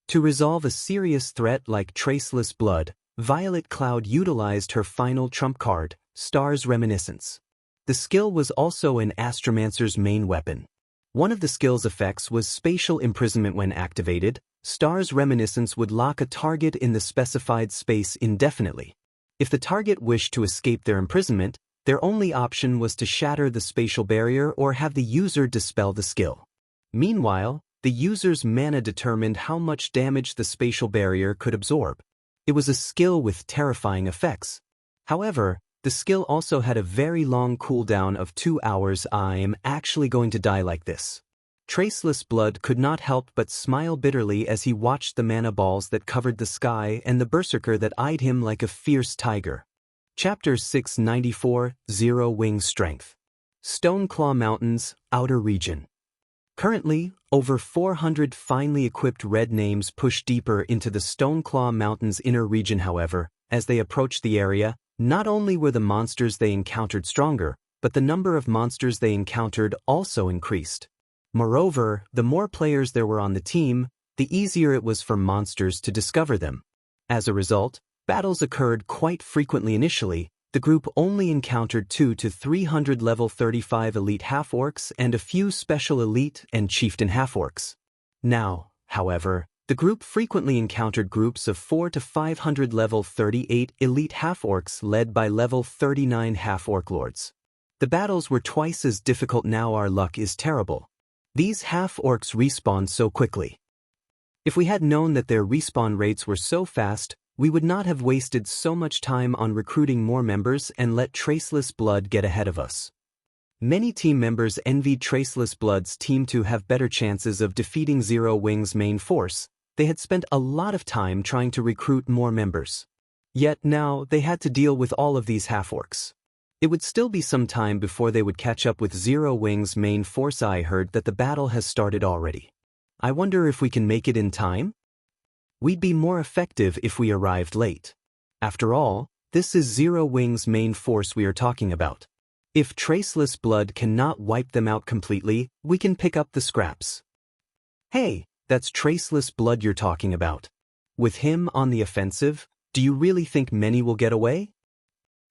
To resolve a serious threat like Traceless Blood, Violet Cloud utilized her final trump card, Star's Reminiscence. The skill was also an Astromancer's main weapon. One of the skill's effects was spatial imprisonment. When activated, Star's Reminiscence would lock a target in the specified space indefinitely. If the target wished to escape their imprisonment, their only option was to shatter the spatial barrier or have the user dispel the skill. Meanwhile, the user's mana determined how much damage the spatial barrier could absorb. It was a skill with terrifying effects. However, the skill also had a very long cooldown of 2 hours. I am actually going to die like this. Traceless Blood could not help but smile bitterly as he watched the mana balls that covered the sky and the Berserker that eyed him like a fierce tiger. Chapter 694, Zero Wing Strength. Stoneclaw Mountains, Outer Region. Currently, over 400 finely equipped red names push deeper into the Stoneclaw Mountains inner region. However, as they approached the area, not only were the monsters they encountered stronger, but the number of monsters they encountered also increased. Moreover, the more players there were on the team, the easier it was for monsters to discover them. As a result, battles occurred quite frequently. Initially, the group only encountered 200 to 300 level 35 elite half-orcs and a few special elite and chieftain half-orcs. Now, however, the group frequently encountered groups of 400 to 500 level 38 elite half-orcs led by level 39 half-orc lords. The battles were twice as difficult now. Our luck is terrible. These half-orcs respawn so quickly. If we had known that their respawn rates were so fast, we would not have wasted so much time on recruiting more members and let Traceless Blood get ahead of us. Many team members envied Traceless Blood's team to have better chances of defeating Zero Wing's main force. They had spent a lot of time trying to recruit more members. Yet now they had to deal with all of these half-orcs. It would still be some time before they would catch up with Zero Wing's main force. I heard that the battle has started already. I wonder if we can make it in time? We'd be more effective if we arrived late. After all, this is Zero Wing's main force we are talking about. If traceless blood cannot wipe them out completely, we can pick up the scraps. Hey, that's traceless blood you're talking about. With him on the offensive, do you really think many will get away?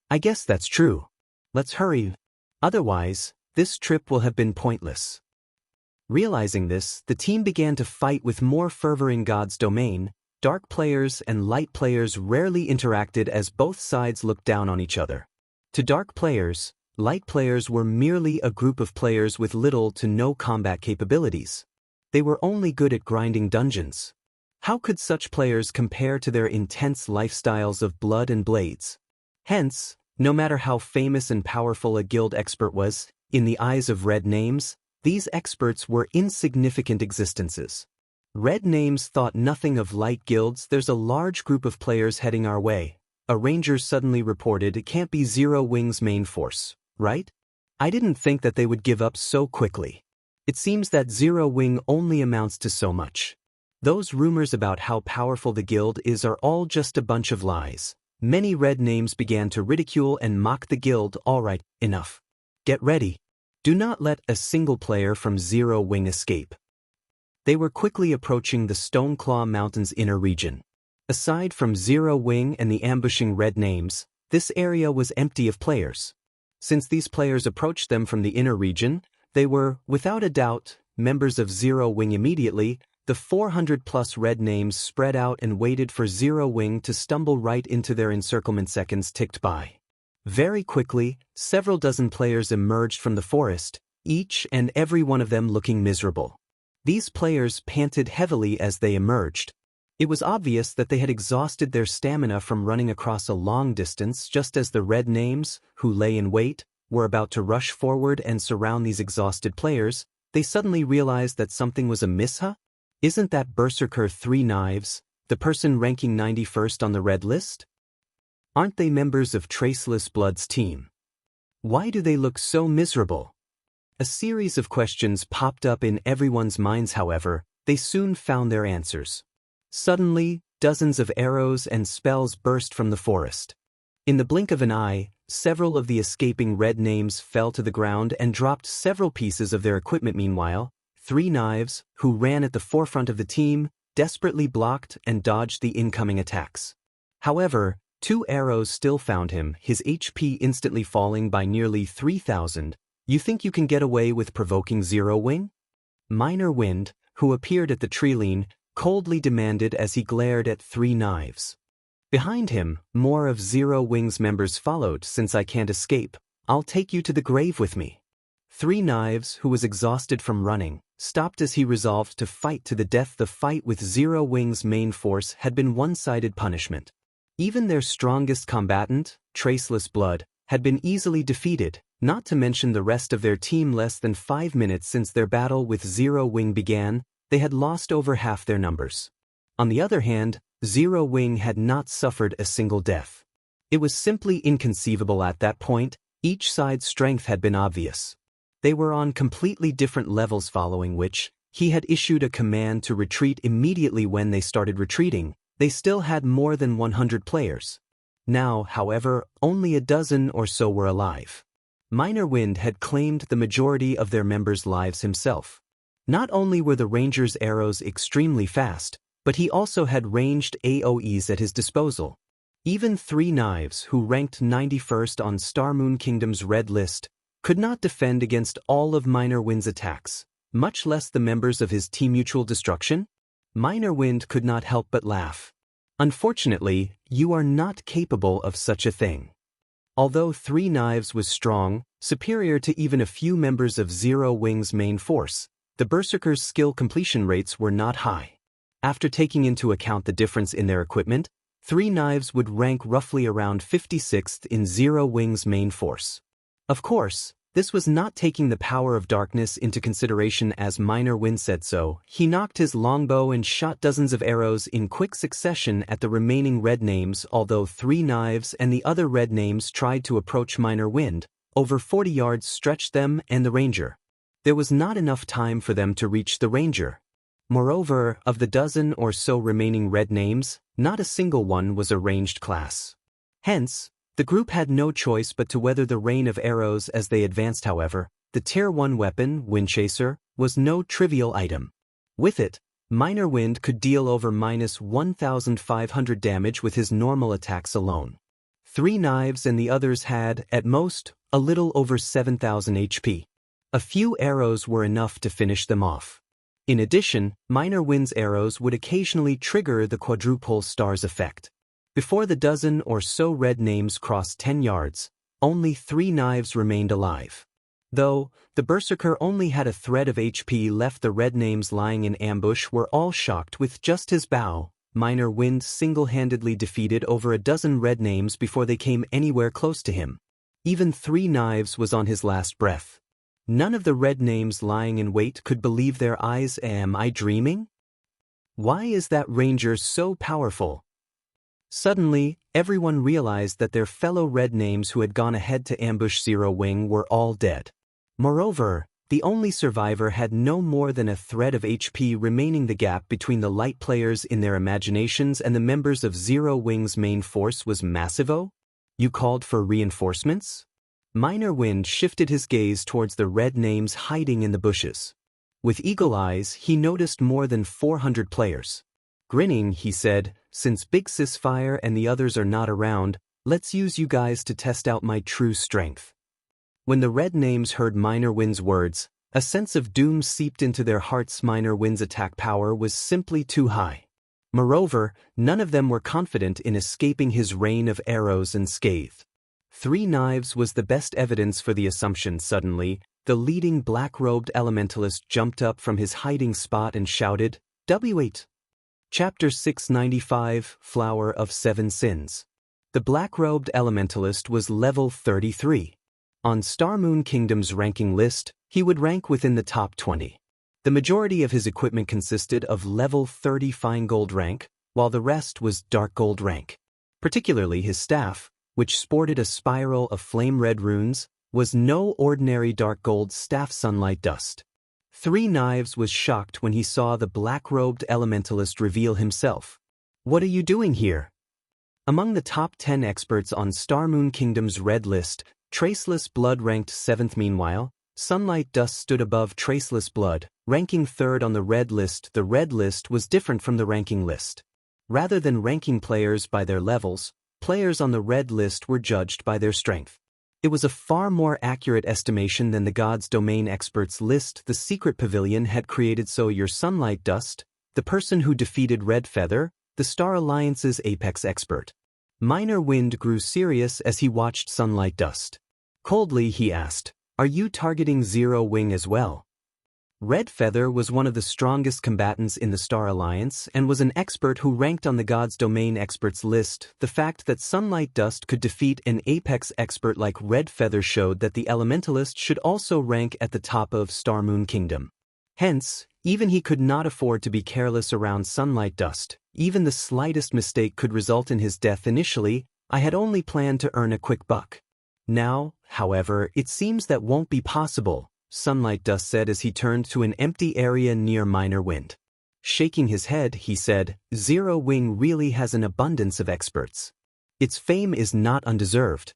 I guess that's true. Let's hurry. Otherwise, this trip will have been pointless. Realizing this, the team began to fight with more fervor in God's domain. Dark players and light players rarely interacted as both sides looked down on each other. To dark players, light players were merely a group of players with little to no combat capabilities. They were only good at grinding dungeons. How could such players compare to their intense lifestyles of blood and blades? Hence, no matter how famous and powerful a guild expert was, in the eyes of red names, these experts were insignificant existences. Red names thought nothing of light guilds. There's a large group of players heading our way. A ranger suddenly reported it can't be Zero Wing's main force, right? I didn't think that they would give up so quickly. It seems that Zero Wing only amounts to so much. Those rumors about how powerful the guild is are all just a bunch of lies. Many red names began to ridicule and mock the guild. All right, enough. Get ready. Do not let a single player from Zero Wing escape. They were quickly approaching the Stoneclaw Mountains inner region. Aside from Zero Wing and the ambushing red names, this area was empty of players. Since these players approached them from the inner region, they were, without a doubt, members of Zero Wing. Immediately, the 400-plus red names spread out and waited for Zero Wing to stumble right into their encirclement. Seconds ticked by. Very quickly, several dozen players emerged from the forest, each and every one of them looking miserable. These players panted heavily as they emerged. It was obvious that they had exhausted their stamina from running across a long distance. Just as the red names, who lay in wait, were about to rush forward and surround these exhausted players, they suddenly realized that something was amiss. Isn't that Berserker 3 Knives, the person ranking 91st on the red list? Aren't they members of Traceless Blood's team? Why do they look so miserable? A series of questions popped up in everyone's minds. However, they soon found their answers. Suddenly, dozens of arrows and spells burst from the forest. In the blink of an eye, several of the escaping red names fell to the ground and dropped several pieces of their equipment. Meanwhile, 3 Knives, who ran at the forefront of the team, desperately blocked and dodged the incoming attacks. However, 2 arrows still found him, his HP instantly falling by nearly 3,000. You think you can get away with provoking Zero Wing? Minor Wind, who appeared at the tree line, coldly demanded as he glared at 3 Knives. Behind him, more of Zero Wing's members followed. Since I can't escape, I'll take you to the grave with me. 3 Knives, who was exhausted from running, stopped as he resolved to fight to the death. The fight with Zero Wing's main force had been one-sided punishment. Even their strongest combatant, Traceless Blood, had been easily defeated, not to mention the rest of their team. Less than 5 minutes since their battle with Zero Wing began, they had lost over half their numbers. On the other hand, Zero Wing had not suffered a single death. It was simply inconceivable at that point. Each side's strength had been obvious. They were on completely different levels, following which, he had issued a command to retreat immediately. When they started retreating, they still had more than 100 players. Now, however, only a dozen or so were alive. Minor Wind had claimed the majority of their members' lives himself. Not only were the Ranger's arrows extremely fast, but he also had ranged AoEs at his disposal. Even 3 Knives, who ranked 91st on Starmoon Kingdom's red list, could not defend against all of Minor Wind's attacks, much less the members of his team. Mutual destruction? Minor Wind could not help but laugh. Unfortunately, you are not capable of such a thing. Although 3 Knives was strong, superior to even a few members of Zero Wing's main force, the Berserker's skill completion rates were not high. After taking into account the difference in their equipment, 3 Knives would rank roughly around 56th in Zero Wing's main force. Of course, this was not taking the power of darkness into consideration. As Minor Wind said so, he knocked his longbow and shot dozens of arrows in quick succession at the remaining red names. Although 3 Knives and the other red names tried to approach Minor Wind, over 40 yards stretched them and the Ranger. There was not enough time for them to reach the Ranger. Moreover, of the dozen or so remaining red names, not a single one was a ranged class. Hence, The group had no choice but to weather the rain of arrows as they advanced. However, the Tier 1 weapon, Windchaser, was no trivial item. With it, Minor Wind could deal over -1,500 damage with his normal attacks alone. 3 knives and the others had, at most, a little over 7,000 HP. A few arrows were enough to finish them off. In addition, Minor Wind's arrows would occasionally trigger the quadruple stars effect. Before the dozen or so red names crossed 10 yards, only 3 knives remained alive. Though the Berserker only had a thread of HP left, the red names lying in ambush were all shocked. With just his bow, Minor Wind single-handedly defeated over a dozen red names before they came anywhere close to him. Even 3 knives was on his last breath. None of the red names lying in wait could believe their eyes. Am I dreaming? Why is that ranger so powerful? Suddenly, everyone realized that their fellow red names who had gone ahead to ambush Zero Wing were all dead. Moreover, the only survivor had no more than a thread of HP remaining. The gap between the light players in their imaginations and the members of Zero Wing's main force was massive. Oh? You called for reinforcements? Minor Wind shifted his gaze towards the red names hiding in the bushes. With eagle eyes, he noticed more than 400 players. Grinning, he said, "Since Big Sis Fire and the others are not around, let's use you guys to test out my true strength." When the red names heard Minor Wind's words, a sense of doom seeped into their hearts. Minor Wind's attack power was simply too high. Moreover, none of them were confident in escaping his rain of arrows unscathed. 3 knives was the best evidence for the assumption. Suddenly, the leading black-robed elementalist jumped up from his hiding spot and shouted, "W8!" Chapter 695, Flower of 7 Sins. The black-robed elementalist was level 33. On Star Moon Kingdom's ranking list, he would rank within the top 20. The majority of his equipment consisted of level 30 fine gold rank, while the rest was dark gold rank. Particularly his staff, which sported a spiral of flame-red runes, was no ordinary dark gold staff. Sunlight Dust. 3 Knives was shocked when he saw the black-robed elementalist reveal himself. "What are you doing here?" Among the top 10 experts on Star Moon Kingdom's red list, Traceless Blood ranked 7th. Meanwhile, Sunlight Dust stood above Traceless Blood, ranking 3rd on the red list. The red list was different from the ranking list. Rather than ranking players by their levels, players on the red list were judged by their strength. It was a far more accurate estimation than the God's Domain experts list the Secret Pavilion had created. So your Sunlight Dust, the person who defeated Red Feather, the Star Alliance's apex expert. Minor Wind grew serious as he watched Sunlight Dust. Coldly he asked, "Are you targeting Zero Wing as well?" Red Feather was one of the strongest combatants in the Star Alliance and was an expert who ranked on the God's Domain experts list. The fact that Sunlight Dust could defeat an apex expert like Red Feather showed that the Elementalist should also rank at the top of Star Moon Kingdom. Hence, even he could not afford to be careless around Sunlight Dust. Even the slightest mistake could result in his death. Initially, I had only planned to earn a quick buck. Now, however, it seems that won't be possible, Sunlight Dust said as he turned to an empty area near Minor Wind. Shaking his head, he said, "Zero Wing really has an abundance of experts. Its fame is not undeserved."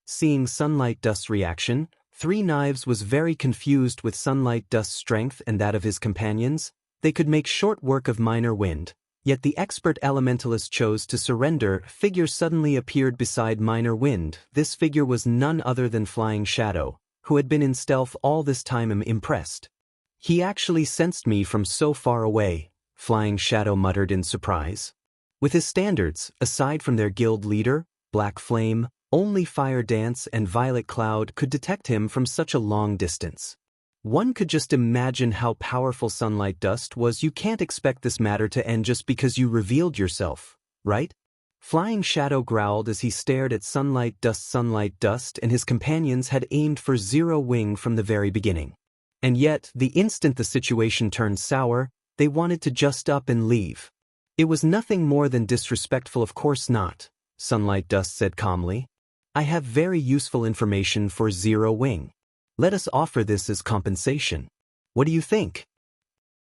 Seeing Sunlight Dust's reaction, 3 Knives was very confused with Sunlight Dust's strength and that of his companions. They could make short work of Minor Wind. Yet the expert elementalist chose to surrender. Figure suddenly appeared beside Minor Wind. This figure was none other than Flying Shadow, who had been in stealth all this time. I'm impressed. "He actually sensed me from so far away," Flying Shadow muttered in surprise. With his standards, aside from their guild leader, Black Flame, only Fire Dance and Violet Cloud could detect him from such a long distance. One could just imagine how powerful Sunlight Dust was. "You can't expect this matter to end just because you revealed yourself, right?" Flying Shadow growled as he stared at Sunlight Dust. Sunlight Dust and his companions had aimed for Zero Wing from the very beginning. And yet, the instant the situation turned sour, they wanted to just up and leave. "It was nothing more than disrespectful." "Of course not," Sunlight Dust said calmly. "I have very useful information for Zero Wing. Let us offer this as compensation. What do you think?"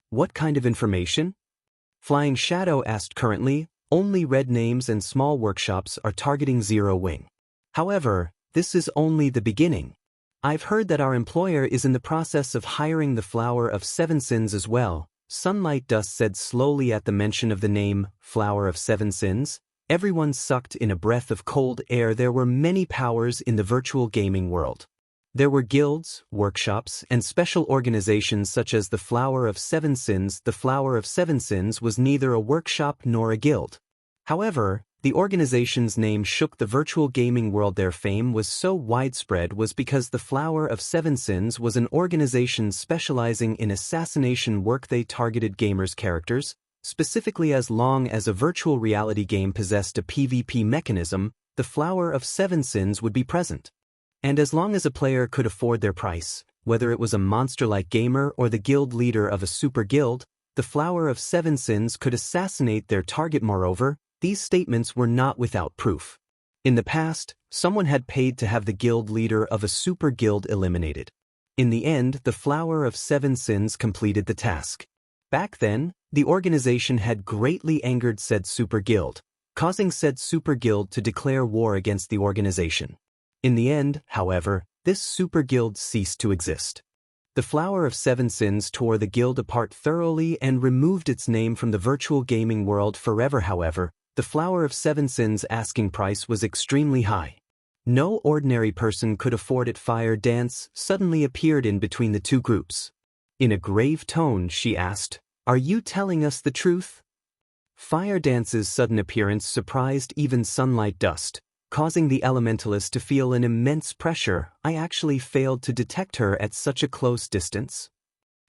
"What kind of information?" Flying Shadow asked. "Currently, only red names and small workshops are targeting Zero Wing. However, this is only the beginning. I've heard that our employer is in the process of hiring the Flower of Seven Sins as well, Sunlight Dust said slowly at the mention of the name, Flower of Seven Sins. Everyone sucked in a breath of cold air. There were many powers in the virtual gaming world. There were guilds, workshops, and special organizations such as the Flower of Seven Sins. The Flower of Seven Sins was neither a workshop nor a guild. However, the organization's name shook the virtual gaming world. Their fame was so widespread was because the Flower of Seven Sins was an organization specializing in assassination work. They targeted gamers' characters, specifically as long as a virtual reality game possessed a PvP mechanism, the Flower of Seven Sins would be present. And as long as a player could afford their price, whether it was a monster-like gamer or the guild leader of a super guild, the Flower of Seven Sins could assassinate their target. Moreover, these statements were not without proof. In the past, someone had paid to have the guild leader of a super guild eliminated. In the end, the Flower of Seven Sins completed the task. Back then, the organization had greatly angered said super guild, causing said super guild to declare war against the organization. In the end, however, this super guild ceased to exist. The Flower of Seven Sins tore the guild apart thoroughly and removed its name from the virtual gaming world forever. However, the Flower of Seven Sins' asking price was extremely high. No ordinary person could afford it. Fire Dance suddenly appeared in between the two groups. In a grave tone, she asked, "Are you telling us the truth?" Fire Dance's sudden appearance surprised even Sunlight Dust, causing the elementalist to feel an immense pressure. I actually failed to detect her at such a close distance.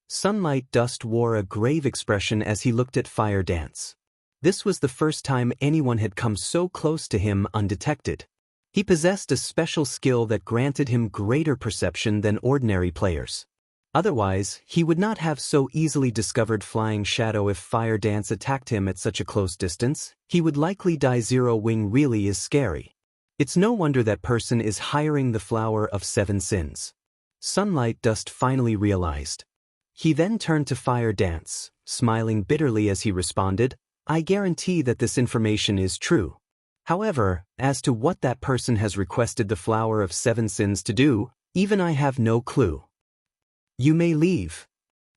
Sunlight Dust wore a grave expression as he looked at Fire Dance. This was the first time anyone had come so close to him undetected. He possessed a special skill that granted him greater perception than ordinary players. Otherwise, he would not have so easily discovered Flying Shadow. If Fire Dance attacked him at such a close distance, he would likely die. Zero Wing really is scary. It's no wonder that person is hiring the Flower of Seven Sins. Sunlight Dust finally realized. He then turned to Fire Dance, smiling bitterly as he responded, "I guarantee that this information is true. However, as to what that person has requested the Flower of Seven Sins to do, even I have no clue. You may leave."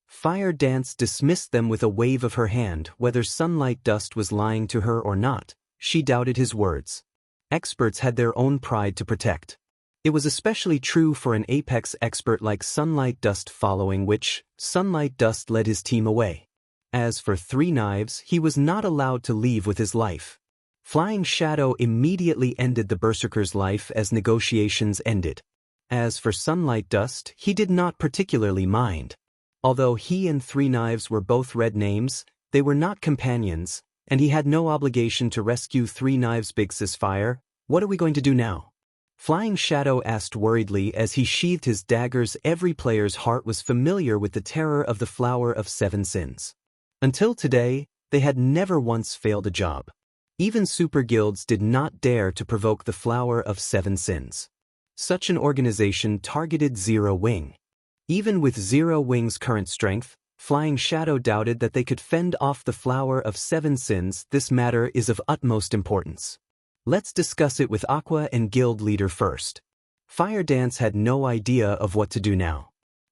Fire Dance dismissed them with a wave of her hand. Whether Sunlight Dust was lying to her or not, she doubted his words. Experts had their own pride to protect. It was especially true for an apex expert like Sunlight Dust, following which, Sunlight Dust led his team away. As for Three Knives, he was not allowed to leave with his life. Flying Shadow immediately ended the Berserker's life as negotiations ended. As for Sunlight Dust, he did not particularly mind. Although he and Three Knives were both red names, they were not companions, and he had no obligation to rescue Three Knives. Big Cisfire, what are we going to do now? Flying Shadow asked worriedly as he sheathed his daggers. Every player's heart was familiar with the terror of the Flower of Seven Sins. Until today, they had never once failed a job. Even super guilds did not dare to provoke the Flower of Seven Sins. Such an organization targeted Zero Wing. Even with Zero Wing's current strength, Flying Shadow doubted that they could fend off the Flower of Seven Sins. This matter is of utmost importance. Let's discuss it with Aqua and guild leader first. Fire Dance had no idea of what to do now.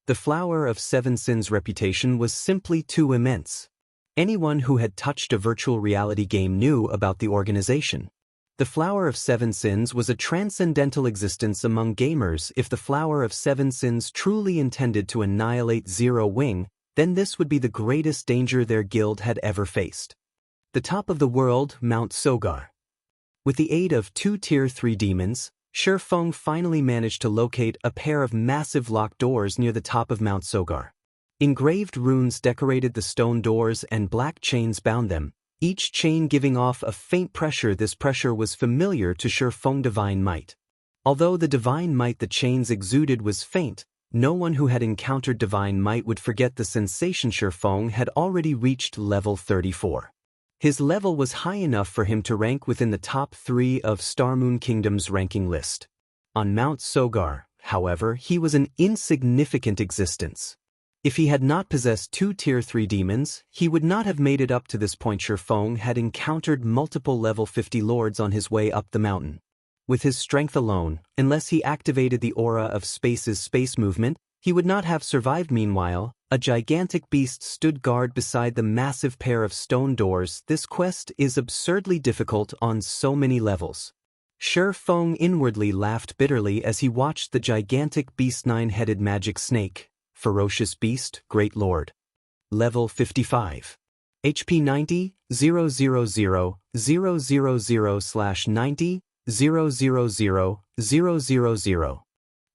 The Flower of Seven Sins' reputation was simply too immense. Anyone who had touched a virtual reality game knew about the organization. The Flower of Seven Sins was a transcendental existence among gamers. If the Flower of Seven Sins truly intended to annihilate Zero Wing, then this would be the greatest danger their guild had ever faced. The top of the world, Mount Sogar. With the aid of 2 Tier 3 demons, Feng finally managed to locate a pair of massive locked doors near the top of Mount Sogar. Engraved runes decorated the stone doors and black chains bound them, each chain giving off a faint pressure. This pressure was familiar to Feng divine might. Although the divine might the chains exuded was faint, no one who had encountered divine might would forget the sensation. Feng had already reached level 34. His level was high enough for him to rank within the top 3 of Starmoon Kingdom's ranking list. On Mount Sogar, however, he was an insignificant existence. If he had not possessed 2 Tier 3 demons, he would not have made it up to this point. Feng had encountered multiple level 50 lords on his way up the mountain. With his strength alone, unless he activated the aura of Space's space movement, he would not have survived. Meanwhile, a gigantic beast stood guard beside the massive pair of stone doors. This quest is absurdly difficult on so many levels. Feng inwardly laughed bitterly as he watched the gigantic beast. 9-headed magic snake, ferocious beast, Great Lord. Level 55. HP 90, 000/90, 000/000.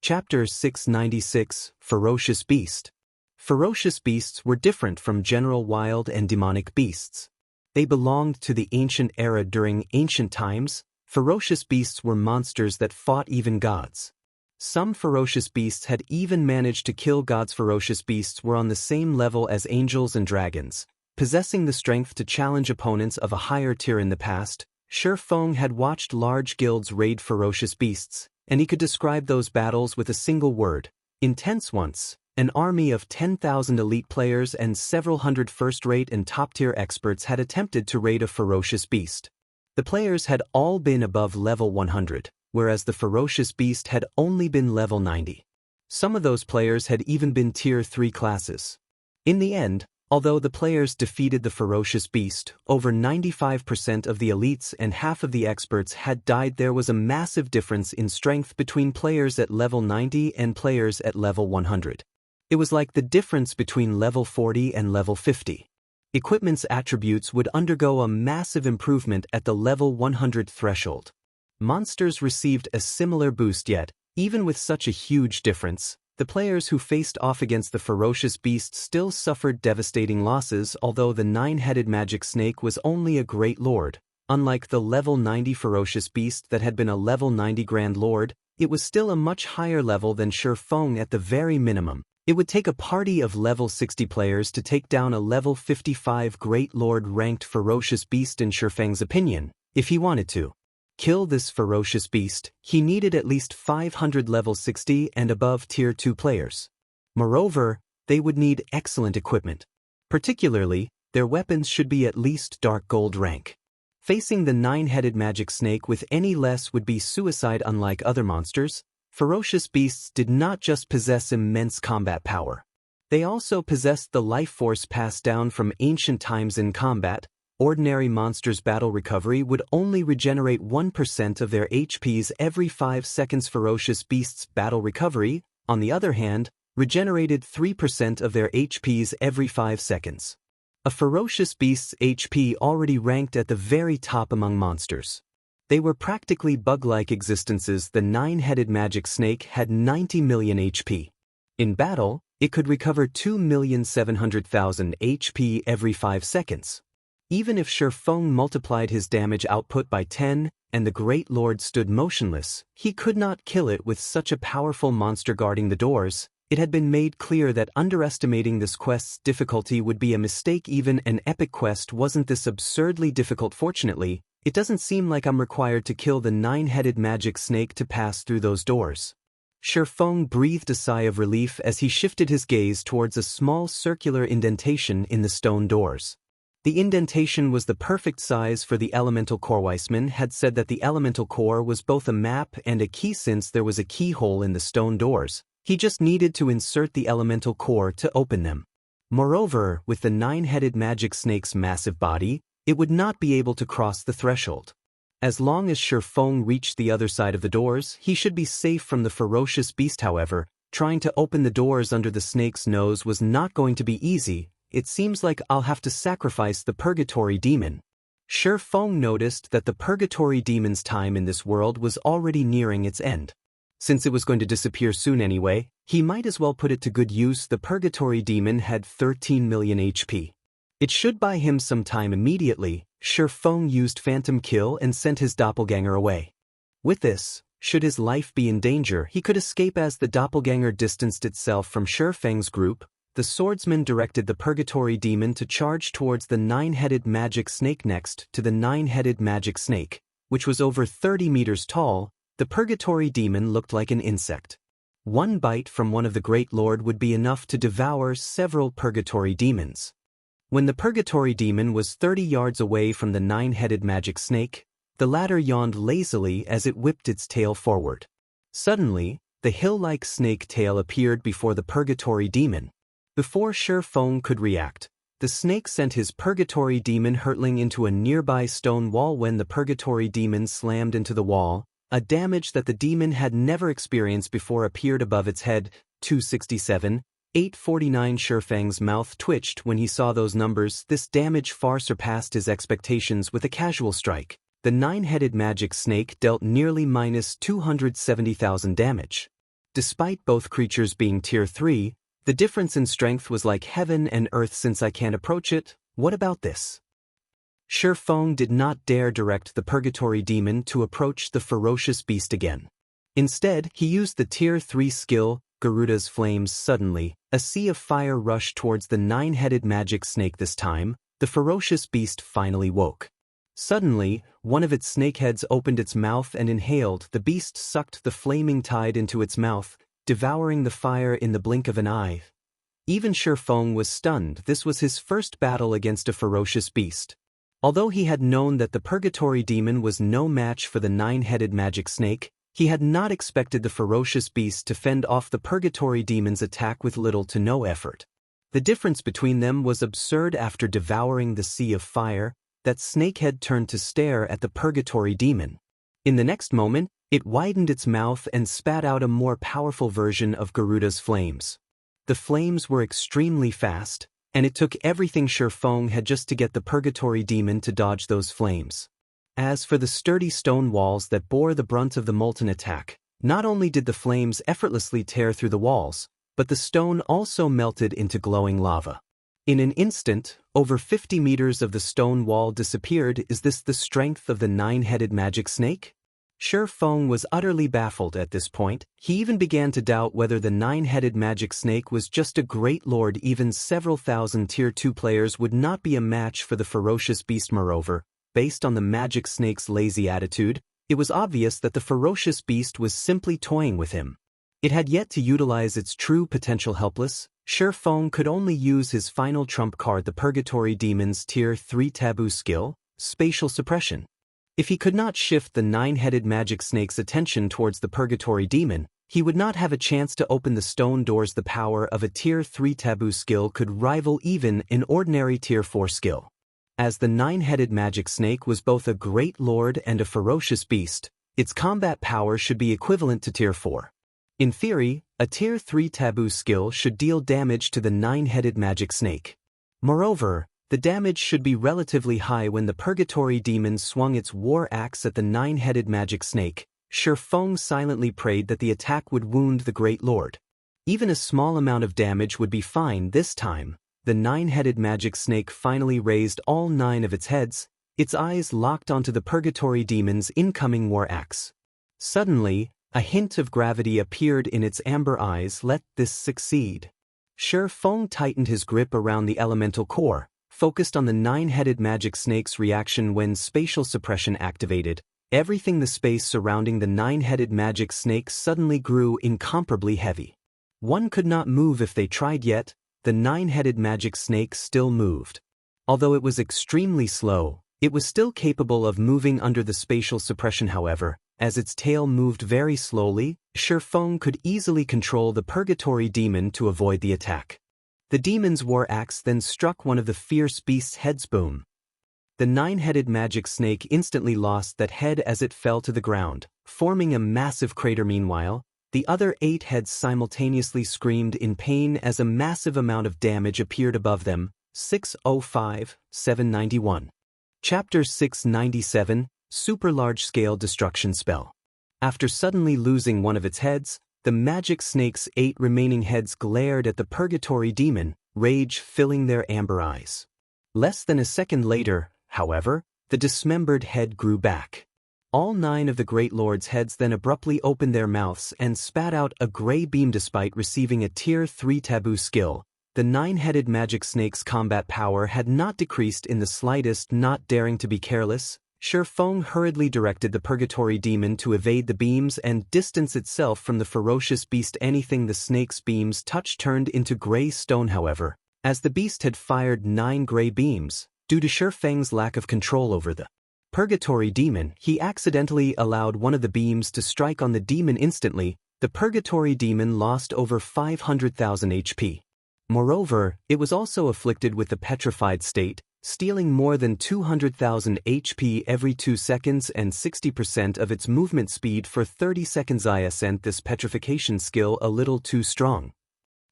Chapter 696, Ferocious Beast. Ferocious beasts were different from general wild and demonic beasts. They belonged to the ancient era. During ancient times, ferocious beasts were monsters that fought even gods. Some ferocious beasts had even managed to kill gods. Ferocious beasts were on the same level as angels and dragons, possessing the strength to challenge opponents of a higher tier. In the past, Feng had watched large guilds raid ferocious beasts, and he could describe those battles with a single word: intense. Once, an army of 10,000 elite players and several hundred first-rate and top-tier experts had attempted to raid a ferocious beast. The players had all been above level 100, whereas the ferocious beast had only been level 90. Some of those players had even been tier 3 classes. In the end, although the players defeated the ferocious beast, over 95% of the elites and half of the experts had died. There was a massive difference in strength between players at level 90 and players at level 100. It was like the difference between level 40 and level 50. Equipment's attributes would undergo a massive improvement at the level 100 threshold. Monsters received a similar boost, yet, even with such a huge difference, the players who faced off against the ferocious beast still suffered devastating losses. Although the 9-headed magic snake was only a great lord, unlike the level 90 ferocious beast that had been a level 90 grand lord, it was still a much higher level than Feng. At the very minimum, it would take a party of level 60 players to take down a level 55 Great Lord ranked ferocious beast. In Feng's opinion, if he wanted to kill this ferocious beast, he needed at least 500 level 60 and above tier 2 players. Moreover, they would need excellent equipment. Particularly, their weapons should be at least dark gold rank. Facing the 9-headed magic snake with any less would be suicide. Unlike other monsters, ferocious beasts did not just possess immense combat power. They also possessed the life force passed down from ancient times. In combat, ordinary monsters' battle recovery would only regenerate 1% of their HPs every 5 seconds. Ferocious beasts' battle recovery, on the other hand, regenerated 3% of their HPs every 5 seconds. A ferocious beast's HP already ranked at the very top among monsters. They were practically bug-like existences. The 9-headed magic snake had 90 million HP. In battle, it could recover 2,700,000 HP every 5 seconds. Even if Feng multiplied his damage output by 10, and the Great Lord stood motionless, he could not kill it with such a powerful monster guarding the doors. It had been made clear that underestimating this quest's difficulty would be a mistake. Even an epic quest wasn't this absurdly difficult. Fortunately, it doesn't seem like I'm required to kill the 9-headed magic snake to pass through those doors. Feng breathed a sigh of relief as he shifted his gaze towards a small circular indentation in the stone doors. The indentation was the perfect size for the elemental core. Weissman had said that the elemental core was both a map and a key. Since there was a keyhole in the stone doors, he just needed to insert the elemental core to open them. Moreover, with the 9-headed magic snake's massive body, it would not be able to cross the threshold. As long as Feng reached the other side of the doors, he should be safe from the ferocious beast. However, trying to open the doors under the snake's nose was not going to be easy. It seems like I'll have to sacrifice the purgatory demon. Feng noticed that the purgatory demon's time in this world was already nearing its end. Since it was going to disappear soon anyway, he might as well put it to good use. The purgatory demon had 13 million HP. It should buy him some time. Immediately, Feng used Phantom Kill and sent his doppelganger away. With this, should his life be in danger, he could escape. As the doppelganger distanced itself from Feng's group, the swordsman directed the purgatory demon to charge towards the 9-headed magic snake. Next to the 9-headed magic snake, which was over 30 meters tall, the purgatory demon looked like an insect. One bite from one of the Great Lord would be enough to devour several purgatory demons. When the purgatory demon was 30 yards away from the 9-headed magic snake, The latter yawned lazily as it whipped its tail forward. Suddenly, the hill-like snake tail appeared before the purgatory demon. Before Feng could react, the snake sent his purgatory demon hurtling into a nearby stone wall. When the purgatory demon slammed into the wall, a damage that the demon had never experienced before appeared above its head. 267, 849. Feng's mouth twitched when he saw those numbers. This damage far surpassed his expectations. With a casual strike, the nine-headed magic snake dealt nearly -270,000 damage. Despite both creatures being tier 3, the difference in strength was like heaven and earth. Since I can't approach it, what about this? Feng did not dare direct the purgatory demon to approach the ferocious beast again. Instead, he used the tier 3 skill, Garuda's Flames. Suddenly, a sea of fire rushed towards the nine-headed magic snake. This time, the ferocious beast finally woke. Suddenly, one of its snakeheads opened its mouth and inhaled. The beast sucked the flaming tide into its mouth, devouring the fire in the blink of an eye. Even Feng was stunned. This was his first battle against a ferocious beast. Although he had known that the purgatory demon was no match for the nine-headed magic snake, he had not expected the ferocious beast to fend off the purgatory demon's attack with little to no effort. The difference between them was absurd. After devouring the sea of fire, that snakehead turned to stare at the purgatory demon. In the next moment, it widened its mouth and spat out a more powerful version of Garuda's Flames. The flames were extremely fast, and it took everything Feng had just to get the purgatory demon to dodge those flames. As for the sturdy stone walls that bore the brunt of the molten attack, not only did the flames effortlessly tear through the walls, but the stone also melted into glowing lava. In an instant, over 50 meters of the stone wall disappeared. Is this the strength of the nine-headed magic snake? Feng was utterly baffled at this point. He even began to doubt whether the nine-headed magic snake was just a great lord. Even several thousand tier 2 players would not be a match for the ferocious beast. Moreover, based on the magic snake's lazy attitude, it was obvious that the ferocious beast was simply toying with him. It had yet to utilize its true potential. Helpless, Feng could only use his final trump card, the purgatory demon's tier 3 taboo skill, Spatial Suppression. If he could not shift the nine-headed magic snake's attention towards the purgatory demon, he would not have a chance to open the stone doors. The power of a tier 3 taboo skill could rival even an ordinary tier 4 skill. As the nine-headed magic snake was both a great lord and a ferocious beast, its combat power should be equivalent to tier 4. In theory, a tier 3 taboo skill should deal damage to the nine-headed magic snake. Moreover, the damage should be relatively high. When the purgatory demon swung its war axe at the nine-headed magic snake, Feng silently prayed that the attack would wound the great lord. Even a small amount of damage would be fine. This time, the nine-headed magic snake finally raised all 9 of its heads, its eyes locked onto the purgatory demon's incoming war axe. Suddenly, a hint of gravity appeared in its amber eyes. Let this succeed. Feng tightened his grip around the elemental core, focused on the nine-headed magic snake's reaction. When spatial suppression activated, everything the space surrounding the nine-headed magic snake suddenly grew incomparably heavy. One could not move if they tried, yet the nine-headed magic snake still moved. Although it was extremely slow, it was still capable of moving under the spatial suppression. However, as its tail moved very slowly, Feng could easily control the purgatory demon to avoid the attack. The demon's war axe then struck one of the fierce beast's heads. Boom. The nine-headed magic snake instantly lost that head as it fell to the ground, forming a massive crater. Meanwhile, the other 8 heads simultaneously screamed in pain as a massive amount of damage appeared above them. 605, 791. Chapter 697, Super Large-Scale Destruction Spell. After suddenly losing one of its heads, the magic snake's 8 remaining heads glared at the purgatory demon, rage filling their amber eyes. Less than a second later, however, the dismembered head grew back. All 9 of the Great Lord's heads then abruptly opened their mouths and spat out a gray beam. Despite receiving a tier 3 taboo skill, the nine-headed magic snake's combat power had not decreased in the slightest. Not daring to be careless, Feng hurriedly directed the purgatory demon to evade the beams and distance itself from the ferocious beast. Anything the snake's beams touched turned into gray stone. However, as the beast had fired 9 gray beams, due to Feng's lack of control over the Purgatory Demon. He accidentally allowed one of the beams to strike on the demon instantly. The Purgatory Demon lost over 500,000 HP. Moreover, it was also afflicted with the petrified state, stealing more than 200,000 HP every 2 seconds and 60% of its movement speed for 30 seconds. I sent this petrification skill a little too strong.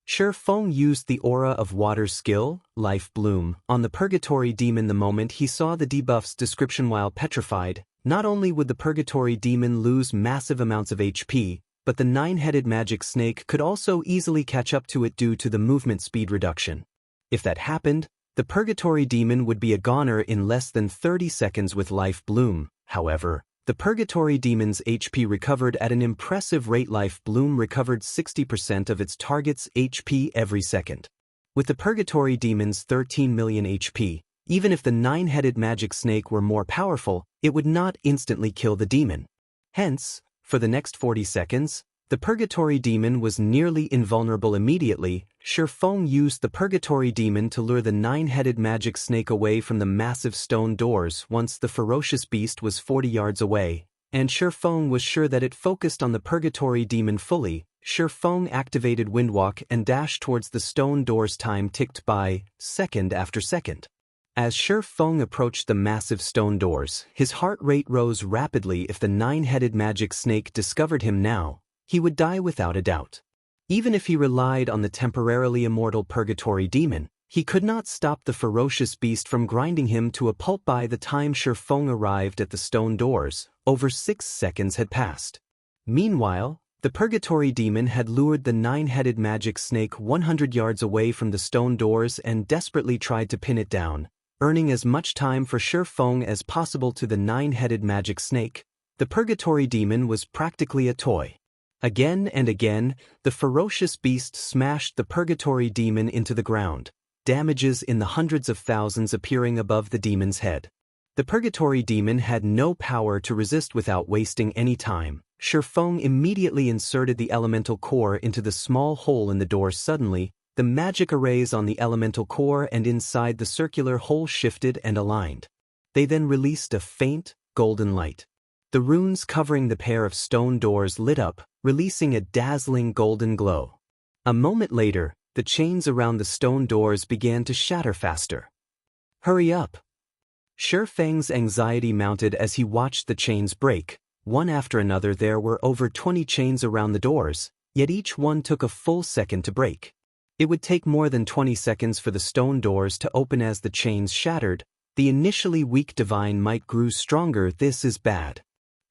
Feng used the Aura of Water skill, Life Bloom, on the Purgatory Demon the moment he saw the debuff's description. While petrified, not only would the Purgatory Demon lose massive amounts of HP, but the 9-headed magic snake could also easily catch up to it due to the movement speed reduction. If that happened, the Purgatory Demon would be a goner in less than 30 seconds with Life Bloom. However, the Purgatory Demon's HP recovered at an impressive rate. Life Bloom recovered 60% of its target's HP every second. With the Purgatory Demon's 13 million HP, even if the 9-headed magic snake were more powerful, it would not instantly kill the demon. Hence, for the next 40 seconds, the Purgatory Demon was nearly invulnerable. Immediately, Feng used the Purgatory Demon to lure the 9-headed magic snake away from the massive stone doors once the ferocious beast was 40 yards away, and Feng was sure that it focused on the Purgatory Demon fully. Feng activated Windwalk and dashed towards the stone doors. Time ticked by, second after second. As Feng approached the massive stone doors, his heart rate rose rapidly. If the 9-headed magic snake discovered him now, he would die without a doubt. Even if he relied on the temporarily immortal Purgatory Demon, he could not stop the ferocious beast from grinding him to a pulp. By the time Feng arrived at the stone doors, over 6 seconds had passed. Meanwhile, the Purgatory Demon had lured the 9-headed magic snake 100 yards away from the stone doors and desperately tried to pin it down, earning as much time for Feng as possible. To the 9-headed magic snake, the Purgatory Demon was practically a toy. Again and again, the ferocious beast smashed the Purgatory Demon into the ground, damages in the hundreds of thousands appearing above the demon's head. The Purgatory Demon had no power to resist. Without wasting any time, Feng immediately inserted the elemental core into the small hole in the door. Suddenly, the magic arrays on the elemental core and inside the circular hole shifted and aligned. They then released a faint, golden light. The runes covering the pair of stone doors lit up, releasing a dazzling golden glow. A moment later, the chains around the stone doors began to shatter faster. Hurry up! Feng's anxiety mounted as he watched the chains break. One after another, there were over 20 chains around the doors, yet each one took a full second to break. It would take more than 20 seconds for the stone doors to open. As the chains shattered, the initially weak divine might grew stronger. This is bad.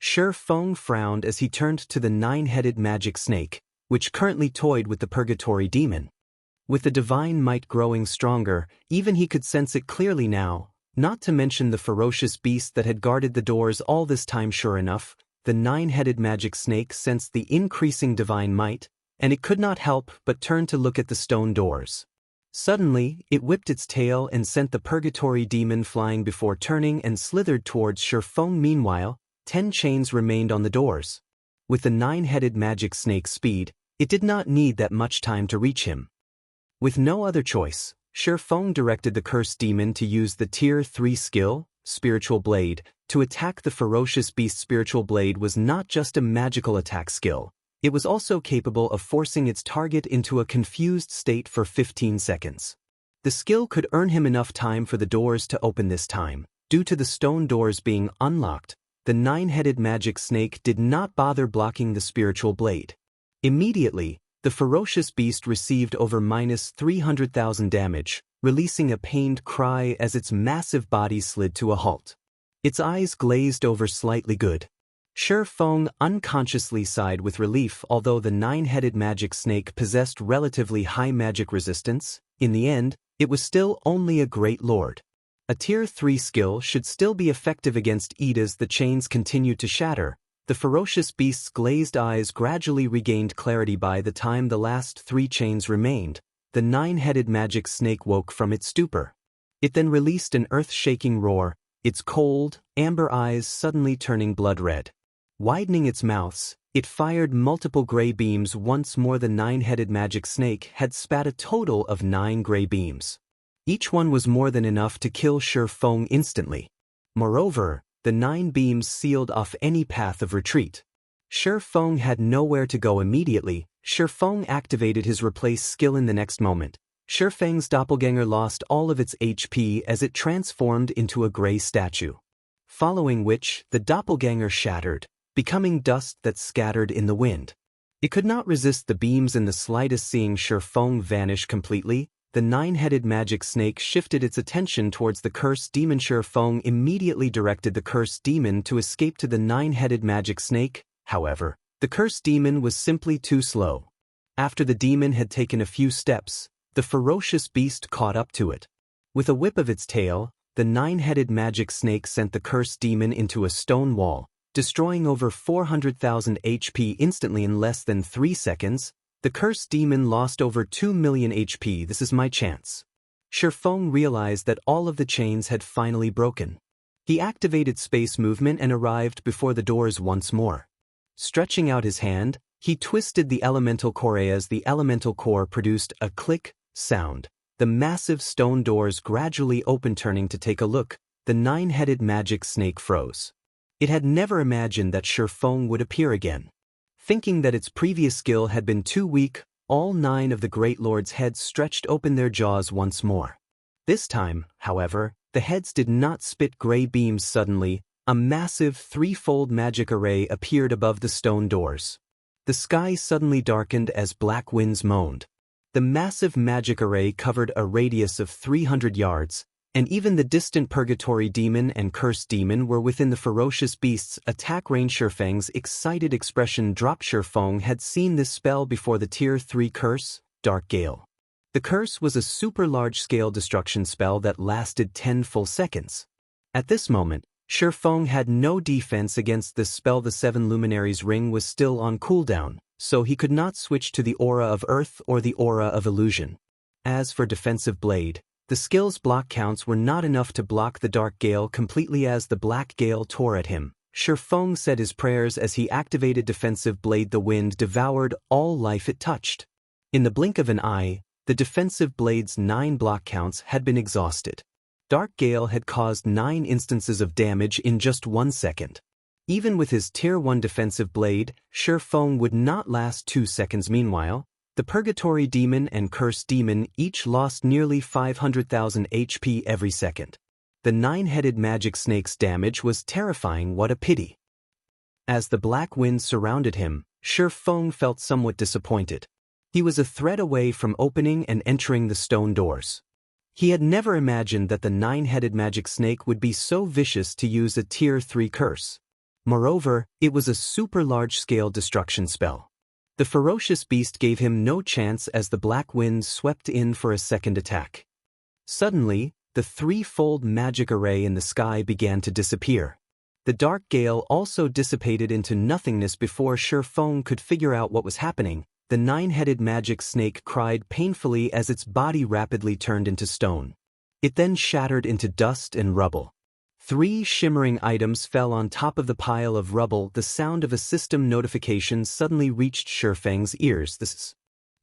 Feng frowned as he turned to the 9-headed magic snake, which currently toyed with the Purgatory Demon. With the divine might growing stronger, even he could sense it clearly now, not to mention the ferocious beast that had guarded the doors all this time. Sure enough, the 9-headed magic snake sensed the increasing divine might, and it could not help but turn to look at the stone doors. Suddenly, it whipped its tail and sent the Purgatory Demon flying before turning and slithered towards Feng. Meanwhile, 10 chains remained on the doors. With the 9-headed magic snake's speed, it did not need that much time to reach him. With no other choice, Feng directed the cursed demon to use the Tier 3 skill, Spiritual Blade, to attack the ferocious beast. Spiritual Blade was not just a magical attack skill, it was also capable of forcing its target into a confused state for 15 seconds. The skill could earn him enough time for the doors to open. This time, due to the stone doors being unlocked, the 9-headed magic snake did not bother blocking the Spiritual Blade. Immediately, the ferocious beast received over -300,000 damage, releasing a pained cry as its massive body slid to a halt. Its eyes glazed over slightly. Good. Feng unconsciously sighed with relief. Although the 9-headed magic snake possessed relatively high magic resistance, in the end, it was still only a great lord. A Tier 3 skill should still be effective against it. As the chains continued to shatter, the ferocious beast's glazed eyes gradually regained clarity. By the time the last 3 chains remained, the 9-headed magic snake woke from its stupor. It then released an earth-shaking roar, its cold, amber eyes suddenly turning blood red. Widening its mouths, it fired multiple gray beams. Once more, the 9-headed magic snake had spat a total of 9 gray beams. Each one was more than enough to kill Feng instantly. Moreover, the 9 beams sealed off any path of retreat. Feng had nowhere to go immediately. Feng activated his replace skill in the next moment. Feng's doppelganger lost all of its HP as it transformed into a gray statue. Following which, the doppelganger shattered, becoming dust that scattered in the wind. It could not resist the beams in the slightest. Seeing Feng vanish completely, the 9-headed magic snake shifted its attention towards the cursed demon. Feng immediately directed the cursed demon to escape to the 9-headed magic snake. However, the cursed demon was simply too slow. After the demon had taken a few steps, the ferocious beast caught up to it. With a whip of its tail, the 9-headed magic snake sent the cursed demon into a stone wall, destroying over 400,000 HP instantly in less than 3 seconds. The cursed demon lost over 2 million HP. This is my chance. Feng realized that all of the chains had finally broken. He activated space movement and arrived before the doors once more. Stretching out his hand, he twisted the elemental core. As the elemental core produced a click sound, the massive stone doors gradually opened. Turning to take a look, the 9-headed magic snake froze. It had never imagined that Feng would appear again. Thinking that its previous skill had been too weak, all 9 of the Great Lord's heads stretched open their jaws once more. This time, however, the heads did not spit gray beams. Suddenly, a massive 3-fold magic array appeared above the stone doors. The sky suddenly darkened as black winds moaned. The massive magic array covered a radius of 300 yards, and even the distant purgatory demon and cursed demon were within the ferocious beast's attack range. Feng's excited expression dropped. Feng had seen this spell before. The Tier 3 curse, Dark Gale. The curse was a super large-scale destruction spell that lasted 10 full seconds. At this moment, Feng had no defense against this spell. The 7 Luminaries ring was still on cooldown, so he could not switch to the Aura of Earth or the Aura of Illusion. As for Defensive Blade, the skill's block counts were not enough to block the Dark Gale completely. As the Black Gale tore at him, Feng said his prayers as he activated Defensive Blade. The wind devoured all life it touched. In the blink of an eye, the Defensive Blade's 9 block counts had been exhausted. Dark Gale had caused 9 instances of damage in just 1 second. Even with his Tier 1 Defensive Blade, Feng would not last 2 seconds. Meanwhile, the Purgatory Demon and Cursed Demon each lost nearly 500,000 HP every second. The 9-headed magic snake's damage was terrifying. What a pity. As the black wind surrounded him, Feng felt somewhat disappointed. He was a thread away from opening and entering the stone doors. He had never imagined that the 9-headed magic snake would be so vicious to use a Tier 3 curse. Moreover, it was a super large-scale destruction spell. The ferocious beast gave him no chance as the black winds swept in for a second attack. Suddenly, the 3-fold magic array in the sky began to disappear. The Dark Gale also dissipated into nothingness. Before Feng could figure out what was happening, the 9-headed magic snake cried painfully as its body rapidly turned into stone. It then shattered into dust and rubble. 3 shimmering items fell on top of the pile of rubble. The sound of a system notification suddenly reached Feng's ears. This is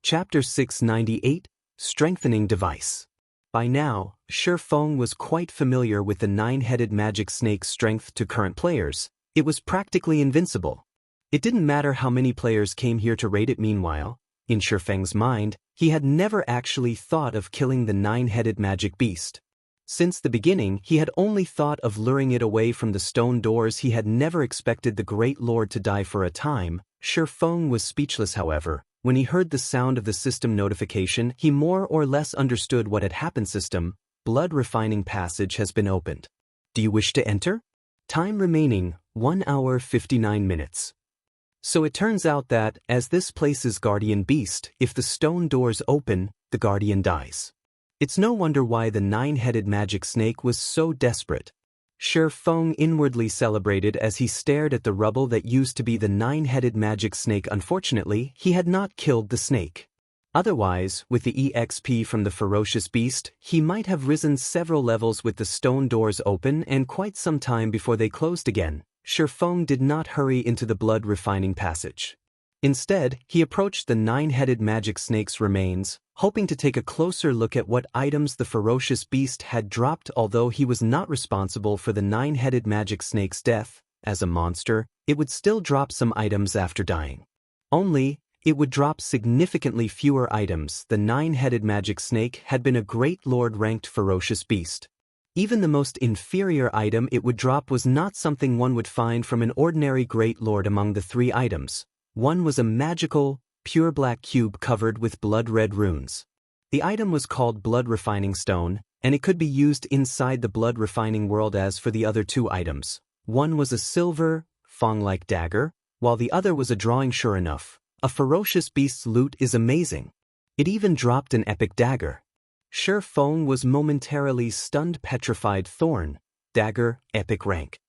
Chapter 698, Strengthening Device. By now, Feng was quite familiar with the 9-headed magic snake's strength. To current players, it was practically invincible. It didn't matter how many players came here to raid it. Meanwhile, in Feng's mind, he had never actually thought of killing the 9-headed magic beast. Since the beginning, he had only thought of luring it away from the stone doors. He had never expected the Great Lord to die. For a time, Feng was speechless. However, when he heard the sound of the system notification, he more or less understood what had happened. System, Blood Refining Passage has been opened. Do you wish to enter? Time remaining, 1 hour 59 minutes. So it turns out that, as this place's guardian beast, if the stone doors open, the guardian dies. It's no wonder why the 9-headed magic snake was so desperate. Feng inwardly celebrated as he stared at the rubble that used to be the 9-headed magic snake. Unfortunately, he had not killed the snake. Otherwise, with the EXP from the ferocious beast, he might have risen several levels. With the stone doors open and quite some time before they closed again, Feng did not hurry into the blood refining passage. Instead, he approached the nine-headed magic snake's remains, hoping to take a closer look at what items the ferocious beast had dropped. Although he was not responsible for the nine-headed magic snake's death, as a monster, it would still drop some items after dying. Only, it would drop significantly fewer items. The nine-headed magic snake had been a great lord-ranked ferocious beast. Even the most inferior item it would drop was not something one would find from an ordinary great lord. Among the three items, one was a magical, pure black cube covered with blood-red runes. The item was called Blood Refining Stone, and it could be used inside the blood refining world. As for the other two items, one was a silver, Feng-like dagger, while the other was a drawing. Sure enough, a ferocious beast's loot is amazing. It even dropped an epic dagger. Feng was momentarily stunned. Petrified Thorn, dagger, epic rank.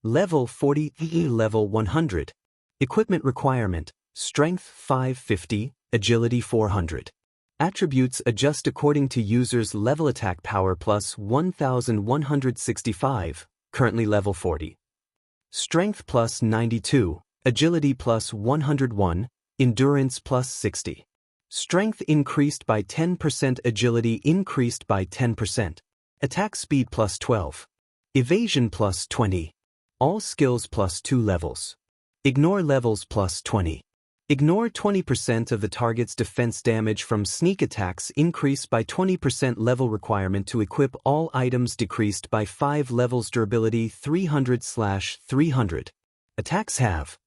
Level 40, level 100. Equipment requirement, Strength 550, Agility 400. Attributes adjust according to user's level. Attack power plus 1165, currently level 40. Strength plus 92, Agility plus 101, Endurance plus 60. Strength increased by 10%, Agility increased by 10%. Attack speed plus 12. Evasion plus 20. All skills plus 2 levels. Ignore levels plus 20. Ignore 20% of the target's defense damage from sneak attacks. Increased by 20%. Level requirement to equip all items decreased by 5 levels. Durability 300/300. Attacks have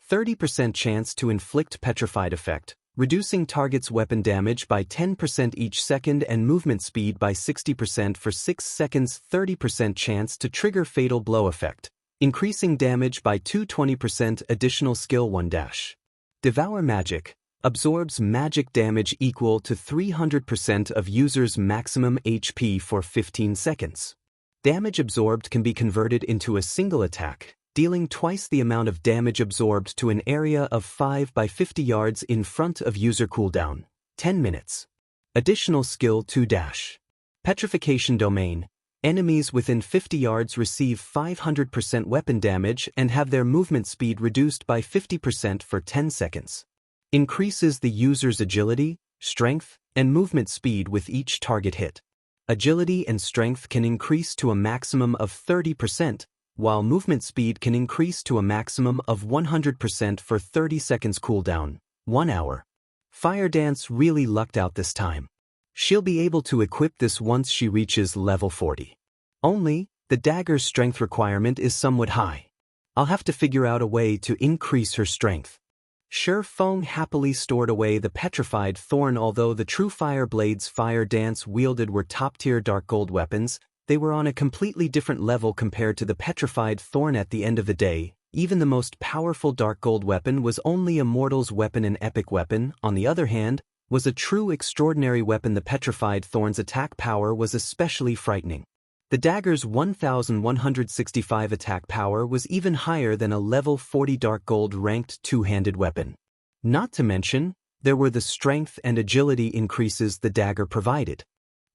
30% chance to inflict petrified effect, reducing target's weapon damage by 10% each second, and movement speed by 60% for 6 seconds. 30% chance to trigger fatal blow effect, increasing damage by 220%. Additional skill 1 dash. Devour magic, absorbs magic damage equal to 300% of user's maximum HP for 15 seconds. Damage absorbed can be converted into a single attack, dealing twice the amount of damage absorbed to an area of 5 by 50 yards in front of user. Cooldown 10 minutes. Additional skill 2 dash. Petrification domain. Enemies within 50 yards receive 500% weapon damage and have their movement speed reduced by 50% for 10 seconds. Increases the user's agility, strength, and movement speed with each target hit. Agility and strength can increase to a maximum of 30%, while movement speed can increase to a maximum of 100% for 30 seconds. Cooldown 1 hour. Fire Dance really lucked out this time. She'll be able to equip this once she reaches level 40. Only, the dagger's strength requirement is somewhat high. I'll have to figure out a way to increase her strength. Feng happily stored away the petrified thorn. Although the true fire blades Fire Dance wielded were top-tier dark gold weapons, they were on a completely different level compared to the petrified thorn. At the end of the day, even the most powerful dark gold weapon was only a mortal's weapon. An epic weapon, on the other hand, was a true extraordinary weapon. The petrified thorn's attack power was especially frightening. The dagger's 1165 attack power was even higher than a level 40 dark gold ranked two-handed weapon. Not to mention, there were the strength and agility increases the dagger provided.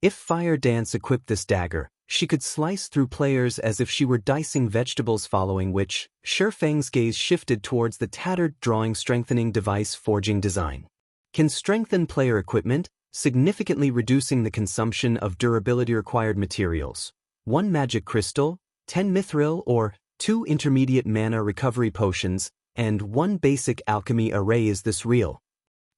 If Fire Dance equipped this dagger, she could slice through players as if she were dicing vegetables, following which, Feng's gaze shifted towards the Tattered drawing strengthening device forging design. Can strengthen player equipment, significantly reducing the consumption of durability required materials. 1 magic crystal, 10 mithril or 2 intermediate mana recovery potions, and 1 basic alchemy array. Is this real?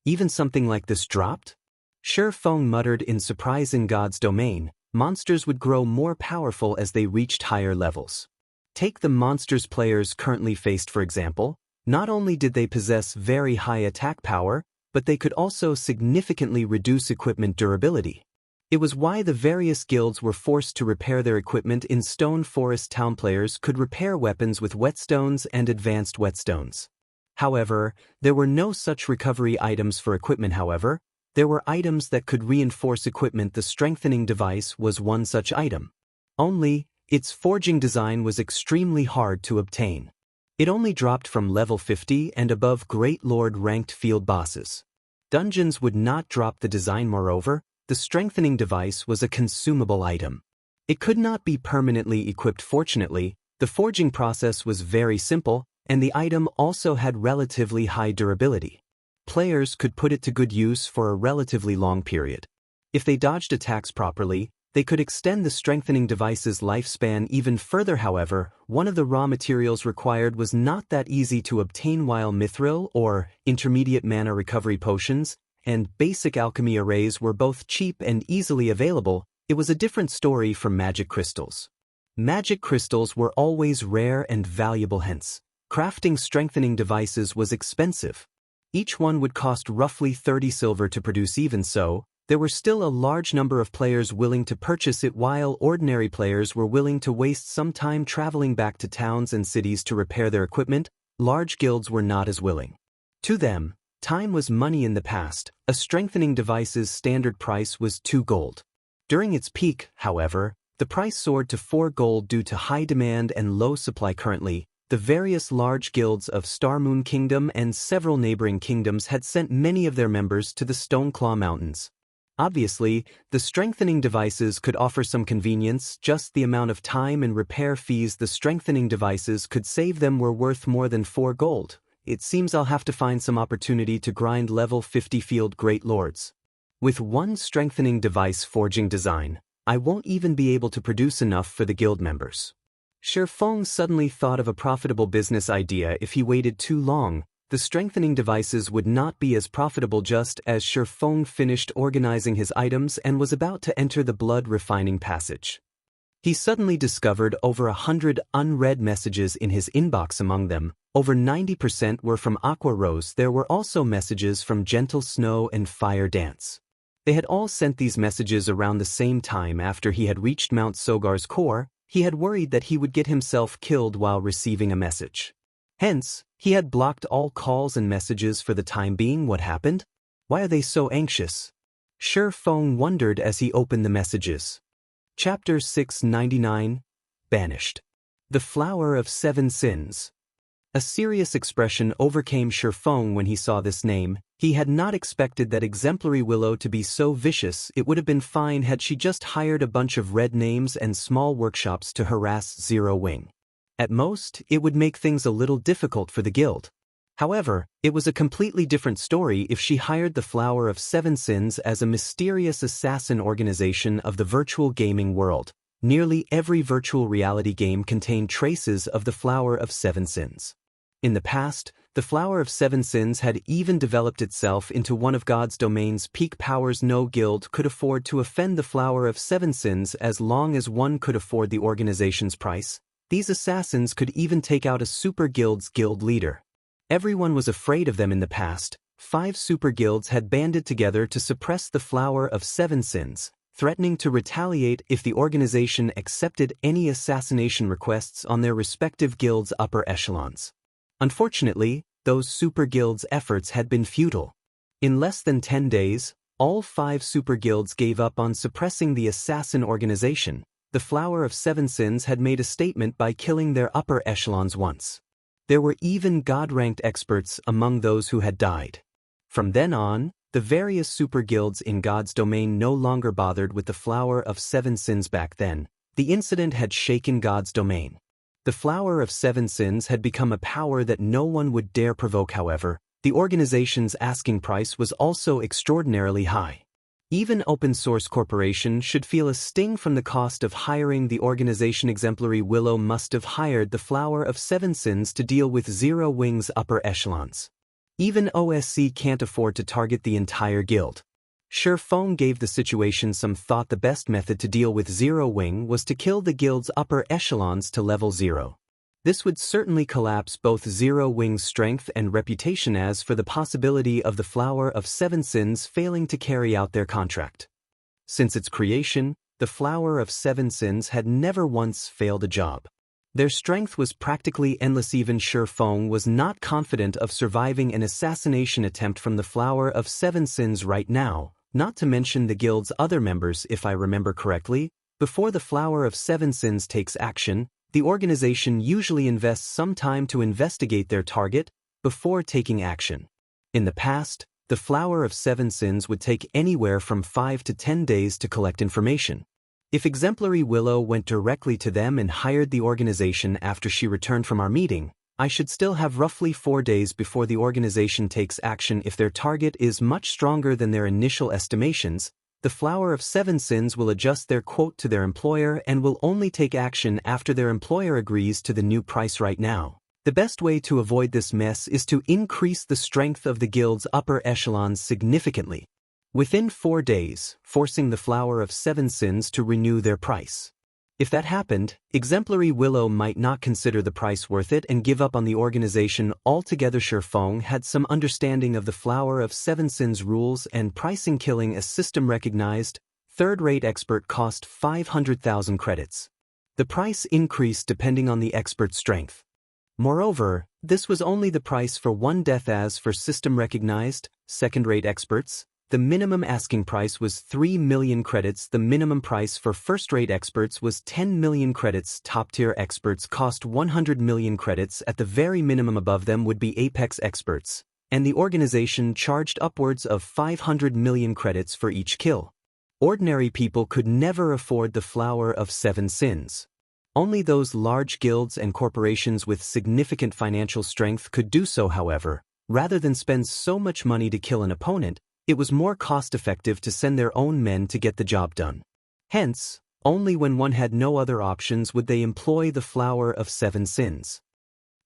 Even something like this dropped? Feng muttered in surprise. In God's domain, monsters would grow more powerful as they reached higher levels. Take the monsters players currently faced for example. Not only did they possess very high attack power, but they could also significantly reduce equipment durability. It was why the various guilds were forced to repair their equipment in Stone Forest. Town players could repair weapons with whetstones and advanced whetstones. However, there were no such recovery items for equipment. However, there were items that could reinforce equipment. The strengthening device was one such item. Only, its forging design was extremely hard to obtain. It only dropped from level 50 and above Great Lord ranked field bosses. Dungeons would not drop the design. Moreover, the strengthening device was a consumable item. It could not be permanently equipped. Fortunately, the forging process was very simple, and the item also had relatively high durability. Players could put it to good use for a relatively long period. If they dodged attacks properly, they could extend the strengthening device's lifespan even further. However, one of the raw materials required was not that easy to obtain, while mithril or intermediate mana recovery potions and basic alchemy arrays were both cheap and easily available. It was a different story from magic crystals. Magic crystals were always rare and valuable, hence crafting strengthening devices was expensive. Each one would cost roughly 30 silver to produce. Even so, there were still a large number of players willing to purchase it, while ordinary players were willing to waste some time traveling back to towns and cities to repair their equipment. Large guilds were not as willing. To them, time was money. In the past, a strengthening device's standard price was 2 gold. During its peak, however, the price soared to 4 gold due to high demand and low supply. Currently, the various large guilds of Starmoon Kingdom and several neighboring kingdoms had sent many of their members to the Stoneclaw Mountains. Obviously, the strengthening devices could offer some convenience. Just the amount of time and repair fees the strengthening devices could save them were worth more than 4 gold. It seems I'll have to find some opportunity to grind level 50 field Great Lords. With one strengthening device forging design, I won't even be able to produce enough for the guild members. Feng suddenly thought of a profitable business idea. If he waited too long, the strengthening devices would not be as profitable. Just as Feng finished organizing his items and was about to enter the blood refining passage, he suddenly discovered over 100 unread messages in his inbox. Among them, over 90% were from Aqua Rose. There were also messages from Gentle Snow and Fire Dance. They had all sent these messages around the same time. After he had reached Mount Sogar's core, he had worried that he would get himself killed while receiving a message. Hence, he had blocked all calls and messages for the time being. What happened? Why are they so anxious? Feng wondered as he opened the messages. Chapter 699, Banished. The Flower of 7 Sins. A serious expression overcame Feng when he saw this name. He had not expected that Exemplary Willow to be so vicious. It would have been fine had she just hired a bunch of red names and small workshops to harass Zero Wing. At most, it would make things a little difficult for the guild. However, it was a completely different story if she hired the Flower of 7 Sins as a mysterious assassin organization of the virtual gaming world. Nearly every virtual reality game contained traces of the Flower of 7 Sins. In the past, the Flower of 7 Sins had even developed itself into one of God's domain's peak powers. No guild could afford to offend the Flower of 7 Sins as long as one could afford the organization's price. These assassins could even take out a super guild's guild leader. Everyone was afraid of them. In the past, 5 super guilds had banded together to suppress the Flower of 7 Sins, threatening to retaliate if the organization accepted any assassination requests on their respective guilds' upper echelons. Unfortunately, those super guilds' efforts had been futile. In less than 10 days, all 5 super guilds gave up on suppressing the assassin organization. The Flower of 7 Sins had made a statement by killing their upper echelons once. There were even god-ranked experts among those who had died. From then on, the various super guilds in God's domain no longer bothered with the Flower of 7 Sins. Back then, the incident had shaken God's domain. The Flower of 7 Sins had become a power that no one would dare provoke. However, the organization's asking price was also extraordinarily high. Even open source corporations should feel a sting from the cost of hiring the organization. Exemplary Willow must have hired the Flower of 7 Sins to deal with Zero Wing's upper echelons. Even OSC can't afford to target the entire guild. Feng gave the situation some thought. The best method to deal with Zero Wing was to kill the guild's upper echelons to level 0. This would certainly collapse both Zero Wing's strength and reputation. As for the possibility of the Flower of 7 Sins failing to carry out their contract. Since its creation, the Flower of 7 Sins had never once failed a job. Their strength was practically endless. Even Feng was not confident of surviving an assassination attempt from the Flower of 7 Sins right now, not to mention the guild's other members. If I remember correctly, before the Flower of 7 Sins takes action, the organization usually invests some time to investigate their target before taking action. In the past, the Flower of 7 Sins would take anywhere from 5 to 10 days to collect information. If Exemplary Willow went directly to them and hired the organization after she returned from our meeting, I should still have roughly 4 days before the organization takes action. If their target is much stronger than their initial estimations, the Flower of Seven Sins will adjust their quote to their employer and will only take action after their employer agrees to the new price. Right now, the best way to avoid this mess is to increase the strength of the guild's upper echelons significantly within 4 days, forcing the Flower of Seven Sins to renew their price. If that happened, Exemplary Willow might not consider the price worth it and give up on the organization altogether. Feng had some understanding of the Flower of Seven Sins rules and pricing. Killing a system-recognized, third-rate expert cost 500,000 credits. The price increased depending on the expert's strength. Moreover, this was only the price for one death. As for system-recognized, second-rate experts, the minimum asking price was 3 million credits. The minimum price for first-rate experts was 10 million credits. Top-tier experts cost 100 million credits. At the very minimum above them would be apex experts, and the organization charged upwards of 500 million credits for each kill. Ordinary people could never afford the Flower of Seven Sins. Only those large guilds and corporations with significant financial strength could do so. However, rather than spend so much money to kill an opponent, it was more cost-effective to send their own men to get the job done. Hence, only when one had no other options would they employ the Flower of Seven Sins.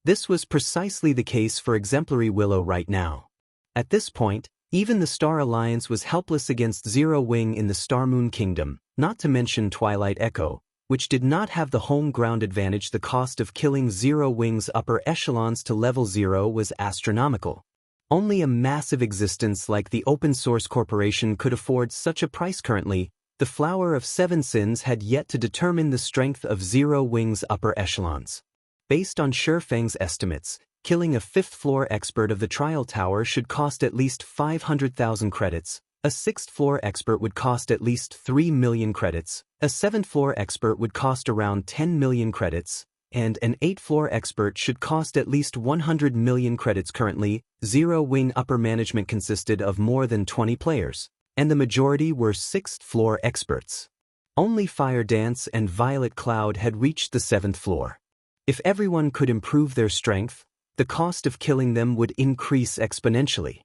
This was precisely the case for Exemplary Willow right now. At this point, even the Star Alliance was helpless against Zero Wing in the Starmoon Kingdom, not to mention Twilight Echo, which did not have the home ground advantage. The cost of killing Zero Wing's upper echelons to level 0 was astronomical. Only a massive existence like the open source corporation could afford such a price. Currently, the Flower of Seven Sins had yet to determine the strength of Zero Wing's upper echelons. Based on Feng's estimates, killing a 5th-floor expert of the Trial Tower should cost at least 500,000 credits, a 6th-floor expert would cost at least 3 million credits, a 7th-floor expert would cost around 10 million credits, and an 8th-floor expert should cost at least 100 million credits. Currently, Zero Wing upper management consisted of more than 20 players, and the majority were 6th-floor experts. Only Fire Dance and Violet Cloud had reached the 7th floor. If everyone could improve their strength, the cost of killing them would increase exponentially.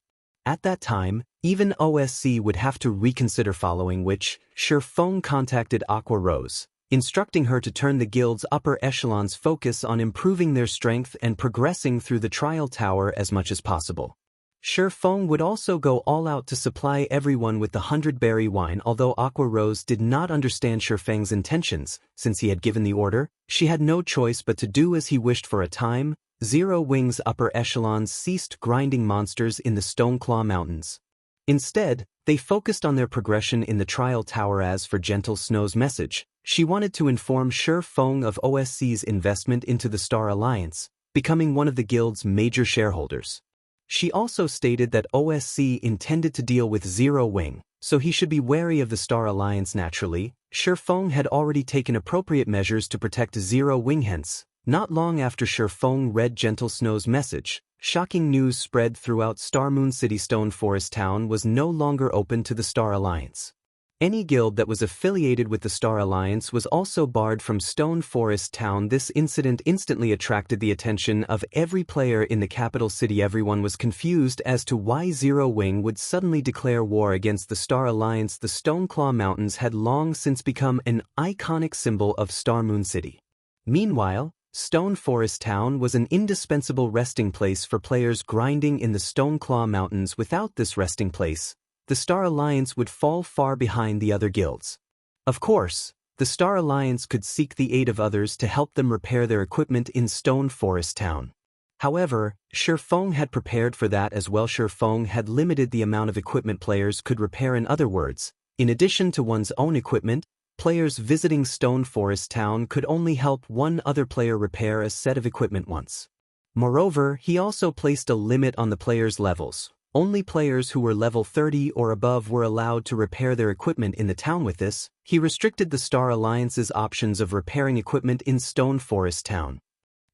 At that time, even OSC would have to reconsider, following which, Feng contacted Aqua Rose, instructing her to turn the guild's upper echelons' focus on improving their strength and progressing through the Trial Tower as much as possible. Feng would also go all out to supply everyone with the 100-berry wine. Although Aqua Rose did not understand Feng's intentions, since he had given the order, she had no choice but to do as he wished. For a time, Zero Wing's upper echelons ceased grinding monsters in the Stoneclaw Mountains. Instead, they focused on their progression in the Trial Tower. As for Gentle Snow's message, she wanted to inform Feng of OSC's investment into the Star Alliance, becoming one of the guild's major shareholders. She also stated that OSC intended to deal with Zero Wing, so he should be wary of the Star Alliance. Naturally, Feng had already taken appropriate measures to protect Zero Wing. Hence, not long after Feng read Gentle Snow's message, shocking news spread throughout Starmoon City. Stone Forest Town was no longer open to the Star Alliance. Any guild that was affiliated with the Star Alliance was also barred from Stone Forest Town. This incident instantly attracted the attention of every player in the capital city. Everyone was confused as to why Zero Wing would suddenly declare war against the Star Alliance. The Stoneclaw Mountains had long since become an iconic symbol of Starmoon City. Meanwhile, Stone Forest Town was an indispensable resting place for players grinding in the Stoneclaw Mountains. Without this resting place, the Star Alliance would fall far behind the other guilds. Of course, the Star Alliance could seek the aid of others to help them repair their equipment in Stone Forest Town. However, Feng had prepared for that as well. Feng had limited the amount of equipment players could repair. In other words, in addition to one's own equipment, players visiting Stone Forest Town could only help one other player repair a set of equipment once. Moreover, he also placed a limit on the players' levels. Only players who were level 30 or above were allowed to repair their equipment in the town. With this, he restricted the Star Alliance's options of repairing equipment in Stone Forest Town.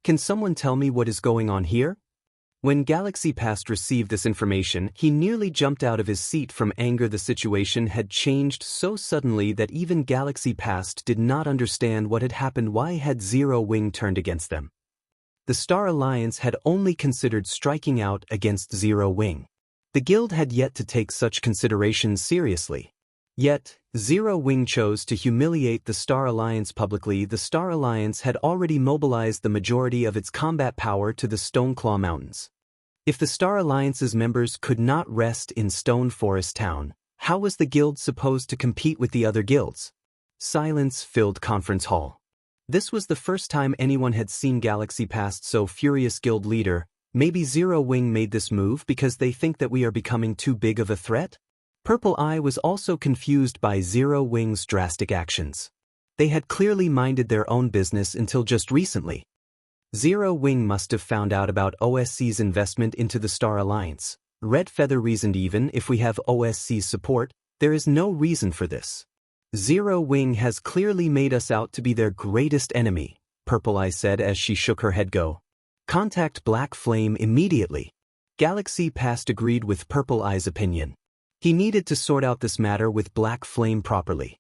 Can someone tell me what is going on here? When Galaxy Past received this information, he nearly jumped out of his seat from anger. The situation had changed so suddenly that even Galaxy Past did not understand what had happened. Why had Zero Wing turned against them? the Star Alliance had only considered striking out against Zero Wing. The guild had yet to take such considerations seriously. Yet, Zero Wing chose to humiliate the Star Alliance publicly. The Star Alliance had already mobilized the majority of its combat power to the Stoneclaw Mountains. If the Star Alliance's members could not rest in Stone Forest Town, how was the guild supposed to compete with the other guilds? Silence filled conference hall. This was the first time anyone had seen Galaxy past so furious guild leader. Maybe Zero Wing made this move because they think that we are becoming too big of a threat? Purple Eye was also confused by Zero Wing's drastic actions. They had clearly minded their own business until just recently. Zero Wing must have found out about OSC's investment into the Star Alliance. Red Feather reasoned even if we have OSC's support, there is no reason for this. Zero Wing has clearly made us out to be their greatest enemy, Purple Eye said as she shook her head. Go. Contact Black Flame immediately. Galaxy Past agreed with Purple Eye's opinion. He needed to sort out this matter with Black Flame properly.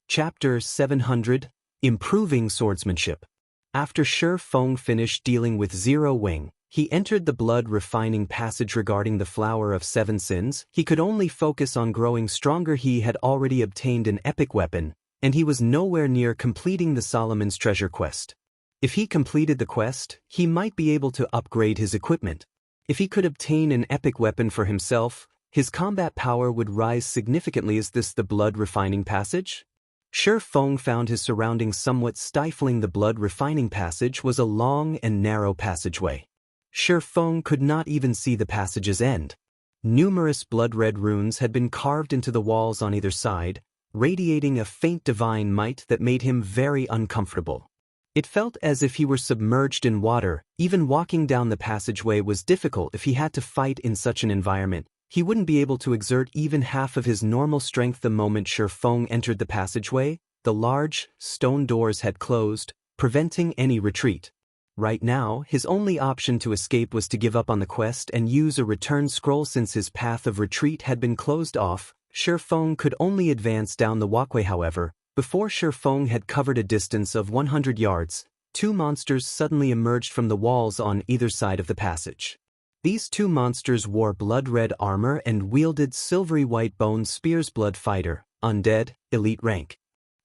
Chapter 700, Improving Swordsmanship. After Feng finished dealing with Zero Wing, he entered the blood refining passage. Regarding the Flower of Seven Sins, he could only focus on growing stronger. He had already obtained an epic weapon, and he was nowhere near completing the Solomon's Treasure quest. If he completed the quest, he might be able to upgrade his equipment. If he could obtain an epic weapon for himself, his combat power would rise significantly. Is this the blood refining passage? Feng found his surroundings somewhat stifling. The blood refining passage was a long and narrow passageway. Feng could not even see the passage's end. Numerous blood-red runes had been carved into the walls on either side, radiating a faint divine might that made him very uncomfortable. It felt as if he were submerged in water. Even walking down the passageway was difficult. If he had to fight in such an environment, he wouldn't be able to exert even half of his normal strength. The moment Feng entered the passageway, the large, stone doors had closed, preventing any retreat. Right now, his only option to escape was to give up on the quest and use a return scroll. Since his path of retreat had been closed off, Feng could only advance down the walkway. However, before Feng had covered a distance of 100 yards, two monsters suddenly emerged from the walls on either side of the passage. These two monsters wore blood-red armor and wielded silvery white bone spears. Blood Fighter, Undead, Elite Rank.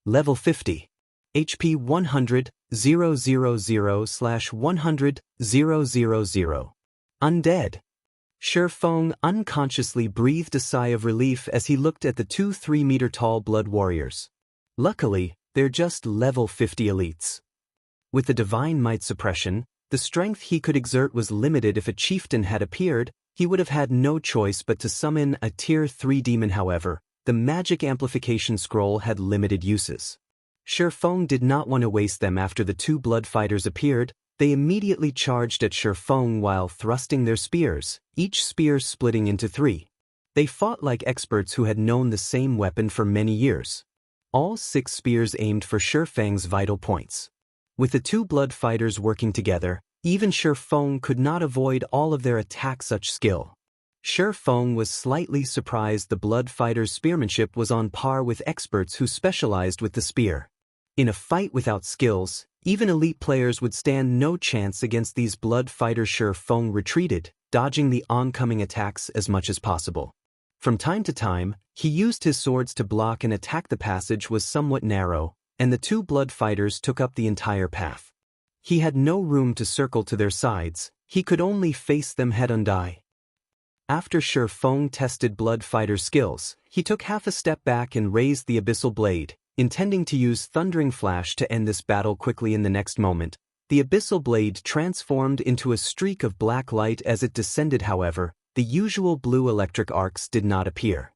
Level 50. HP 100, 000/100, 000. Undead. Feng unconsciously breathed a sigh of relief as he looked at the two 3-meter-tall blood warriors. Luckily, they're just level 50 elites. With the divine might suppression, the strength he could exert was limited. If a chieftain had appeared, he would have had no choice but to summon a Tier 3 demon. However, the magic amplification scroll had limited uses. Feng did not want to waste them. After the two blood fighters appeared, they immediately charged at Feng while thrusting their spears, each spear splitting into 3. They fought like experts who had known the same weapon for many years. All 6 spears aimed for Feng's vital points. With the two blood fighters working together, even Feng could not avoid all of their attack. Such skill. Feng was slightly surprised. The blood fighter's spearmanship was on par with experts who specialized with the spear. In a fight without skills, even elite players would stand no chance against these blood fighters. Feng retreated, dodging the oncoming attacks as much as possible. From time to time, he used his swords to block and attack. The passage was somewhat narrow, and the two blood fighters took up the entire path. He had no room to circle to their sides, he could only face them head-on. After Feng tested blood fighter skills, he took half a step back and raised the Abyssal blade, intending to use Thundering Flash to end this battle quickly. In the next moment, the Abyssal blade transformed into a streak of black light as it descended. However, the usual blue electric arcs did not appear.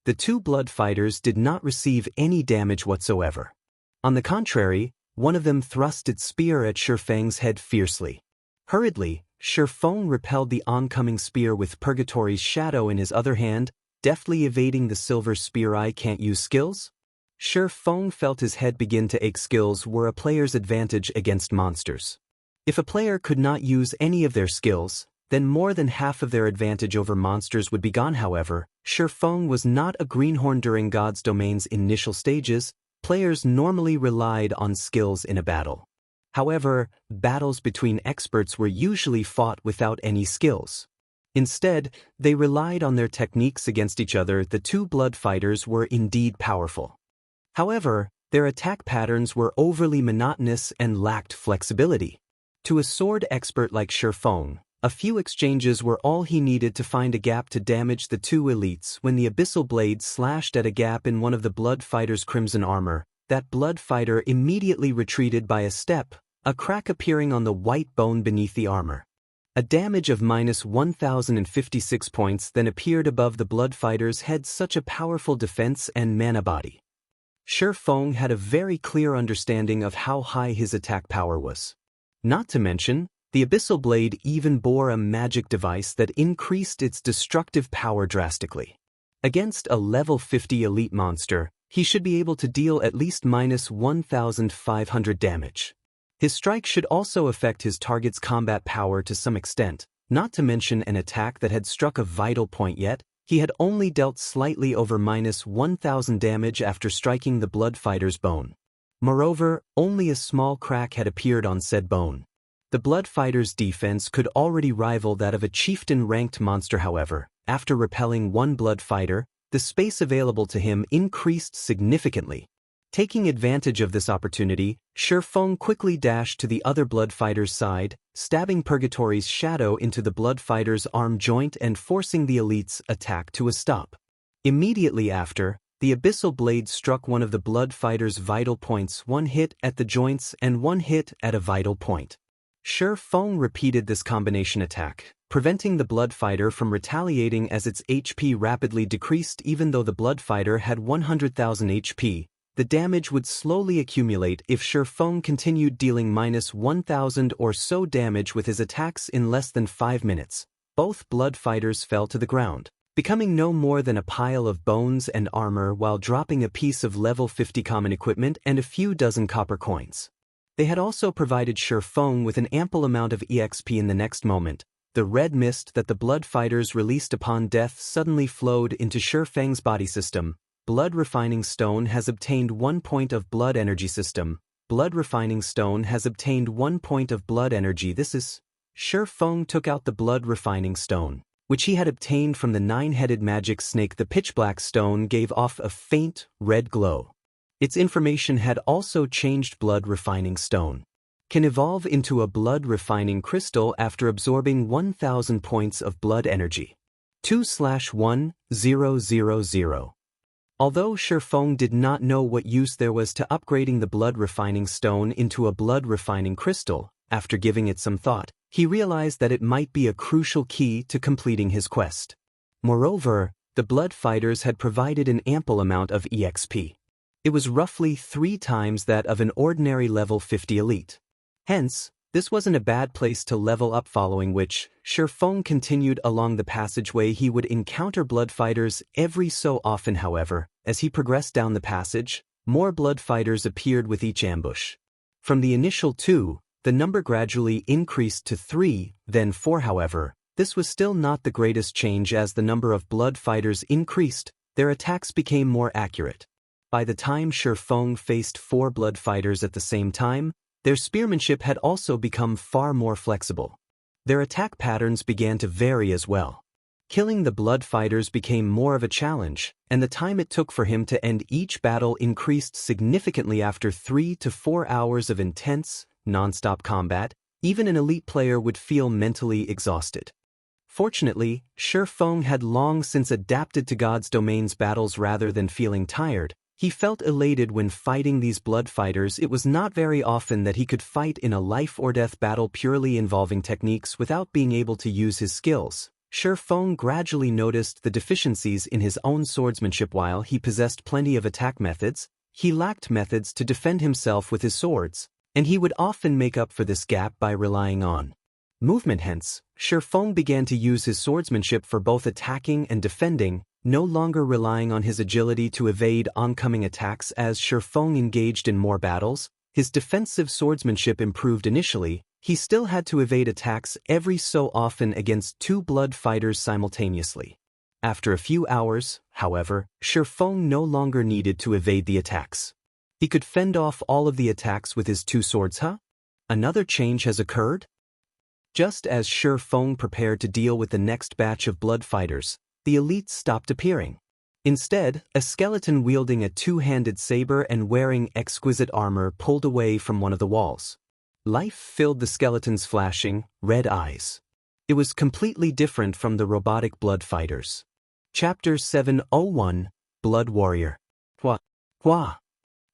The two blood fighters did not receive any damage whatsoever. On the contrary, one of them thrust its spear at Feng's head fiercely. Hurriedly, Feng repelled the oncoming spear with Purgatory's shadow in his other hand, deftly evading the silver spear. I can't use skills? Feng felt his head begin to ache. Skills were a player's advantage against monsters. If a player could not use any of their skills, then more than half of their advantage over monsters would be gone. However, Feng was not a greenhorn. During God's Domain's initial stages, players normally relied on skills in a battle. However, battles between experts were usually fought without any skills. Instead, they relied on their techniques against each other. The two blood fighters were indeed powerful. However, their attack patterns were overly monotonous and lacked flexibility. To a sword expert like Feng, a few exchanges were all he needed to find a gap to damage the two elites. When the Abyssal blade slashed at a gap in one of the blood fighter's crimson armor, that blood fighter immediately retreated by a step, a crack appearing on the white bone beneath the armor. A damage of minus 1,056 points then appeared above the blood fighter's head. Such a powerful defense and mana body. Feng had a very clear understanding of how high his attack power was. Not to mention, the Abyssal blade even bore a magic device that increased its destructive power drastically. Against a level 50 elite monster, he should be able to deal at least minus 1,500 damage. His strike should also affect his target's combat power to some extent, not to mention an attack that had struck a vital point yet. He had only dealt slightly over minus 1,000 damage after striking the blood fighter's bone. Moreover, only a small crack had appeared on said bone. The blood fighter's defense could already rival that of a chieftain-ranked monster. However, after repelling one blood fighter, the space available to him increased significantly. Taking advantage of this opportunity, Feng quickly dashed to the other blood fighter's side, stabbing Purgatory's shadow into the blood fighter's arm joint and forcing the elite's attack to a stop. Immediately after, the Abyssal blade struck one of the blood fighter's vital points, one hit at the joints and one hit at a vital point. Feng repeated this combination attack, preventing the blood fighter from retaliating as its HP rapidly decreased. Even though the blood fighter had 100,000 HP, the damage would slowly accumulate if Feng continued dealing minus 1,000 or so damage with his attacks in less than 5 minutes. Both blood fighters fell to the ground, becoming no more than a pile of bones and armor while dropping a piece of level 50 common equipment and a few dozen copper coins. They had also provided Feng with an ample amount of EXP. In the next moment, the red mist that the blood fighters released upon death suddenly flowed into Feng's body system. Blood Refining Stone has obtained 1 point of blood energy system. Blood Refining Stone has obtained 1 point of blood energy. This is... Feng took out the Blood Refining Stone, which he had obtained from the 9-headed magic snake. The pitch black stone gave off a faint, red glow. Its information had also changed. Blood Refining Stone can evolve into a blood refining crystal after absorbing 1,000 points of blood energy. 2/1000. Although Feng did not know what use there was to upgrading the blood refining stone into a blood refining crystal, after giving it some thought, he realized that it might be a crucial key to completing his quest. Moreover, the blood fighters had provided an ample amount of EXP. It was roughly 3 times that of an ordinary level 50 elite. Hence, this wasn't a bad place to level up. Following which, Feng continued along the passageway. He would encounter blood fighters every so often. However, as he progressed down the passage, more blood fighters appeared with each ambush. From the initial 2, the number gradually increased to 3, then 4. However, this was still not the greatest change. As the number of blood fighters increased, their attacks became more accurate. By the time Feng faced 4 blood fighters at the same time, their spearmanship had also become far more flexible. Their attack patterns began to vary as well. Killing the blood fighters became more of a challenge, and the time it took for him to end each battle increased significantly. After 3 to 4 hours of intense, non-stop combat, even an elite player would feel mentally exhausted. Fortunately, Feng had long since adapted to God's domain's battles. Rather than feeling tired, he felt elated when fighting these blood fighters. It was not very often that he could fight in a life-or-death battle purely involving techniques without being able to use his skills. Feng gradually noticed the deficiencies in his own swordsmanship. While he possessed plenty of attack methods, he lacked methods to defend himself with his swords, and he would often make up for this gap by relying on movement. Hence, Feng began to use his swordsmanship for both attacking and defending, no longer relying on his agility to evade oncoming attacks. As Feng engaged in more battles, his defensive swordsmanship improved. Initially, he still had to evade attacks every so often against 2 blood fighters simultaneously. After a few hours, however, Feng no longer needed to evade the attacks. He could fend off all of the attacks with his 2 swords. Another change has occurred? Just as Feng prepared to deal with the next batch of blood fighters, the elites stopped appearing. Instead, a skeleton wielding a two-handed saber and wearing exquisite armor pulled away from one of the walls. Life filled the skeleton's flashing, red eyes. It was completely different from the robotic blood fighters. Chapter 701, Blood Warrior. Hua.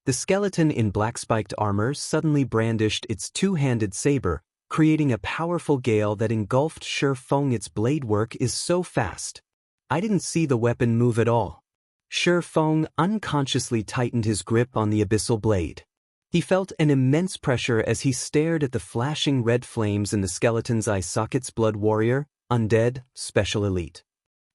The skeleton in black-spiked armor suddenly brandished its two-handed saber, creating a powerful gale that engulfed Feng. Its blade work is so fast. I didn't see the weapon move at all. Feng unconsciously tightened his grip on the abyssal blade. He felt an immense pressure as he stared at the flashing red flames in the skeleton's eye sockets. Blood Warrior, Undead, Special Elite.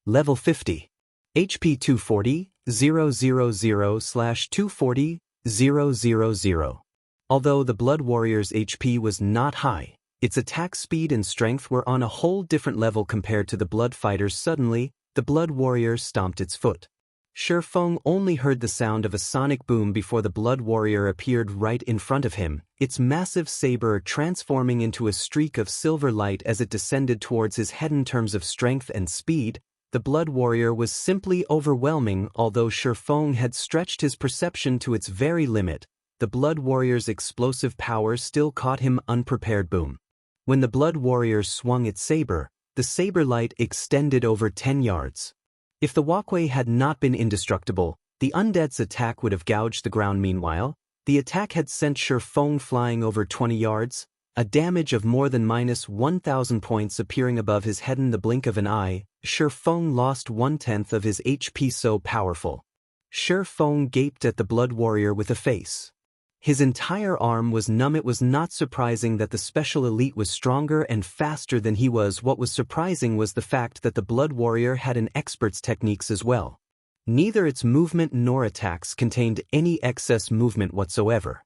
Level 50. HP 240, 000/240, 000. Although the Blood Warrior's HP was not high, its attack speed and strength were on a whole different level compared to the Blood Fighters. Suddenly, the Blood Warrior stomped its foot. Feng only heard the sound of a sonic boom before the Blood Warrior appeared right in front of him, its massive saber transforming into a streak of silver light as it descended towards his head. In terms of strength and speed, the Blood Warrior was simply overwhelming. Although Feng had stretched his perception to its very limit, the Blood Warrior's explosive power still caught him unprepared. Boom. When the Blood Warrior swung its saber, the saber light extended over 10 yards. If the walkway had not been indestructible, the undead's attack would have gouged the ground. Meanwhile, the attack had sent Feng flying over 20 yards, a damage of more than -1,000 points appearing above his head in the blink of an eye. Feng lost 1/10 of his HP. So powerful. Feng gaped at the Blood Warrior with a face. His entire arm was numb. It was not surprising that the Special Elite was stronger and faster than he was. What was surprising was the fact that the Blood Warrior had an expert's techniques as well. Neither its movement nor attacks contained any excess movement whatsoever.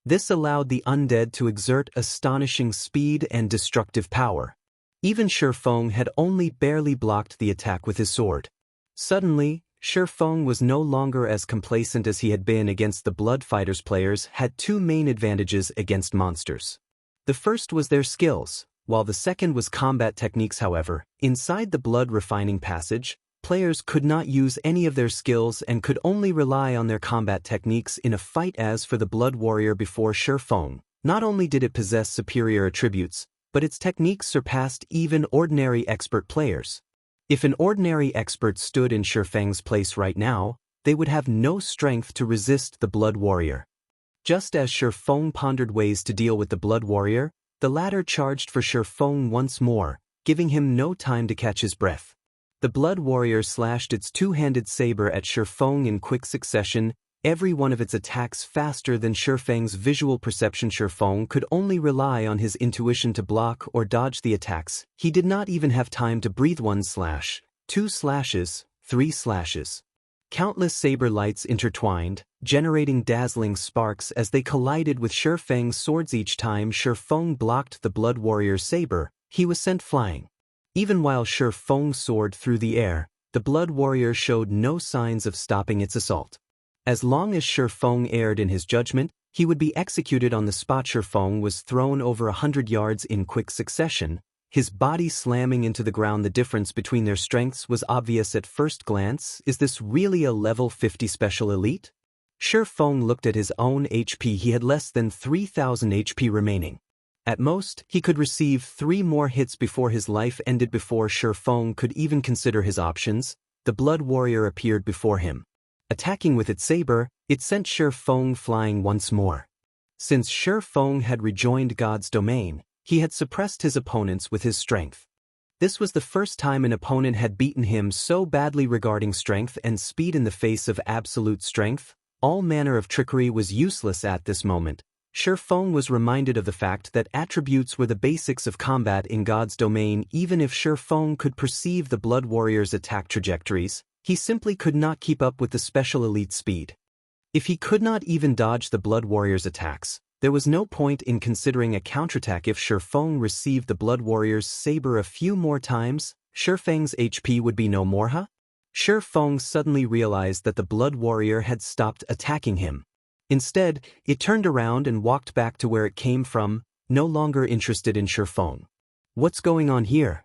This allowed the undead to exert astonishing speed and destructive power. Even Feng had only barely blocked the attack with his sword. Suddenly, Feng was no longer as complacent as he had been against the Blood Fighters. Players had two main advantages against monsters. The first was their skills, while the second was combat techniques. However, inside the Blood Refining Passage, players could not use any of their skills and could only rely on their combat techniques in a fight. As for the Blood Warrior before Feng, not only did it possess superior attributes, but its techniques surpassed even ordinary expert players. If an ordinary expert stood in Feng's place right now, they would have no strength to resist the Blood Warrior. Just as Feng pondered ways to deal with the Blood Warrior, the latter charged for Feng once more, giving him no time to catch his breath. The Blood Warrior slashed its two-handed saber at Feng in quick succession, every one of its attacks faster than Feng's visual perception. Feng could only rely on his intuition to block or dodge the attacks. He did not even have time to breathe. 1 slash, 2 slashes, 3 slashes. Countless saber lights intertwined, generating dazzling sparks as they collided with Feng's swords. Each time Feng blocked the Blood Warrior's saber, he was sent flying. Even while Feng soared through the air, the Blood Warrior showed no signs of stopping its assault. As long as Feng erred in his judgment, he would be executed on the spot. Feng was thrown over 100 yards in quick succession, his body slamming into the ground. The difference between their strengths was obvious at first glance. Is this really a level 50 Special Elite? Feng looked at his own HP. He had less than 3,000 HP remaining. At most, he could receive 3 more hits before his life ended. Before Feng could even consider his options, the Blood Warrior appeared before him. Attacking with its saber, it sent Feng flying once more. Since Feng had rejoined God's domain, he had suppressed his opponents with his strength. This was the first time an opponent had beaten him so badly. Regarding strength and speed in the face of absolute strength, all manner of trickery was useless at this moment. Feng was reminded of the fact that attributes were the basics of combat in God's domain. Even if Feng could perceive the Blood Warrior's attack trajectories, he simply could not keep up with the Special Elite speed. If he could not even dodge the Blood Warrior's attacks, there was no point in considering a counterattack. If Feng received the Blood Warrior's saber a few more times, Feng's HP would be no more. Feng suddenly realized that the Blood Warrior had stopped attacking him. Instead, it turned around and walked back to where it came from, no longer interested in Feng. What's going on here?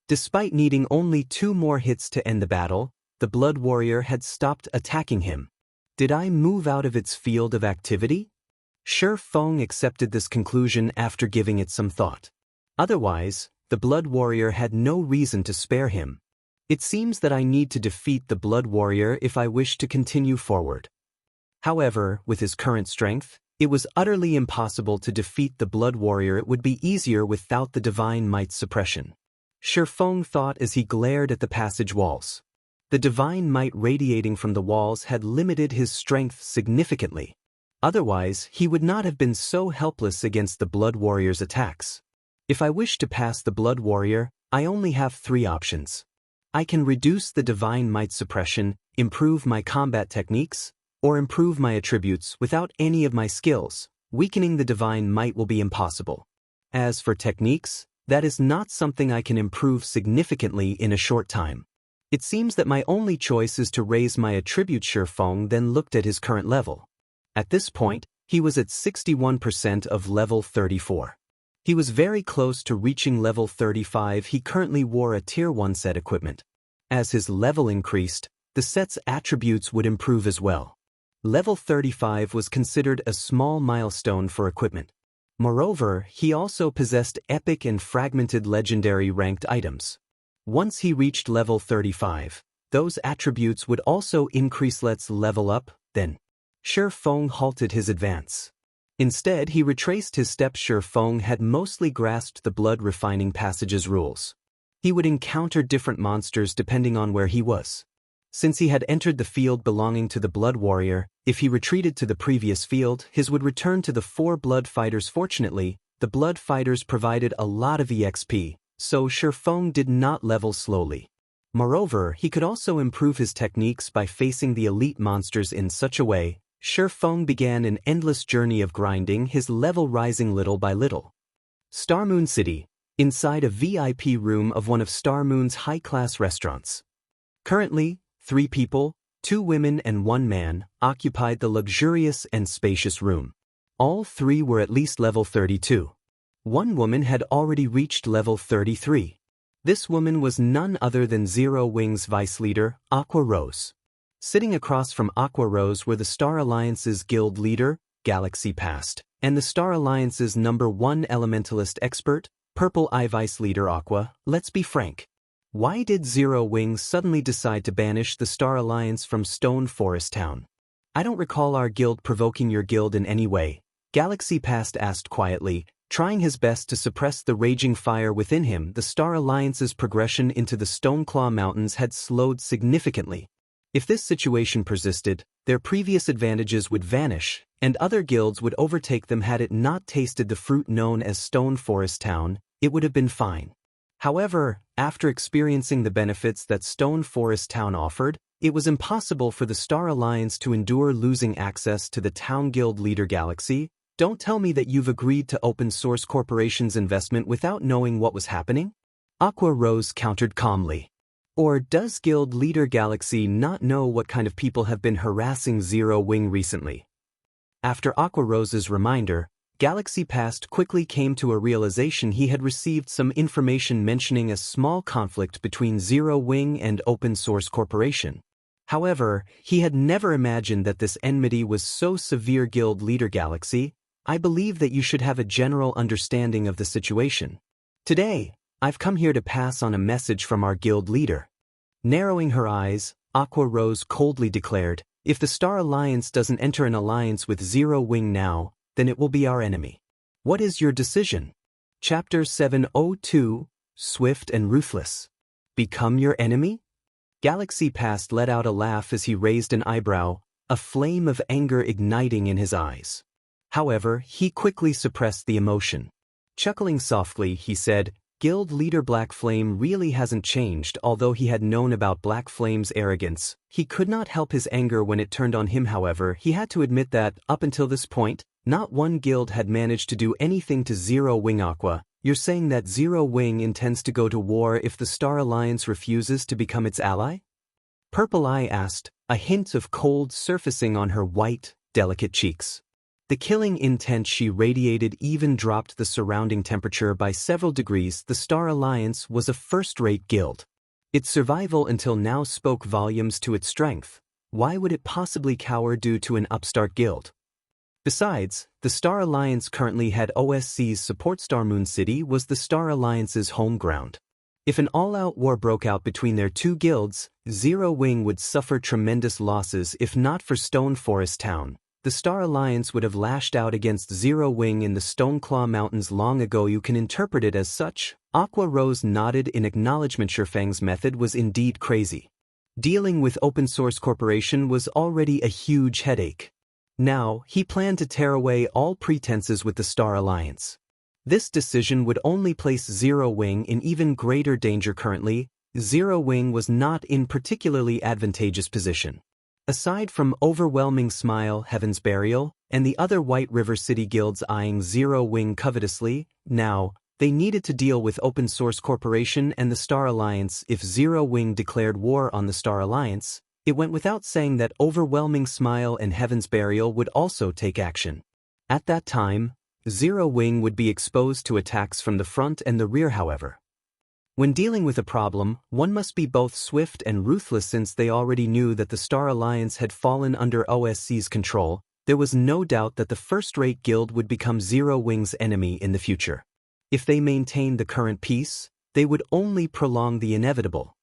Despite needing only 2 more hits to end the battle, the Blood Warrior had stopped attacking him. Did I move out of its field of activity? Feng accepted this conclusion after giving it some thought. Otherwise, the Blood Warrior had no reason to spare him. It seems that I need to defeat the Blood Warrior if I wish to continue forward. However, with his current strength, it was utterly impossible to defeat the Blood Warrior. It would be easier without the Divine Might suppression. Feng thought as he glared at the passage walls. The Divine Might radiating from the walls had limited his strength significantly. Otherwise, he would not have been so helpless against the Blood Warrior's attacks. If I wish to pass the Blood Warrior, I only have 3 options. I can reduce the Divine Might suppression, improve my combat techniques, or improve my attributes without any of my skills. Weakening the Divine Might will be impossible. As for techniques, that is not something I can improve significantly in a short time. It seems that my only choice is to raise my attribute. Feng then looked at his current level. At this point, he was at 61% of level 34. He was very close to reaching level 35. He currently wore a tier 1 set equipment. As his level increased, the set's attributes would improve as well. Level 35 was considered a small milestone for equipment. Moreover, he also possessed epic and fragmented legendary ranked items. Once he reached level 35, those attributes would also increase. Let's level up, then. Feng halted his advance. Instead, he retraced his steps. Feng had mostly grasped the blood refining passage's rules. He would encounter different monsters depending on where he was. Since he had entered the field belonging to the Blood Warrior, if he retreated to the previous field, his would return to the 4 Blood Fighters. Fortunately, the Blood Fighters provided a lot of EXP, so Feng did not level slowly. Moreover, he could also improve his techniques by facing the elite monsters in such a way. Feng began an endless journey of grinding, his level rising little by little. Starmoon City, inside a VIP room of one of Starmoon's high-class restaurants. Currently, 3 people, 2 women and 1 man, occupied the luxurious and spacious room. All 3 were at least level 32. 1 woman had already reached level 33. This woman was none other than Zero Wing's vice leader, Aqua Rose. Sitting across from Aqua Rose were the Star Alliance's guild leader, Galaxy Past, and the Star Alliance's #1 elementalist expert, Purple Eye vice leader Aqua. Let's be frank. Why did Zero Wing suddenly decide to banish the Star Alliance from Stone Forest Town? I don't recall our guild provoking your guild in any way, Galaxy Past asked quietly, trying his best to suppress the raging fire within him. The Star Alliance's progression into the Stoneclaw Mountains had slowed significantly. If this situation persisted, their previous advantages would vanish, and other guilds would overtake them. Had it not tasted the fruit known as Stone Forest Town, it would have been fine. However, after experiencing the benefits that Stone Forest Town offered, it was impossible for the Star Alliance to endure losing access to the town guild leader Galaxy. Don't tell me that you've agreed to Open Source Corporation's investment without knowing what was happening? Aqua Rose countered calmly. Or does guild leader Galaxy not know what kind of people have been harassing Zero Wing recently? After Aqua Rose's reminder, Galaxy Past quickly came to a realization. He had received some information mentioning a small conflict between Zero Wing and Open Source Corporation. However, he had never imagined that this enmity was so severe. Guild leader Galaxy, I believe that you should have a general understanding of the situation. Today, I've come here to pass on a message from our guild leader. Narrowing her eyes, Aqua Rose coldly declared, if the Star Alliance doesn't enter an alliance with Zero Wing now, then it will be our enemy. What is your decision? Chapter 702, Swift and Ruthless. Become your enemy? Galaxy Past let out a laugh as he raised an eyebrow, a flame of anger igniting in his eyes. However, he quickly suppressed the emotion. Chuckling softly, he said, Guild leader Black Flame really hasn't changed. Although he had known about Black Flame's arrogance, he could not help his anger when it turned on him. However, he had to admit that, up until this point, not one guild had managed to do anything to Zero Wing. Aqua, you're saying that Zero Wing intends to go to war if the Star Alliance refuses to become its ally? Purple Eye asked, a hint of cold surfacing on her white, delicate cheeks. The killing intent she radiated even dropped the surrounding temperature by several degrees. The Star Alliance was a first-rate guild. Its survival until now spoke volumes to its strength. Why would it possibly cower due to an upstart guild? Besides, the Star Alliance currently had OSC's support. Star Moon City was the Star Alliance's home ground. If an all-out war broke out between their two guilds, Zero Wing would suffer tremendous losses. If not for Stone Forest Town, the Star Alliance would have lashed out against Zero Wing in the Stoneclaw Mountains long ago. You can interpret it as such. Aqua Rose nodded in acknowledgement. Feng's method was indeed crazy. Dealing with Open Source Corporation was already a huge headache. Now, he planned to tear away all pretenses with the Star Alliance. This decision would only place Zero Wing in even greater danger. Currently, Zero Wing was not in particularly advantageous position. Aside from Overwhelming Smile, Heaven's Burial, and the other White River City guilds eyeing Zero Wing covetously, now, they needed to deal with Open Source Corporation and the Star Alliance. If Zero Wing declared war on the Star Alliance, it went without saying that Overwhelming Smile and Heaven's Burial would also take action. At that time, Zero Wing would be exposed to attacks from the front and the rear. However, when dealing with a problem, one must be both swift and ruthless. Since they already knew that the Star Alliance had fallen under OSC's control, there was no doubt that the first-rate guild would become Zero Wing's enemy in the future. If they maintained the current peace, they would only prolong the inevitable.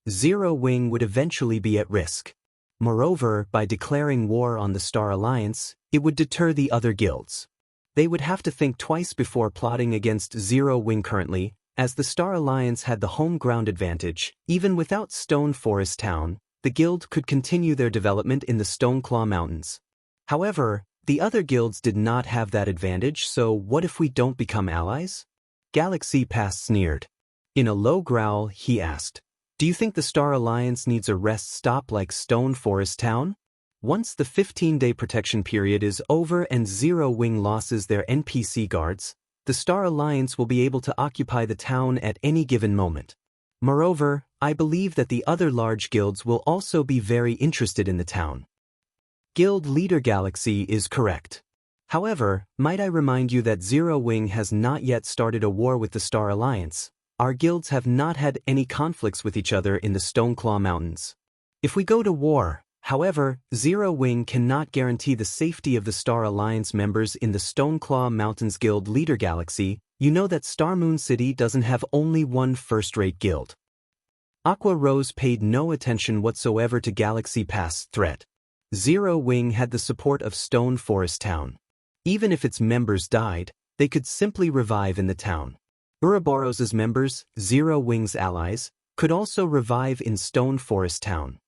Zero Wing would eventually be at risk. Moreover, by declaring war on the Star Alliance, it would deter the other guilds. They would have to think twice before plotting against Zero Wing. Currently, as the Star Alliance had the home ground advantage, even without Stone Forest Town, the guild could continue their development in the Stoneclaw Mountains. However, the other guilds did not have that advantage. So what if we don't become allies? Galaxy Pass sneered. In a low growl, he asked, "Do you think the Star Alliance needs a rest stop like Stone Forest Town?" Once the 15-day protection period is over and Zero Wing loses their NPC guards, the Star Alliance will be able to occupy the town at any given moment. Moreover, I believe that the other large guilds will also be very interested in the town. Guild Leader Galaxy is correct. However, might I remind you that Zero Wing has not yet started a war with the Star Alliance. Our guilds have not had any conflicts with each other in the Stoneclaw Mountains. If we go to war, however, Zero Wing cannot guarantee the safety of the Star Alliance members in the Stoneclaw Mountains. Guild Leader Galaxy, you know that Star Moon City doesn't have only one first-rate guild. Aqua Rose paid no attention whatsoever to Galaxy Pass' threat. Zero Wing had the support of Stone Forest Town. Even if its members died, they could simply revive in the town. Ouroboros's members, Zero Wing's allies, could also revive in Stone Forest Town.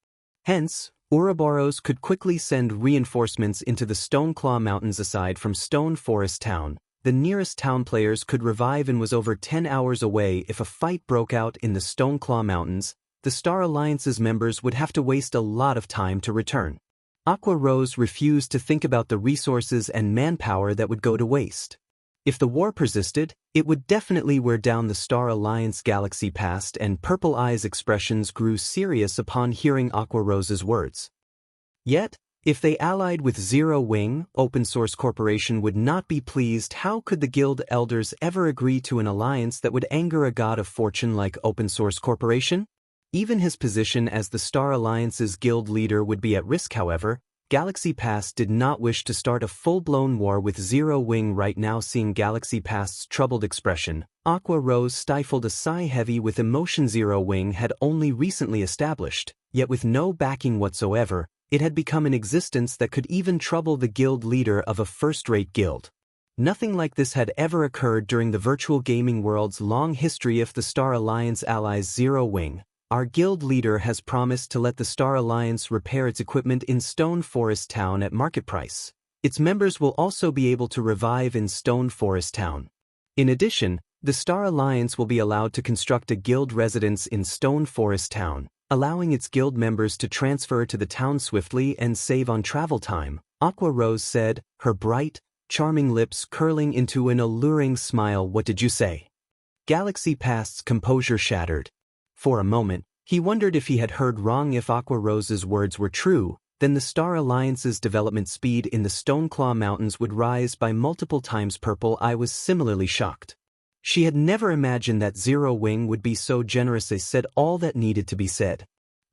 Hence, Ouroboros could quickly send reinforcements into the Stoneclaw Mountains. Aside from Stone Forest Town, the nearest town players could revive and was over 10 hours away. If a fight broke out in the Stoneclaw Mountains, the Star Alliance's members would have to waste a lot of time to return. Aqua Rose refused to think about the resources and manpower that would go to waste. If the war persisted, it would definitely wear down the Star Alliance. Galaxy passed and Purple Eye's expressions grew serious upon hearing Aqua Rose's words. Yet, if they allied with Zero Wing, Open Source Corporation would not be pleased. How could the guild elders ever agree to an alliance that would anger a god of fortune like Open Source Corporation? Even his position as the Star Alliance's guild leader would be at risk. However, Galaxy Pass did not wish to start a full-blown war with Zero Wing right now. Seeing Galaxy Pass's troubled expression, Aqua Rose stifled a sigh. Heavy with emotion, Zero Wing had only recently established, yet with no backing whatsoever, it had become an existence that could even trouble the guild leader of a first-rate guild. Nothing like this had ever occurred during the virtual gaming world's long history. If the Star Alliance allies Zero Wing, our guild leader has promised to let the Star Alliance repair its equipment in Stone Forest Town at market price. Its members will also be able to revive in Stone Forest Town. In addition, the Star Alliance will be allowed to construct a guild residence in Stone Forest Town, allowing its guild members to transfer to the town swiftly and save on travel time. Aqua Rose said, her bright, charming lips curling into an alluring smile. What did you say? Galaxy Pass's composure shattered. For a moment, he wondered if he had heard wrong. If Aqua Rose's words were true, then the Star Alliance's development speed in the Stoneclaw Mountains would rise by multiple times. Purple Eye was similarly shocked. She had never imagined that Zero Wing would be so generous. They said all that needed to be said.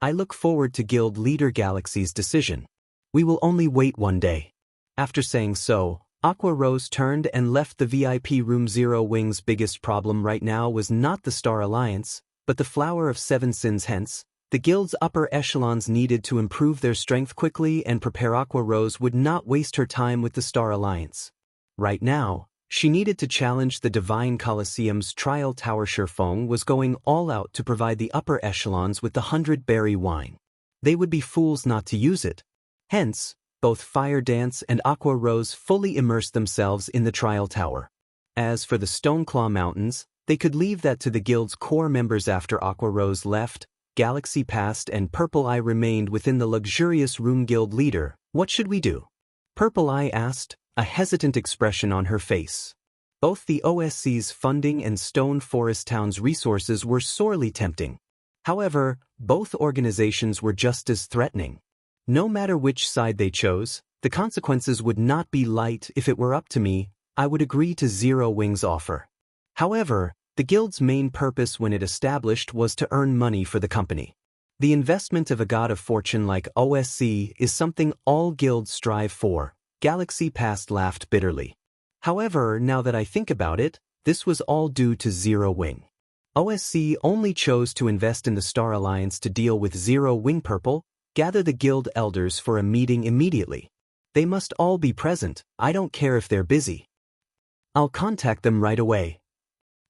I look forward to Guild Leader Galaxy's decision. We will only wait one day. After saying so, Aqua Rose turned and left the VIP room. Zero Wing's biggest problem right now was not the Star Alliance, but the Flower of Seven Sins. Hence, the Guild's upper echelons needed to improve their strength quickly and prepare. Aqua Rose would not waste her time with the Star Alliance. Right now, she needed to challenge the Divine Colosseum's trial tower. Feng was going all out to provide the upper echelons with the 100-berry wine. They would be fools not to use it. Hence, both Fire Dance and Aqua Rose fully immersed themselves in the trial tower. As for the Stoneclaw Mountains, they could leave that to the Guild's core members. After Aqua Rose left, Galaxy passed and Purple Eye remained within the luxurious room. Guild Leader, what should we do? Purple Eye asked, a hesitant expression on her face. Both the OSC's funding and Stone Forest Town's resources were sorely tempting. However, both organizations were just as threatening. No matter which side they chose, the consequences would not be light. If it were up to me, I would agree to Zero Wing's offer. However, the Guild's main purpose when it established was to earn money for the company. The investment of a god of fortune like OSC is something all guilds strive for. Galaxy Past laughed bitterly. However, now that I think about it, this was all due to Zero Wing. OSC only chose to invest in the Star Alliance to deal with Zero Wing. Purple, gather the guild elders for a meeting immediately. They must all be present. I don't care if they're busy. I'll contact them right away.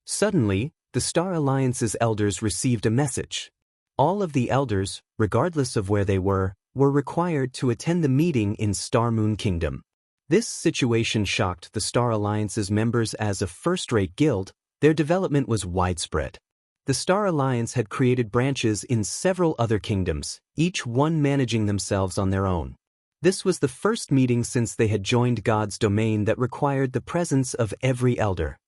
Suddenly, the Star Alliance's elders received a message. All of the elders, regardless of where they were required to attend the meeting in Star Moon Kingdom. This situation shocked the Star Alliance's members. As a first-rate guild, their development was widespread. The Star Alliance had created branches in several other kingdoms, each one managing themselves on their own. This was the first meeting since they had joined God's domain that required the presence of every elder.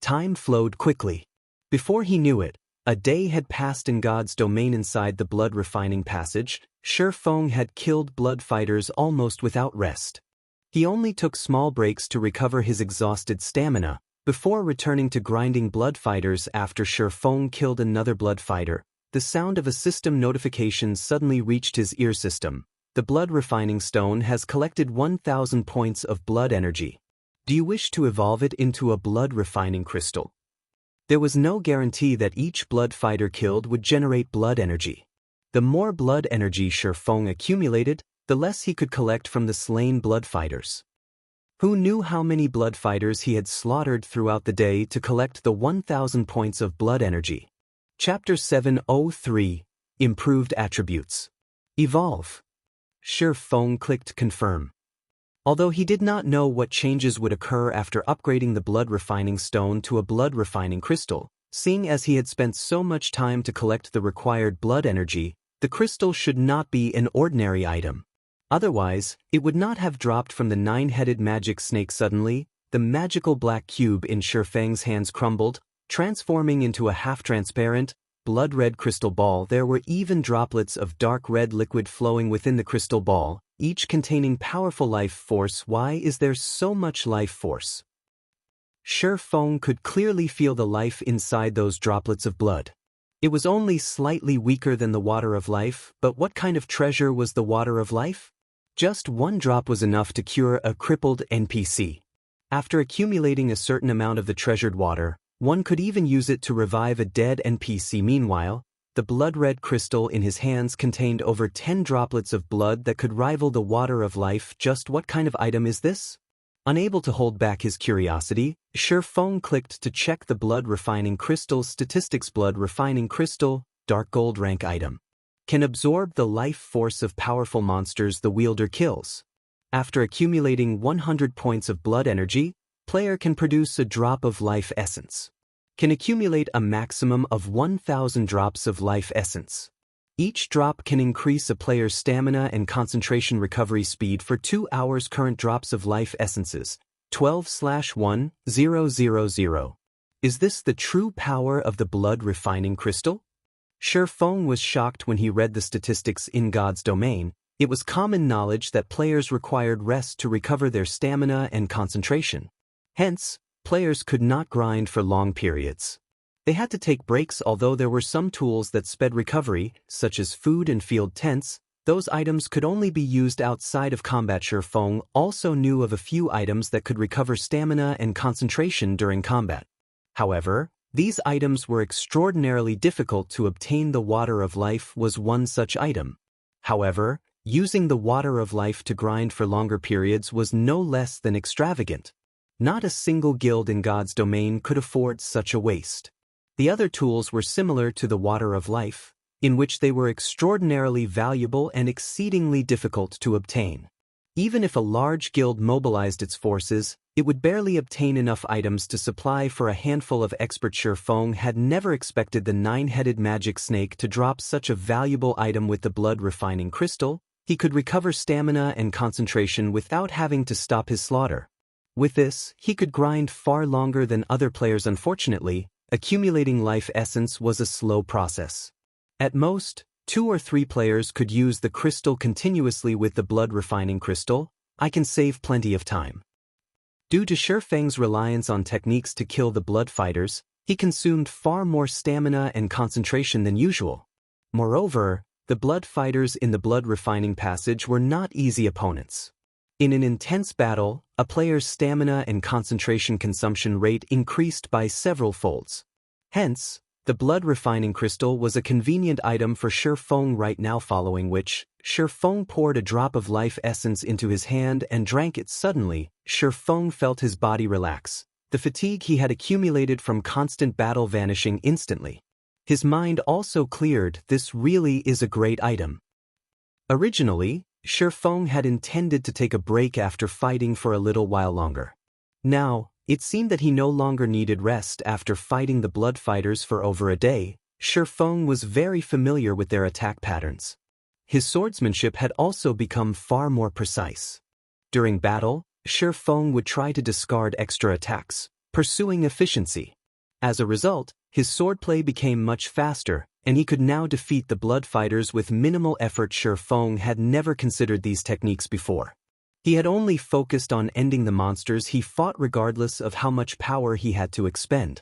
Time flowed quickly. Before he knew it, a day had passed in God's domain. Inside the blood refining passage, Feng had killed blood fighters almost without rest. He only took small breaks to recover his exhausted stamina, before returning to grinding blood fighters. After Feng killed another blood fighter, the sound of a system notification suddenly reached his ear system. The blood refining stone has collected 1,000 points of blood energy. Do you wish to evolve it into a blood refining crystal? There was no guarantee that each blood fighter killed would generate blood energy. The more blood energy Feng accumulated, the less he could collect from the slain blood fighters. Who knew how many blood fighters he had slaughtered throughout the day to collect the 1,000 points of blood energy? Chapter 703, Improved Attributes. Evolve. Feng clicked confirm. Although he did not know what changes would occur after upgrading the blood refining stone to a blood refining crystal, seeing as he had spent so much time to collect the required blood energy, the crystal should not be an ordinary item. Otherwise, it would not have dropped from the 9-headed magic snake. Suddenly, the magical black cube in Feng's hands crumbled, transforming into a half-transparent, blood-red crystal ball. There were even droplets of dark red liquid flowing within the crystal ball, each containing powerful life force. Why is there so much life force? Feng could clearly feel the life inside those droplets of blood. It was only slightly weaker than the water of life, but what kind of treasure was the water of life? Just one drop was enough to cure a crippled NPC. After accumulating a certain amount of the treasured water, one could even use it to revive a dead NPC. Meanwhile, the blood-red crystal in his hands contained over 10 droplets of blood that could rival the water of life. Just what kind of item is this? Unable to hold back his curiosity, Feng clicked to check the blood refining crystal statistics. Blood refining crystal, dark gold rank item. Can absorb the life force of powerful monsters the wielder kills. After accumulating 100 points of blood energy, player can produce a drop of life essence. Can accumulate a maximum of 1,000 drops of life essence. Each drop can increase a player's stamina and concentration recovery speed for 2 hours. Current drops of life essences, 12/1,000. Is this the true power of the blood refining crystal? Feng was shocked when he read the statistics in God's domain. It was common knowledge that players required rest to recover their stamina and concentration. Hence, players could not grind for long periods. They had to take breaks. Although there were some tools that sped recovery, such as food and field tents, those items could only be used outside of combat. Feng also knew of a few items that could recover stamina and concentration during combat. However, these items were extraordinarily difficult to obtain. The Water of Life was one such item. However, using the Water of Life to grind for longer periods was no less than extravagant. Not a single guild in God's domain could afford such a waste. The other tools were similar to the Water of Life, in which they were extraordinarily valuable and exceedingly difficult to obtain. Even if a large guild mobilized its forces, it would barely obtain enough items to supply for a handful of experts. Feng had never expected the nine-headed magic snake to drop such a valuable item. With the blood refining crystal, he could recover stamina and concentration without having to stop his slaughter. With this, he could grind far longer than other players. Unfortunately, accumulating life essence was a slow process. At most, 2 or 3 players could use the crystal continuously. With the blood refining crystal, I can save plenty of time. Due to Feng's reliance on techniques to kill the blood fighters, he consumed far more stamina and concentration than usual. Moreover, the blood fighters in the blood refining passage were not easy opponents. In an intense battle, a player's stamina and concentration consumption rate increased by several folds. Hence, the blood refining crystal was a convenient item for Feng right now. Following which, Feng poured a drop of life essence into his hand and drank it. Suddenly, Feng felt his body relax, the fatigue he had accumulated from constant battle vanishing instantly. His mind also cleared. This really is a great item. Originally, Feng had intended to take a break after fighting for a little while longer. Now, it seemed that he no longer needed rest. After fighting the blood fighters for over a day, Feng was very familiar with their attack patterns. His swordsmanship had also become far more precise. During battle, Feng would try to discard extra attacks, pursuing efficiency. As a result, his swordplay became much faster, and he could now defeat the blood fighters with minimal effort. Feng had never considered these techniques before. He had only focused on ending the monsters he fought regardless of how much power he had to expend.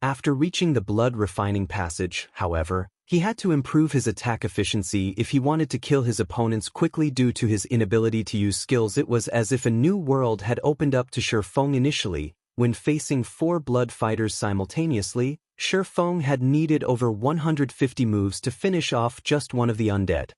After reaching the blood refining passage, however, he had to improve his attack efficiency if he wanted to kill his opponents quickly. Due to his inability to use skills, it was as if a new world had opened up to Feng. Initially, when facing 4 blood fighters simultaneously, Feng had needed over 150 moves to finish off just one of the undead.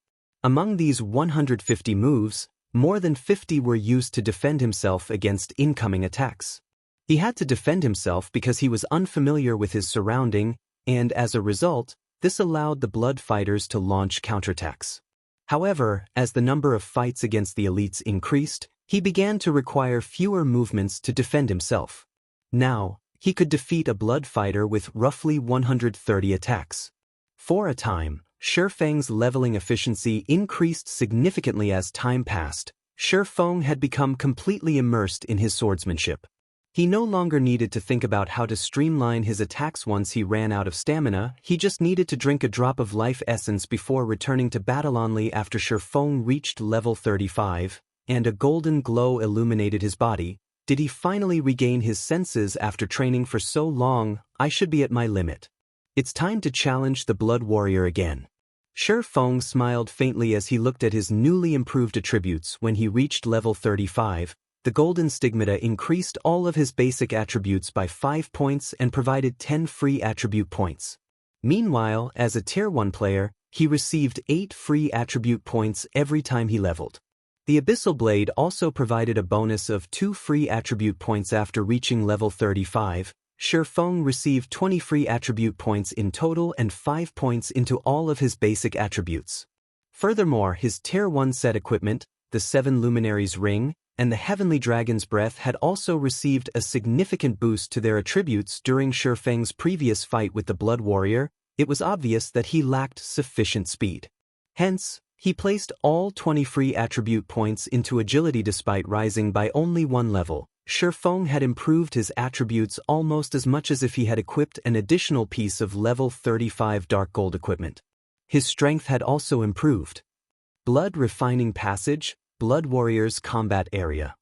Among these 150 moves, more than 50 were used to defend himself against incoming attacks. He had to defend himself because he was unfamiliar with his surrounding, and as a result, this allowed the blood fighters to launch counterattacks. However, as the number of fights against the elites increased, he began to require fewer movements to defend himself. Now, he could defeat a blood fighter with roughly 130 attacks. For a time, Feng's leveling efficiency increased significantly. As time passed, Feng had become completely immersed in his swordsmanship. He no longer needed to think about how to streamline his attacks. Once he ran out of stamina, he just needed to drink a drop of life essence before returning to battle. Only after Feng reached level 35, and a golden glow illuminated his body, did he finally regain his senses. After training for so long, I should be at my limit. It's time to challenge the Blood Warrior again. Feng smiled faintly as he looked at his newly improved attributes. When he reached level 35, the Golden Stigmata increased all of his basic attributes by 5 points and provided 10 free attribute points. Meanwhile, as a Tier 1 player, he received 8 free attribute points every time he leveled. The Abyssal Blade also provided a bonus of 2 free attribute points. After reaching level 35, Feng received 20 free attribute points in total and 5 points into all of his basic attributes. Furthermore, his Tier 1 set equipment, the 7 Luminaries Ring, and the Heavenly Dragon's Breath had also received a significant boost to their attributes. During Feng's previous fight with the Blood Warrior, it was obvious that he lacked sufficient speed. Hence, he placed all 20 free attribute points into agility. Despite rising by only 1 level, Feng had improved his attributes almost as much as if he had equipped an additional piece of level 35 dark gold equipment. His strength had also improved. Blood Refining Passage, Blood Warrior's Combat Area.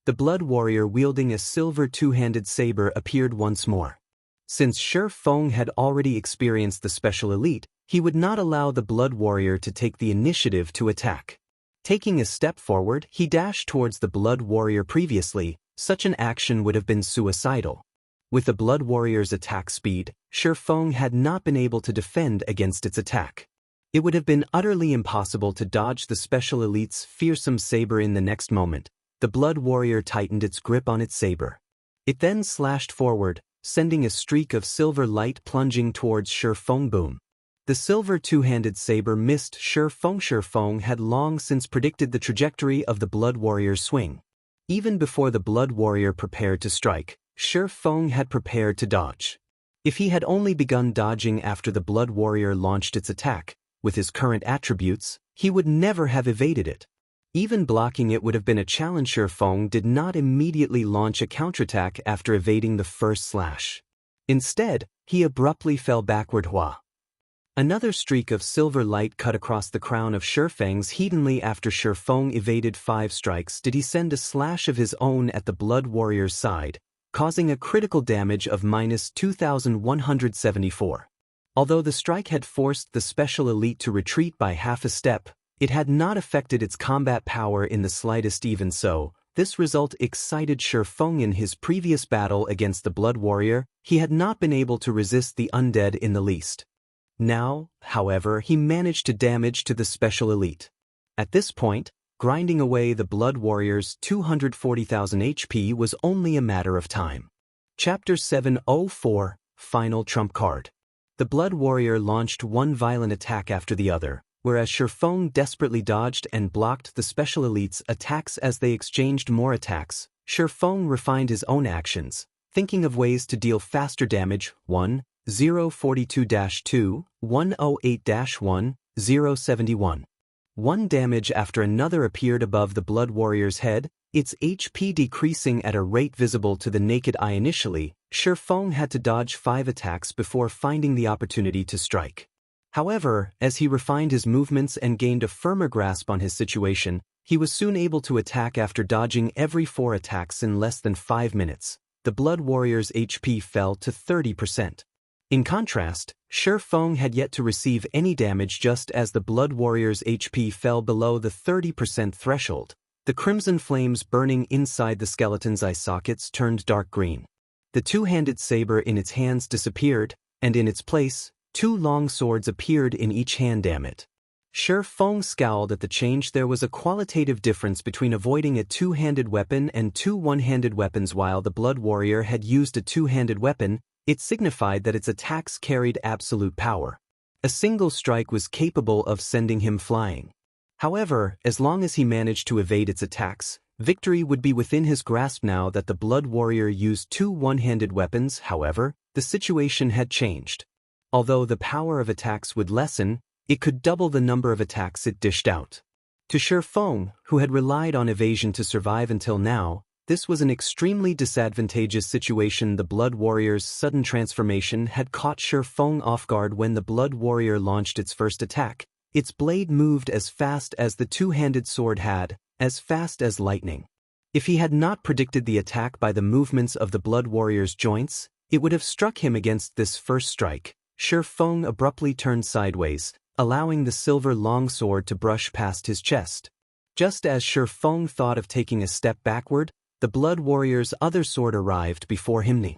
The Blood Warrior wielding a silver two-handed saber appeared once more. Since Feng had already experienced the special elite, he would not allow the Blood Warrior to take the initiative to attack. Taking a step forward, he dashed towards the Blood Warrior previously. Such an action would have been suicidal. With the Blood Warrior's attack speed, Feng had not been able to defend against its attack. It would have been utterly impossible to dodge the special elite's fearsome saber in the next moment. The Blood Warrior tightened its grip on its saber. It then slashed forward, sending a streak of silver light plunging towards Feng. Boom. The silver two-handed saber missed Feng. Feng had long since predicted the trajectory of the Blood Warrior's swing. Even before the Blood Warrior prepared to strike, Feng had prepared to dodge. If he had only begun dodging after the Blood Warrior launched its attack, with his current attributes, he would never have evaded it. Even blocking it would have been a challenge. Feng did not immediately launch a counterattack after evading the first slash. Instead, he abruptly fell backward. Another streak of silver light cut across the crown of Feng's heatenly. After Feng evaded 5 strikes, did he send a slash of his own at the Blood Warrior's side, causing a critical damage of -2,174. Although the strike had forced the special elite to retreat by half a step, it had not affected its combat power in the slightest. Even so, this result excited Feng. In his previous battle against the Blood Warrior, he had not been able to resist the undead in the least. Now, however, he managed to damage to the special elite. At this point, grinding away the Blood Warrior's 240,000 HP was only a matter of time. Chapter 704, Final Trump Card. The Blood Warrior launched one violent attack after the other, whereas Feng desperately dodged and blocked the special elite's attacks. As they exchanged more attacks, Feng refined his own actions, thinking of ways to deal faster damage. 1-042-2, 108-1, 071. One damage after another appeared above the Blood Warrior's head, its HP decreasing at a rate visible to the naked eye. Initially, Feng had to dodge 5 attacks before finding the opportunity to strike. However, as he refined his movements and gained a firmer grasp on his situation, he was soon able to attack after dodging every 4 attacks in less than 5 minutes. The Blood Warrior's HP fell to 30%. In contrast, Feng had yet to receive any damage. Just as the Blood Warrior's HP fell below the 30% threshold, the crimson flames burning inside the skeleton's eye sockets turned dark green. The two-handed saber in its hands disappeared, and in its place, 2 long swords appeared in each hand. Damn it. Feng scowled at the change. There was a qualitative difference between avoiding a two-handed weapon and 2 one-handed weapons. While the Blood Warrior had used a two-handed weapon, it signified that its attacks carried absolute power. A single strike was capable of sending him flying. However, as long as he managed to evade its attacks, victory would be within his grasp. Now that the Blood Warrior used 2 one-handed weapons, however, the situation had changed. Although the power of attacks would lessen, it could double the number of attacks it dished out. To Feng, who had relied on evasion to survive until now, this was an extremely disadvantageous situation. The Blood Warrior's sudden transformation had caught Feng off guard. When the Blood Warrior launched its first attack, its blade moved as fast as the two-handed sword had, as fast as lightning. If he had not predicted the attack by the movements of the Blood Warrior's joints, it would have struck him against this first strike. Feng abruptly turned sideways, allowing the silver longsword to brush past his chest. Just as Feng thought of taking a step backward, the Blood Warrior's other sword arrived before him.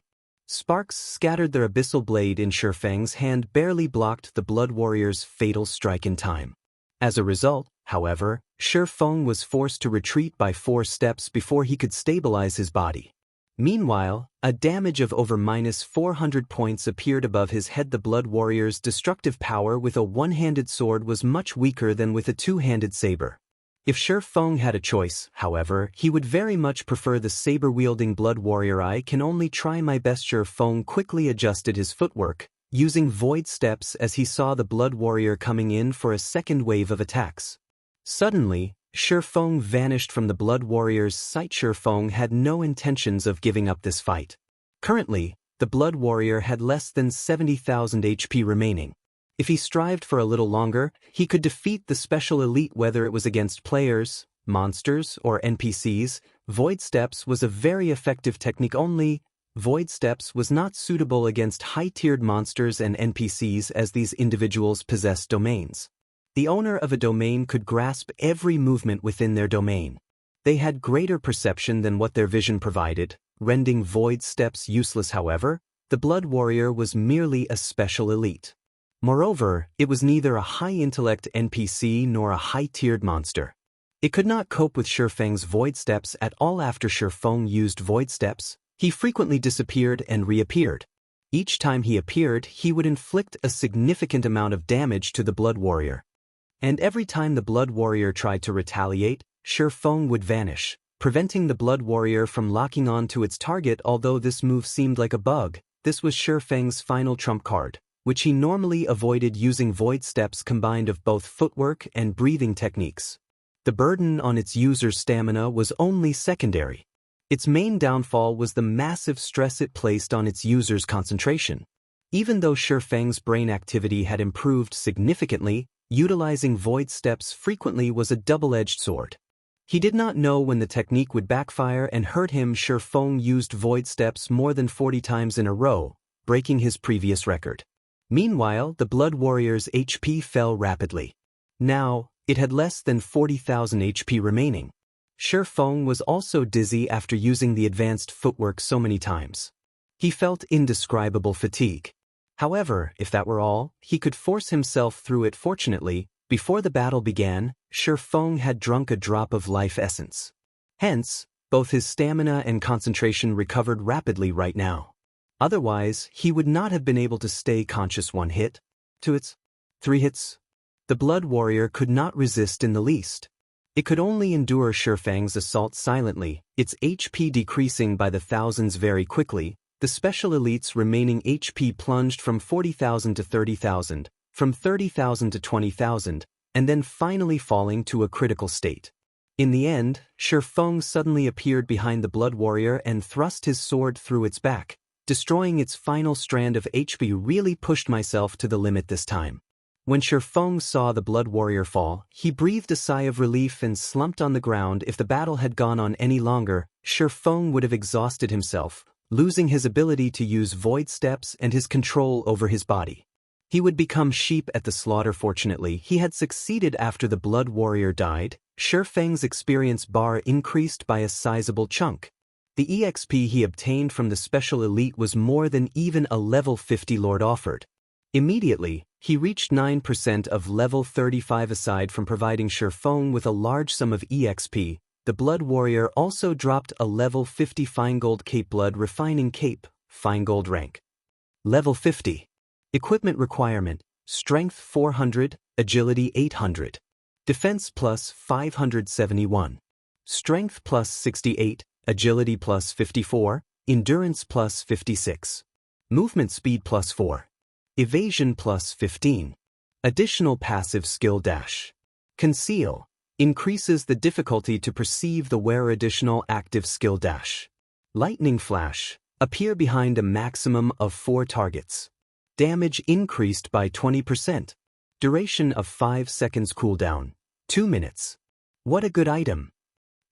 Sparks scattered their abyssal blade in Feng's hand, barely blocked the Blood Warrior's fatal strike in time. As a result, however, Feng was forced to retreat by 4 steps before he could stabilize his body. Meanwhile, a damage of over -400 points appeared above his head. The Blood Warrior's destructive power with a one-handed sword was much weaker than with a two-handed saber. If Feng had a choice, however, he would very much prefer the saber-wielding Blood Warrior. I can only try my best. Feng quickly adjusted his footwork, using void steps as he saw the Blood Warrior coming in for a second wave of attacks. Suddenly, Feng vanished from the Blood Warrior's sight. Feng had no intentions of giving up this fight. Currently, the Blood Warrior had less than 70,000 HP remaining. If he strived for a little longer, he could defeat the special elite whether it was against players, monsters, or NPCs. Void Steps was a very effective technique only. Void Steps was not suitable against high-tiered monsters and NPCs as these individuals possessed domains. The owner of a domain could grasp every movement within their domain. They had greater perception than what their vision provided, rendering Void Steps useless. However, the Blood Warrior was merely a special elite. Moreover, it was neither a high-intellect NPC nor a high-tiered monster. It could not cope with Feng's Void Steps at all. After Feng used Void Steps, he frequently disappeared and reappeared. Each time he appeared, he would inflict a significant amount of damage to the Blood Warrior. And every time the Blood Warrior tried to retaliate, Feng would vanish, preventing the Blood Warrior from locking on to its target. Although this move seemed like a bug, this was Feng's final trump card, which he normally avoided using. Void Steps combined of both footwork and breathing techniques. The burden on its user's stamina was only secondary. Its main downfall was the massive stress it placed on its user's concentration. Even though Feng's brain activity had improved significantly, utilizing Void Steps frequently was a double-edged sword. He did not know when the technique would backfire and hurt him. Feng used Void Steps more than 40 times in a row, breaking his previous record. Meanwhile, the Blood Warrior's HP fell rapidly. Now, it had less than 40,000 HP remaining. Feng was also dizzy after using the advanced footwork so many times. He felt indescribable fatigue. However, if that were all, he could force himself through it. Fortunately, before the battle began, Feng had drunk a drop of life essence. Hence, both his stamina and concentration recovered rapidly right now. Otherwise, he would not have been able to stay conscious. 1 hit, 2 hits, 3 hits. The Blood Warrior could not resist in the least. It could only endure Feng's assault silently, its HP decreasing by the thousands very quickly. The special elite's remaining HP plunged from 40,000 to 30,000, from 30,000 to 20,000, and then finally falling to a critical state. In the end, Feng suddenly appeared behind the Blood Warrior and thrust his sword through its back, destroying its final strand of HP. Really pushed myself to the limit this time. When Feng saw the Blood Warrior fall, he breathed a sigh of relief and slumped on the ground. If the battle had gone on any longer, Feng would have exhausted himself, losing his ability to use Void Steps and his control over his body. He would become sheep at the slaughter. Fortunately, he had succeeded. After the Blood Warrior died, Feng's experience bar increased by a sizable chunk. The EXP he obtained from the special elite was more than even a level 50 lord offered. Immediately, he reached 9% of level 35. Aside from providing Feng with a large sum of EXP, the Blood Warrior also dropped a level 50 Feingold Cape. Blood Refining Cape, Feingold rank. Level 50. Equipment requirement, Strength 400, Agility 800. Defense plus 571. Strength plus 68, Agility plus 54, Endurance plus 56. Movement speed plus 4. Evasion plus 15. Additional passive skill dash. Conceal. Increases the difficulty to perceive the wearer. Additional active skill dash. Lightning Flash. Appear behind a maximum of 4 targets. Damage increased by 20%. Duration of 5 seconds. Cooldown, 2 minutes. What a good item.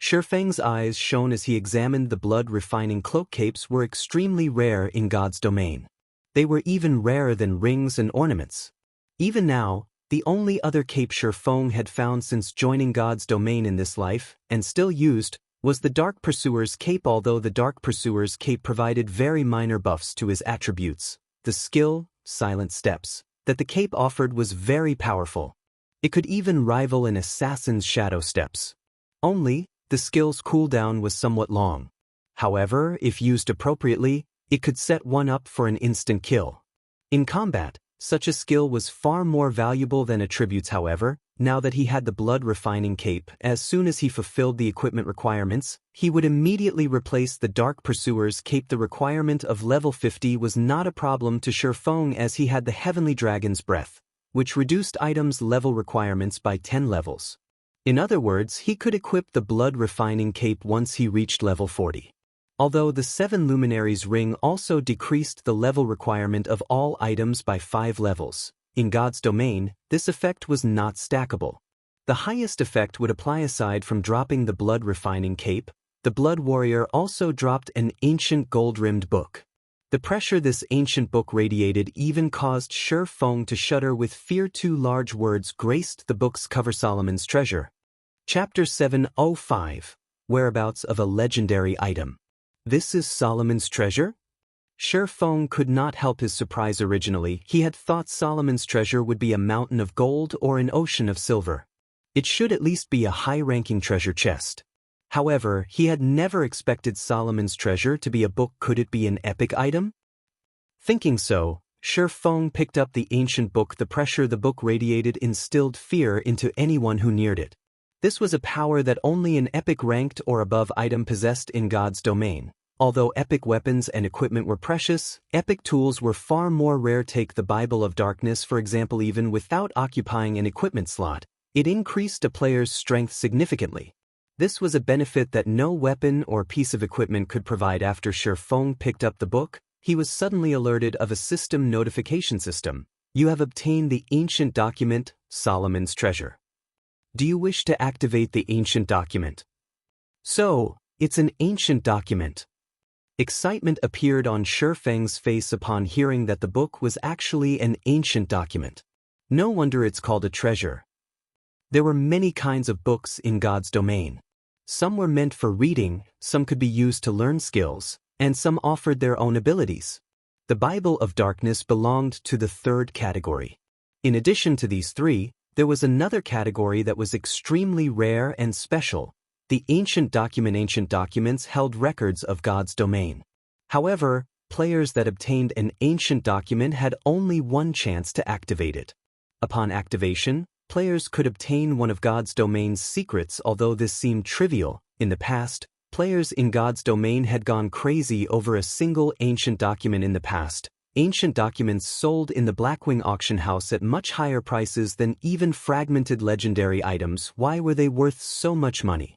Feng's eyes shone as he examined the Blood Refining Cloak. Capes were extremely rare in God's domain. They were even rarer than rings and ornaments. Even now, the only other cape Feng had found since joining God's domain in this life, and still used, was the Dark Pursuer's Cape. Although the Dark Pursuer's Cape provided very minor buffs to his attributes, the skill, Silent Steps, that the cape offered was very powerful. It could even rival an assassin's Shadow Steps. Only, the skill's cooldown was somewhat long. However, if used appropriately, it could set one up for an instant kill. In combat, such a skill was far more valuable than attributes. However, now that he had the Blood Refining Cape, as soon as he fulfilled the equipment requirements, he would immediately replace the Dark Pursuer's Cape. The requirement of level 50 was not a problem to Feng as he had the Heavenly Dragon's Breath, which reduced items' level requirements by 10 levels. In other words, he could equip the Blood Refining Cape once he reached level 40. Although the 7 Luminaries ring also decreased the level requirement of all items by 5 levels, In God's domain, this effect was not stackable. The highest effect would apply aside from dropping the blood refining cape. The Blood Warrior also dropped an ancient gold-rimmed book. The pressure this ancient book radiated even caused Feng to shudder with fear. Two large words graced the book's cover: Solomon's Treasure. Chapter 705. Whereabouts of a legendary item. This is Solomon's treasure? Feng could not help his surprise. Originally, he had thought Solomon's treasure would be a mountain of gold or an ocean of silver. It should at least be a high-ranking treasure chest. However, he had never expected Solomon's treasure to be a book. Could it be an epic item? Thinking so, Feng picked up the ancient book. The pressure the book radiated instilled fear into anyone who neared it. This was a power that only an epic ranked or above item possessed in God's domain. Although epic weapons and equipment were precious, epic tools were far more rare. Take the Bible of Darkness for example. Even without occupying an equipment slot, it increased a player's strength significantly. This was a benefit that no weapon or piece of equipment could provide. After Feng picked up the book, he was suddenly alerted of a system notification system. You have obtained the ancient document, Solomon's Treasure. Do you wish to activate the ancient document? So, it's an ancient document. Excitement appeared on Feng's face upon hearing that the book was actually an ancient document. No wonder it's called a treasure. There were many kinds of books in God's domain. Some were meant for reading, some could be used to learn skills, and some offered their own abilities. The Bible of Darkness belonged to the third category. In addition to these three, there was another category that was extremely rare and special. The ancient document. Ancient documents held records of God's domain. However, players that obtained an ancient document had only one chance to activate it. Upon activation, players could obtain one of God's domain's secrets. Although this seemed trivial, in the past, players in God's domain had gone crazy over a single ancient document. In the past, ancient documents sold in the Blackwing auction house at much higher prices than even fragmented legendary items. Why were they worth so much money?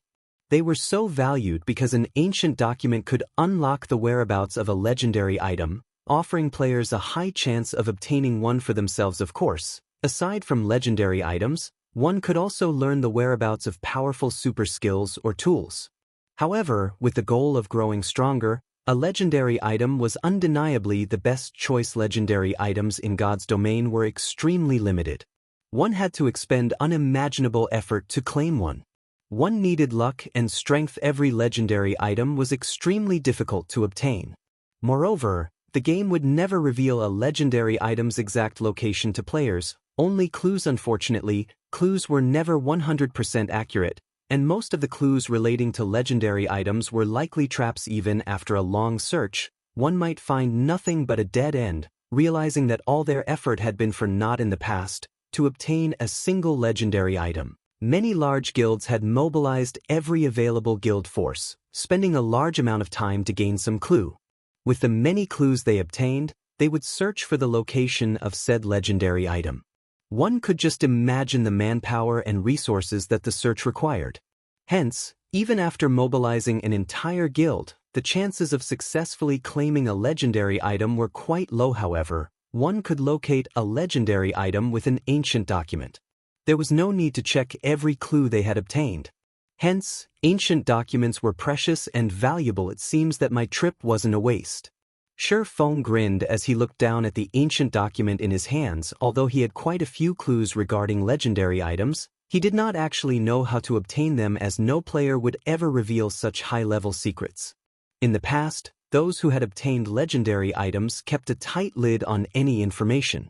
They were so valued because an ancient document could unlock the whereabouts of a legendary item, offering players a high chance of obtaining one for themselves. Of course, aside from legendary items, one could also learn the whereabouts of powerful super skills or tools. However, with the goal of growing stronger, a legendary item was undeniably the best choice. Legendary items in God's domain were extremely limited. One had to expend unimaginable effort to claim one. One needed luck and strength. Every legendary item was extremely difficult to obtain. Moreover, the game would never reveal a legendary item's exact location to players, only clues. Unfortunately, clues were never 100% accurate, and most of the clues relating to legendary items were likely traps. Even after a long search, one might find nothing but a dead end, realizing that all their effort had been for naught. In the past, to obtain a single legendary item, many large guilds had mobilized every available guild force, spending a large amount of time to gain some clue. With the many clues they obtained, they would search for the location of said legendary item. One could just imagine the manpower and resources that the search required. Hence, even after mobilizing an entire guild, the chances of successfully claiming a legendary item were quite low. However, one could locate a legendary item with an ancient document. There was no need to check every clue they had obtained. Hence, ancient documents were precious and valuable. It seems that my trip wasn't a waste. Feng grinned as he looked down at the ancient document in his hands. Although he had quite a few clues regarding legendary items, he did not actually know how to obtain them, as no player would ever reveal such high-level secrets. In the past, those who had obtained legendary items kept a tight lid on any information.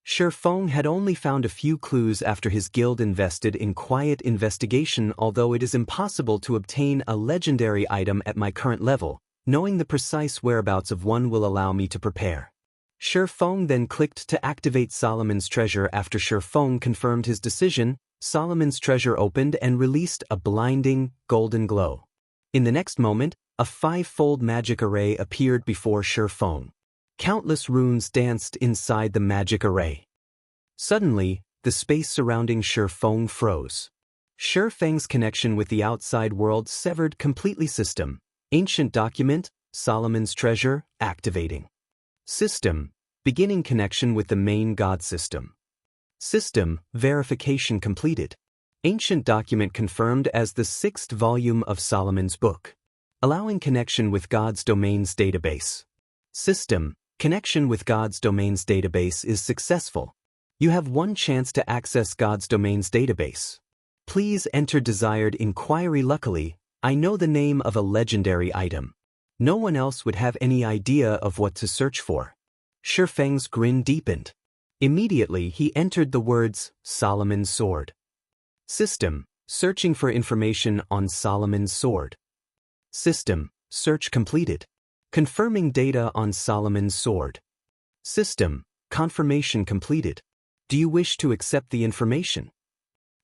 Feng had only found a few clues after his guild invested in quiet investigation. Although it is impossible to obtain a legendary item at my current level, knowing the precise whereabouts of one will allow me to prepare. Feng then clicked to activate Solomon's Treasure. After Feng confirmed his decision, Solomon's Treasure opened and released a blinding, golden glow. In the next moment, a five-fold magic array appeared before Feng. Countless runes danced inside the magic array. Suddenly, the space surrounding Feng froze. Feng's connection with the outside world severed completely. System. Ancient document, Solomon's Treasure, activating. System. Beginning connection with the main God system. System, verification completed. Ancient document confirmed as the 6th volume of Solomon's Book. Allowing connection with God's Domains database. System, connection with God's Domains database is successful. You have one chance to access God's Domains database. Please enter desired inquiry. Luckily, I know the name of a legendary item. No one else would have any idea of what to search for. Feng's grin deepened. Immediately he entered the words, Solomon's Sword. System, searching for information on Solomon's Sword. System, search completed. Confirming data on Solomon's Sword. System, confirmation completed. Do you wish to accept the information?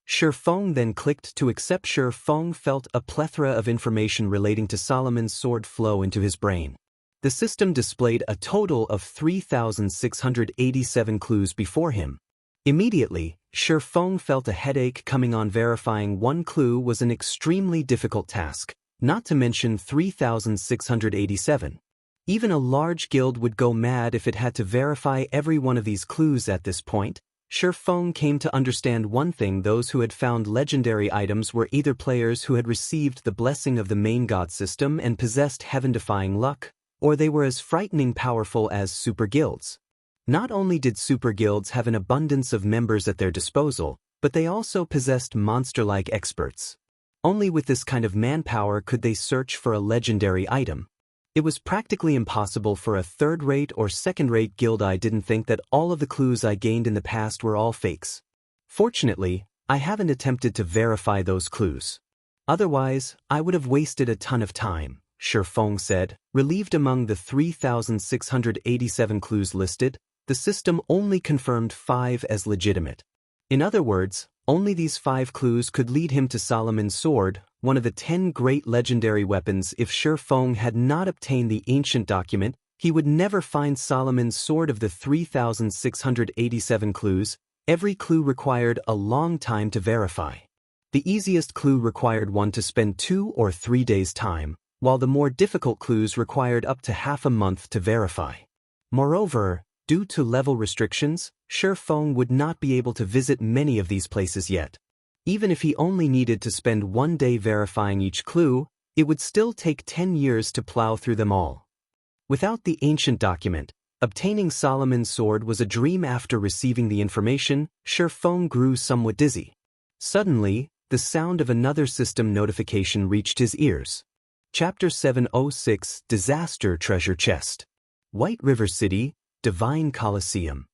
Feng then clicked to accept. Feng felt a plethora of information relating to Solomon's Sword flow into his brain. The system displayed a total of 3,687 clues before him. Immediately, Feng felt a headache coming on. Verifying one clue was an extremely difficult task, not to mention 3,687. Even a large guild would go mad if it had to verify every one of these clues at this point. Feng came to understand one thing: those who had found legendary items were either players who had received the blessing of the main god system and possessed heaven-defying luck, or they were as frightening powerful as super guilds. Not only did super guilds have an abundance of members at their disposal, but they also possessed monster-like experts. Only with this kind of manpower could they search for a legendary item. It was practically impossible for a third-rate or second-rate guild. I didn't think that all of the clues I gained in the past were all fakes. Fortunately, I haven't attempted to verify those clues. Otherwise, I would have wasted a ton of time, Feng said. Relieved. Among the 3,687 clues listed, the system only confirmed 5 as legitimate. In other words, only these 5 clues could lead him to Solomon's Sword, one of the 10 great legendary weapons. If Feng had not obtained the ancient document, he would never find Solomon's Sword. Of the 3,687 clues, every clue required a long time to verify. The easiest clue required one to spend 2 or 3 days' time, while the more difficult clues required up to half a month to verify. Moreover, due to level restrictions, Feng would not be able to visit many of these places yet. Even if he only needed to spend 1 day verifying each clue, it would still take 10 years to plow through them all. Without the ancient document, obtaining Solomon's Sword was a dream. After receiving the information, Feng grew somewhat dizzy. Suddenly, the sound of another system notification reached his ears. Chapter 706, Disaster Treasure Chest. White River City, Divine Colosseum.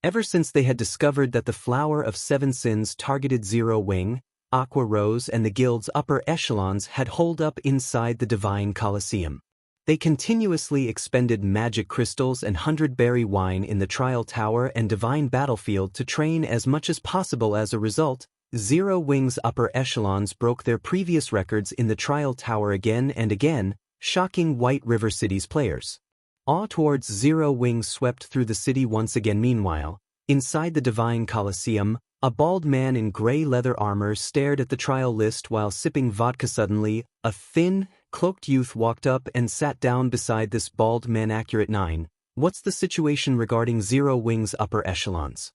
Ever since they had discovered that the Flower of Seven Sins targeted Zero Wing, Aqua Rose and the guild's upper echelons had holed up inside the Divine Colosseum. They continuously expended magic crystals and 100-berry wine in the Trial Tower and Divine Battlefield to train as much as possible. As a result, Zero Wing's upper echelons broke their previous records in the Trial Tower again and again, shocking White River City's players. Awe towards Zero Wing swept through the city once again. Meanwhile, inside the Divine Colosseum, a bald man in gray leather armor stared at the trial list while sipping vodka. Suddenly, a thin, cloaked youth walked up and sat down beside this bald man. Accurate 9. What's the situation regarding Zero Wing's upper echelons?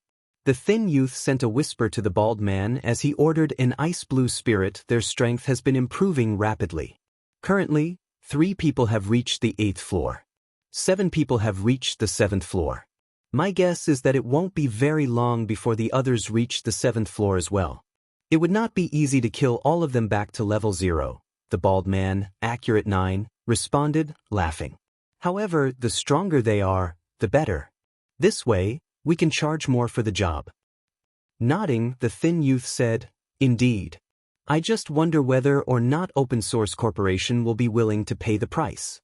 The thin youth sent a whisper to the bald man as he ordered an ice blue spirit. Their strength has been improving rapidly. Currently, 3 people have reached the 8th floor. 7 people have reached the 7th floor. My guess is that it won't be very long before the others reach the 7th floor as well. It would not be easy to kill all of them back to level 0, the bald man, accurate 9, responded, laughing. However, the stronger they are, the better. This way, we can charge more for the job. Nodding, the thin youth said, Indeed. I just wonder whether or not Open Source Corporation will be willing to pay the price.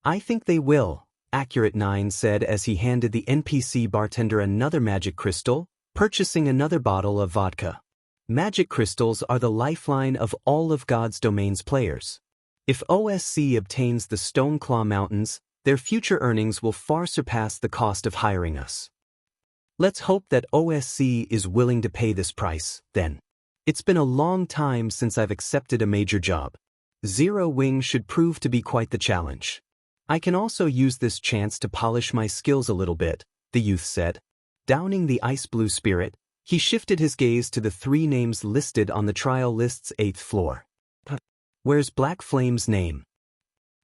I think they will, Accurate 9 said as he handed the NPC bartender another magic crystal, purchasing another bottle of vodka. Magic crystals are the lifeline of all of God's Domains players. If OSC obtains the Stoneclaw Mountains, their future earnings will far surpass the cost of hiring us. Let's hope that OSC is willing to pay this price, then. It's been a long time since I've accepted a major job. Zero Wing should prove to be quite the challenge. I can also use this chance to polish my skills a little bit, the youth said. Downing the ice blue spirit, he shifted his gaze to the 3 names listed on the trial list's 8th floor. Where's Black Flame's name?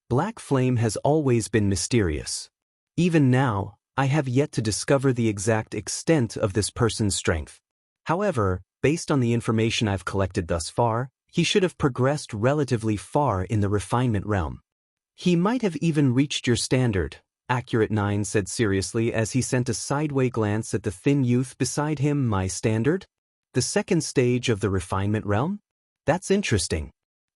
Black Flame has always been mysterious. Even now, I have yet to discover the exact extent of this person's strength. However, based on the information I've collected thus far, he should have progressed relatively far in the refinement realm. He might have even reached your standard, Accurate 9 said seriously as he sent a sideway glance at the thin youth beside him. My standard? The 2nd stage of the refinement realm? That's interesting.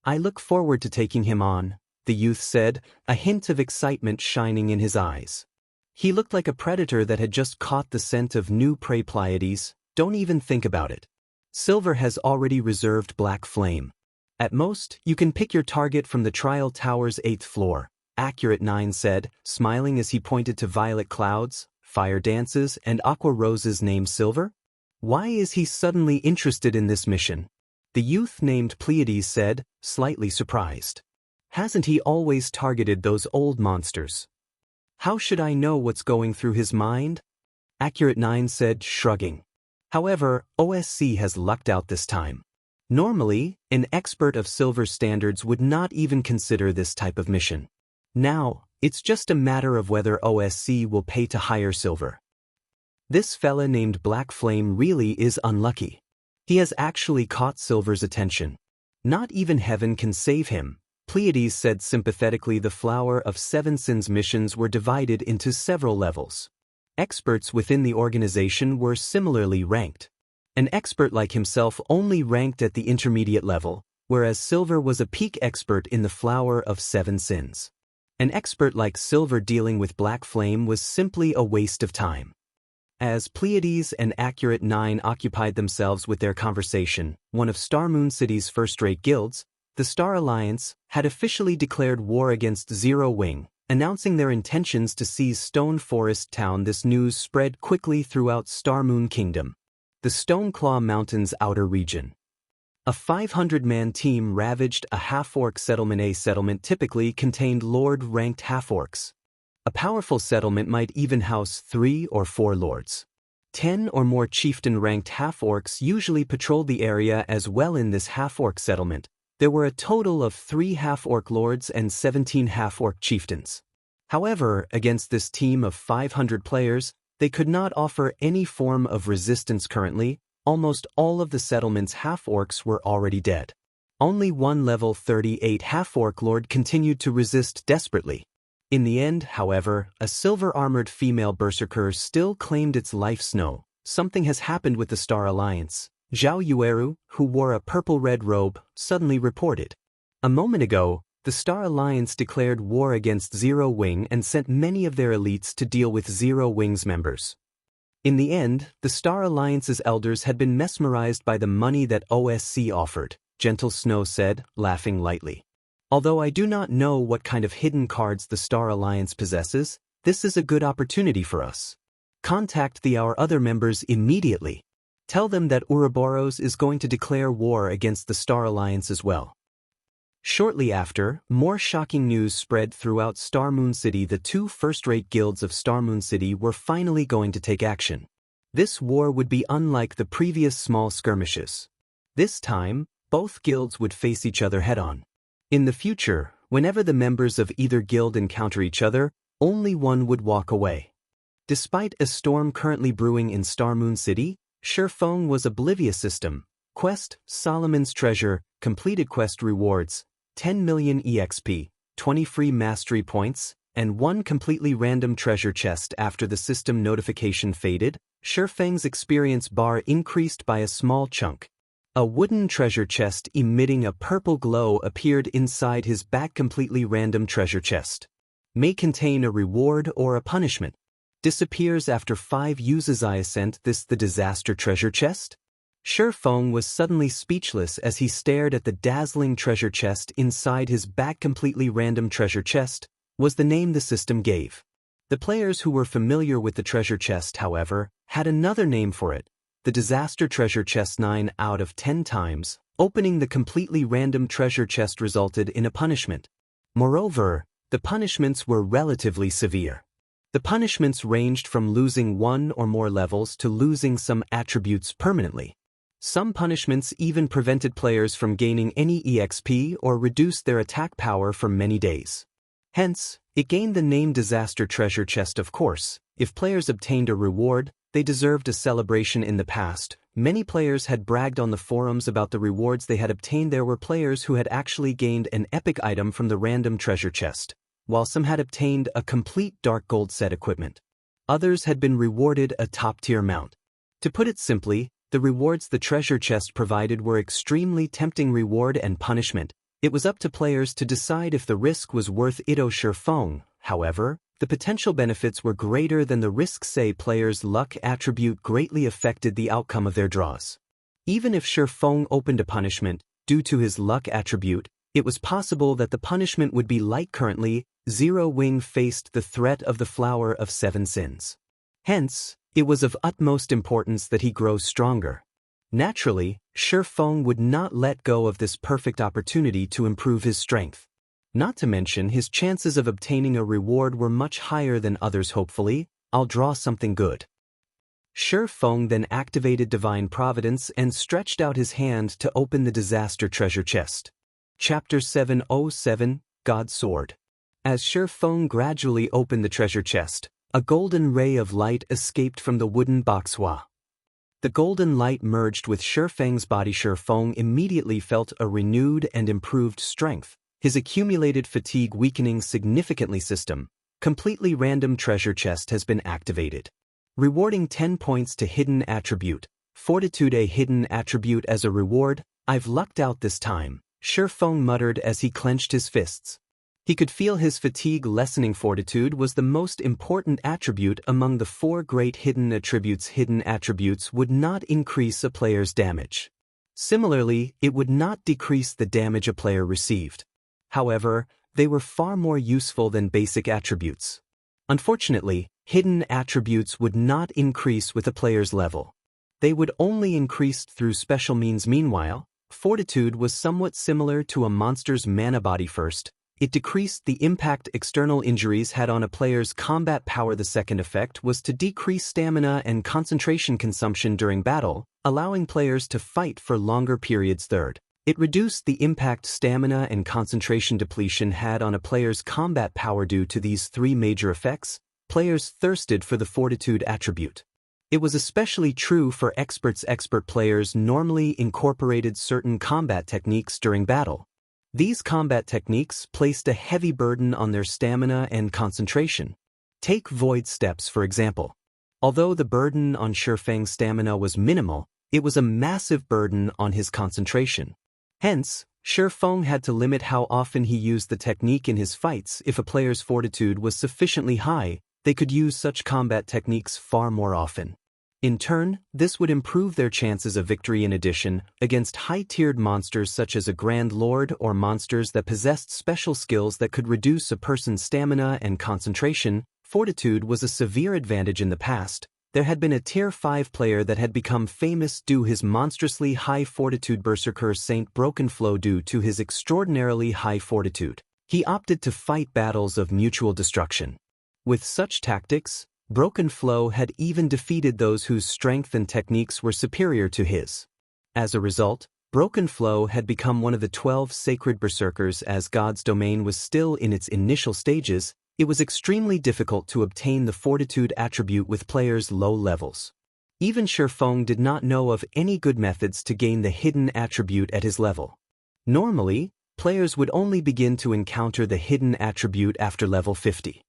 I look forward to taking him on, the youth said, a hint of excitement shining in his eyes. He looked like a predator that had just caught the scent of new prey. Pleiades, don't even think about it. Silver has already reserved Black Flame. At most, you can pick your target from the trial tower's 8th floor, Accurate 9 said, smiling as he pointed to violet clouds, fire dances, and aqua roses named Silver. Why is he suddenly interested in this mission? The youth named Pleiades said, slightly surprised. Hasn't he always targeted those old monsters? How should I know what's going through his mind? Accurate 9 said, shrugging. However, OSC has lucked out this time. Normally, an expert of Silver's standards would not even consider this type of mission. Now, it's just a matter of whether OSC will pay to hire Silver. This fella named Black Flame really is unlucky. He has actually caught Silver's attention. Not even heaven can save him, Pleiades said sympathetically. The Flower of 7 Sins missions were divided into several levels. Experts within the organization were similarly ranked. An expert like himself only ranked at the intermediate level, whereas Silver was a peak expert in the Flower of 7 Sins. An expert like Silver dealing with Black Flame was simply a waste of time. As Pleiades and Accurate 9 occupied themselves with their conversation, one of Starmoon City's first-rate guilds, the Star Alliance, had officially declared war against Zero Wing, announcing their intentions to seize Stone Forest Town. This news spread quickly throughout Starmoon Kingdom, the Stoneclaw Mountains outer region. A 500-man team ravaged a half-orc settlement. A settlement typically contained lord-ranked half-orcs. A powerful settlement might even house 3 or 4 lords. 10 or more chieftain-ranked half-orcs usually patrolled the area as well. In this half-orc settlement, there were a total of 3 half-orc lords and 17 half-orc chieftains. However, against this team of 500 players, they could not offer any form of resistance currently. Almost all of the settlement's half-orcs were already dead. Only one level 38 half-orc lord continued to resist desperately. In the end, however, a silver-armored female berserker still claimed its life. Snow. Something has happened with the Star Alliance, Zhao Yueru, who wore a purple-red robe, suddenly reported. A moment ago, the Star Alliance declared war against Zero Wing and sent many of their elites to deal with Zero Wing's members. In the end, the Star Alliance's elders had been mesmerized by the money that OSC offered, Gentle Snow said, laughing lightly. Although I do not know what kind of hidden cards the Star Alliance possesses, this is a good opportunity for us. Contact our other members immediately. Tell them that Ouroboros is going to declare war against the Star Alliance as well. Shortly after, more shocking news spread throughout Starmoon City. The 2 first-rate guilds of Starmoon City were finally going to take action. This war would be unlike the previous small skirmishes. This time, both guilds would face each other head-on. In the future, whenever the members of either guild encounter each other, only one would walk away. Despite a storm currently brewing in Starmoon City, Feng was oblivious. System, quest, Solomon's Treasure, completed quest rewards, 10 million EXP, 20 free mastery points, and 1 completely random treasure chest. After the system notification faded, Feng's experience bar increased by a small chunk. A wooden treasure chest emitting a purple glow appeared inside his back. Completely random treasure chest. May contain a reward or a punishment. Disappears after 5 uses. I sent this the disaster treasure chest? Feng was suddenly speechless as he stared at the dazzling treasure chest inside his back. Completely random treasure chest was the name the system gave. The players who were familiar with the treasure chest, however, had another name for it, the disaster treasure chest. 9 out of 10 times, opening the completely random treasure chest resulted in a punishment. Moreover, the punishments were relatively severe. The punishments ranged from losing one or more levels to losing some attributes permanently. Some punishments even prevented players from gaining any EXP or reduced their attack power for many days. Hence, it gained the name Disaster Treasure Chest. Of course, if players obtained a reward, they deserved a celebration. In the past, many players had bragged on the forums about the rewards they had obtained. There were players who had actually gained an epic item from the random treasure chest, while some had obtained a complete dark gold set equipment. Others had been rewarded a top-tier mount. To put it simply, the rewards the treasure chest provided were extremely tempting. Reward and punishment. It was up to players to decide if the risk was worth it. Feng, however, the potential benefits were greater than the risks. Say players' luck attribute greatly affected the outcome of their draws. Even if Feng opened a punishment, due to his luck attribute, it was possible that the punishment would be light. Currently, Zero Wing faced the threat of the Flower of Seven Sins. Hence, it was of utmost importance that he grow stronger. Naturally, Feng would not let go of this perfect opportunity to improve his strength. Not to mention his chances of obtaining a reward were much higher than others. Hopefully, I'll draw something good. Feng then activated Divine Providence and stretched out his hand to open the Disaster Treasure Chest. Chapter 707, God's Sword. As Feng gradually opened the treasure chest, a golden ray of light escaped from the wooden boxwa. The golden light merged with Feng's body. Feng immediately felt a renewed and improved strength, his accumulated fatigue weakening significantly. System. Completely random treasure chest has been activated. Rewarding 10 points to hidden attribute. Fortitude. A hidden attribute as a reward. I've lucked out this time, Feng muttered as he clenched his fists. He could feel his fatigue lessening. Fortitude was the most important attribute among the 4 great hidden attributes. Hidden attributes would not increase a player's damage. Similarly, it would not decrease the damage a player received. However, they were far more useful than basic attributes. Unfortunately, hidden attributes would not increase with a player's level. They would only increase through special means. Meanwhile, Fortitude was somewhat similar to a monster's mana body. First, it decreased the impact external injuries had on a player's combat power. The second effect was to decrease stamina and concentration consumption during battle, allowing players to fight for longer periods. Third, it reduced the impact stamina and concentration depletion had on a player's combat power. Due to these 3 major effects, players thirsted for the Fortitude attribute. It was especially true for experts. Expert players normally incorporated certain combat techniques during battle. These combat techniques placed a heavy burden on their stamina and concentration. Take Void Steps for example. Although the burden on Feng's stamina was minimal, it was a massive burden on his concentration. Hence, Feng had to limit how often he used the technique in his fights. If a player's fortitude was sufficiently high, they could use such combat techniques far more often. In turn, this would improve their chances of victory. In addition, against high-tiered monsters such as a Grand Lord or monsters that possessed special skills that could reduce a person's stamina and concentration, Fortitude was a severe advantage. In the past, there had been a Tier 5 player that had become famous due his monstrously high fortitude. Berserker Saint Broken Flow. Due to his extraordinarily high fortitude, he opted to fight battles of mutual destruction. With such tactics, Broken Flow had even defeated those whose strength and techniques were superior to his. As a result, Broken Flow had become one of the 12 sacred berserkers. As God's domain was still in its initial stages, it was extremely difficult to obtain the Fortitude attribute with players' low levels. Even Feng did not know of any good methods to gain the hidden attribute at his level. Normally, players would only begin to encounter the hidden attribute after level 50.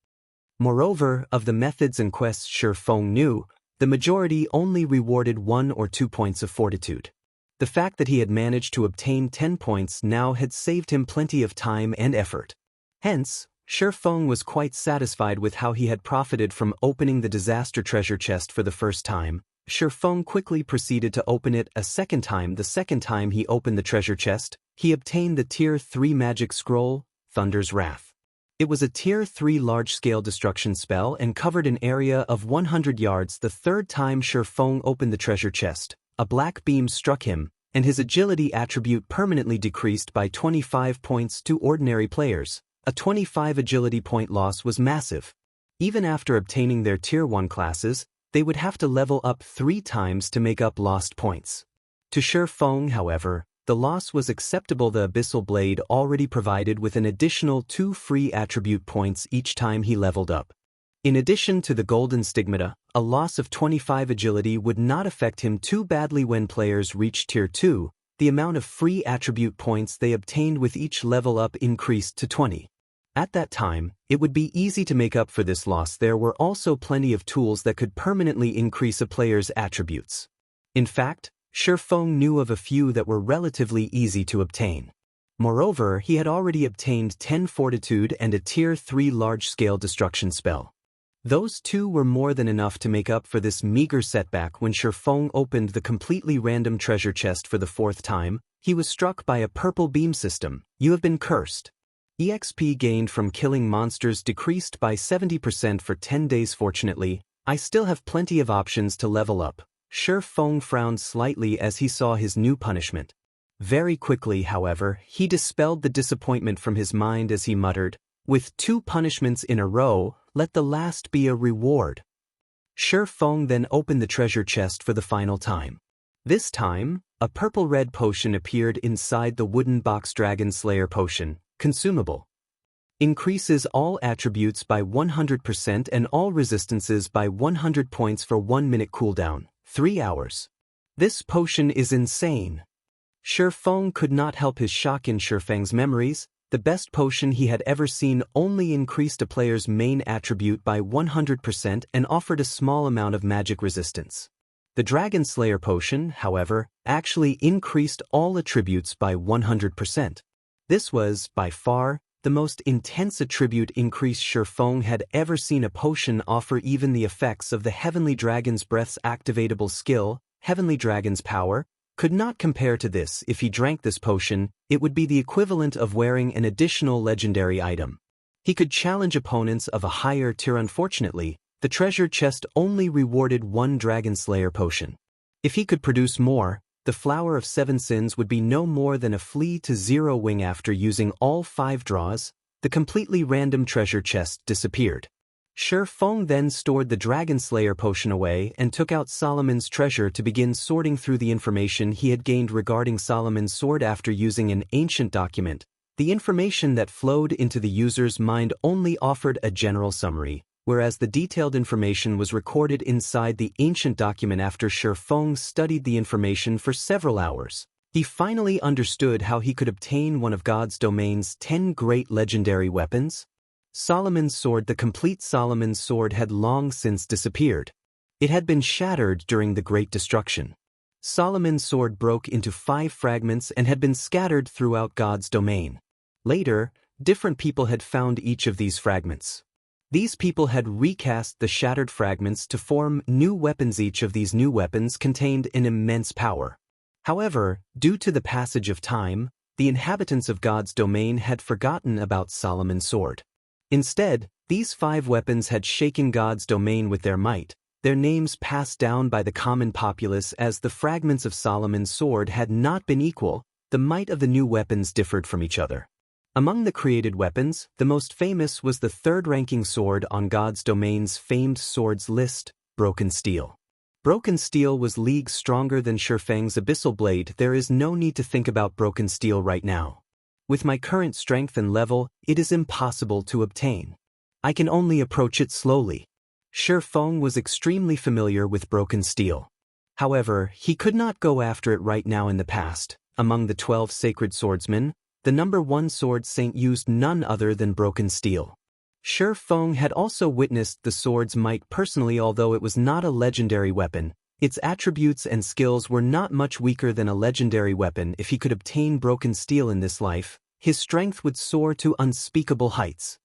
Moreover, of the methods and quests Feng knew, the majority only rewarded 1 or 2 points of fortitude. The fact that he had managed to obtain 10 points now had saved him plenty of time and effort. Hence, Feng was quite satisfied with how he had profited from opening the Disaster Treasure Chest for the first time. Feng quickly proceeded to open it a second time. The second time he opened the treasure chest, he obtained the Tier 3 magic scroll, Thunder's Wrath. It was a Tier 3 large-scale destruction spell and covered an area of 100 yards. The third time Feng opened the treasure chest, a black beam struck him, and his agility attribute permanently decreased by 25 points to ordinary players. A 25 agility point loss was massive. Even after obtaining their Tier 1 classes, they would have to level up 3 times to make up lost points. To Feng, however, the loss was acceptable. The Abyssal Blade already provided with an additional 2 free attribute points each time he leveled up. In addition to the Golden Stigmata, a loss of 25 agility would not affect him too badly when players reached Tier 2. The amount of free attribute points they obtained with each level up increased to 20. At that time, it would be easy to make up for this loss. There were also plenty of tools that could permanently increase a player's attributes. In fact, Feng knew of a few that were relatively easy to obtain. Moreover, he had already obtained 10 Fortitude and a Tier 3 large-scale destruction spell. Those two were more than enough to make up for this meager setback. When Feng opened the completely random treasure chest for the 4th time, he was struck by a purple beam system. You have been cursed. EXP gained from killing monsters decreased by 70% for 10 days. Fortunately, I still have plenty of options to level up. Feng frowned slightly as he saw his new punishment. Very quickly, however, he dispelled the disappointment from his mind as he muttered, "With 2 punishments in a row, let the last be a reward." Feng then opened the treasure chest for the final time. This time, a purple-red potion appeared inside the wooden box. Dragon Slayer Potion, consumable. Increases all attributes by 100% and all resistances by 100 points for 1 minute cooldown, 3 hours. This potion is insane. Feng could not help his shock. In Feng's memories, the best potion he had ever seen only increased a player's main attribute by 100% and offered a small amount of magic resistance. The Dragon Slayer Potion, however, actually increased all attributes by 100%. This was, by far, the most intense attribute increase Feng had ever seen a potion offer. Even the effects of the Heavenly Dragon's Breath's activatable skill, Heavenly Dragon's Power, could not compare to this. If he drank this potion, it would be the equivalent of wearing an additional legendary item. He could challenge opponents of a higher tier. Unfortunately, the treasure chest only rewarded 1 Dragon Slayer potion. If he could produce more, the Flower of 7 Sins would be no more than a flea to 0 wing. After using all 5 draws, the completely random treasure chest disappeared. Feng then stored the Dragon Slayer potion away and took out Solomon's treasure to begin sorting through the information he had gained regarding Solomon's sword. After using an ancient document, the information that flowed into the user's mind only offered a general summary, whereas the detailed information was recorded inside the ancient document. After Feng studied the information for several hours, he finally understood how he could obtain one of God's domain's 10 great legendary weapons. Solomon's sword. The complete Solomon's sword had long since disappeared. It had been shattered during the Great Destruction. Solomon's sword broke into 5 fragments and had been scattered throughout God's domain. Later, different people had found each of these fragments. These people had recast the shattered fragments to form new weapons. Each of these new weapons contained an immense power. However, due to the passage of time, the inhabitants of God's domain had forgotten about Solomon's sword. Instead, these 5 weapons had shaken God's domain with their might, their names passed down by the common populace. As the fragments of Solomon's sword had not been equal, the might of the new weapons differed from each other. Among the created weapons, the most famous was the 3rd-ranking sword on God's domain's famed swords list, Broken Steel. Broken Steel was leagues stronger than Feng's Abyssal Blade. There is no need to think about Broken Steel right now. With my current strength and level, it is impossible to obtain. I can only approach it slowly. Feng was extremely familiar with Broken Steel. However, he could not go after it right now. In the past, among the 12 sacred swordsmen, the number 1 sword saint used none other than Broken Steel. Feng had also witnessed the sword's might personally. Although it was not a legendary weapon, its attributes and skills were not much weaker than a legendary weapon. If he could obtain Broken Steel in this life, his strength would soar to unspeakable heights.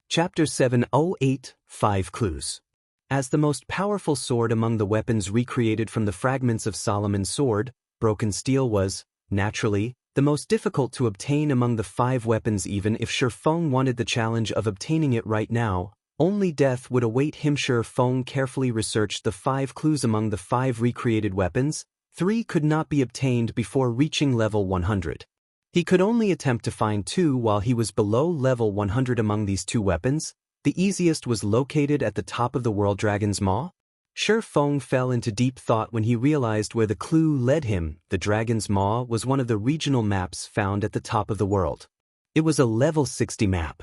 Chapter 708, 5 Clues. As the most powerful sword among the weapons recreated from the fragments of Solomon's sword, Broken Steel was, naturally, the most difficult to obtain among the 5 weapons. Even if Feng wanted the challenge of obtaining it right now, only death would await him. Feng carefully researched the 5 clues among the 5 recreated weapons. 3 could not be obtained before reaching level 100. He could only attempt to find 2 while he was below level 100. Among these 2 weapons, The easiest was located at the top of the world Dragon's Maw? Feng fell into deep thought when he realized where the clue led him. The Dragon's Maw was one of the regional maps found at the top of the world. It was a level 60 map.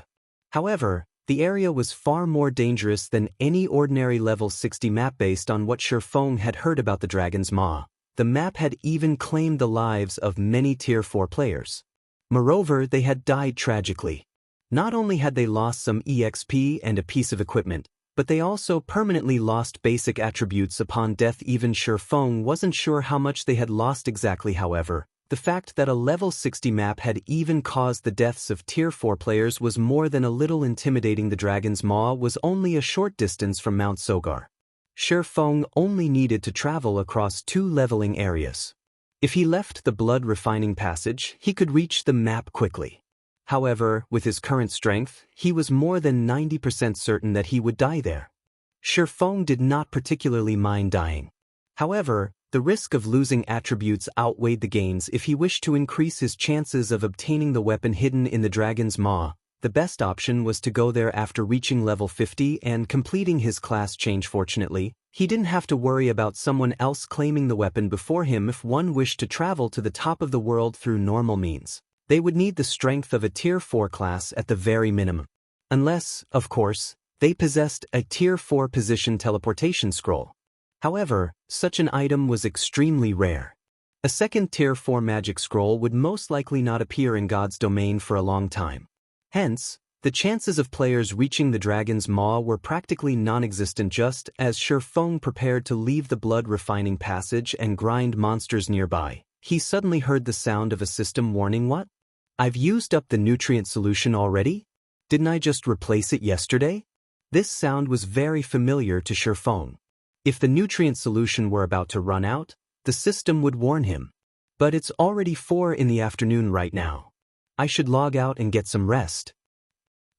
However, the area was far more dangerous than any ordinary level 60 map based on what Feng had heard about the Dragon's Maw. The map had even claimed the lives of many Tier 4 players. Moreover, they had died tragically. Not only had they lost some EXP and a piece of equipment, but they also permanently lost basic attributes upon death. Even Feng wasn't sure how much they had lost exactly. However, the fact that a level 60 map had even caused the deaths of Tier 4 players was more than a little intimidating. The Dragon's Maw was only a short distance from Mount Sogar. Feng only needed to travel across 2 leveling areas. If he left the blood refining passage, he could reach the map quickly. However, with his current strength, he was more than 90% certain that he would die there. Feng did not particularly mind dying. However, the risk of losing attributes outweighed the gains if he wished to increase his chances of obtaining the weapon hidden in the Dragon's Maw. The best option was to go there after reaching level 50 and completing his class change. Fortunately, he didn't have to worry about someone else claiming the weapon before him. If one wished to travel to the top of the world through normal means, they would need the strength of a Tier 4 class at the very minimum. Unless, of course, they possessed a Tier 4 position teleportation scroll. However, such an item was extremely rare. A second Tier 4 magic scroll would most likely not appear in God's domain for a long time. Hence, the chances of players reaching the Dragon's Maw were practically non-existent. Just as Feng prepared to leave the blood refining passage and grind monsters nearby, he suddenly heard the sound of a system warning. What? I've used up the nutrient solution already? Didn't I just replace it yesterday? This sound was very familiar to Feng. If the nutrient solution were about to run out, the system would warn him. But it's already 4 in the afternoon right now. I should log out and get some rest.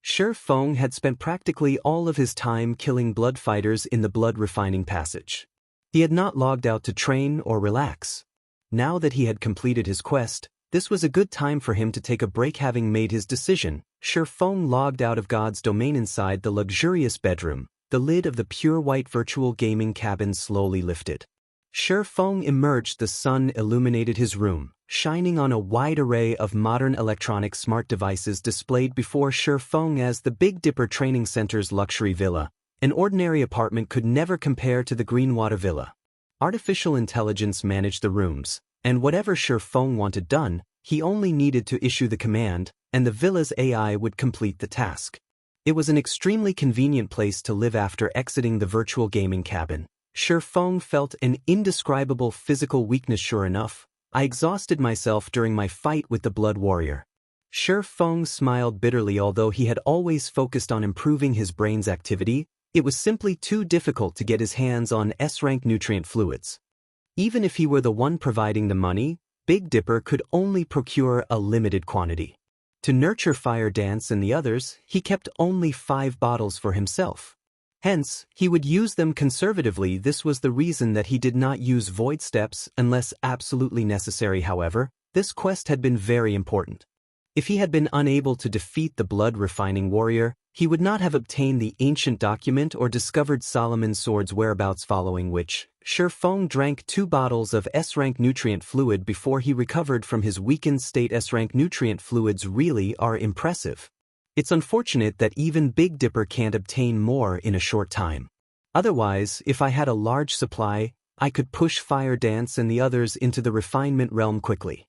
Feng had spent practically all of his time killing blood fighters in the blood refining passage. He had not logged out to train or relax. Now that he had completed his quest, this was a good time for him to take a break. Having made his decision, Feng logged out of God's domain. Inside the luxurious bedroom, the lid of the pure white virtual gaming cabin slowly lifted. Feng emerged. The sun illuminated his room, shining on a wide array of modern electronic smart devices displayed before Feng. As the Big Dipper Training Center's luxury villa, an ordinary apartment could never compare to the Greenwater Villa. Artificial intelligence managed the rooms, and whatever Feng wanted done, he only needed to issue the command, and the villa's AI would complete the task. It was an extremely convenient place to live. After exiting the virtual gaming cabin, Feng felt an indescribable physical weakness. Sure enough, I exhausted myself during my fight with the Blood Warrior. Feng smiled bitterly. Although he had always focused on improving his brain's activity, it was simply too difficult to get his hands on S-rank nutrient fluids. Even if he were the one providing the money, Big Dipper could only procure a limited quantity. To nurture Fire Dance and the others, he kept only 5 bottles for himself. Hence, he would use them conservatively. This was the reason that he did not use void steps unless absolutely necessary. However, this quest had been very important. If he had been unable to defeat the blood refining warrior, he would not have obtained the ancient document or discovered Solomon's sword's whereabouts, following which, Feng drank 2 bottles of S-rank nutrient fluid before he recovered from his weakened state. S-rank nutrient fluids really are impressive. It's unfortunate that even Big Dipper can't obtain more in a short time. Otherwise, if I had a large supply, I could push Fire Dance and the others into the refinement realm quickly.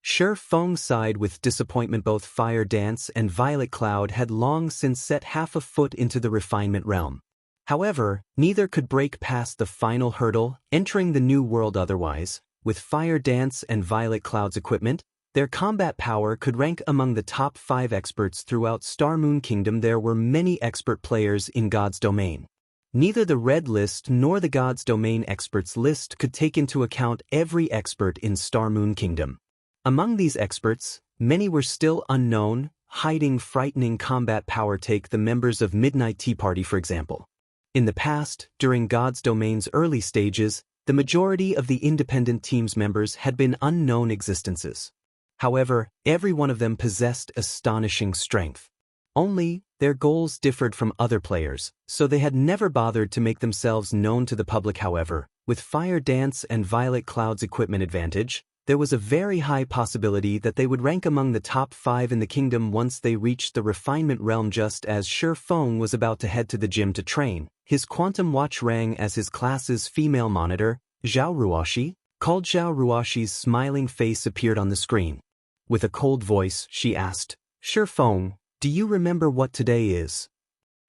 Feng sighed with disappointment. Both Fire Dance and Violet Cloud had long since set half a foot into the refinement realm. However, neither could break past the final hurdle, entering the new world. Otherwise, with Fire Dance and Violet Cloud's equipment, their combat power could rank among the top 5 experts throughout Star Moon Kingdom. There were many expert players in God's domain. Neither the Red List nor the God's Domain Experts list could take into account every expert in Star Moon Kingdom. Among these experts, many were still unknown, hiding frightening combat power. Take the members of Midnight Tea Party for example. In the past, during God's Domain's early stages, the majority of the independent team's members had been unknown existences. However, every one of them possessed astonishing strength. Only, Their goals differed from other players, so they had never bothered to make themselves known to the public. However, with Fire Dance and Violet Cloud's equipment advantage, there was a very high possibility that they would rank among the top 5 in the kingdom once they reached the Refinement realm. Just as Feng was about to head to the gym to train, his quantum watch rang as his class's female monitor, Zhao Ruoshi, called. Zhao Ruoshi's smiling face appeared on the screen. With a cold voice, she asked, Feng, do you remember what today is?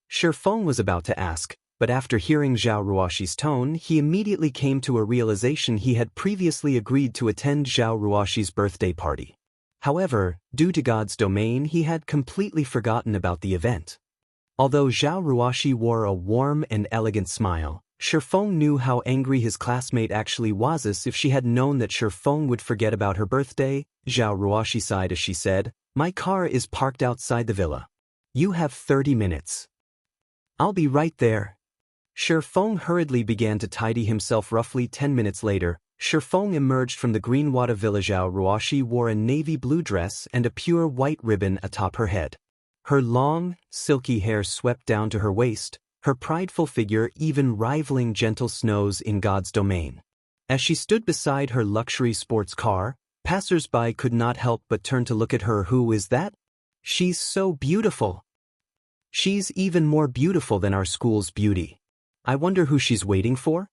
Feng was about to ask, but after hearing Zhao Ruoshi's tone, he immediately came to a realization. He had previously agreed to attend Zhao Ruoshi's birthday party. However, due to God's domain, he had completely forgotten about the event. Although Zhao Ruoshi wore a warm and elegant smile, Feng knew how angry his classmate actually was. If she had known that Feng would forget about her birthday, Zhao Ruoshi sighed as she said, My car is parked outside the villa. You have 30 minutes. I'll be right there. Feng hurriedly began to tidy himself. Roughly 10 minutes later, Feng emerged from the Greenwater Villa. Zhao Ruoshi wore a navy blue dress and a pure white ribbon atop her head. Her long, silky hair swept down to her waist, her prideful figure even rivaling gentle snows in God's domain. As she stood beside her luxury sports car, passers-by could not help but turn to look at her. Who is that? She's so beautiful. She's even more beautiful than our school's beauty. I wonder who she's waiting for?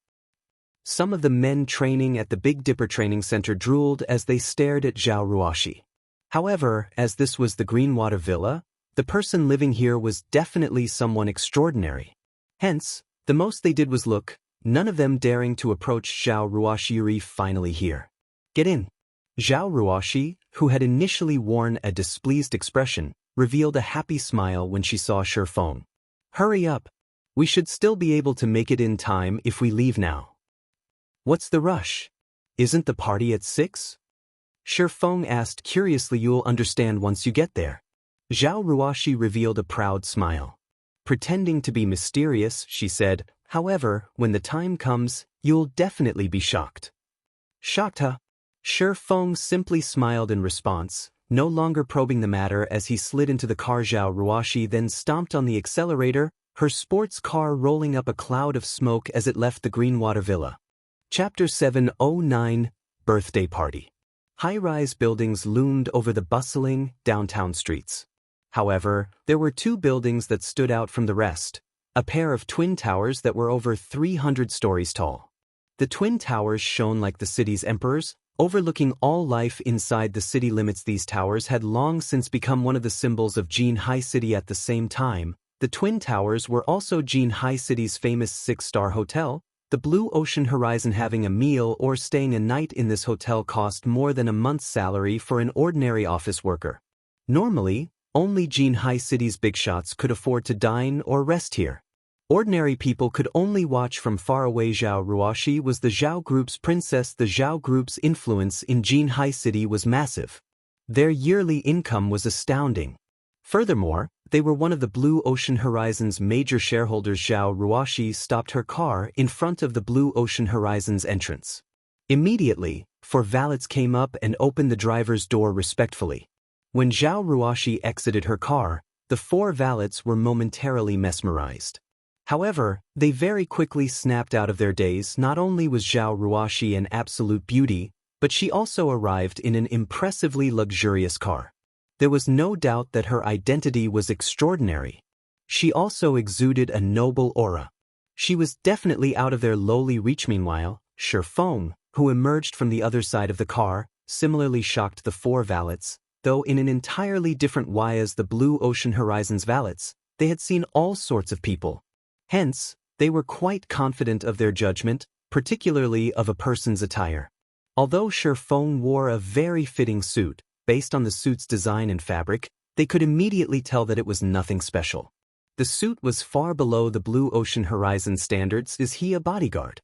Some of the men training at the Big Dipper Training Center drooled as they stared at Zhao Ruoshi. However, as this was the Greenwater Villa, the person living here was definitely someone extraordinary. Hence, the most they did was look, none of them daring to approach Zhao Ruoshi. Finally here. Get in. Zhao Ruoshi, who had initially worn a displeased expression, revealed a happy smile when she saw Feng. Hurry up. We should still be able to make it in time if we leave now. What's the rush? Isn't the party at 6? Feng asked curiously. You'll understand once you get there. Zhao Ruoshi revealed a proud smile. Pretending to be mysterious, she said, However, when the time comes, you'll definitely be shocked. Shocked, huh? Feng simply smiled in response, no longer probing the matter as he slid into the car. Zhao Ruoshi then stomped on the accelerator, her sports car rolling up a cloud of smoke as it left the Greenwater Villa. Chapter 709, Birthday Party. High-rise buildings loomed over the bustling, downtown streets. However, there were 2 buildings that stood out from the rest, a pair of twin towers that were over 300 stories tall. The twin towers shone like the city's emperors, overlooking all life inside the city limits. These towers had long since become one of the symbols of Jinhai City. At the same time, the Twin Towers were also Jinhai City's famous 6-star hotel, the Blue Ocean Horizon. Having a meal or staying a night in this hotel cost more than a month's salary for an ordinary office worker. Normally, only Jinhai City's big shots could afford to dine or rest here. Ordinary people could only watch from far away. Zhao Ruoshi was the Zhao Group's princess. The Zhao Group's influence in Jinhai City was massive. Their yearly income was astounding. Furthermore, they were one of the Blue Ocean Horizon's major shareholders. Zhao Ruoshi stopped her car in front of the Blue Ocean Horizon's entrance. Immediately, 4 valets came up and opened the driver's door respectfully. When Zhao Ruoshi exited her car, the 4 valets were momentarily mesmerized. However, they very quickly snapped out of their daze. Not only was Zhao Ruoshi an absolute beauty, but she also arrived in an impressively luxurious car. There was no doubt that her identity was extraordinary. She also exuded a noble aura. She was definitely out of their lowly reach. Meanwhile, Feng, who emerged from the other side of the car, similarly shocked the 4 valets, though in an entirely different way as the Blue Ocean Horizon's valets. They had seen all sorts of people. Hence, they were quite confident of their judgment, particularly of a person's attire. Although Feng wore a very fitting suit, based on the suit's design and fabric, they could immediately tell that it was nothing special. The suit was far below the Blue Ocean Horizon standards. Is he a bodyguard?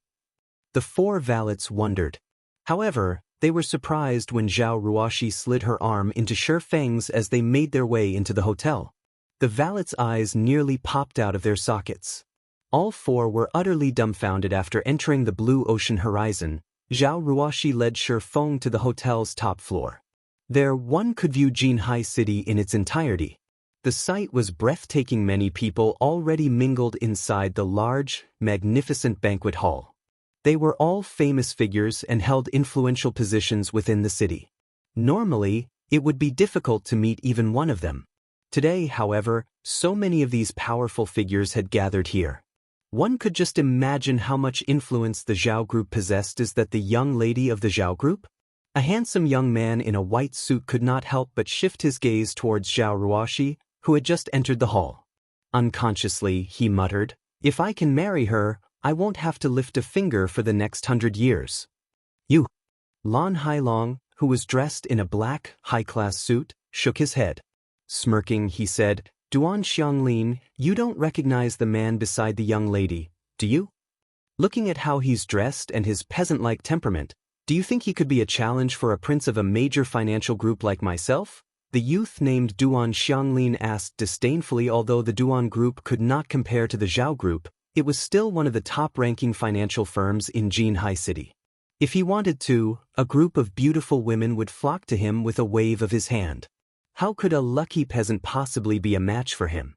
The 4 valets wondered. However, they were surprised when Zhao Ruoshi slid her arm into Feng's as they made their way into the hotel. The valets' eyes nearly popped out of their sockets. All 4 were utterly dumbfounded. After entering the Blue Ocean Horizon, Zhao Ruoshi led Feng to the hotel's top floor. There one could view Jinhai City in its entirety. The sight was breathtaking. Many people already mingled inside the large, magnificent banquet hall. They were all famous figures and held influential positions within the city. Normally, it would be difficult to meet even one of them. Today, however, so many of these powerful figures had gathered here. One could just imagine how much influence the Zhao group possessed. Is that the young lady of the Zhao group? A handsome young man in a white suit could not help but shift his gaze towards Zhao Ruoshi, who had just entered the hall. Unconsciously, he muttered, "If I can marry her, I won't have to lift a finger for the next 100 years. You." Lan Hailong, who was dressed in a black, high-class suit, shook his head. Smirking, he said, "Duan Xianglin, you don't recognize the man beside the young lady, do you? Looking at how he's dressed and his peasant-like temperament, do you think he could be a challenge for a prince of a major financial group like myself?" The youth named Duan Xianglin asked disdainfully. Although the Duan group could not compare to the Zhao group, it was still one of the top-ranking financial firms in Jinhai City. If he wanted to, a group of beautiful women would flock to him with a wave of his hand. How could a lucky peasant possibly be a match for him?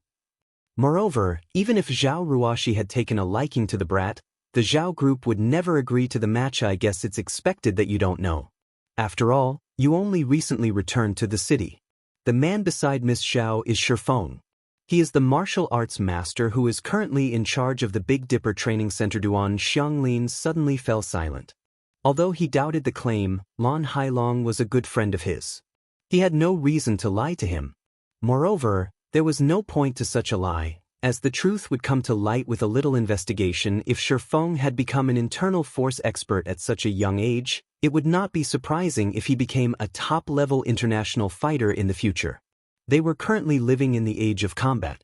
Moreover, even if Zhao Ruoshi had taken a liking to the brat, the Zhao group would never agree to the match. I guess it's expected that you don't know. After all, you only recently returned to the city. The man beside Miss Zhao is Feng. He is the martial arts master who is currently in charge of the Big Dipper Training Center. Duan Xianglin suddenly fell silent. Although he doubted the claim, Lan Hailong was a good friend of his. He had no reason to lie to him. Moreover, there was no point to such a lie, as the truth would come to light with a little investigation. If Feng had become an internal force expert at such a young age, it would not be surprising if he became a top-level international fighter in the future. They were currently living in the age of combat.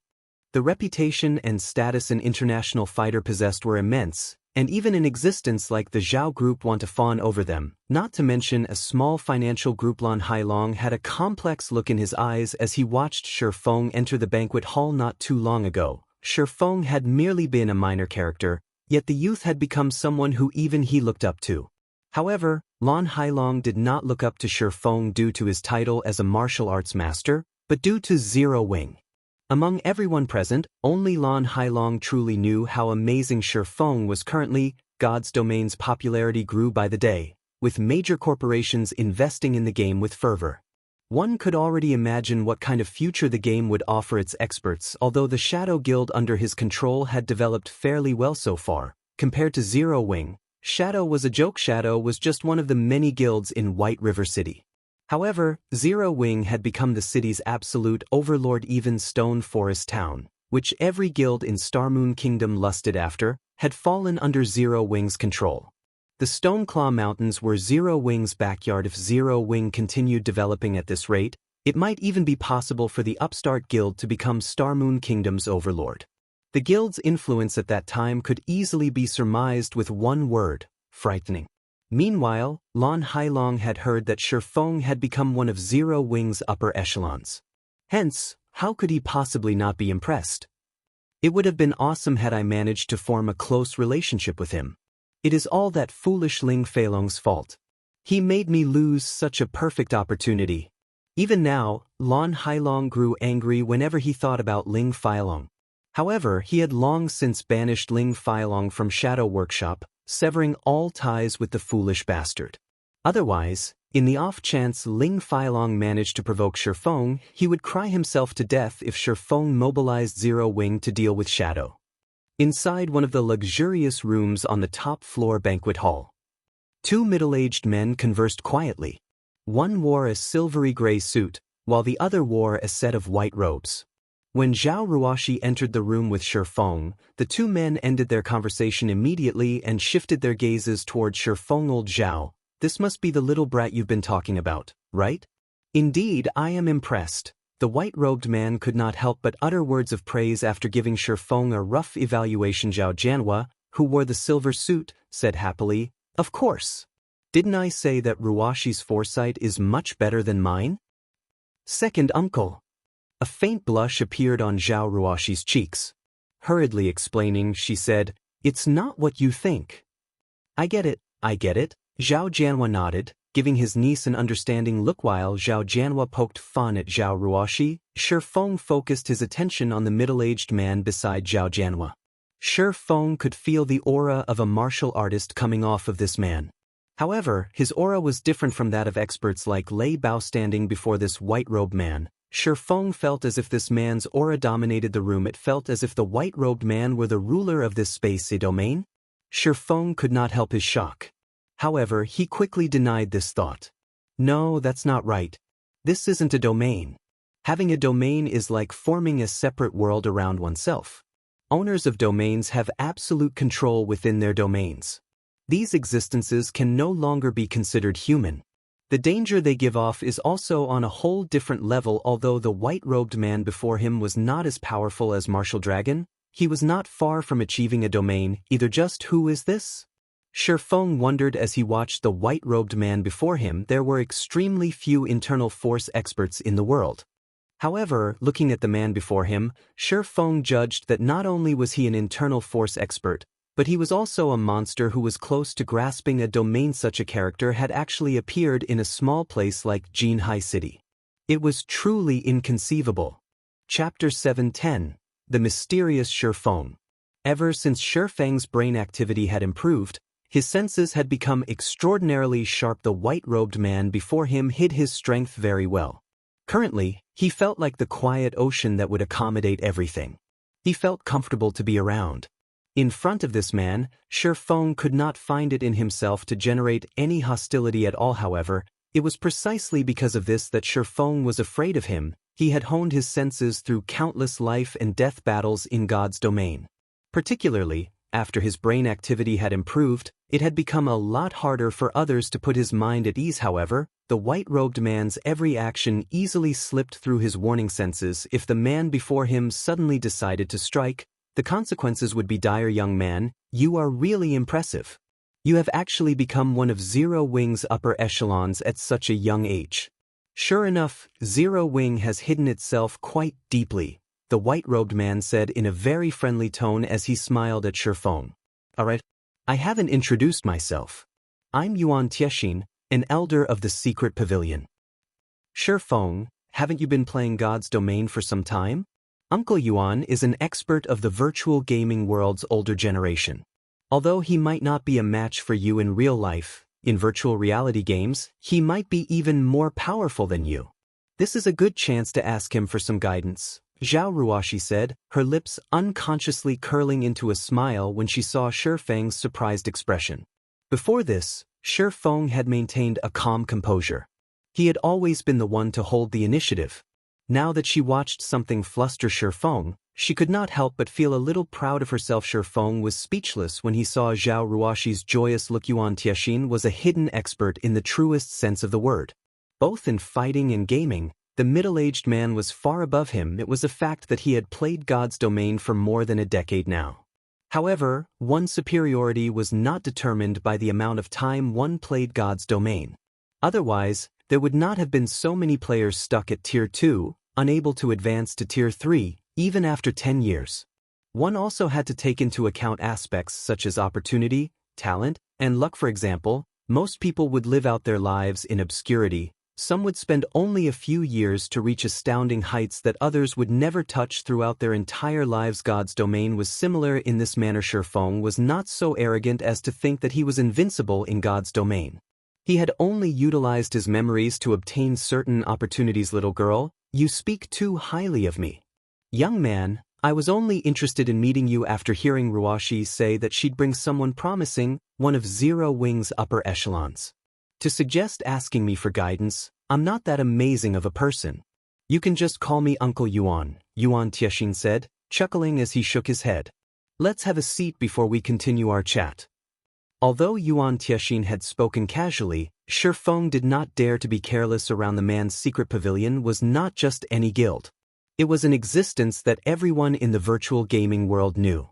The reputation and status an international fighter possessed were immense, and even an existence like the Zhao group want to fawn over them, not to mention a small financial group. Lan Hailong had a complex look in his eyes as he watched Feng enter the banquet hall. Not too long ago, Feng had merely been a minor character, yet the youth had become someone who even he looked up to. However, Lan Hailong did not look up to Feng due to his title as a martial arts master, but due to Zero Wing. Among everyone present, only Lan Hailong truly knew how amazing Feng was currently. God's Domain's popularity grew by the day, with major corporations investing in the game with fervor. One could already imagine what kind of future the game would offer its experts. Although the Shadow Guild under his control had developed fairly well so far, compared to Zero Wing, Shadow was a joke. Shadow was just one of the many guilds in White River City. However, Zero Wing had become the city's absolute overlord. Even Stone Forest Town, which every guild in Starmoon Kingdom lusted after, had fallen under Zero Wing's control. The Stoneclaw Mountains were Zero Wing's backyard. If Zero Wing continued developing at this rate, it might even be possible for the upstart guild to become Starmoon Kingdom's overlord. The guild's influence at that time could easily be surmised with one word: frightening. Meanwhile, Lan Hailong had heard that Feng had become one of Zero Wing's upper echelons. Hence, how could he possibly not be impressed? It would have been awesome had I managed to form a close relationship with him. It is all that foolish Ling Feilong's fault. He made me lose such a perfect opportunity. Even now, Lan Hailong grew angry whenever he thought about Ling Feilong. However, he had long since banished Ling Feilong from Shadow Workshop, severing all ties with the foolish bastard. Otherwise, in the off chance Ling Feilong managed to provoke Feng, he would cry himself to death if Feng mobilized Zero Wing to deal with Shadow. Inside one of the luxurious rooms on the top floor banquet hall, two middle-aged men conversed quietly. One wore a silvery gray suit, while the other wore a set of white robes. When Zhao Ruoshi entered the room with Feng, the two men ended their conversation immediately and shifted their gazes toward Feng. Old Zhao, this must be the little brat you've been talking about, right? Indeed, I am impressed. The white-robed man could not help but utter words of praise after giving Feng a rough evaluation. Zhao Jianhua, who wore the silver suit, said happily, "Of course. Didn't I say that Ruoshi's foresight is much better than mine?" "Second uncle." A faint blush appeared on Zhao Ruoshi's cheeks. Hurriedly explaining, she said, "It's not what you think." I get it, Zhao Jianhua nodded, giving his niece an understanding look. While Zhao Jianhua poked fun at Zhao Ruoxi, Shi Feng focused his attention on the middle-aged man beside Zhao Jianhua. Shi Feng could feel the aura of a martial artist coming off of this man. However, his aura was different from that of experts like Lei Bao. Standing before this white-robed man, Shi Feng felt as if this man's aura dominated the room. It felt as if the white-robed man were the ruler of this space domain. Shi Feng could not help his shock. However, he quickly denied this thought. No, that's not right. This isn't a domain. Having a domain is like forming a separate world around oneself. Owners of domains have absolute control within their domains. These existences can no longer be considered human. The danger they give off is also on a whole different level. Although the white-robed man before him was not as powerful as Martial Dragon, he was not far from achieving a domain. Either just who is this? Shi Feng wondered as he watched the white-robed man before him. There were extremely few internal force experts in the world. However, looking at the man before him, Shi Feng judged that not only was he an internal force expert, but he was also a monster who was close to grasping a domain. Such a character had actually appeared in a small place like Jinhai City. It was truly inconceivable. Chapter 710. The Mysterious Shi Feng. Ever since Shi Feng's brain activity had improved, his senses had become extraordinarily sharp. The white-robed man before him hid his strength very well. Currently, he felt like the quiet ocean that would accommodate everything. He felt comfortable to be around. In front of this man, Shi Feng could not find it in himself to generate any hostility at all. However, it was precisely because of this that Shi Feng was afraid of him. He had honed his senses through countless life and death battles in God's domain. Particularly, after his brain activity had improved, it had become a lot harder for others to put his mind at ease. However, the white-robed man's every action easily slipped through his warning senses. If the man before him suddenly decided to strike, the consequences would be dire. Young man, you are really impressive. You have actually become one of Zero Wing's upper echelons at such a young age. Sure enough, Zero Wing has hidden itself quite deeply, the white-robed man said in a very friendly tone as he smiled at Shi Feng. Alright, I haven't introduced myself. I'm Yuan Tiexin, an elder of the Secret Pavilion. Shi Feng, haven't you been playing God's domain for some time? Uncle Yuan is an expert of the virtual gaming world's older generation. Although he might not be a match for you in real life, in virtual reality games, he might be even more powerful than you. This is a good chance to ask him for some guidance, Zhao Ruoxi said, her lips unconsciously curling into a smile when she saw Shi Feng's surprised expression. Before this, Shi Feng had maintained a calm composure. He had always been the one to hold the initiative. Now that she watched something fluster Shi Feng, she could not help but feel a little proud of herself. Shi Feng was speechless when he saw Zhao Ruoxi's joyous look. Yuan Tiexin was a hidden expert in the truest sense of the word. Both in fighting and gaming, the middle-aged man was far above him. It was a fact that he had played God's domain for more than a decade now. However, one's superiority was not determined by the amount of time one played God's domain. Otherwise, there would not have been so many players stuck at Tier 2, unable to advance to Tier 3, even after 10 years. One also had to take into account aspects such as opportunity, talent, and luck. For example, most people would live out their lives in obscurity. Some would spend only a few years to reach astounding heights that others would never touch throughout their entire lives. God's domain was similar in this manner. Shi Feng was not so arrogant as to think that he was invincible in God's domain. He had only utilized his memories to obtain certain opportunities. Little girl, you speak too highly of me. Young man, I was only interested in meeting you after hearing Ruoxi say that she'd bring someone promising, one of Zero Wing's upper echelons. To suggest asking me for guidance, I'm not that amazing of a person. You can just call me Uncle Yuan, Yuan Tiexin said, chuckling as he shook his head. Let's have a seat before we continue our chat. Although Yuan Tiexin had spoken casually, Shi Feng did not dare to be careless around the man's secret pavilion. Was not just any guild. It was an existence that everyone in the virtual gaming world knew.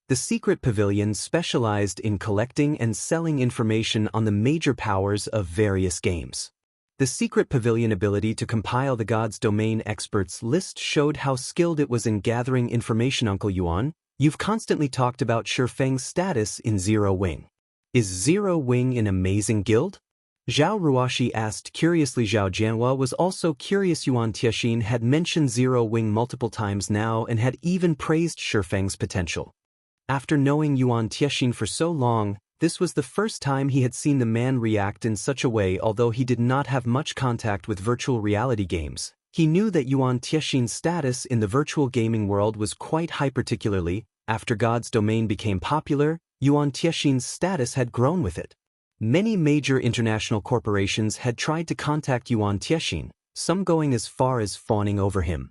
The secret pavilion specialized in collecting and selling information on the major powers of various games. The secret pavilion ability to compile the God's domain experts list showed how skilled it was in gathering information. Uncle Yuan, you've constantly talked about Shi Feng's status in Zero Wing. Is Zero Wing an amazing guild? Zhao Ruoxi asked curiously. Zhao Jianhua was also curious. Yuan Tiexin had mentioned Zero Wing multiple times now and had even praised Feng's potential. After knowing Yuan Tiexin for so long, this was the first time he had seen the man react in such a way. Although he did not have much contact with virtual reality games, he knew that Yuan Tiexin's status in the virtual gaming world was quite high. Particularly, after God's Domain became popular, Yuan Tiexin's status had grown with it. Many major international corporations had tried to contact Yuan Tiexin, some going as far as fawning over him.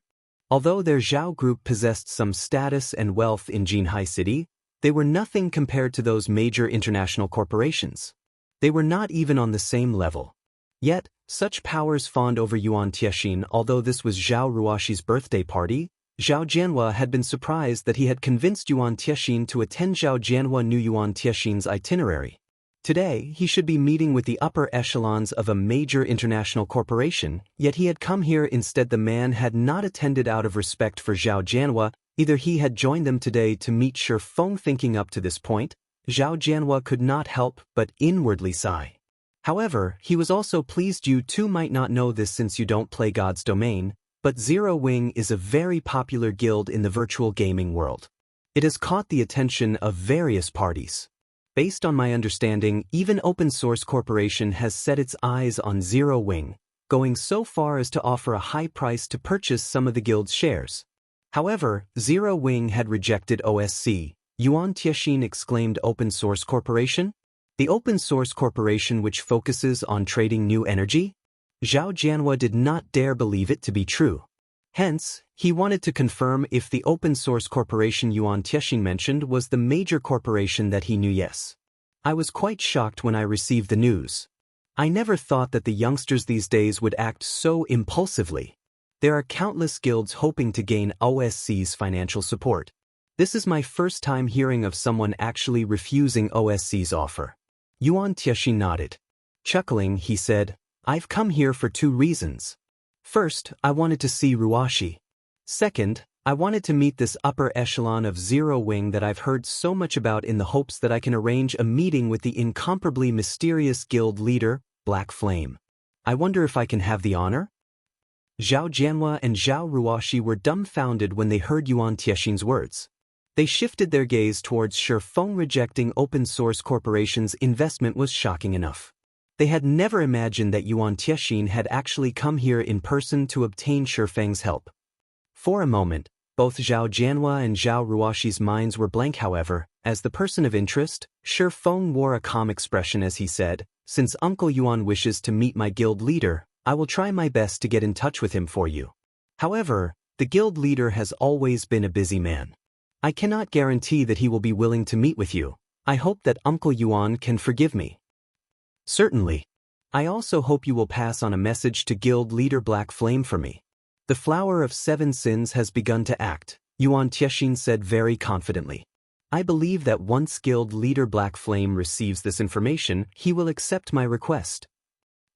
Although their Zhao group possessed some status and wealth in Jinhai City, they were nothing compared to those major international corporations. They were not even on the same level. Yet, such powers fawned over Yuan Tiexin. Although this was Zhao Ruoxi's birthday party, Zhao Jianhua had been surprised that he had convinced Yuan Tiexin to attend. Zhao Jianhua knew Yuan Tiexin's itinerary. Today, he should be meeting with the upper echelons of a major international corporation, yet he had come here instead. The man had not attended out of respect for Zhao Jianhua. Either he had joined them today to meet Feng. Thinking up to this point, Zhao Jianhua could not help but inwardly sigh. However, he was also pleased. You two might not know this since you don't play God's Domain, but Zero Wing is a very popular guild in the virtual gaming world. It has caught the attention of various parties. Based on my understanding, even Open Source Corporation has set its eyes on Zero Wing, going so far as to offer a high price to purchase some of the guild's shares. However, Zero Wing had rejected OSC. Yuan Tiexin exclaimed. Open Source Corporation? The Open Source Corporation which focuses on trading new energy? Zhao Jianhua did not dare believe it to be true. Hence, he wanted to confirm if the Open Source Corporation Yuan Tiexin mentioned was the major corporation that he knew. Yes. I was quite shocked when I received the news. I never thought that the youngsters these days would act so impulsively. There are countless guilds hoping to gain OSC's financial support. This is my first time hearing of someone actually refusing OSC's offer. Yuan Tiexin nodded. Chuckling, he said, I've come here for two reasons. First, I wanted to see Ruoxi. Second, I wanted to meet this upper echelon of Zero Wing that I've heard so much about, in the hopes that I can arrange a meeting with the incomparably mysterious guild leader, Black Flame. I wonder if I can have the honor? Zhao Jianhua and Zhao Ruoxi were dumbfounded when they heard Yuan Tiexin's words. They shifted their gaze towards Feng. Rejecting Open Source Corporation's investment was shocking enough. They had never imagined that Yuan Tiexin had actually come here in person to obtain Feng's help. For a moment, both Zhao Jianhua and Zhao Ruoxi's minds were blank. However, as the person of interest, Feng wore a calm expression as he said, Since Uncle Yuan wishes to meet my guild leader, I will try my best to get in touch with him for you. However, the guild leader has always been a busy man. I cannot guarantee that he will be willing to meet with you. I hope that Uncle Yuan can forgive me. Certainly. I also hope you will pass on a message to guild leader Black Flame for me. The Flower of Seven Sins has begun to act, Yuan Tiexin said very confidently. I believe that once guild leader Black Flame receives this information, he will accept my request.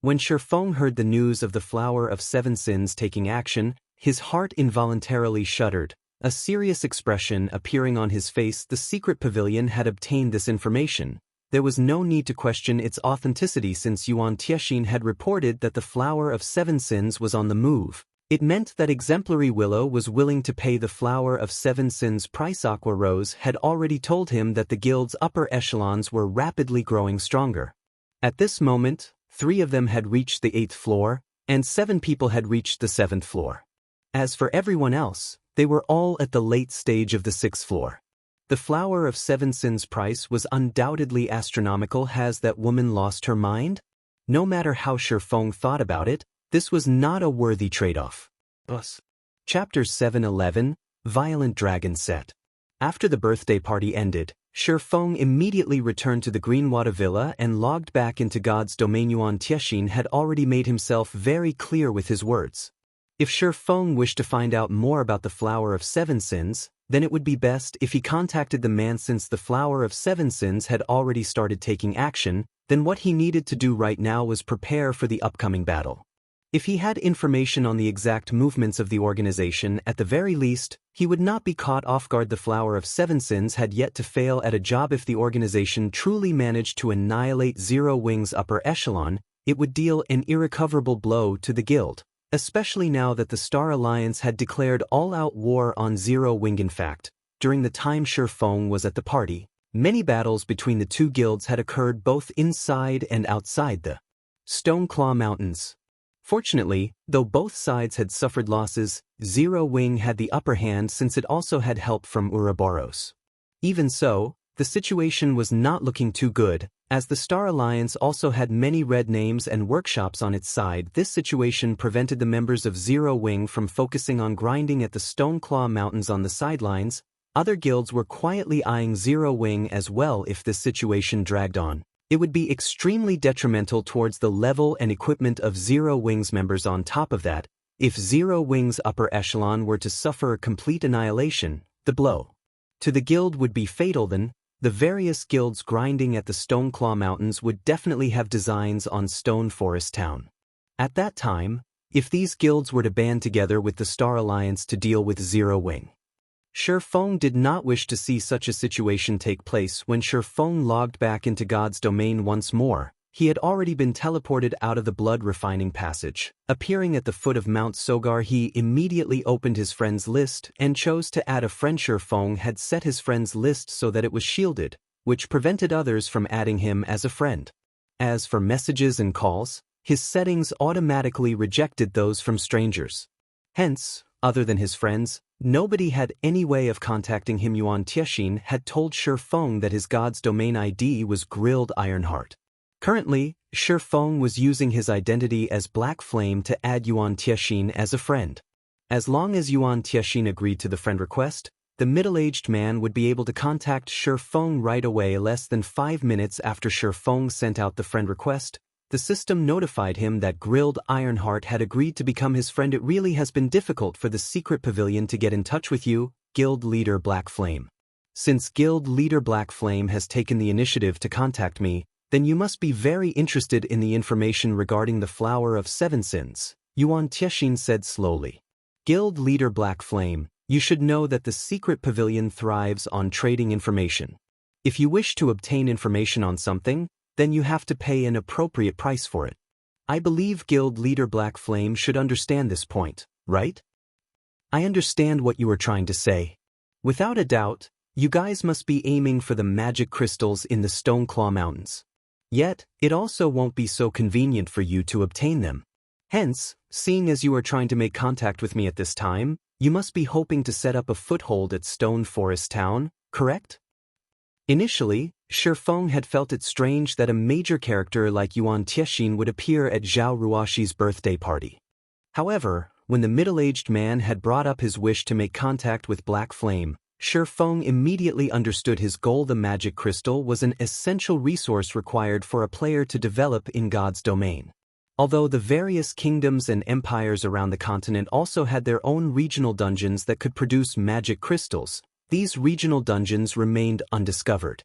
When Feng heard the news of the Flower of Seven Sins taking action, his heart involuntarily shuddered, a serious expression appearing on his face. The secret pavilion had obtained this information. There was no need to question its authenticity since Yuan Tiexin had reported that the Flower of Seven Sins was on the move. It meant that Exemplary Willow was willing to pay the Flower of Seven Sins price. Aqua Rose had already told him that the guild's upper echelons were rapidly growing stronger. At this moment, 3 of them had reached the 8th floor, and 7 people had reached the 7th floor. As for everyone else, they were all at the late stage of the 6th floor. The Flower of Seven Sins price was undoubtedly astronomical. Has that woman lost her mind? No matter how Feng thought about it, this was not a worthy trade-off. Chapter 7:11, Violent Dragon Set. After the birthday party ended, Feng immediately returned to the Greenwater Villa and logged back into God's Domain. Yuan Tiexin had already made himself very clear with his words. If Feng wished to find out more about the Flower of Seven Sins, then it would be best if he contacted the man. Since the Flower of Seven Sins had already started taking action, then what he needed to do right now was prepare for the upcoming battle. If he had information on the exact movements of the organization, at the very least, he would not be caught off guard. The Flower of Seven Sins had yet to fail at a job. If the organization truly managed to annihilate Zero Wing's upper echelon, it would deal an irrecoverable blow to the guild, especially now that the Star Alliance had declared all-out war on Zero Wing. In fact, during the time Feng was at the party, many battles between the two guilds had occurred both inside and outside the Stoneclaw Mountains. Fortunately, though both sides had suffered losses, Zero Wing had the upper hand since it also had help from Ouroboros. Even so, the situation was not looking too good, as the Star Alliance also had many red names and workshops on its side. This situation prevented the members of Zero Wing from focusing on grinding at the Stoneclaw Mountains on the sidelines. Other guilds were quietly eyeing Zero Wing as well. If this situation dragged on, it would be extremely detrimental towards the level and equipment of Zero Wing's members. On top of that, if Zero Wing's upper echelon were to suffer a complete annihilation, the blow to the guild would be fatal. Then, the various guilds grinding at the Stoneclaw Mountains would definitely have designs on Stone Forest Town. At that time, if these guilds were to band together with the Star Alliance to deal with Zero Wing, Feng did not wish to see such a situation take place. When Feng logged back into God's domain once more, he had already been teleported out of the blood refining passage. Appearing at the foot of Mount Sogar, he immediately opened his friends list and chose to add a friend. Feng had set his friends list so that it was shielded, which prevented others from adding him as a friend. As for messages and calls, his settings automatically rejected those from strangers. Hence, other than his friends, nobody had any way of contacting him. Yuan Tiexin had told Feng that his God's domain ID was Grilled Ironheart. Currently, Feng was using his identity as Black Flame to add Yuan Tiexin as a friend. As long as Yuan Tiexin agreed to the friend request, the middle-aged man would be able to contact Feng right away. Less than 5 minutes after Feng sent out the friend request, the system notified him that Grilled Ironheart had agreed to become his friend. It really has been difficult for the secret pavilion to get in touch with you, Guild Leader Black Flame. Since Guild Leader Black Flame has taken the initiative to contact me, then you must be very interested in the information regarding the Flower of Seven Sins, Yuan Tiexin said slowly. Guild Leader Black Flame, you should know that the secret pavilion thrives on trading information. If you wish to obtain information on something, then you have to pay an appropriate price for it. I believe Guild Leader Black Flame should understand this point, right? I understand what you are trying to say. Without a doubt, you guys must be aiming for the magic crystals in the Stoneclaw Mountains. Yet, it also won't be so convenient for you to obtain them. Hence, seeing as you are trying to make contact with me at this time, you must be hoping to set up a foothold at Stone Forest Town, correct? Initially, Feng had felt it strange that a major character like Yuan Tiexin would appear at Zhao Ruoxi's birthday party. However, when the middle-aged man had brought up his wish to make contact with Black Flame, Feng immediately understood his goal. The magic crystal was an essential resource required for a player to develop in God's domain. Although the various kingdoms and empires around the continent also had their own regional dungeons that could produce magic crystals, these regional dungeons remained undiscovered.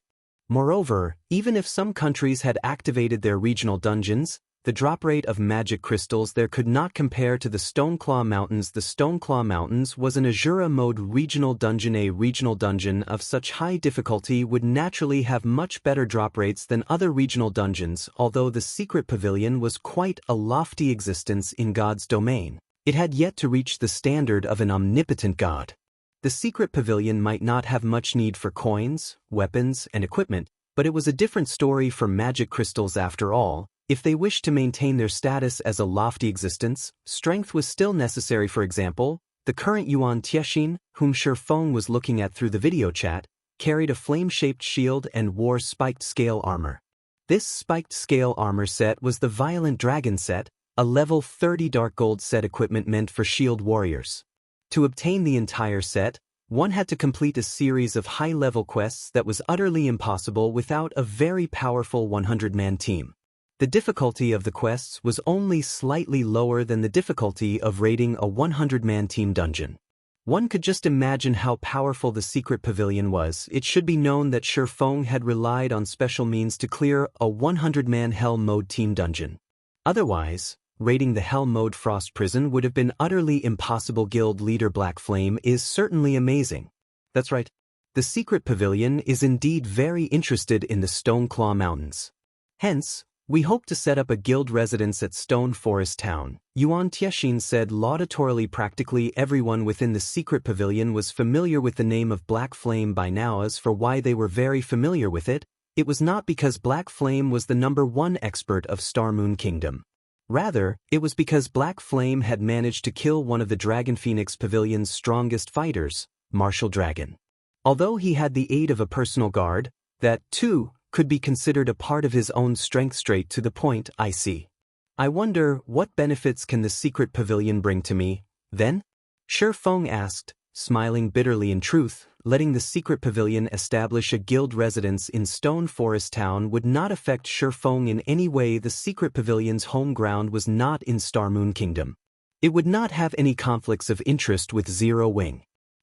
Moreover, even if some countries had activated their regional dungeons, the drop rate of magic crystals there could not compare to the Stoneclaw Mountains. The Stoneclaw Mountains was an Azura mode regional dungeon. A regional dungeon of such high difficulty would naturally have much better drop rates than other regional dungeons. Although the secret pavilion was quite a lofty existence in God's domain, it had yet to reach the standard of an omnipotent god. The secret pavilion might not have much need for coins, weapons, and equipment, but it was a different story for magic crystals after all. If they wished to maintain their status as a lofty existence, strength was still necessary. For example, the current Yuan Tiexin, whom Feng was looking at through the video chat, carried a flame-shaped shield and wore spiked scale armor. This spiked scale armor set was the Violent Dragon set, a level 30 dark gold set equipment meant for shield warriors. To obtain the entire set, one had to complete a series of high-level quests that was utterly impossible without a very powerful 100-man team. The difficulty of the quests was only slightly lower than the difficulty of raiding a 100-man team dungeon. One could just imagine how powerful the secret pavilion was. It should be known that Feng had relied on special means to clear a 100-man Hell Mode team dungeon. Otherwise, raiding the Hell Mode Frost Prison would have been utterly impossible. Guild Leader Black Flame is certainly amazing. That's right. The secret pavilion is indeed very interested in the Stoneclaw Mountains. Hence, We hope to set up a guild residence at Stone Forest Town, Yuan Tiexin said laudatorily. Practically everyone within the secret pavilion was familiar with the name of Black Flame by now. As for why they were very familiar with it, it was not because Black Flame was the #1 expert of Starmoon Kingdom. Rather, it was because Black Flame had managed to kill one of the Dragon Phoenix Pavilion's strongest fighters, Martial Dragon. Although he had the aid of a personal guard, that, too, could be considered a part of his own strength. Straight to the point, I see. I wonder, what benefits can the secret pavilion bring to me, then? Feng asked, smiling bitterly. In truth, letting the secret pavilion establish a guild residence in Stone Forest Town would not affect Feng in any way. The secret pavilion's home ground was not in Starmoon Kingdom. It would not have any conflicts of interest with Zero Wing.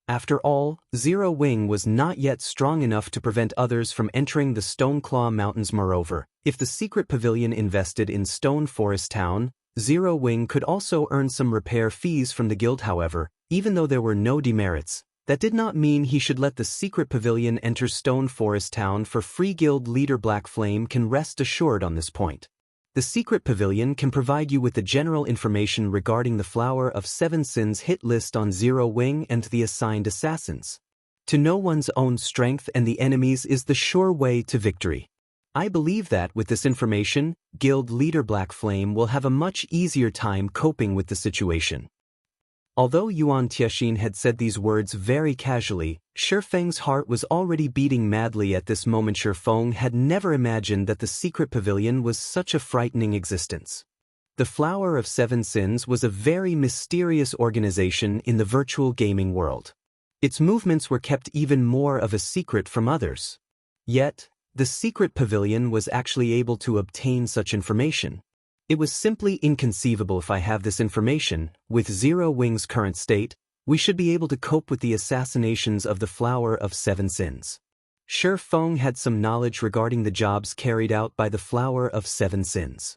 After all, Zero Wing was not yet strong enough to prevent others from entering the Stoneclaw Mountains. Moreover, if the secret pavilion invested in Stone Forest Town, Zero Wing could also earn some repair fees from the guild. However, even though there were no demerits, that did not mean he should let the secret pavilion enter Stone Forest Town for free. Guild leader Black Flame can rest assured on this point. The secret pavilion can provide you with the general information regarding the Flower of Seven Sins hit list on Zero Wing and the assigned assassins. To know one's own strength and the enemy's is the sure way to victory. I believe that with this information, Guild leader Black Flame will have a much easier time coping with the situation. Although Yuan Tiexin had said these words very casually, Feng's heart was already beating madly at this moment. Feng had never imagined that the secret pavilion was such a frightening existence. The Flower of Seven Sins was a very mysterious organization in the virtual gaming world. Its movements were kept even more of a secret from others. Yet, the secret pavilion was actually able to obtain such information. It was simply inconceivable. If I have this information, with Zero Wing's current state, we should be able to cope with the assassinations of the Flower of Seven Sins. Feng had some knowledge regarding the jobs carried out by the Flower of Seven Sins.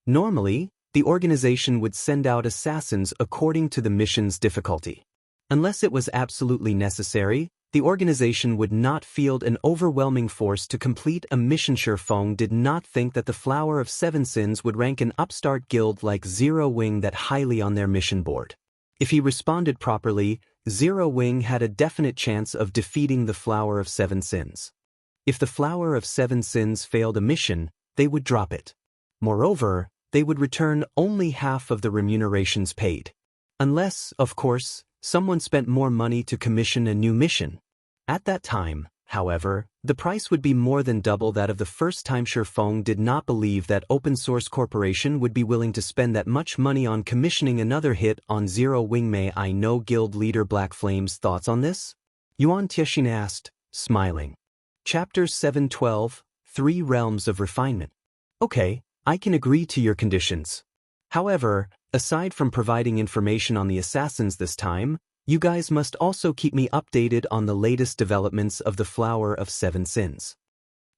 Normally, the organization would send out assassins according to the mission's difficulty. Unless it was absolutely necessary, the organization would not field an overwhelming force to complete a mission. Feng did not think that the Flower of Seven Sins would rank an upstart guild like Zero Wing that highly on their mission board. If he responded properly, Zero Wing had a definite chance of defeating the Flower of Seven Sins. If the Flower of Seven Sins failed a mission, they would drop it. Moreover, they would return only half of the remunerations paid. Unless, of course, someone spent more money to commission a new mission. At that time, however, the price would be more than double that of the first time. Feng did not believe that Open Source Corporation would be willing to spend that much money on commissioning another hit on Zero Wing. May I know Guild leader Black Flame's thoughts on this? Yuan Tiexin asked, smiling. Chapter 712, 3 Realms of Refinement. Okay, I can agree to your conditions. However, aside from providing information on the assassins this time, you guys must also keep me updated on the latest developments of the Flower of Seven Sins.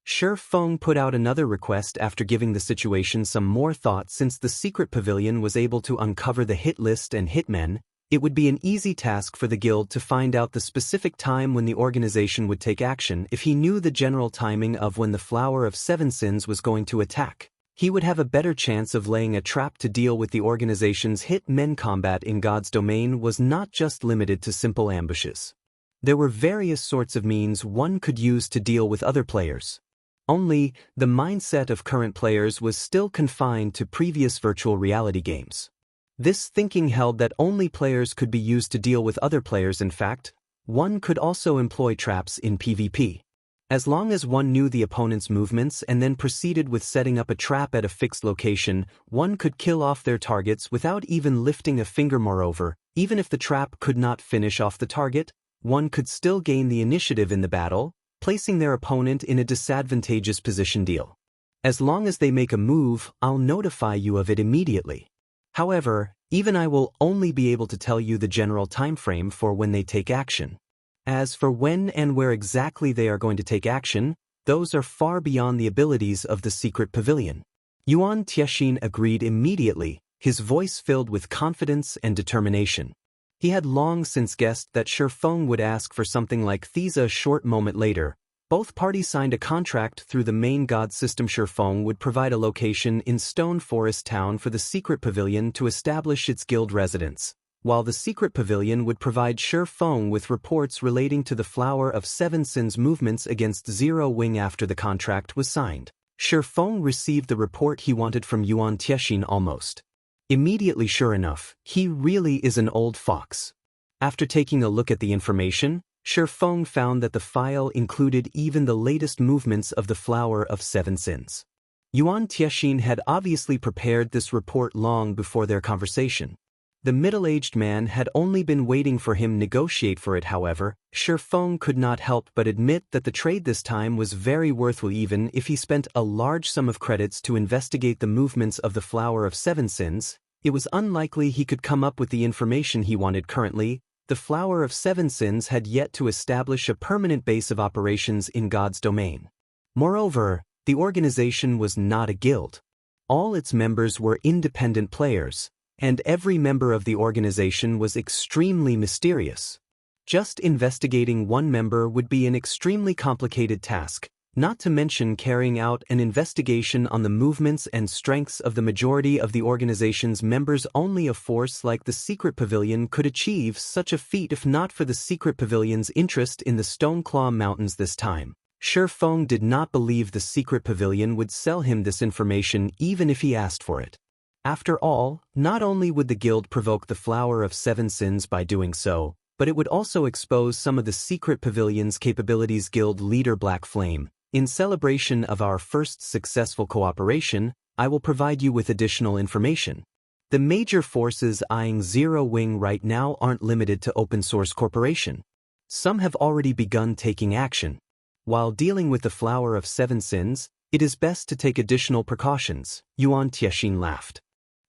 Feng put out another request after giving the situation some more thought. Since the secret pavilion was able to uncover the hit list and hitmen, it would be an easy task for the guild to find out the specific time when the organization would take action. If he knew the general timing of when the Flower of Seven Sins was going to attack, he would have a better chance of laying a trap to deal with the organization's hit men. Combat in God's domain was not just limited to simple ambushes. There were various sorts of means one could use to deal with other players. Only, the mindset of current players was still confined to previous virtual reality games. This thinking held that only players could be used to deal with other players. In fact, one could also employ traps in PvP. As long as one knew the opponent's movements and then proceeded with setting up a trap at a fixed location, one could kill off their targets without even lifting a finger. Moreover, even if the trap could not finish off the target, one could still gain the initiative in the battle, placing their opponent in a disadvantageous position. Deal. As long as they make a move, I'll notify you of it immediately. However, even I will only be able to tell you the general timeframe for when they take action. As for when and where exactly they are going to take action, those are far beyond the abilities of the secret pavilion. Yuan Tiexin agreed immediately, his voice filled with confidence and determination. He had long since guessed that Feng would ask for something like this. A short moment later, Both parties signed a contract through the main god system. Feng would provide a location in Stone Forest Town for the secret pavilion to establish its guild residence, while the secret pavilion would provide Feng with reports relating to the Flower of Seven Sins movements against Zero Wing. After the contract was signed, Feng received the report he wanted from Yuan Tiexin almost immediately. Sure enough, he really is an old fox. After taking a look at the information, Feng found that the file included even the latest movements of the Flower of Seven Sins. Yuan Tiexin had obviously prepared this report long before their conversation. The middle-aged man had only been waiting for him negotiate for it. However, Feng could not help but admit that the trade this time was very worthwhile. Even if he spent a large sum of credits to investigate the movements of the Flower of Seven Sins, it was unlikely he could come up with the information he wanted. Currently, the Flower of Seven Sins had yet to establish a permanent base of operations in God's domain. Moreover, the organization was not a guild. All its members were independent players, and every member of the organization was extremely mysterious. Just investigating one member would be an extremely complicated task, not to mention carrying out an investigation on the movements and strengths of the majority of the organization's members. Only a force like the Secret Pavilion could achieve such a feat if not for the Secret Pavilion's interest in the Stoneclaw Mountains this time. Feng did not believe the Secret Pavilion would sell him this information even if he asked for it. After all, not only would the guild provoke the Flower of Seven Sins by doing so, but it would also expose some of the Secret Pavilion's capabilities. Guild leader Black Flame, in celebration of our first successful cooperation, I will provide you with additional information. The major forces eyeing Zero Wing right now aren't limited to Open Source Corporation. Some have already begun taking action. While dealing with the Flower of Seven Sins, it is best to take additional precautions, Yuan Tiexin laughed.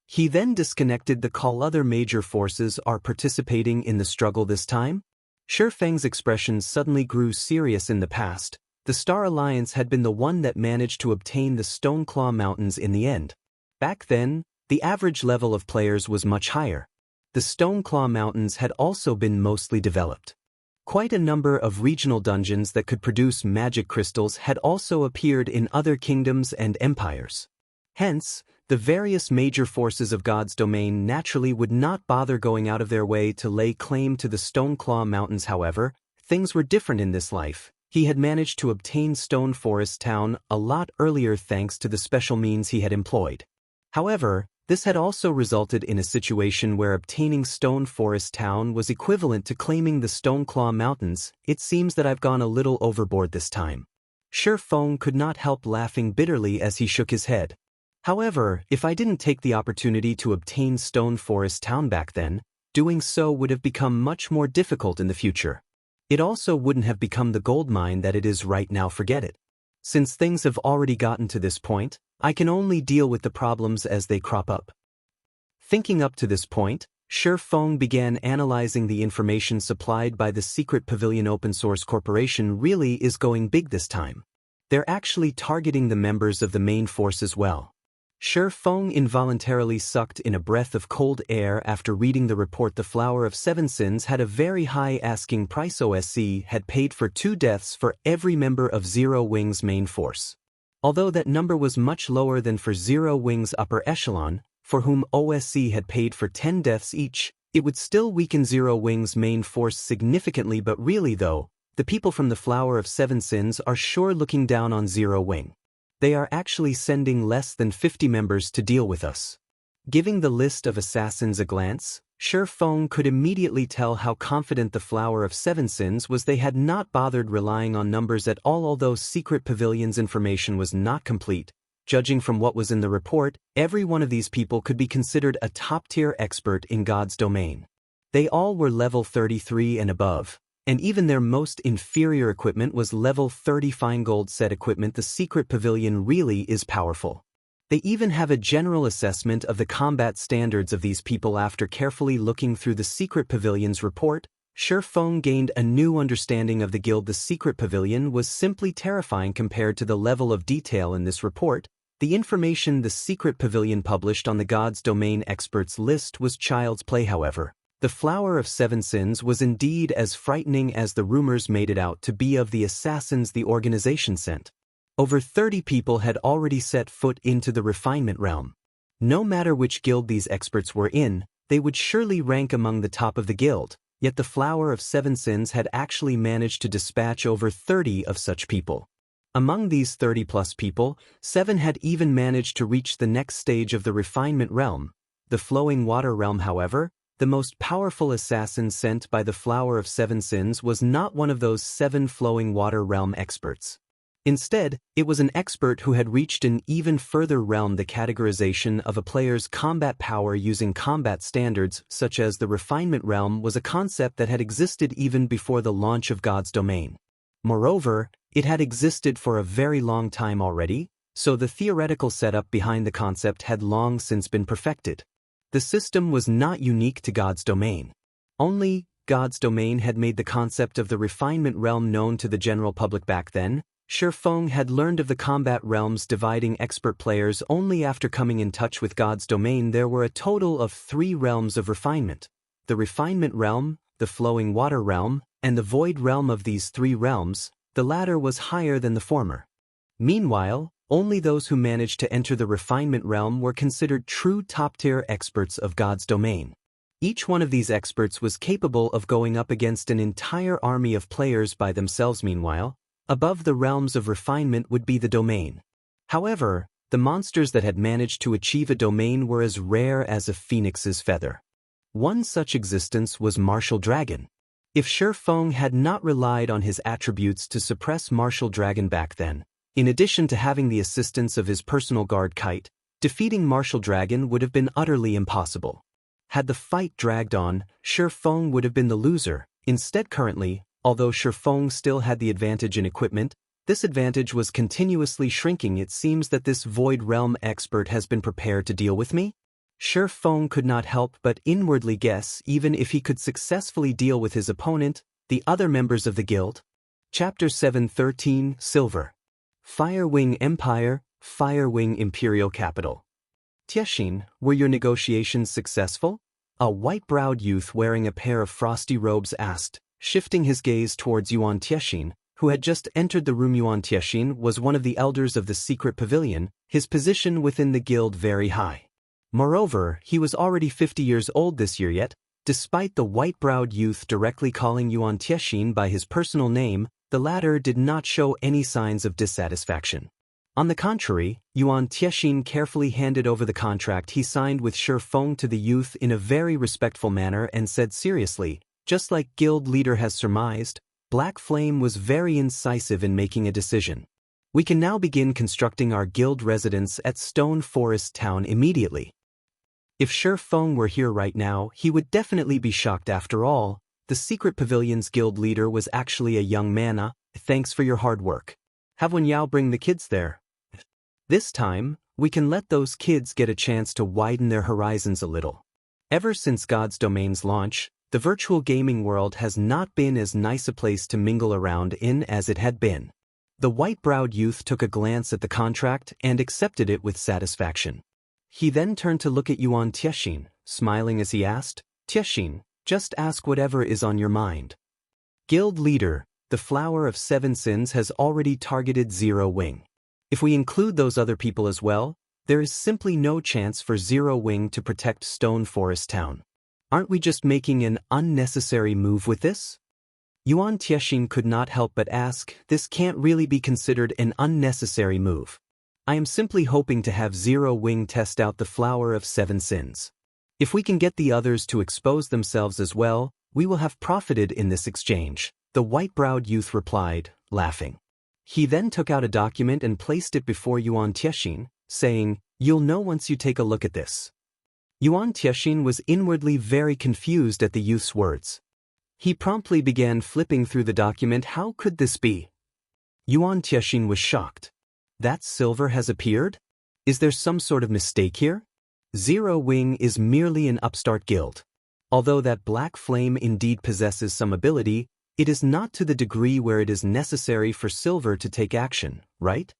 He then disconnected the call. Other major forces are participating in the struggle this time? Feng's expression suddenly grew serious. In the past, the Star Alliance had been the one that managed to obtain the Stoneclaw Mountains in the end. Back then, the average level of players was much higher. The Stoneclaw Mountains had also been mostly developed. Quite a number of regional dungeons that could produce magic crystals had also appeared in other kingdoms and empires. Hence, the various major forces of God's domain naturally would not bother going out of their way to lay claim to the Stoneclaw Mountains. However, things were different in this life. He had managed to obtain Stone Forest Town a lot earlier thanks to the special means he had employed. However, this had also resulted in a situation where obtaining Stone Forest Town was equivalent to claiming the Stoneclaw Mountains. It seems that I've gone a little overboard this time. Feng could not help laughing bitterly as he shook his head. However, if I didn't take the opportunity to obtain Stone Forest Town back then, doing so would have become much more difficult in the future. It also wouldn't have become the gold mine that it is right now. Forget it. Since things have already gotten to this point, I can only deal with the problems as they crop up. Thinking up to this point, Feng began analyzing the information supplied by the Secret Pavilion. Open Source Corporation really is going big this time. They're actually targeting the members of the main force as well. Feng involuntarily sucked in a breath of cold air after reading the report. The Flower of Seven Sins had a very high asking price. OSC had paid for 2 deaths for every member of Zero Wing's main force. Although that number was much lower than for Zero Wing's upper echelon, for whom OSC had paid for 10 deaths each, it would still weaken Zero Wing's main force significantly. But really though, the people from the Flower of Seven Sins are sure looking down on Zero Wing. They are actually sending less than 50 members to deal with us. Giving the list of assassins a glance, Feng could immediately tell how confident the Flower of Seven Sins was. They had not bothered relying on numbers at all. Although Secret Pavilion's information was not complete, judging from what was in the report, every one of these people could be considered a top-tier expert in God's domain. They all were level 33 and above, and even their most inferior equipment was level 30 fine gold set equipment. The Secret Pavilion really is powerful. They even have a general assessment of the combat standards of these people. After carefully looking through the Secret Pavilion's report, Feng gained a new understanding of the guild. The Secret Pavilion was simply terrifying compared to the level of detail in this report. The information the Secret Pavilion published on the God's Domain experts list was child's play. However, The Flower of Seven Sins was indeed as frightening as the rumors made it out to be of the assassins the organization sent. Over 30 people had already set foot into the Refinement realm. No matter which guild these experts were in, they would surely rank among the top of the guild, yet the Flower of Seven Sins had actually managed to dispatch over 30 of such people. Among these 30-plus people, 7 had even managed to reach the next stage of the Refinement realm. The Flowing Water realm, however, the most powerful assassin sent by the Flower of Seven Sins was not one of those 7 Flowing Water realm experts. Instead, it was an expert who had reached an even further realm, the categorization of a player's combat power using combat standards such as the Refinement realm was a concept that had existed even before the launch of God's domain. Moreover, it had existed for a very long time already, so the theoretical setup behind the concept had long since been perfected. The system was not unique to God's domain. Only God's domain had made the concept of the Refinement realm known to the general public back then. Feng had learned of the combat realms dividing expert players only after coming in touch with God's domain. There were a total of 3 realms of refinement: the Refinement realm, the Flowing Water realm, and the Void realm. Of these 3 realms, the latter was higher than the former. Meanwhile, only those who managed to enter the Refinement realm were considered true top-tier experts of God's domain. Each one of these experts was capable of going up against an entire army of players by themselves. Meanwhile, above the realms of refinement would be the domain. However, the monsters that had managed to achieve a domain were as rare as a phoenix's feather. One such existence was Martial Dragon. If Feng had not relied on his attributes to suppress Martial Dragon back then, in addition to having the assistance of his personal guard Kite, defeating Martial Dragon would have been utterly impossible. Had the fight dragged on, Feng would have been the loser. Instead, currently, although Feng still had the advantage in equipment, this advantage was continuously shrinking. It seems that this Void Realm expert has been prepared to deal with me? Feng could not help but inwardly guess, even if he could successfully deal with his opponent, the other members of the guild. Chapter 713, Silver. Firewing Empire, Firewing Imperial Capital. Tiexin, were your negotiations successful? A white-browed youth wearing a pair of frosty robes asked, shifting his gaze towards Yuan Tiexin, who had just entered the room. Yuan Tiexin was one of the elders of the secret pavilion, his position within the guild very high. Moreover, he was already 50 years old this year, yet, despite the white-browed youth directly calling Yuan Tiexin by his personal name, the latter did not show any signs of dissatisfaction. On the contrary, Yuan Tiexin carefully handed over the contract he signed with Feng to the youth in a very respectful manner and said seriously, just like guild leader has surmised, Black Flame was very incisive in making a decision. We can now begin constructing our guild residence at Stone Forest Town immediately. If Feng were here right now, he would definitely be shocked. After all, the secret pavilion's guild leader was actually a young man. Thanks for your hard work. Have Wen Yao bring the kids there. This time, we can let those kids get a chance to widen their horizons a little. Ever since God's Domain's launch, the virtual gaming world has not been as nice a place to mingle around in as it had been. The white-browed youth took a glance at the contract and accepted it with satisfaction. He then turned to look at Yuan Tiexin, smiling as he asked, Tiexin, just ask whatever is on your mind. Guild leader, the Flower of Seven Sins has already targeted Zero Wing. If we include those other people as well, there is simply no chance for Zero Wing to protect Stone Forest Town. Aren't we just making an unnecessary move with this? Yuan Tiexin could not help but ask, this can't really be considered an unnecessary move. I am simply hoping to have Zero Wing test out the Flower of Seven Sins. If we can get the others to expose themselves as well, we will have profited in this exchange, the white-browed youth replied, laughing. He then took out a document and placed it before Yuan Tiexin, saying, you'll know once you take a look at this. Yuan Tiexin was inwardly very confused at the youth's words. He promptly began flipping through the document. How could this be? Yuan Tiexin was shocked. That silver has appeared? Is there some sort of mistake here? Zero Wing is merely an upstart guild. Although that Black Flame indeed possesses some ability, it is not to the degree where it is necessary for Silver to take action, right?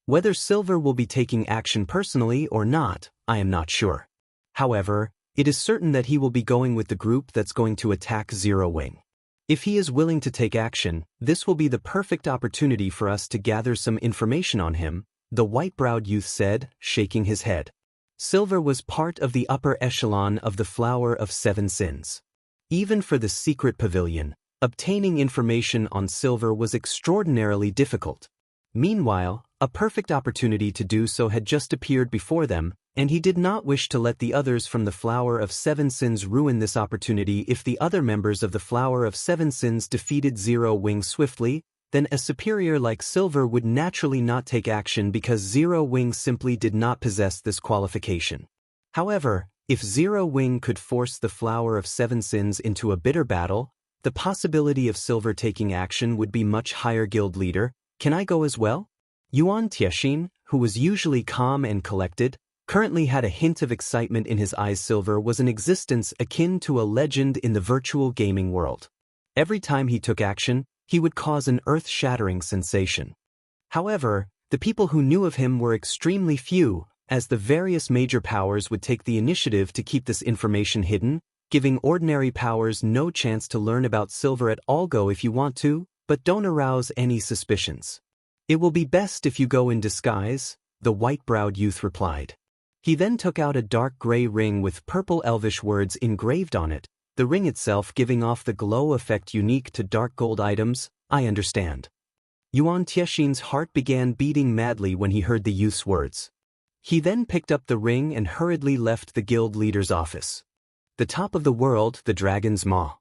Whether Silver will be taking action personally or not, I am not sure. However, It is certain that he will be going with the group that's going to attack Zero Wing. If he is willing to take action, this will be the perfect opportunity for us to gather some information on him, the white-browed youth said, shaking his head. Silver was part of the upper echelon of the Flower of Seven Sins. Even for the secret pavilion, obtaining information on Silver was extraordinarily difficult. Meanwhile, a perfect opportunity to do so had just appeared before them, and he did not wish to let the others from the Flower of Seven Sins ruin this opportunity. If the other members of the Flower of Seven Sins defeated Zero Wing swiftly, then a superior like Silver would naturally not take action because Zero Wing simply did not possess this qualification. However, if Zero Wing could force the Flower of Seven Sins into a bitter battle, the possibility of Silver taking action would be much higher. Guild leader, can I go as well? Yuan Tiexin, who was usually calm and collected, currently had a hint of excitement in his eyes. Silver was an existence akin to a legend in the virtual gaming world. Every time he took action, he would cause an earth-shattering sensation. However, the people who knew of him were extremely few, as the various major powers would take the initiative to keep this information hidden, giving ordinary powers no chance to learn about Silver at all. Go if you want to, but don't arouse any suspicions. It will be best if you go in disguise, the white-browed youth replied. He then took out a dark gray ring with purple elvish words engraved on it, the ring itself giving off the glow effect unique to dark gold items. I understand. Yuan Tiexin's heart began beating madly when he heard the youth's words. He then picked up the ring and hurriedly left the guild leader's office. The top of the world, the Dragon's Maw.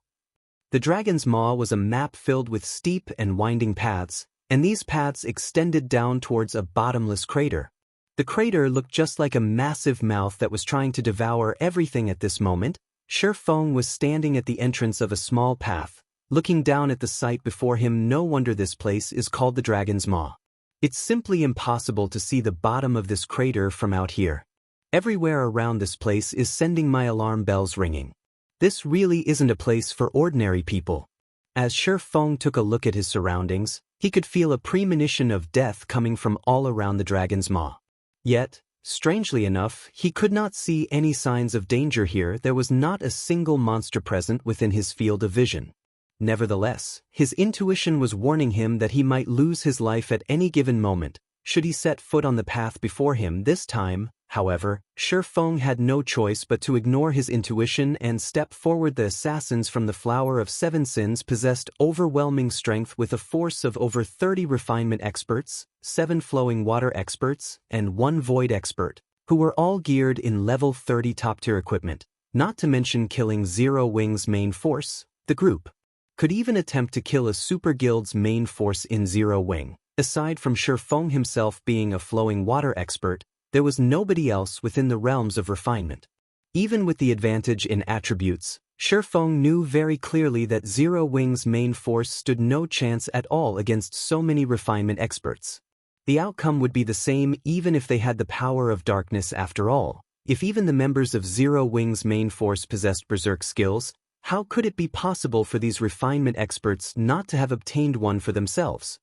The Dragon's Maw was a map filled with steep and winding paths, and these paths extended down towards a bottomless crater. The crater looked just like a massive mouth that was trying to devour everything. At this moment, Feng was standing at the entrance of a small path, looking down at the sight before him. No wonder this place is called the Dragon's Maw. It's simply impossible to see the bottom of this crater from out here. Everywhere around this place is sending my alarm bells ringing. This really isn't a place for ordinary people. As Feng took a look at his surroundings, he could feel a premonition of death coming from all around the Dragon's Maw. Yet, strangely enough, he could not see any signs of danger here. There was not a single monster present within his field of vision. Nevertheless, his intuition was warning him that he might lose his life at any given moment, should he set foot on the path before him. This time, however, Feng had no choice but to ignore his intuition and step forward. The assassins from the Flower of Seven Sins possessed overwhelming strength with a force of over 30 refinement experts, 7 flowing water experts, and 1 void expert, who were all geared in level 30 top-tier equipment, not to mention killing Zero Wing's main force. The group could even attempt to kill a super guild's main force in Zero Wing. Aside from Feng himself being a flowing water expert, there was nobody else within the realms of refinement. Even with the advantage in attributes, Feng knew very clearly that Zero Wing's main force stood no chance at all against so many refinement experts. The outcome would be the same even if they had the power of darkness. After all, if even the members of Zero Wing's main force possessed berserk skills, how could it be possible for these refinement experts not to have obtained one for themselves?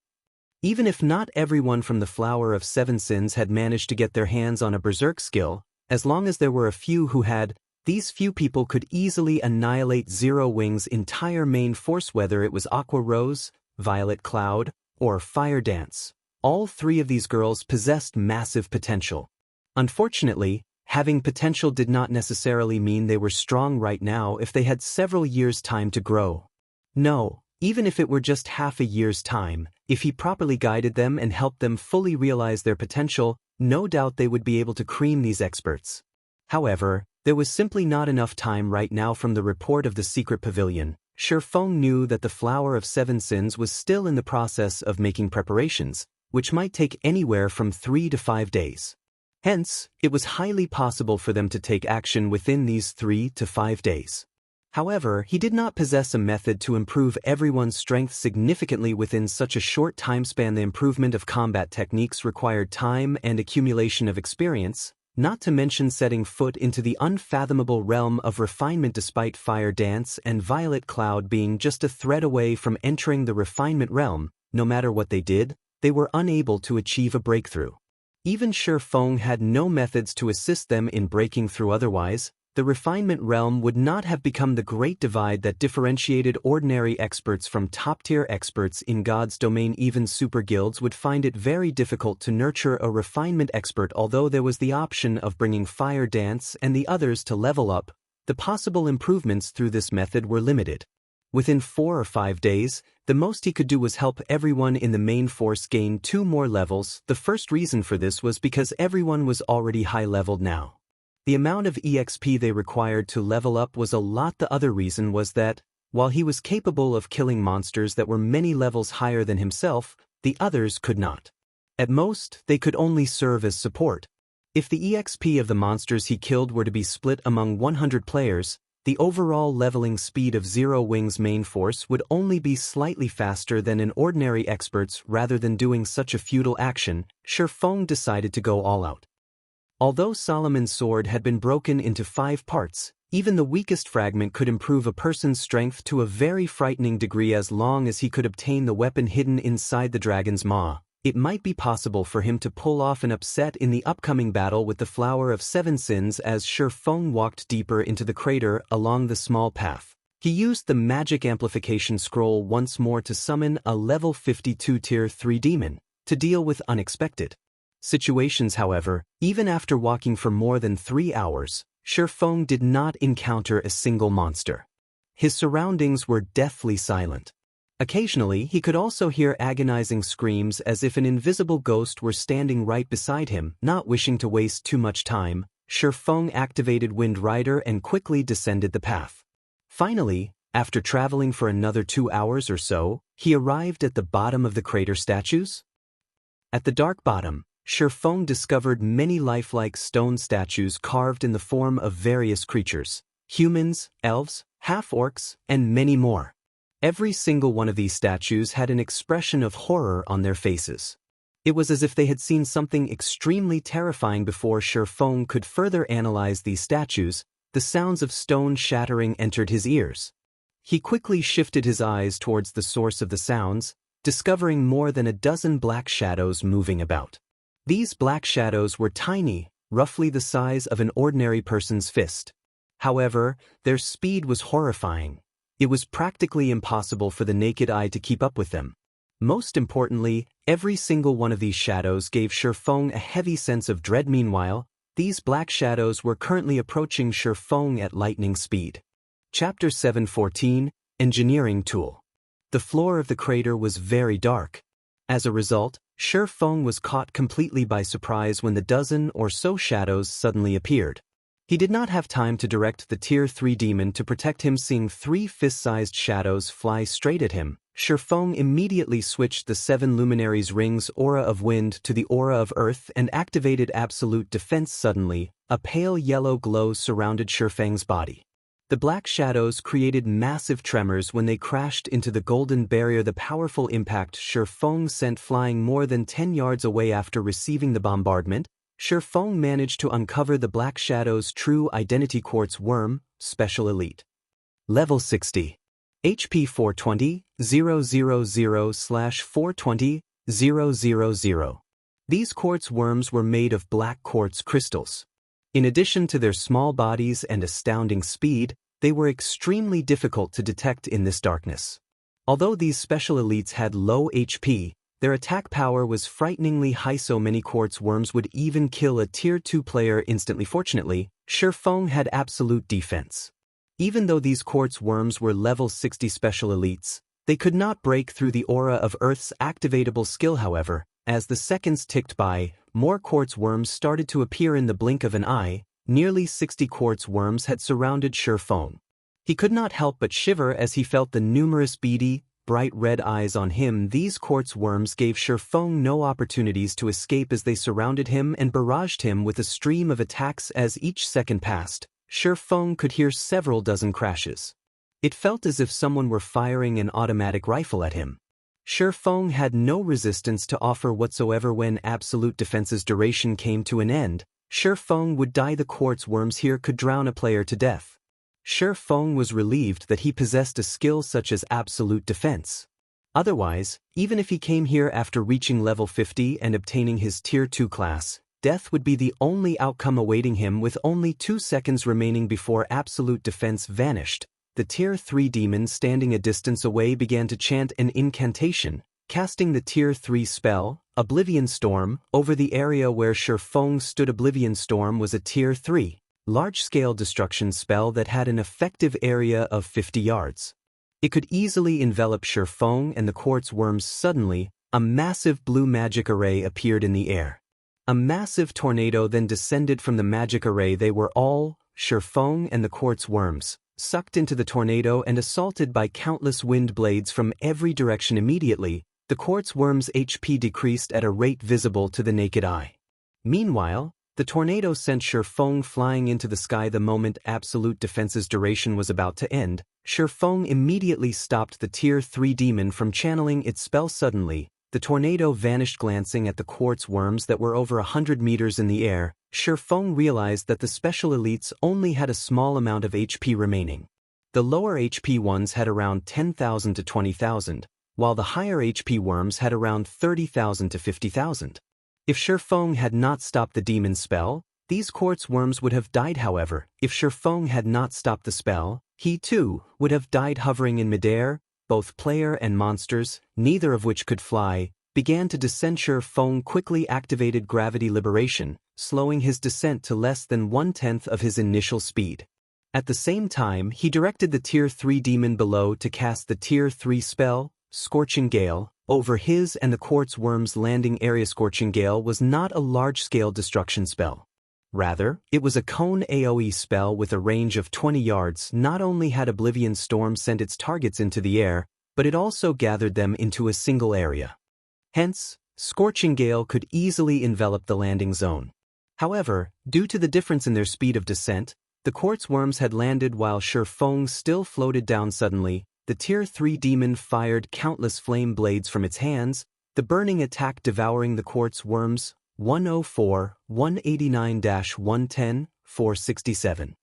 Even if not everyone from the Flower of Seven Sins had managed to get their hands on a berserk skill, as long as there were a few who had, these few people could easily annihilate Zero Wing's entire main force. Whether it was Aqua Rose, Violet Cloud, or Fire Dance, all 3 of these girls possessed massive potential. Unfortunately, having potential did not necessarily mean they were strong right now if they had several years' time to grow. No. Even if it were just half a year's time, if he properly guided them and helped them fully realize their potential, no doubt they would be able to cream these experts. However, there was simply not enough time right now. From the report of the secret pavilion, Feng knew that the Flower of Seven Sins was still in the process of making preparations, which might take anywhere from 3 to 5 days. Hence, it was highly possible for them to take action within these 3 to 5 days. However, he did not possess a method to improve everyone's strength significantly within such a short time span. The improvement of combat techniques required time and accumulation of experience, not to mention setting foot into the unfathomable realm of refinement. Despite Fire Dance and Violet Cloud being just a thread away from entering the refinement realm, no matter what they did, they were unable to achieve a breakthrough. Even Feng had no methods to assist them in breaking through. Otherwise, the Refinement realm would not have become the great divide that differentiated ordinary experts from top-tier experts in God's domain. Even super guilds would find it very difficult to nurture a Refinement expert. Although there was the option of bringing Fire Dance and the others to level up, the possible improvements through this method were limited. Within 4 or 5 days, the most he could do was help everyone in the main force gain 2 more levels. The first reason for this was because everyone was already high-leveled now. The amount of EXP they required to level up was a lot. The other reason was that, while he was capable of killing monsters that were many levels higher than himself, the others could not. At most, they could only serve as support. If the EXP of the monsters he killed were to be split among 100 players, the overall leveling speed of Zero Wing's main force would only be slightly faster than an ordinary expert's. Rather than doing such a futile action, Feng decided to go all out. Although Solomon's sword had been broken into 5 parts, even the weakest fragment could improve a person's strength to a very frightening degree. As long as he could obtain the weapon hidden inside the dragon's maw, it might be possible for him to pull off an upset in the upcoming battle with the Flower of Seven Sins. As Feng walked deeper into the crater along the small path, he used the magic amplification scroll once more to summon a level 52 tier 3 demon to deal with unexpected situations. However, even after walking for more than 3 hours, Feng did not encounter a single monster. His surroundings were deathly silent. Occasionally, he could also hear agonizing screams as if an invisible ghost were standing right beside him. Not wishing to waste too much time, Feng activated Wind Rider and quickly descended the path. Finally, after traveling for another 2 hours or so, he arrived at the bottom of the crater statues. At the dark bottom, Feng discovered many lifelike stone statues carved in the form of various creatures, humans, elves, half-orcs, and many more. Every single one of these statues had an expression of horror on their faces. It was as if they had seen something extremely terrifying. Before Feng could further analyze these statues, the sounds of stone shattering entered his ears. He quickly shifted his eyes towards the source of the sounds, discovering more than a dozen black shadows moving about. These black shadows were tiny, roughly the size of an ordinary person's fist. However, their speed was horrifying. It was practically impossible for the naked eye to keep up with them. Most importantly, every single one of these shadows gave Feng a heavy sense of dread. Meanwhile, these black shadows were currently approaching Feng at lightning speed. Chapter 7:14, Engineering Tool. The floor of the crater was very dark. As a result, Feng was caught completely by surprise when the dozen or so shadows suddenly appeared. He did not have time to direct the Tier 3 demon to protect him. Seeing 3 fist-sized shadows fly straight at him, Feng immediately switched the 7 luminaries' rings aura of wind to the aura of earth and activated absolute defense. Suddenly, a pale yellow glow surrounded Feng's body. The black shadows created massive tremors when they crashed into the golden barrier. The powerful impact Feng sent flying more than 10 yards away. After receiving the bombardment, Feng managed to uncover the black shadow's true identity. Quartz Worm, Special Elite. Level 60. HP 420, 000/420, 000. These quartz worms were made of black quartz crystals. In addition to their small bodies and astounding speed, they were extremely difficult to detect in this darkness. Although these special elites had low HP, their attack power was frighteningly high. So many quartz worms would even kill a Tier 2 player instantly. Fortunately, Feng had absolute defense. Even though these quartz worms were level 60 special elites, they could not break through the aura of Earth's activatable skill. However, as the seconds ticked by, more quartz worms started to appear in the blink of an eye. Nearly 60 quartz worms had surrounded Feng. He could not help but shiver as he felt the numerous beady, bright red eyes on him. These quartz worms gave Feng no opportunities to escape as they surrounded him and barraged him with a stream of attacks. As each second passed, Feng could hear several dozen crashes. It felt as if someone were firing an automatic rifle at him. Feng had no resistance to offer whatsoever. When absolute defense's duration came to an end, Feng would die. The quartz worms here could drown a player to death. Feng was relieved that he possessed a skill such as absolute defense. Otherwise, even if he came here after reaching level 50 and obtaining his Tier 2 class, death would be the only outcome awaiting him. With only 2 seconds remaining before absolute defense vanished, the Tier 3 demon standing a distance away began to chant an incantation, casting the Tier 3 spell, Oblivion Storm, over the area where Feng stood. Oblivion Storm was a Tier 3, large-scale destruction spell that had an effective area of 50 yards. It could easily envelop Feng and the quartz worms. Suddenly, a massive blue magic array appeared in the air. A massive tornado then descended from the magic array. They were all, Feng and the quartz worms, sucked into the tornado and assaulted by countless wind blades from every direction. Immediately, the quartz worms' HP decreased at a rate visible to the naked eye. Meanwhile, the tornado sent Feng flying into the sky. The moment absolute defense's duration was about to end, Feng immediately stopped the Tier 3 demon from channeling its spell. Suddenly, the tornado vanished. Glancing at the quartz worms that were over 100 meters in the air, Feng realized that the special elites only had a small amount of HP remaining. The lower HP ones had around 10,000 to 20,000, while the higher HP worms had around 30,000 to 50,000. If Feng had not stopped the demon spell, these quartz worms would have died. However, if Feng had not stopped the spell, he too would have died. Hovering in midair, both player and monsters, neither of which could fly, began to descend. Feng quickly activated gravity liberation, slowing his descent to less than 1/10 of his initial speed. At the same time, he directed the Tier 3 demon below to cast the Tier 3 spell, Scorching Gale, over his and the quartz worms' landing area. Scorching Gale was not a large-scale destruction spell. Rather, it was a cone AoE spell with a range of 20 yards. Not only had Oblivion Storm sent its targets into the air, but it also gathered them into a single area. Hence, Scorching Gale could easily envelop the landing zone. However, due to the difference in their speed of descent, the quartz worms had landed while Feng still floated down. Suddenly, the Tier 3 demon fired countless flame blades from its hands, the burning attack devouring the quartz worms. 104, 189-110, 467.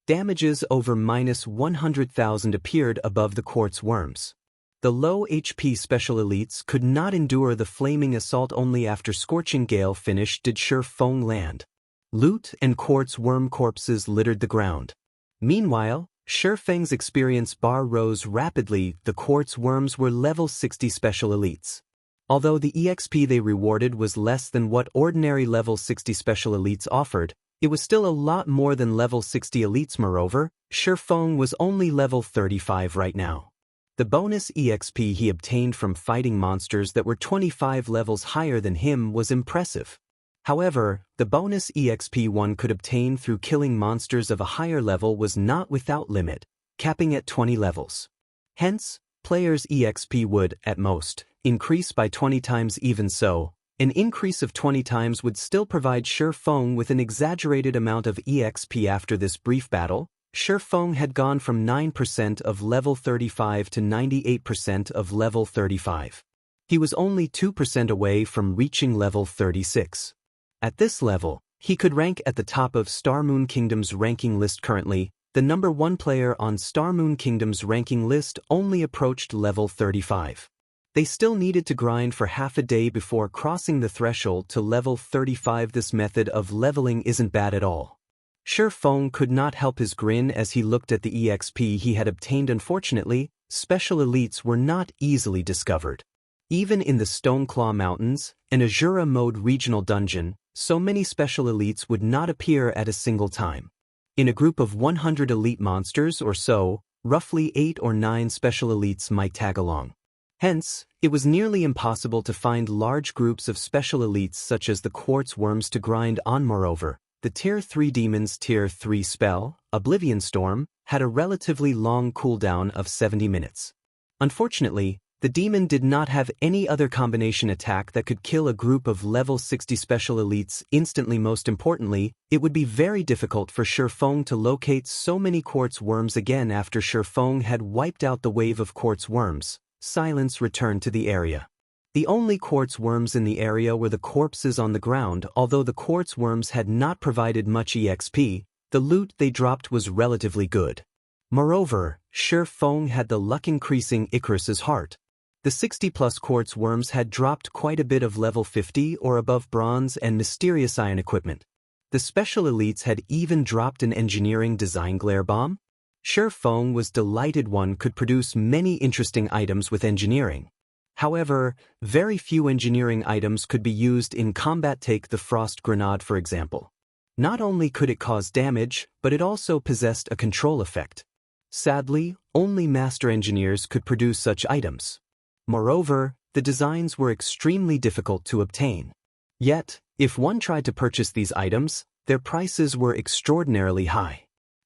Damages over -100,000 appeared above the quartz worms. The low HP special elites could not endure the flaming assault. Only after Scorching Gale finished did Feng land. Loot and quartz worm corpses littered the ground. Meanwhile, Feng's experience bar rose rapidly. The quartz worms were level 60 special elites. Although the EXP they rewarded was less than what ordinary level 60 special elites offered, it was still a lot more than level 60 elites. Moreover, Feng was only level 35 right now. The bonus EXP he obtained from fighting monsters that were 25 levels higher than him was impressive. However, the bonus EXP one could obtain through killing monsters of a higher level was not without limit, capping at 20 levels. Hence, players' EXP would, at most, increase by 20 times. Even so, an increase of 20 times would still provide Feng with an exaggerated amount of EXP. After this brief battle, Feng had gone from 9% of level 35 to 98% of level 35. He was only 2% away from reaching level 36. At this level, he could rank at the top of Star Moon Kingdom's ranking list. Currently, the number 1 player on Star Moon Kingdom's ranking list only approached level 35. They still needed to grind for half a day before crossing the threshold to level 35. This method of leveling isn't bad at all. Feng could not help his grin as he looked at the EXP he had obtained. Unfortunately, special elites were not easily discovered. Even in the Stoneclaw Mountains, an Azura mode regional dungeon, so many special elites would not appear at a single time. In a group of 100 elite monsters or so, roughly 8 or 9 special elites might tag along. Hence, it was nearly impossible to find large groups of special elites such as the quartz worms to grind on. Moreover, the Tier 3 demon's Tier 3 spell, Oblivion Storm, had a relatively long cooldown of 70 minutes. Unfortunately, the demon did not have any other combination attack that could kill a group of level 60 special elites instantly. Most importantly, it would be very difficult for Feng to locate so many quartz worms again. After Feng had wiped out the wave of quartz worms, silence returned to the area. The only quartz worms in the area were the corpses on the ground. Although the quartz worms had not provided much EXP, the loot they dropped was relatively good. Moreover, Feng had the luck increasing Icarus's heart. The 60-plus quartz worms had dropped quite a bit of level 50 or above bronze and mysterious ion equipment. The special elites had even dropped an engineering design glare bomb. Feng was delighted one could produce many interesting items with engineering. However, very few engineering items could be used in combat. Take the frost grenade for example. Not only could it cause damage, but it also possessed a control effect. Sadly, only master engineers could produce such items. Moreover, the designs were extremely difficult to obtain. Yet, if one tried to purchase these items, their prices were extraordinarily high.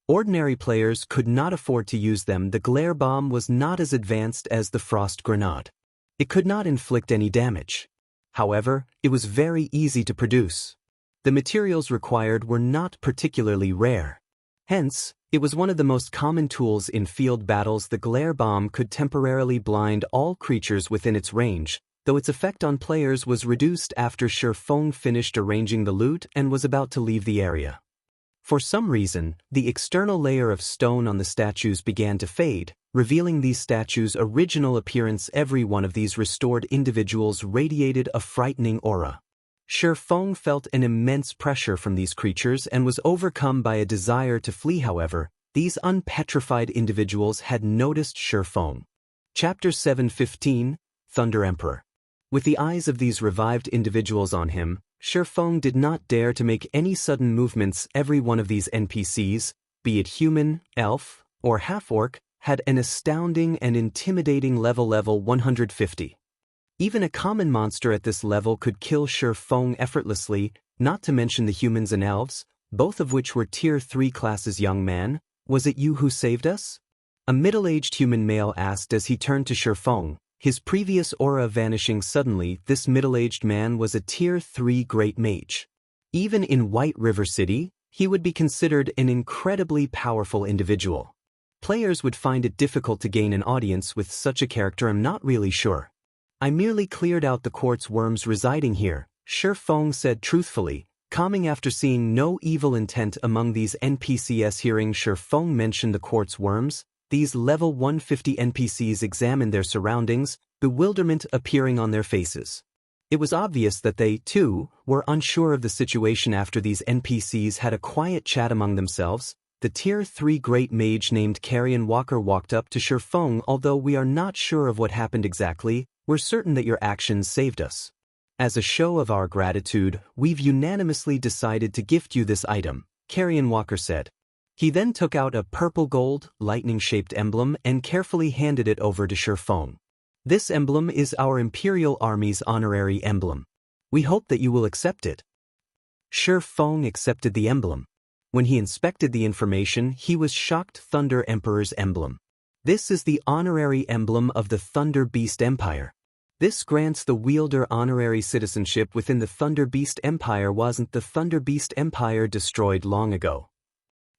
Ordinary players could not afford to use them. The glare bomb was not as advanced as the frost grenade. It could not inflict any damage. However, it was very easy to produce. The materials required were not particularly rare. Hence, it was one of the most common tools in field battles. The glare bomb could temporarily blind all creatures within its range, though its effect on players was reduced after Feng finished arranging the loot and was about to leave the area. For some reason, the external layer of stone on the statues began to fade, revealing these statues' original appearance. Every one of these restored individuals radiated a frightening aura. Feng felt an immense pressure from these creatures and was overcome by a desire to flee. However, these unpetrified individuals had noticed Feng. Chapter 7:15, Thunder Emperor. With the eyes of these revived individuals on him, Feng did not dare to make any sudden movements. Every one of these NPCs, be it human, elf, or half-orc, had an astounding and intimidating level 150. Even a common monster at this level could kill Feng effortlessly, not to mention the humans and elves, both of which were tier 3 classes. Young man, was it you who saved us? A middle-aged human male asked as he turned to Feng, his previous aura vanishing suddenly. This middle-aged man was a tier 3 great mage. Even in White River City, he would be considered an incredibly powerful individual. Players would find it difficult to gain an audience with such a character. I'm not really sure. I merely cleared out the quartz worms residing here, Feng said truthfully, calming after seeing no evil intent among these NPCs. Hearing Feng mention the quartz worms, these level 150 NPCs examined their surroundings, bewilderment appearing on their faces. It was obvious that they, too, were unsure of the situation. After these NPCs had a quiet chat among themselves, the tier 3 great mage named Carrion Walker walked up to Feng. Although we are not sure of what happened exactly, we're certain that your actions saved us. As a show of our gratitude, we've unanimously decided to gift you this item, Carrion Walker said. He then took out a purple gold, lightning-shaped emblem and carefully handed it over to Feng. This emblem is our Imperial Army's honorary emblem. We hope that you will accept it. Feng accepted the emblem. When he inspected the information, he was shocked. Thunder Emperor's emblem. This is the honorary emblem of the Thunder Beast Empire. This grants the wielder honorary citizenship within the Thunder Beast Empire. Wasn't the Thunder Beast Empire destroyed long ago?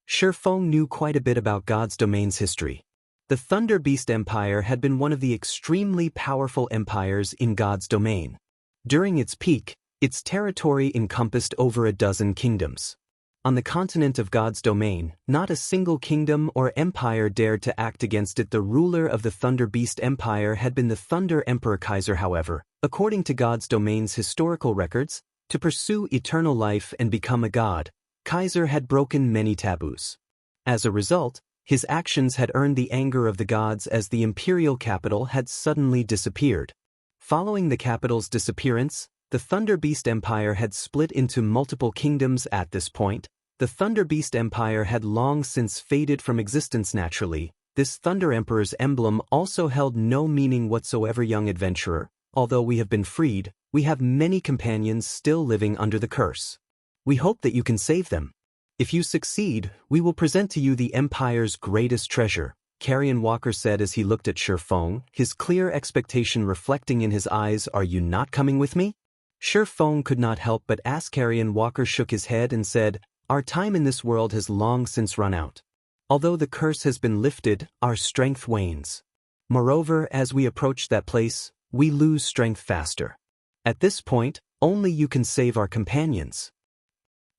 Feng knew quite a bit about God's Domain's history. The Thunder Beast Empire had been one of the extremely powerful empires in God's Domain. During its peak, its territory encompassed over a dozen kingdoms. On the continent of God's Domain, not a single kingdom or empire dared to act against it. The ruler of the Thunder Beast Empire had been the Thunder Emperor Kaiser. However, according to God's Domain's historical records, to pursue eternal life and become a god, Kaiser had broken many taboos. As a result, his actions had earned the anger of the gods as the imperial capital had suddenly disappeared. Following the capital's disappearance, the Thunder Beast Empire had split into multiple kingdoms. At this point, the Thunder Beast Empire had long since faded from existence. Naturally, this Thunder Emperor's emblem also held no meaning whatsoever. Young adventurer, although we have been freed, we have many companions still living under the curse. We hope that you can save them. If you succeed, we will present to you the Empire's greatest treasure, Carrion Walker said as he looked at Feng, his clear expectation reflecting in his eyes. Are you not coming with me? Feng could not help but ask. Carrion Walker shook his head and said, our time in this world has long since run out. Although the curse has been lifted, our strength wanes. Moreover, as we approach that place, we lose strength faster. At this point, only you can save our companions.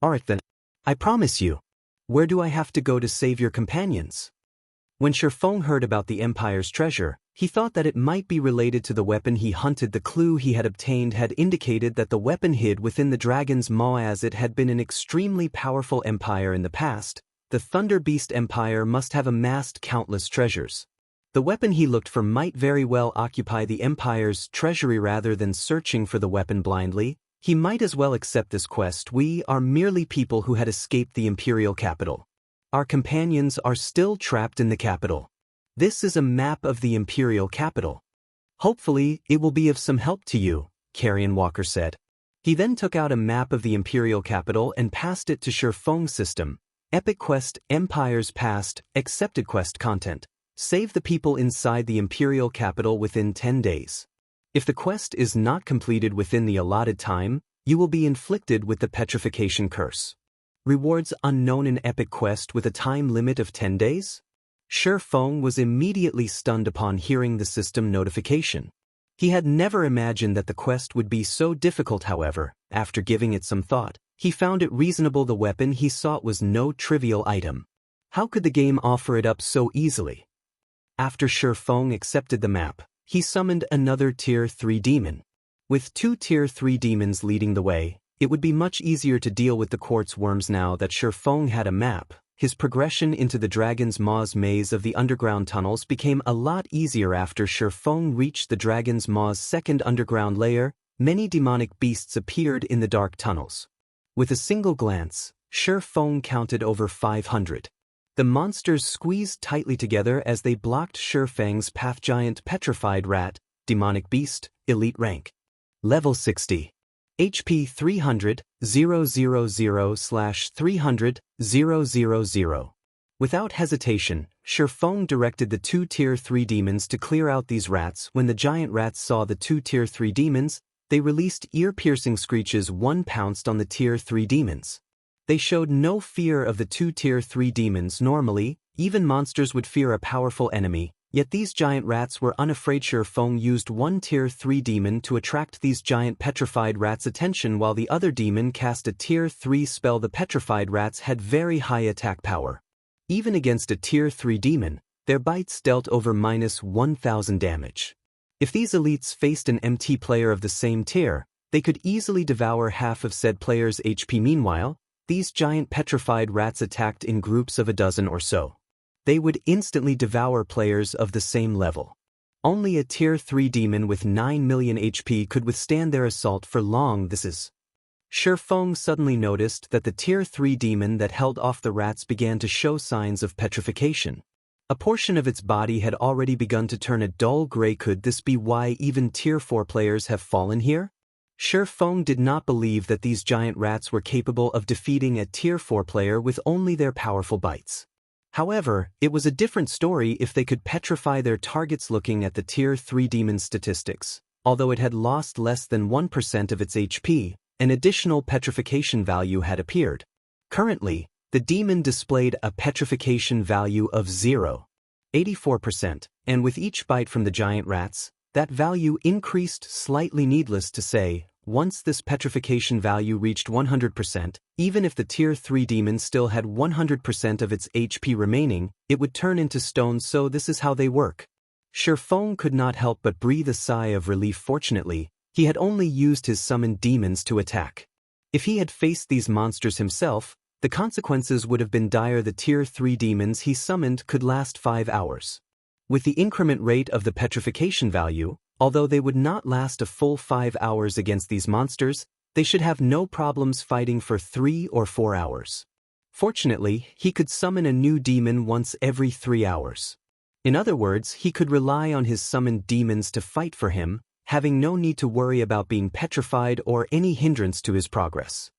Alright then. I promise you. Where do I have to go to save your companions? When Feng heard about the Empire's treasure, he thought that it might be related to the weapon he hunted. The clue he had obtained had indicated that the weapon hid within the dragon's maw. As it had been an extremely powerful empire in the past, the Thunder Beast Empire must have amassed countless treasures. The weapon he looked for might very well occupy the Empire's treasury. Rather than searching for the weapon blindly, he might as well accept this quest. We are merely people who had escaped the Imperial capital. Our companions are still trapped in the capital. This is a map of the Imperial capital. Hopefully, it will be of some help to you, Carrion Walker said. He then took out a map of the Imperial capital and passed it to Feng's system. Epic Quest, Empire's Past, Accepted Quest Content. Save the people inside the Imperial capital within 10 days. If the quest is not completed within the allotted time, you will be inflicted with the Petrification Curse. Rewards unknown. An epic quest with a time limit of 10 days? Feng was immediately stunned upon hearing the system notification. He had never imagined that the quest would be so difficult. However, after giving it some thought, he found it reasonable. The weapon he sought was no trivial item. How could the game offer it up so easily? After Feng accepted the map, he summoned another Tier 3 demon. With 2 Tier 3 demons leading the way, it would be much easier to deal with the quartz worms. Now that Feng had a map, his progression into the Dragon's Maw's maze of the underground tunnels became a lot easier. After Feng reached the Dragon's Maw's second underground layer, many demonic beasts appeared in the dark tunnels. With a single glance, Feng counted over 500. The monsters squeezed tightly together as they blocked Feng's path. Giant Petrified Rat, Demonic Beast, Elite Rank. Level 60. HP 300, 000/300, 000. Without hesitation, Feng directed the 2 Tier 3 demons to clear out these rats. When the giant rats saw the 2 Tier 3 demons, they released ear-piercing screeches. One pounced on the Tier 3 demons. They showed no fear of the 2 Tier 3 demons. Normally, even monsters would fear a powerful enemy, yet these giant rats were unafraid. Feng used 1 Tier 3 demon to attract these giant petrified rats' attention while the other demon cast a Tier 3 spell. The petrified rats had very high attack power. Even against a Tier 3 demon, their bites dealt over -1000 damage. If these elites faced an MT player of the same tier, they could easily devour half of said player's HP. Meanwhile, these giant petrified rats attacked in groups of a dozen or so. They would instantly devour players of the same level. Only a Tier 3 demon with 9 million HP could withstand their assault for long. Feng suddenly noticed that the Tier 3 demon that held off the rats began to show signs of petrification. A portion of its body had already begun to turn a dull gray. Could this be why even Tier 4 players have fallen here? Feng did not believe that these giant rats were capable of defeating a Tier 4 player with only their powerful bites. However, it was a different story if they could petrify their targets. Looking at the Tier 3 demon's statistics, although it had lost less than 1% of its HP, an additional petrification value had appeared. Currently, the demon displayed a petrification value of 0.84%, and with each bite from the giant rats, that value increased slightly. Needless to say, once this petrification value reached 100%, even if the Tier 3 demon still had 100% of its HP remaining, it would turn into stone. So this is how they work. Feng could not help but breathe a sigh of relief. Fortunately, he had only used his summoned demons to attack. If he had faced these monsters himself, the consequences would have been dire. The Tier 3 demons he summoned could last 5 hours. With the increment rate of the petrification value, although they would not last a full 5 hours against these monsters, they should have no problems fighting for 3 or 4 hours. Fortunately, he could summon a new demon once every 3 hours. In other words, he could rely on his summoned demons to fight for him, having no need to worry about being petrified or any hindrance to his progress.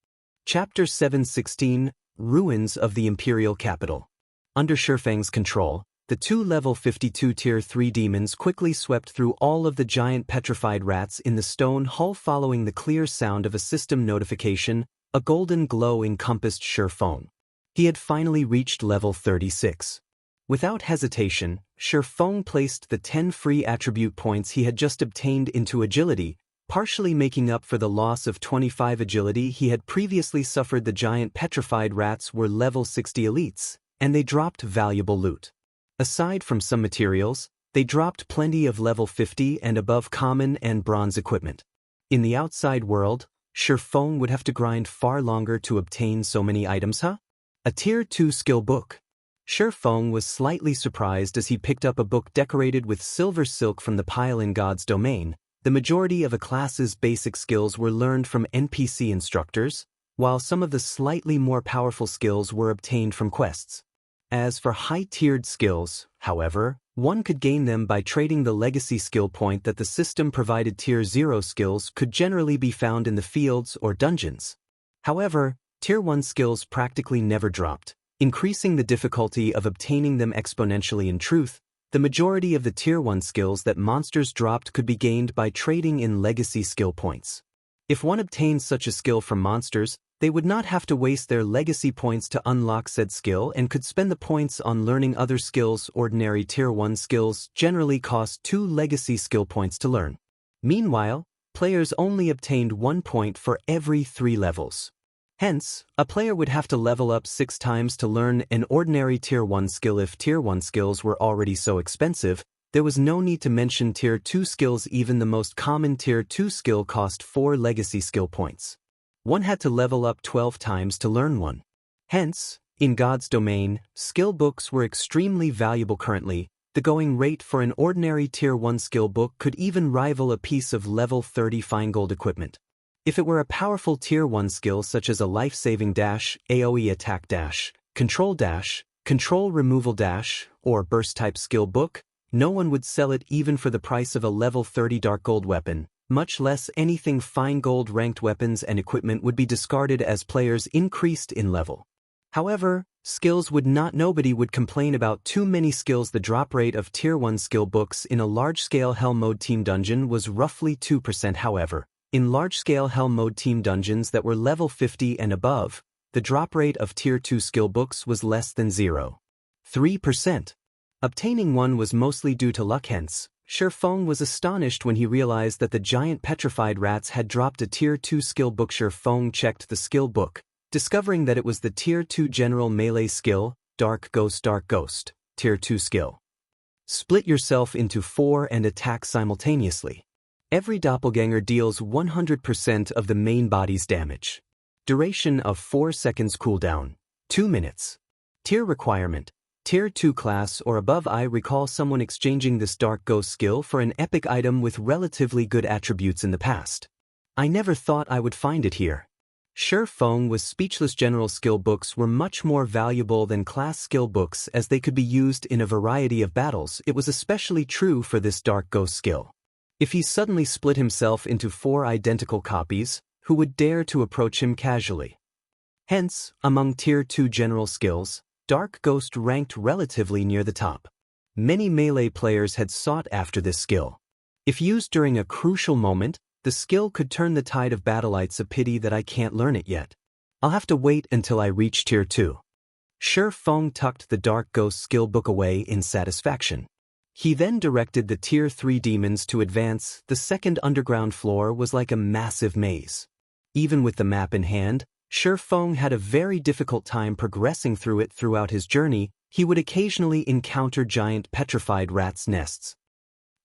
Chapter 716, Ruins of the Imperial Capital. Under Feng's control, the 2 level 52 Tier 3 demons quickly swept through all of the giant petrified rats in the stone hall. Following the clear sound of a system notification, a golden glow encompassed Feng. He had finally reached level 36. Without hesitation, Feng placed the 10 free attribute points he had just obtained into agility, partially making up for the loss of 25 agility he had previously suffered. The giant petrified rats were level 60 elites, and they dropped valuable loot. Aside from some materials, they dropped plenty of level 50 and above common and bronze equipment. In the outside world, Feng would have to grind far longer to obtain so many items, huh? A Tier 2 skill book. Feng was slightly surprised as he picked up a book decorated with silver silk from the pile in God's domain. The majority of a class's basic skills were learned from NPC instructors, while some of the slightly more powerful skills were obtained from quests. As for high-tiered skills, however, one could gain them by trading the legacy skill point that the system provided. Tier 0 skills could generally be found in the fields or dungeons. However, Tier 1 skills practically never dropped, increasing the difficulty of obtaining them exponentially. In truth, the majority of the Tier 1 skills that monsters dropped could be gained by trading in legacy skill points. If one obtains such a skill from monsters, they would not have to waste their legacy points to unlock said skill and could spend the points on learning other skills. Ordinary Tier 1 skills generally cost 2 legacy skill points to learn. Meanwhile, players only obtained 1 point for every 3 levels. Hence, a player would have to level up 6 times to learn an ordinary Tier 1 skill. If Tier 1 skills were already so expensive, there was no need to mention Tier 2 skills. Even the most common Tier 2 skill cost 4 legacy skill points. One had to level up 12 times to learn one. Hence, in God's domain, skill books were extremely valuable. Currently, the going rate for an ordinary Tier 1 skill book could even rival a piece of level 30 fine gold equipment. If it were a powerful Tier 1 skill such as a life-saving dash, AoE attack dash, control removal dash, or burst-type skill book, no one would sell it even for the price of a level 30 dark gold weapon. Much less anything fine gold. Ranked weapons and equipment would be discarded as players increased in level. However, skills would not. Nobody would complain about too many skills. The drop rate of Tier 1 skill books in a large-scale Hell Mode team dungeon was roughly 2%. However, in large-scale Hell Mode team dungeons that were level 50 and above, the drop rate of Tier 2 skill books was less than 0.3%. Obtaining one was mostly due to luck. Hence, Feng was astonished when he realized that the giant petrified rats had dropped a Tier 2 skill book. Feng checked the skill book, discovering that it was the Tier 2 general melee skill, Dark Ghost, Tier 2 skill. Split yourself into 4 and attack simultaneously. Every doppelganger deals 100% of the main body's damage. Duration of 4 seconds. Cooldown, 2 minutes. Tier requirement, Tier 2 class or above. I recall someone exchanging this Dark Ghost skill for an epic item with relatively good attributes in the past. I never thought I would find it here. Feng was speechless. General skill books were much more valuable than class skill books as they could be used in a variety of battles. It was especially true for this Dark Ghost skill. If he suddenly split himself into 4 identical copies, who would dare to approach him casually? Hence, among Tier 2 general skills, Dark Ghost ranked relatively near the top. Many melee players had sought after this skill. If used during a crucial moment, the skill could turn the tide of battle. It's a pity that I can't learn it yet. I'll have to wait until I reach Tier 2. Feng tucked the Dark Ghost skill book away in satisfaction. He then directed the Tier 3 demons to advance. The second underground floor was like a massive maze. Even with the map in hand, Feng had a very difficult time progressing through it. Throughout his journey, he would occasionally encounter giant petrified rats' nests.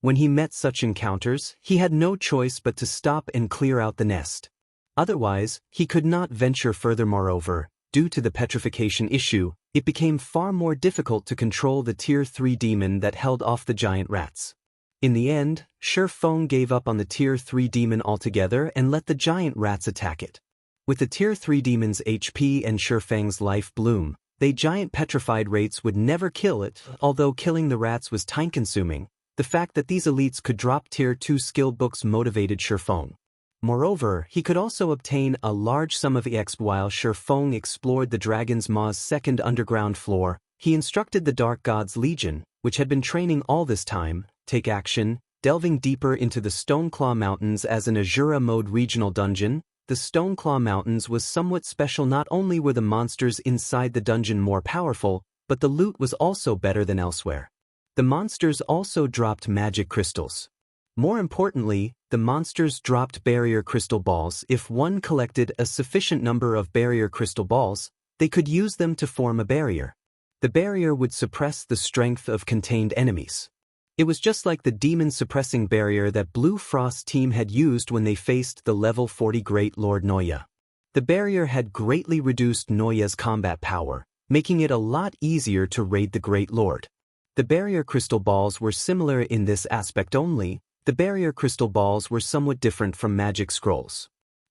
When he met such encounters, he had no choice but to stop and clear out the nest. Otherwise, he could not venture further. Moreover, due to the petrification issue, it became far more difficult to control the Tier 3 demon that held off the giant rats. In the end, Feng gave up on the Tier 3 demon altogether and let the giant rats attack it. With the Tier 3 demon's HP and Feng's life bloom, the giant petrified rates would never kill it. Although killing the rats was time-consuming, the fact that these elites could drop Tier 2 skill books motivated Feng. Moreover, he could also obtain a large sum of EXP. While Feng explored the Dragon's Maw's second underground floor, he instructed the Dark God's Legion, which had been training all this time, take action, delving deeper into the Stoneclaw Mountains. As an Azura mode regional dungeon, the Stoneclaw Mountains was somewhat special. Not only were the monsters inside the dungeon more powerful, but the loot was also better than elsewhere. The monsters also dropped magic crystals. More importantly, the monsters dropped barrier crystal balls. If one collected a sufficient number of barrier crystal balls, they could use them to form a barrier. The barrier would suppress the strength of contained enemies. It was just like the demon-suppressing barrier that Blue Frost team had used when they faced the level 40 Great Lord Noya. The barrier had greatly reduced Noya's combat power, making it a lot easier to raid the Great Lord. The barrier crystal balls were similar in this aspect only. The barrier crystal balls were somewhat different from magic scrolls.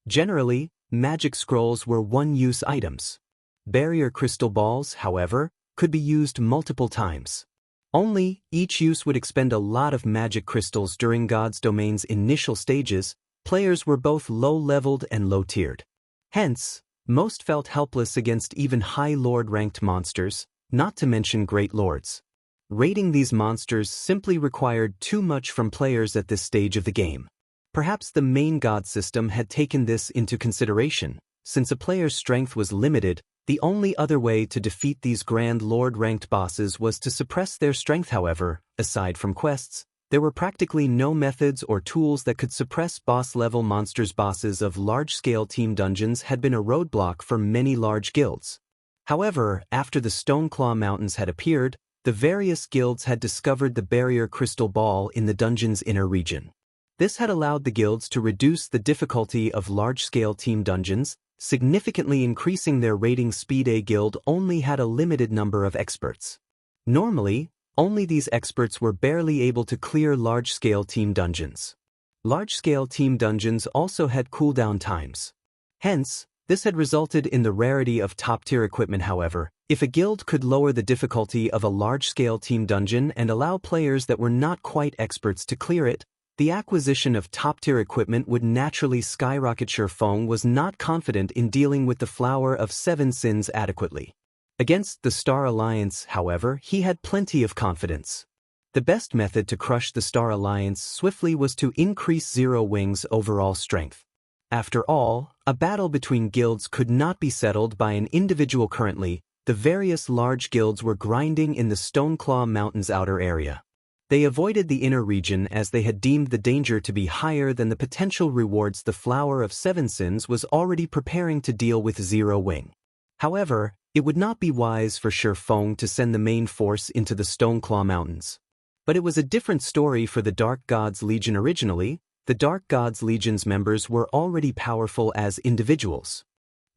Generally, magic scrolls were one-use items. Barrier crystal balls, however, could be used multiple times. Only, each use would expend a lot of magic crystals during God's Domain's initial stages. Players were both low-leveled and low-tiered. Hence, most felt helpless against even high Lord-ranked monsters, not to mention Great Lords. Raiding these monsters simply required too much from players at this stage of the game. Perhaps the main god system had taken this into consideration. Since a player's strength was limited, the only other way to defeat these Grand Lord-ranked bosses was to suppress their strength. However, aside from quests, there were practically no methods or tools that could suppress boss-level monsters. Bosses of large-scale team dungeons had been a roadblock for many large guilds. However, after the Stoneclaw Mountains had appeared, the various guilds had discovered the barrier crystal ball in the dungeon's inner region. This had allowed the guilds to reduce the difficulty of large-scale team dungeons, significantly increasing their raiding speed. A guild only had a limited number of experts. Normally, only these experts were barely able to clear large-scale team dungeons. Large-scale team dungeons also had cooldown times. Hence, this had resulted in the rarity of top-tier equipment. However, if a guild could lower the difficulty of a large-scale team dungeon and allow players that were not quite experts to clear it, the acquisition of top-tier equipment would naturally skyrocket. Feng was not confident in dealing with the Flower of Seven Sins adequately. Against the Star Alliance, however, he had plenty of confidence. The best method to crush the Star Alliance swiftly was to increase Zero Wing's overall strength. After all, a battle between guilds could not be settled by an individual. Currently, the various large guilds were grinding in the Stoneclaw Mountains outer area. They avoided the inner region as they had deemed the danger to be higher than the potential rewards. The Flower of Seven Sins was already preparing to deal with Zero Wing. However, it would not be wise for Feng to send the main force into the Stoneclaw Mountains. But it was a different story for the Dark Gods Legion. Originally, the Dark Gods Legion's members were already powerful as individuals.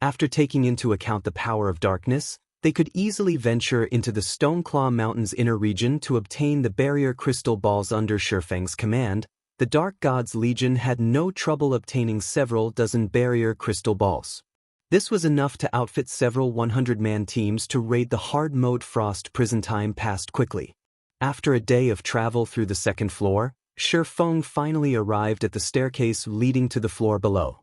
After taking into account the power of darkness, they could easily venture into the Stoneclaw Mountains inner region to obtain the barrier crystal balls. Under Feng's command, the Dark Gods Legion had no trouble obtaining several dozen barrier crystal balls. This was enough to outfit several 100-man teams to raid the hard-mode Frost prison. Time passed quickly. After a day of travel through the second floor, Feng finally arrived at the staircase leading to the floor below.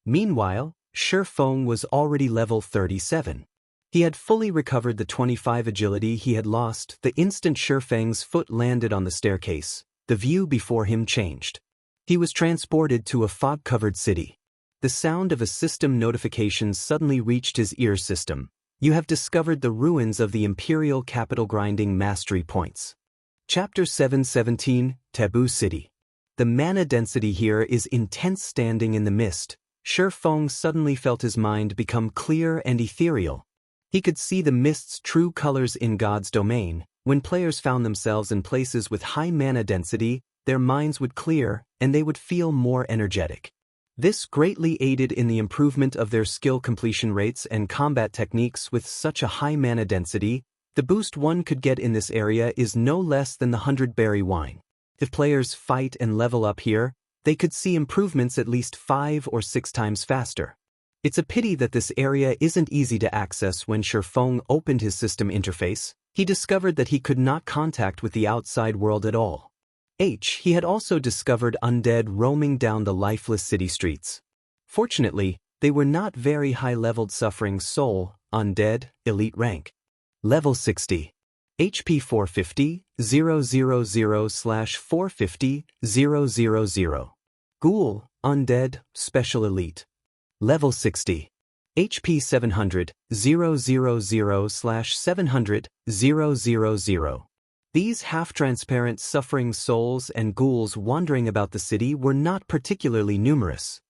Meanwhile, Feng was already level 37. He had fully recovered the 25 agility he had lost the instant Feng's foot landed on the staircase. The view before him changed. He was transported to a fog-covered city. The sound of a system notification suddenly reached his ear system. You have discovered the ruins of the Imperial capital. Grinding mastery points. Chapter 717, Taboo City. The mana density here is intense. Standing in the mist, Feng suddenly felt his mind become clear and ethereal. He could see the mist's true colors. In God's Domain, when players found themselves in places with high mana density, their minds would clear, and they would feel more energetic. This greatly aided in the improvement of their skill completion rates and combat techniques. With such a high mana density, the boost one could get in this area is no less than the 100-berry wine. If players fight and level up here, they could see improvements at least 5 or 6 times faster. It's a pity that this area isn't easy to access. When Feng opened his system interface, he discovered that he could not contact with the outside world at all. He had also discovered undead roaming down the lifeless city streets. Fortunately, they were not very high-leveled. Suffering Soul, undead, elite rank. Level 60. HP 450, 000/450, 000. Ghoul, undead, special elite. Level 60. HP 700, 000/700, 000. These half-transparent suffering souls and ghouls wandering about the city were not particularly numerous.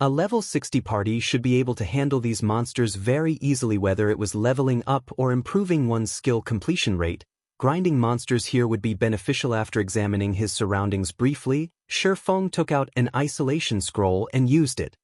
A level 60 party should be able to handle these monsters very easily, whether it was leveling up or improving one's skill completion rate. Grinding monsters here would be beneficial. After examining his surroundings briefly, Feng took out an isolation scroll and used it.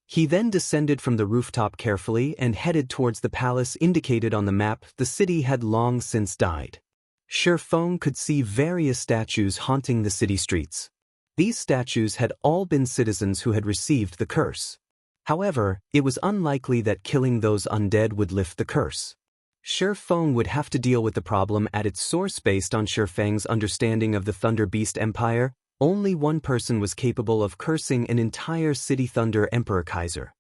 He then descended from the rooftop carefully and headed towards the palace indicated on the map. The city had long since died. Feng could see various statues haunting the city streets. These statues had all been citizens who had received the curse. However, it was unlikely that killing those undead would lift the curse. Feng would have to deal with the problem at its source. Based on Feng's understanding of the Thunder Beast Empire, only one person was capable of cursing an entire city: Thunder Emperor Kaiser.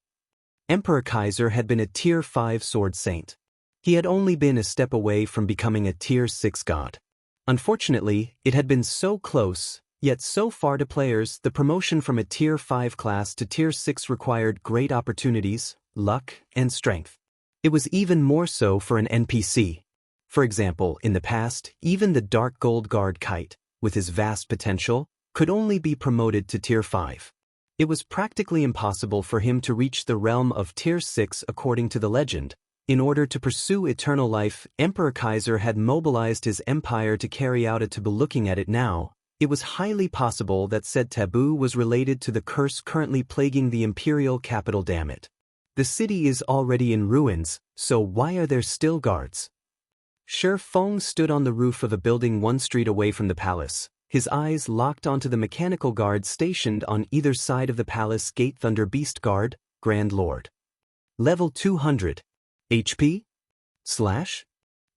Emperor Kaiser had been a Tier 5 sword saint. He had only been a step away from becoming a Tier 6 god. Unfortunately, it had been so close, yet so far to players. The promotion from a Tier 5 class to Tier 6 required great opportunities, luck, and strength. It was even more so for an NPC. For example, in the past, even the Dark Gold Guard Kite, with his vast potential, could only be promoted to Tier 5. It was practically impossible for him to reach the realm of Tier 6 according to the legend. In order to pursue eternal life, Emperor Kaiser had mobilized his empire to carry out a taboo. Looking at it now, it was highly possible that said taboo was related to the curse currently plaguing the Imperial capital. Damn it. The city is already in ruins, so why are there still guards? Feng stood on the roof of a building one street away from the palace, his eyes locked onto the mechanical guards stationed on either side of the palace gate. Thunder Beast Guard, Grand Lord. Level 200. HP?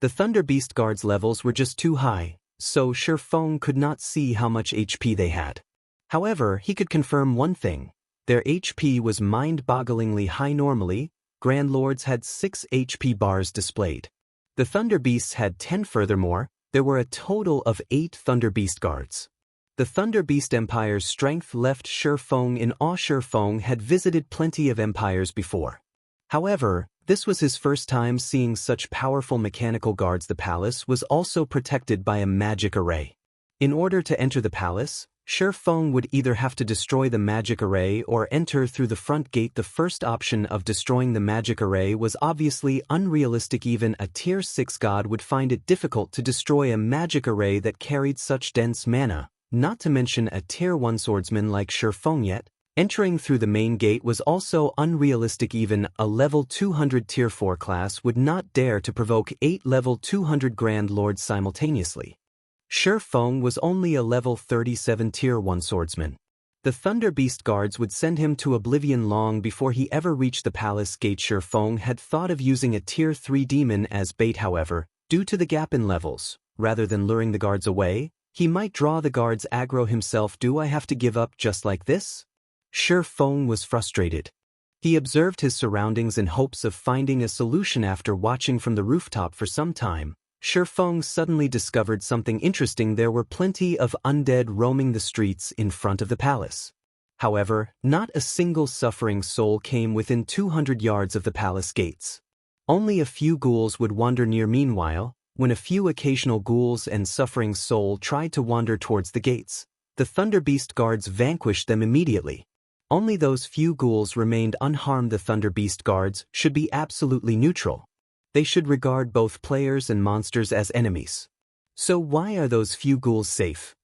The Thunder Beast Guards' levels were just too high, so Feng could not see how much HP they had. However, he could confirm one thing. Their HP was mind-bogglingly high. Normally, Grand Lords had 6 HP bars displayed. The Thunder Beasts had 10. Furthermore, there were a total of 8 Thunder Beast Guards. The Thunder Beast Empire's strength left Feng in awe. Feng had visited plenty of empires before. However, this was his first time seeing such powerful mechanical guards. The palace was also protected by a magic array. In order to enter the palace, Feng would either have to destroy the magic array or enter through the front gate. The first option of destroying the magic array was obviously unrealistic. Even a Tier 6 god would find it difficult to destroy a magic array that carried such dense mana, not to mention a Tier 1 swordsman like Feng. Yet, entering through the main gate was also unrealistic. Even a level 200 Tier 4 class would not dare to provoke 8 level 200 Grand Lords simultaneously. Feng was only a level 37 Tier 1 swordsman. The Thunder Beast Guards would send him to oblivion long before he ever reached the palace gate. Feng had thought of using a Tier 3 demon as bait. However, due to the gap in levels, rather than luring the guards away, he might draw the guards' aggro himself. Do I have to give up just like this? Feng was frustrated. He observed his surroundings in hopes of finding a solution. After watching from the rooftop for some time, Feng suddenly discovered something interesting. There were plenty of undead roaming the streets in front of the palace. However, not a single suffering soul came within 200 yards of the palace gates. Only a few ghouls would wander near. Meanwhile, when a few occasional ghouls and suffering soul tried to wander towards the gates, the Thunder Beast Guards vanquished them immediately. Only those few ghouls remained unharmed. The Thunder Beast Guards should be absolutely neutral. They should regard both players and monsters as enemies. So why are those few ghouls safe?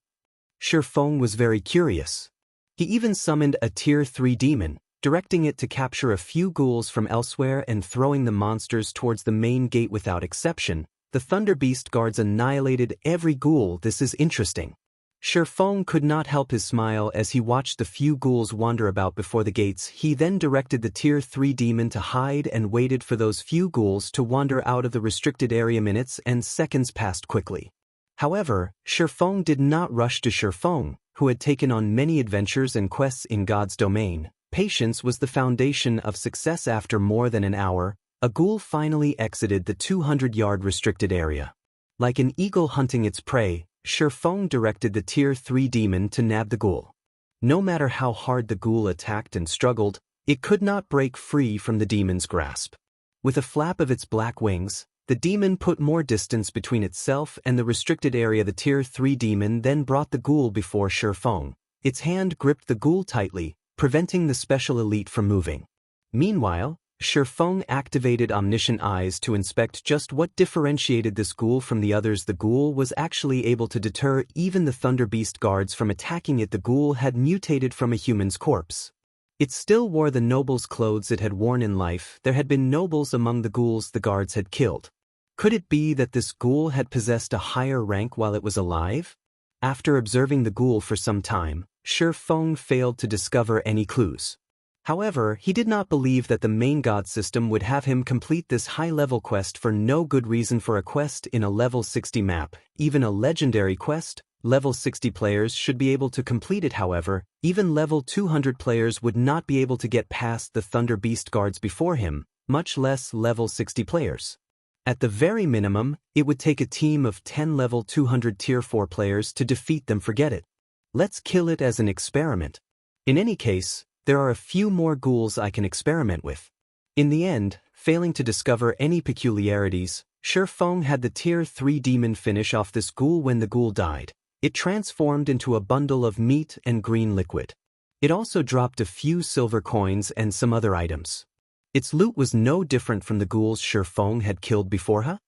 Feng was very curious. He even summoned a Tier 3 demon, directing it to capture a few ghouls from elsewhere and throwing the monsters towards the main gate. Without exception, the Thunder Beast Guards annihilated every ghoul. This is interesting. Feng could not help his smile as he watched the few ghouls wander about before the gates. He then directed the Tier 3 demon to hide and waited for those few ghouls to wander out of the restricted area. Minutes and seconds passed quickly. However, Feng did not rush to Feng, who had taken on many adventures and quests in God's domain. Patience was the foundation of success. After more than an hour, a ghoul finally exited the 200-yard restricted area. Like an eagle hunting its prey, Feng directed the Tier 3 demon to nab the ghoul. No matter how hard the ghoul attacked and struggled, it could not break free from the demon's grasp. With a flap of its black wings, the demon put more distance between itself and the restricted area. The Tier 3 demon then brought the ghoul before Feng. Its hand gripped the ghoul tightly, preventing the special elite from moving. Meanwhile, Feng activated omniscient eyes to inspect just what differentiated this ghoul from the others. The ghoul was actually able to deter even the Thunder Beast guards from attacking it. The ghoul had mutated from a human's corpse. It still wore the noble's clothes it had worn in life. There had been nobles among the ghouls the guards had killed. Could it be that this ghoul had possessed a higher rank while it was alive? After observing the ghoul for some time, Feng failed to discover any clues. However, he did not believe that the main god system would have him complete this high-level quest for no good reason. For a quest in a level 60 map, even a legendary quest, level 60 players should be able to complete it. However, even level 200 players would not be able to get past the Thunder Beast guards before him, much less level 60 players. At the very minimum, it would take a team of 10 level 200 tier 4 players to defeat them. Forget it. Let's kill it as an experiment. In any case, there are a few more ghouls I can experiment with. In the end, failing to discover any peculiarities, Feng had the tier 3 demon finish off this ghoul. When the ghoul died, it transformed into a bundle of meat and green liquid. It also dropped a few silver coins and some other items. Its loot was no different from the ghouls Feng had killed before her.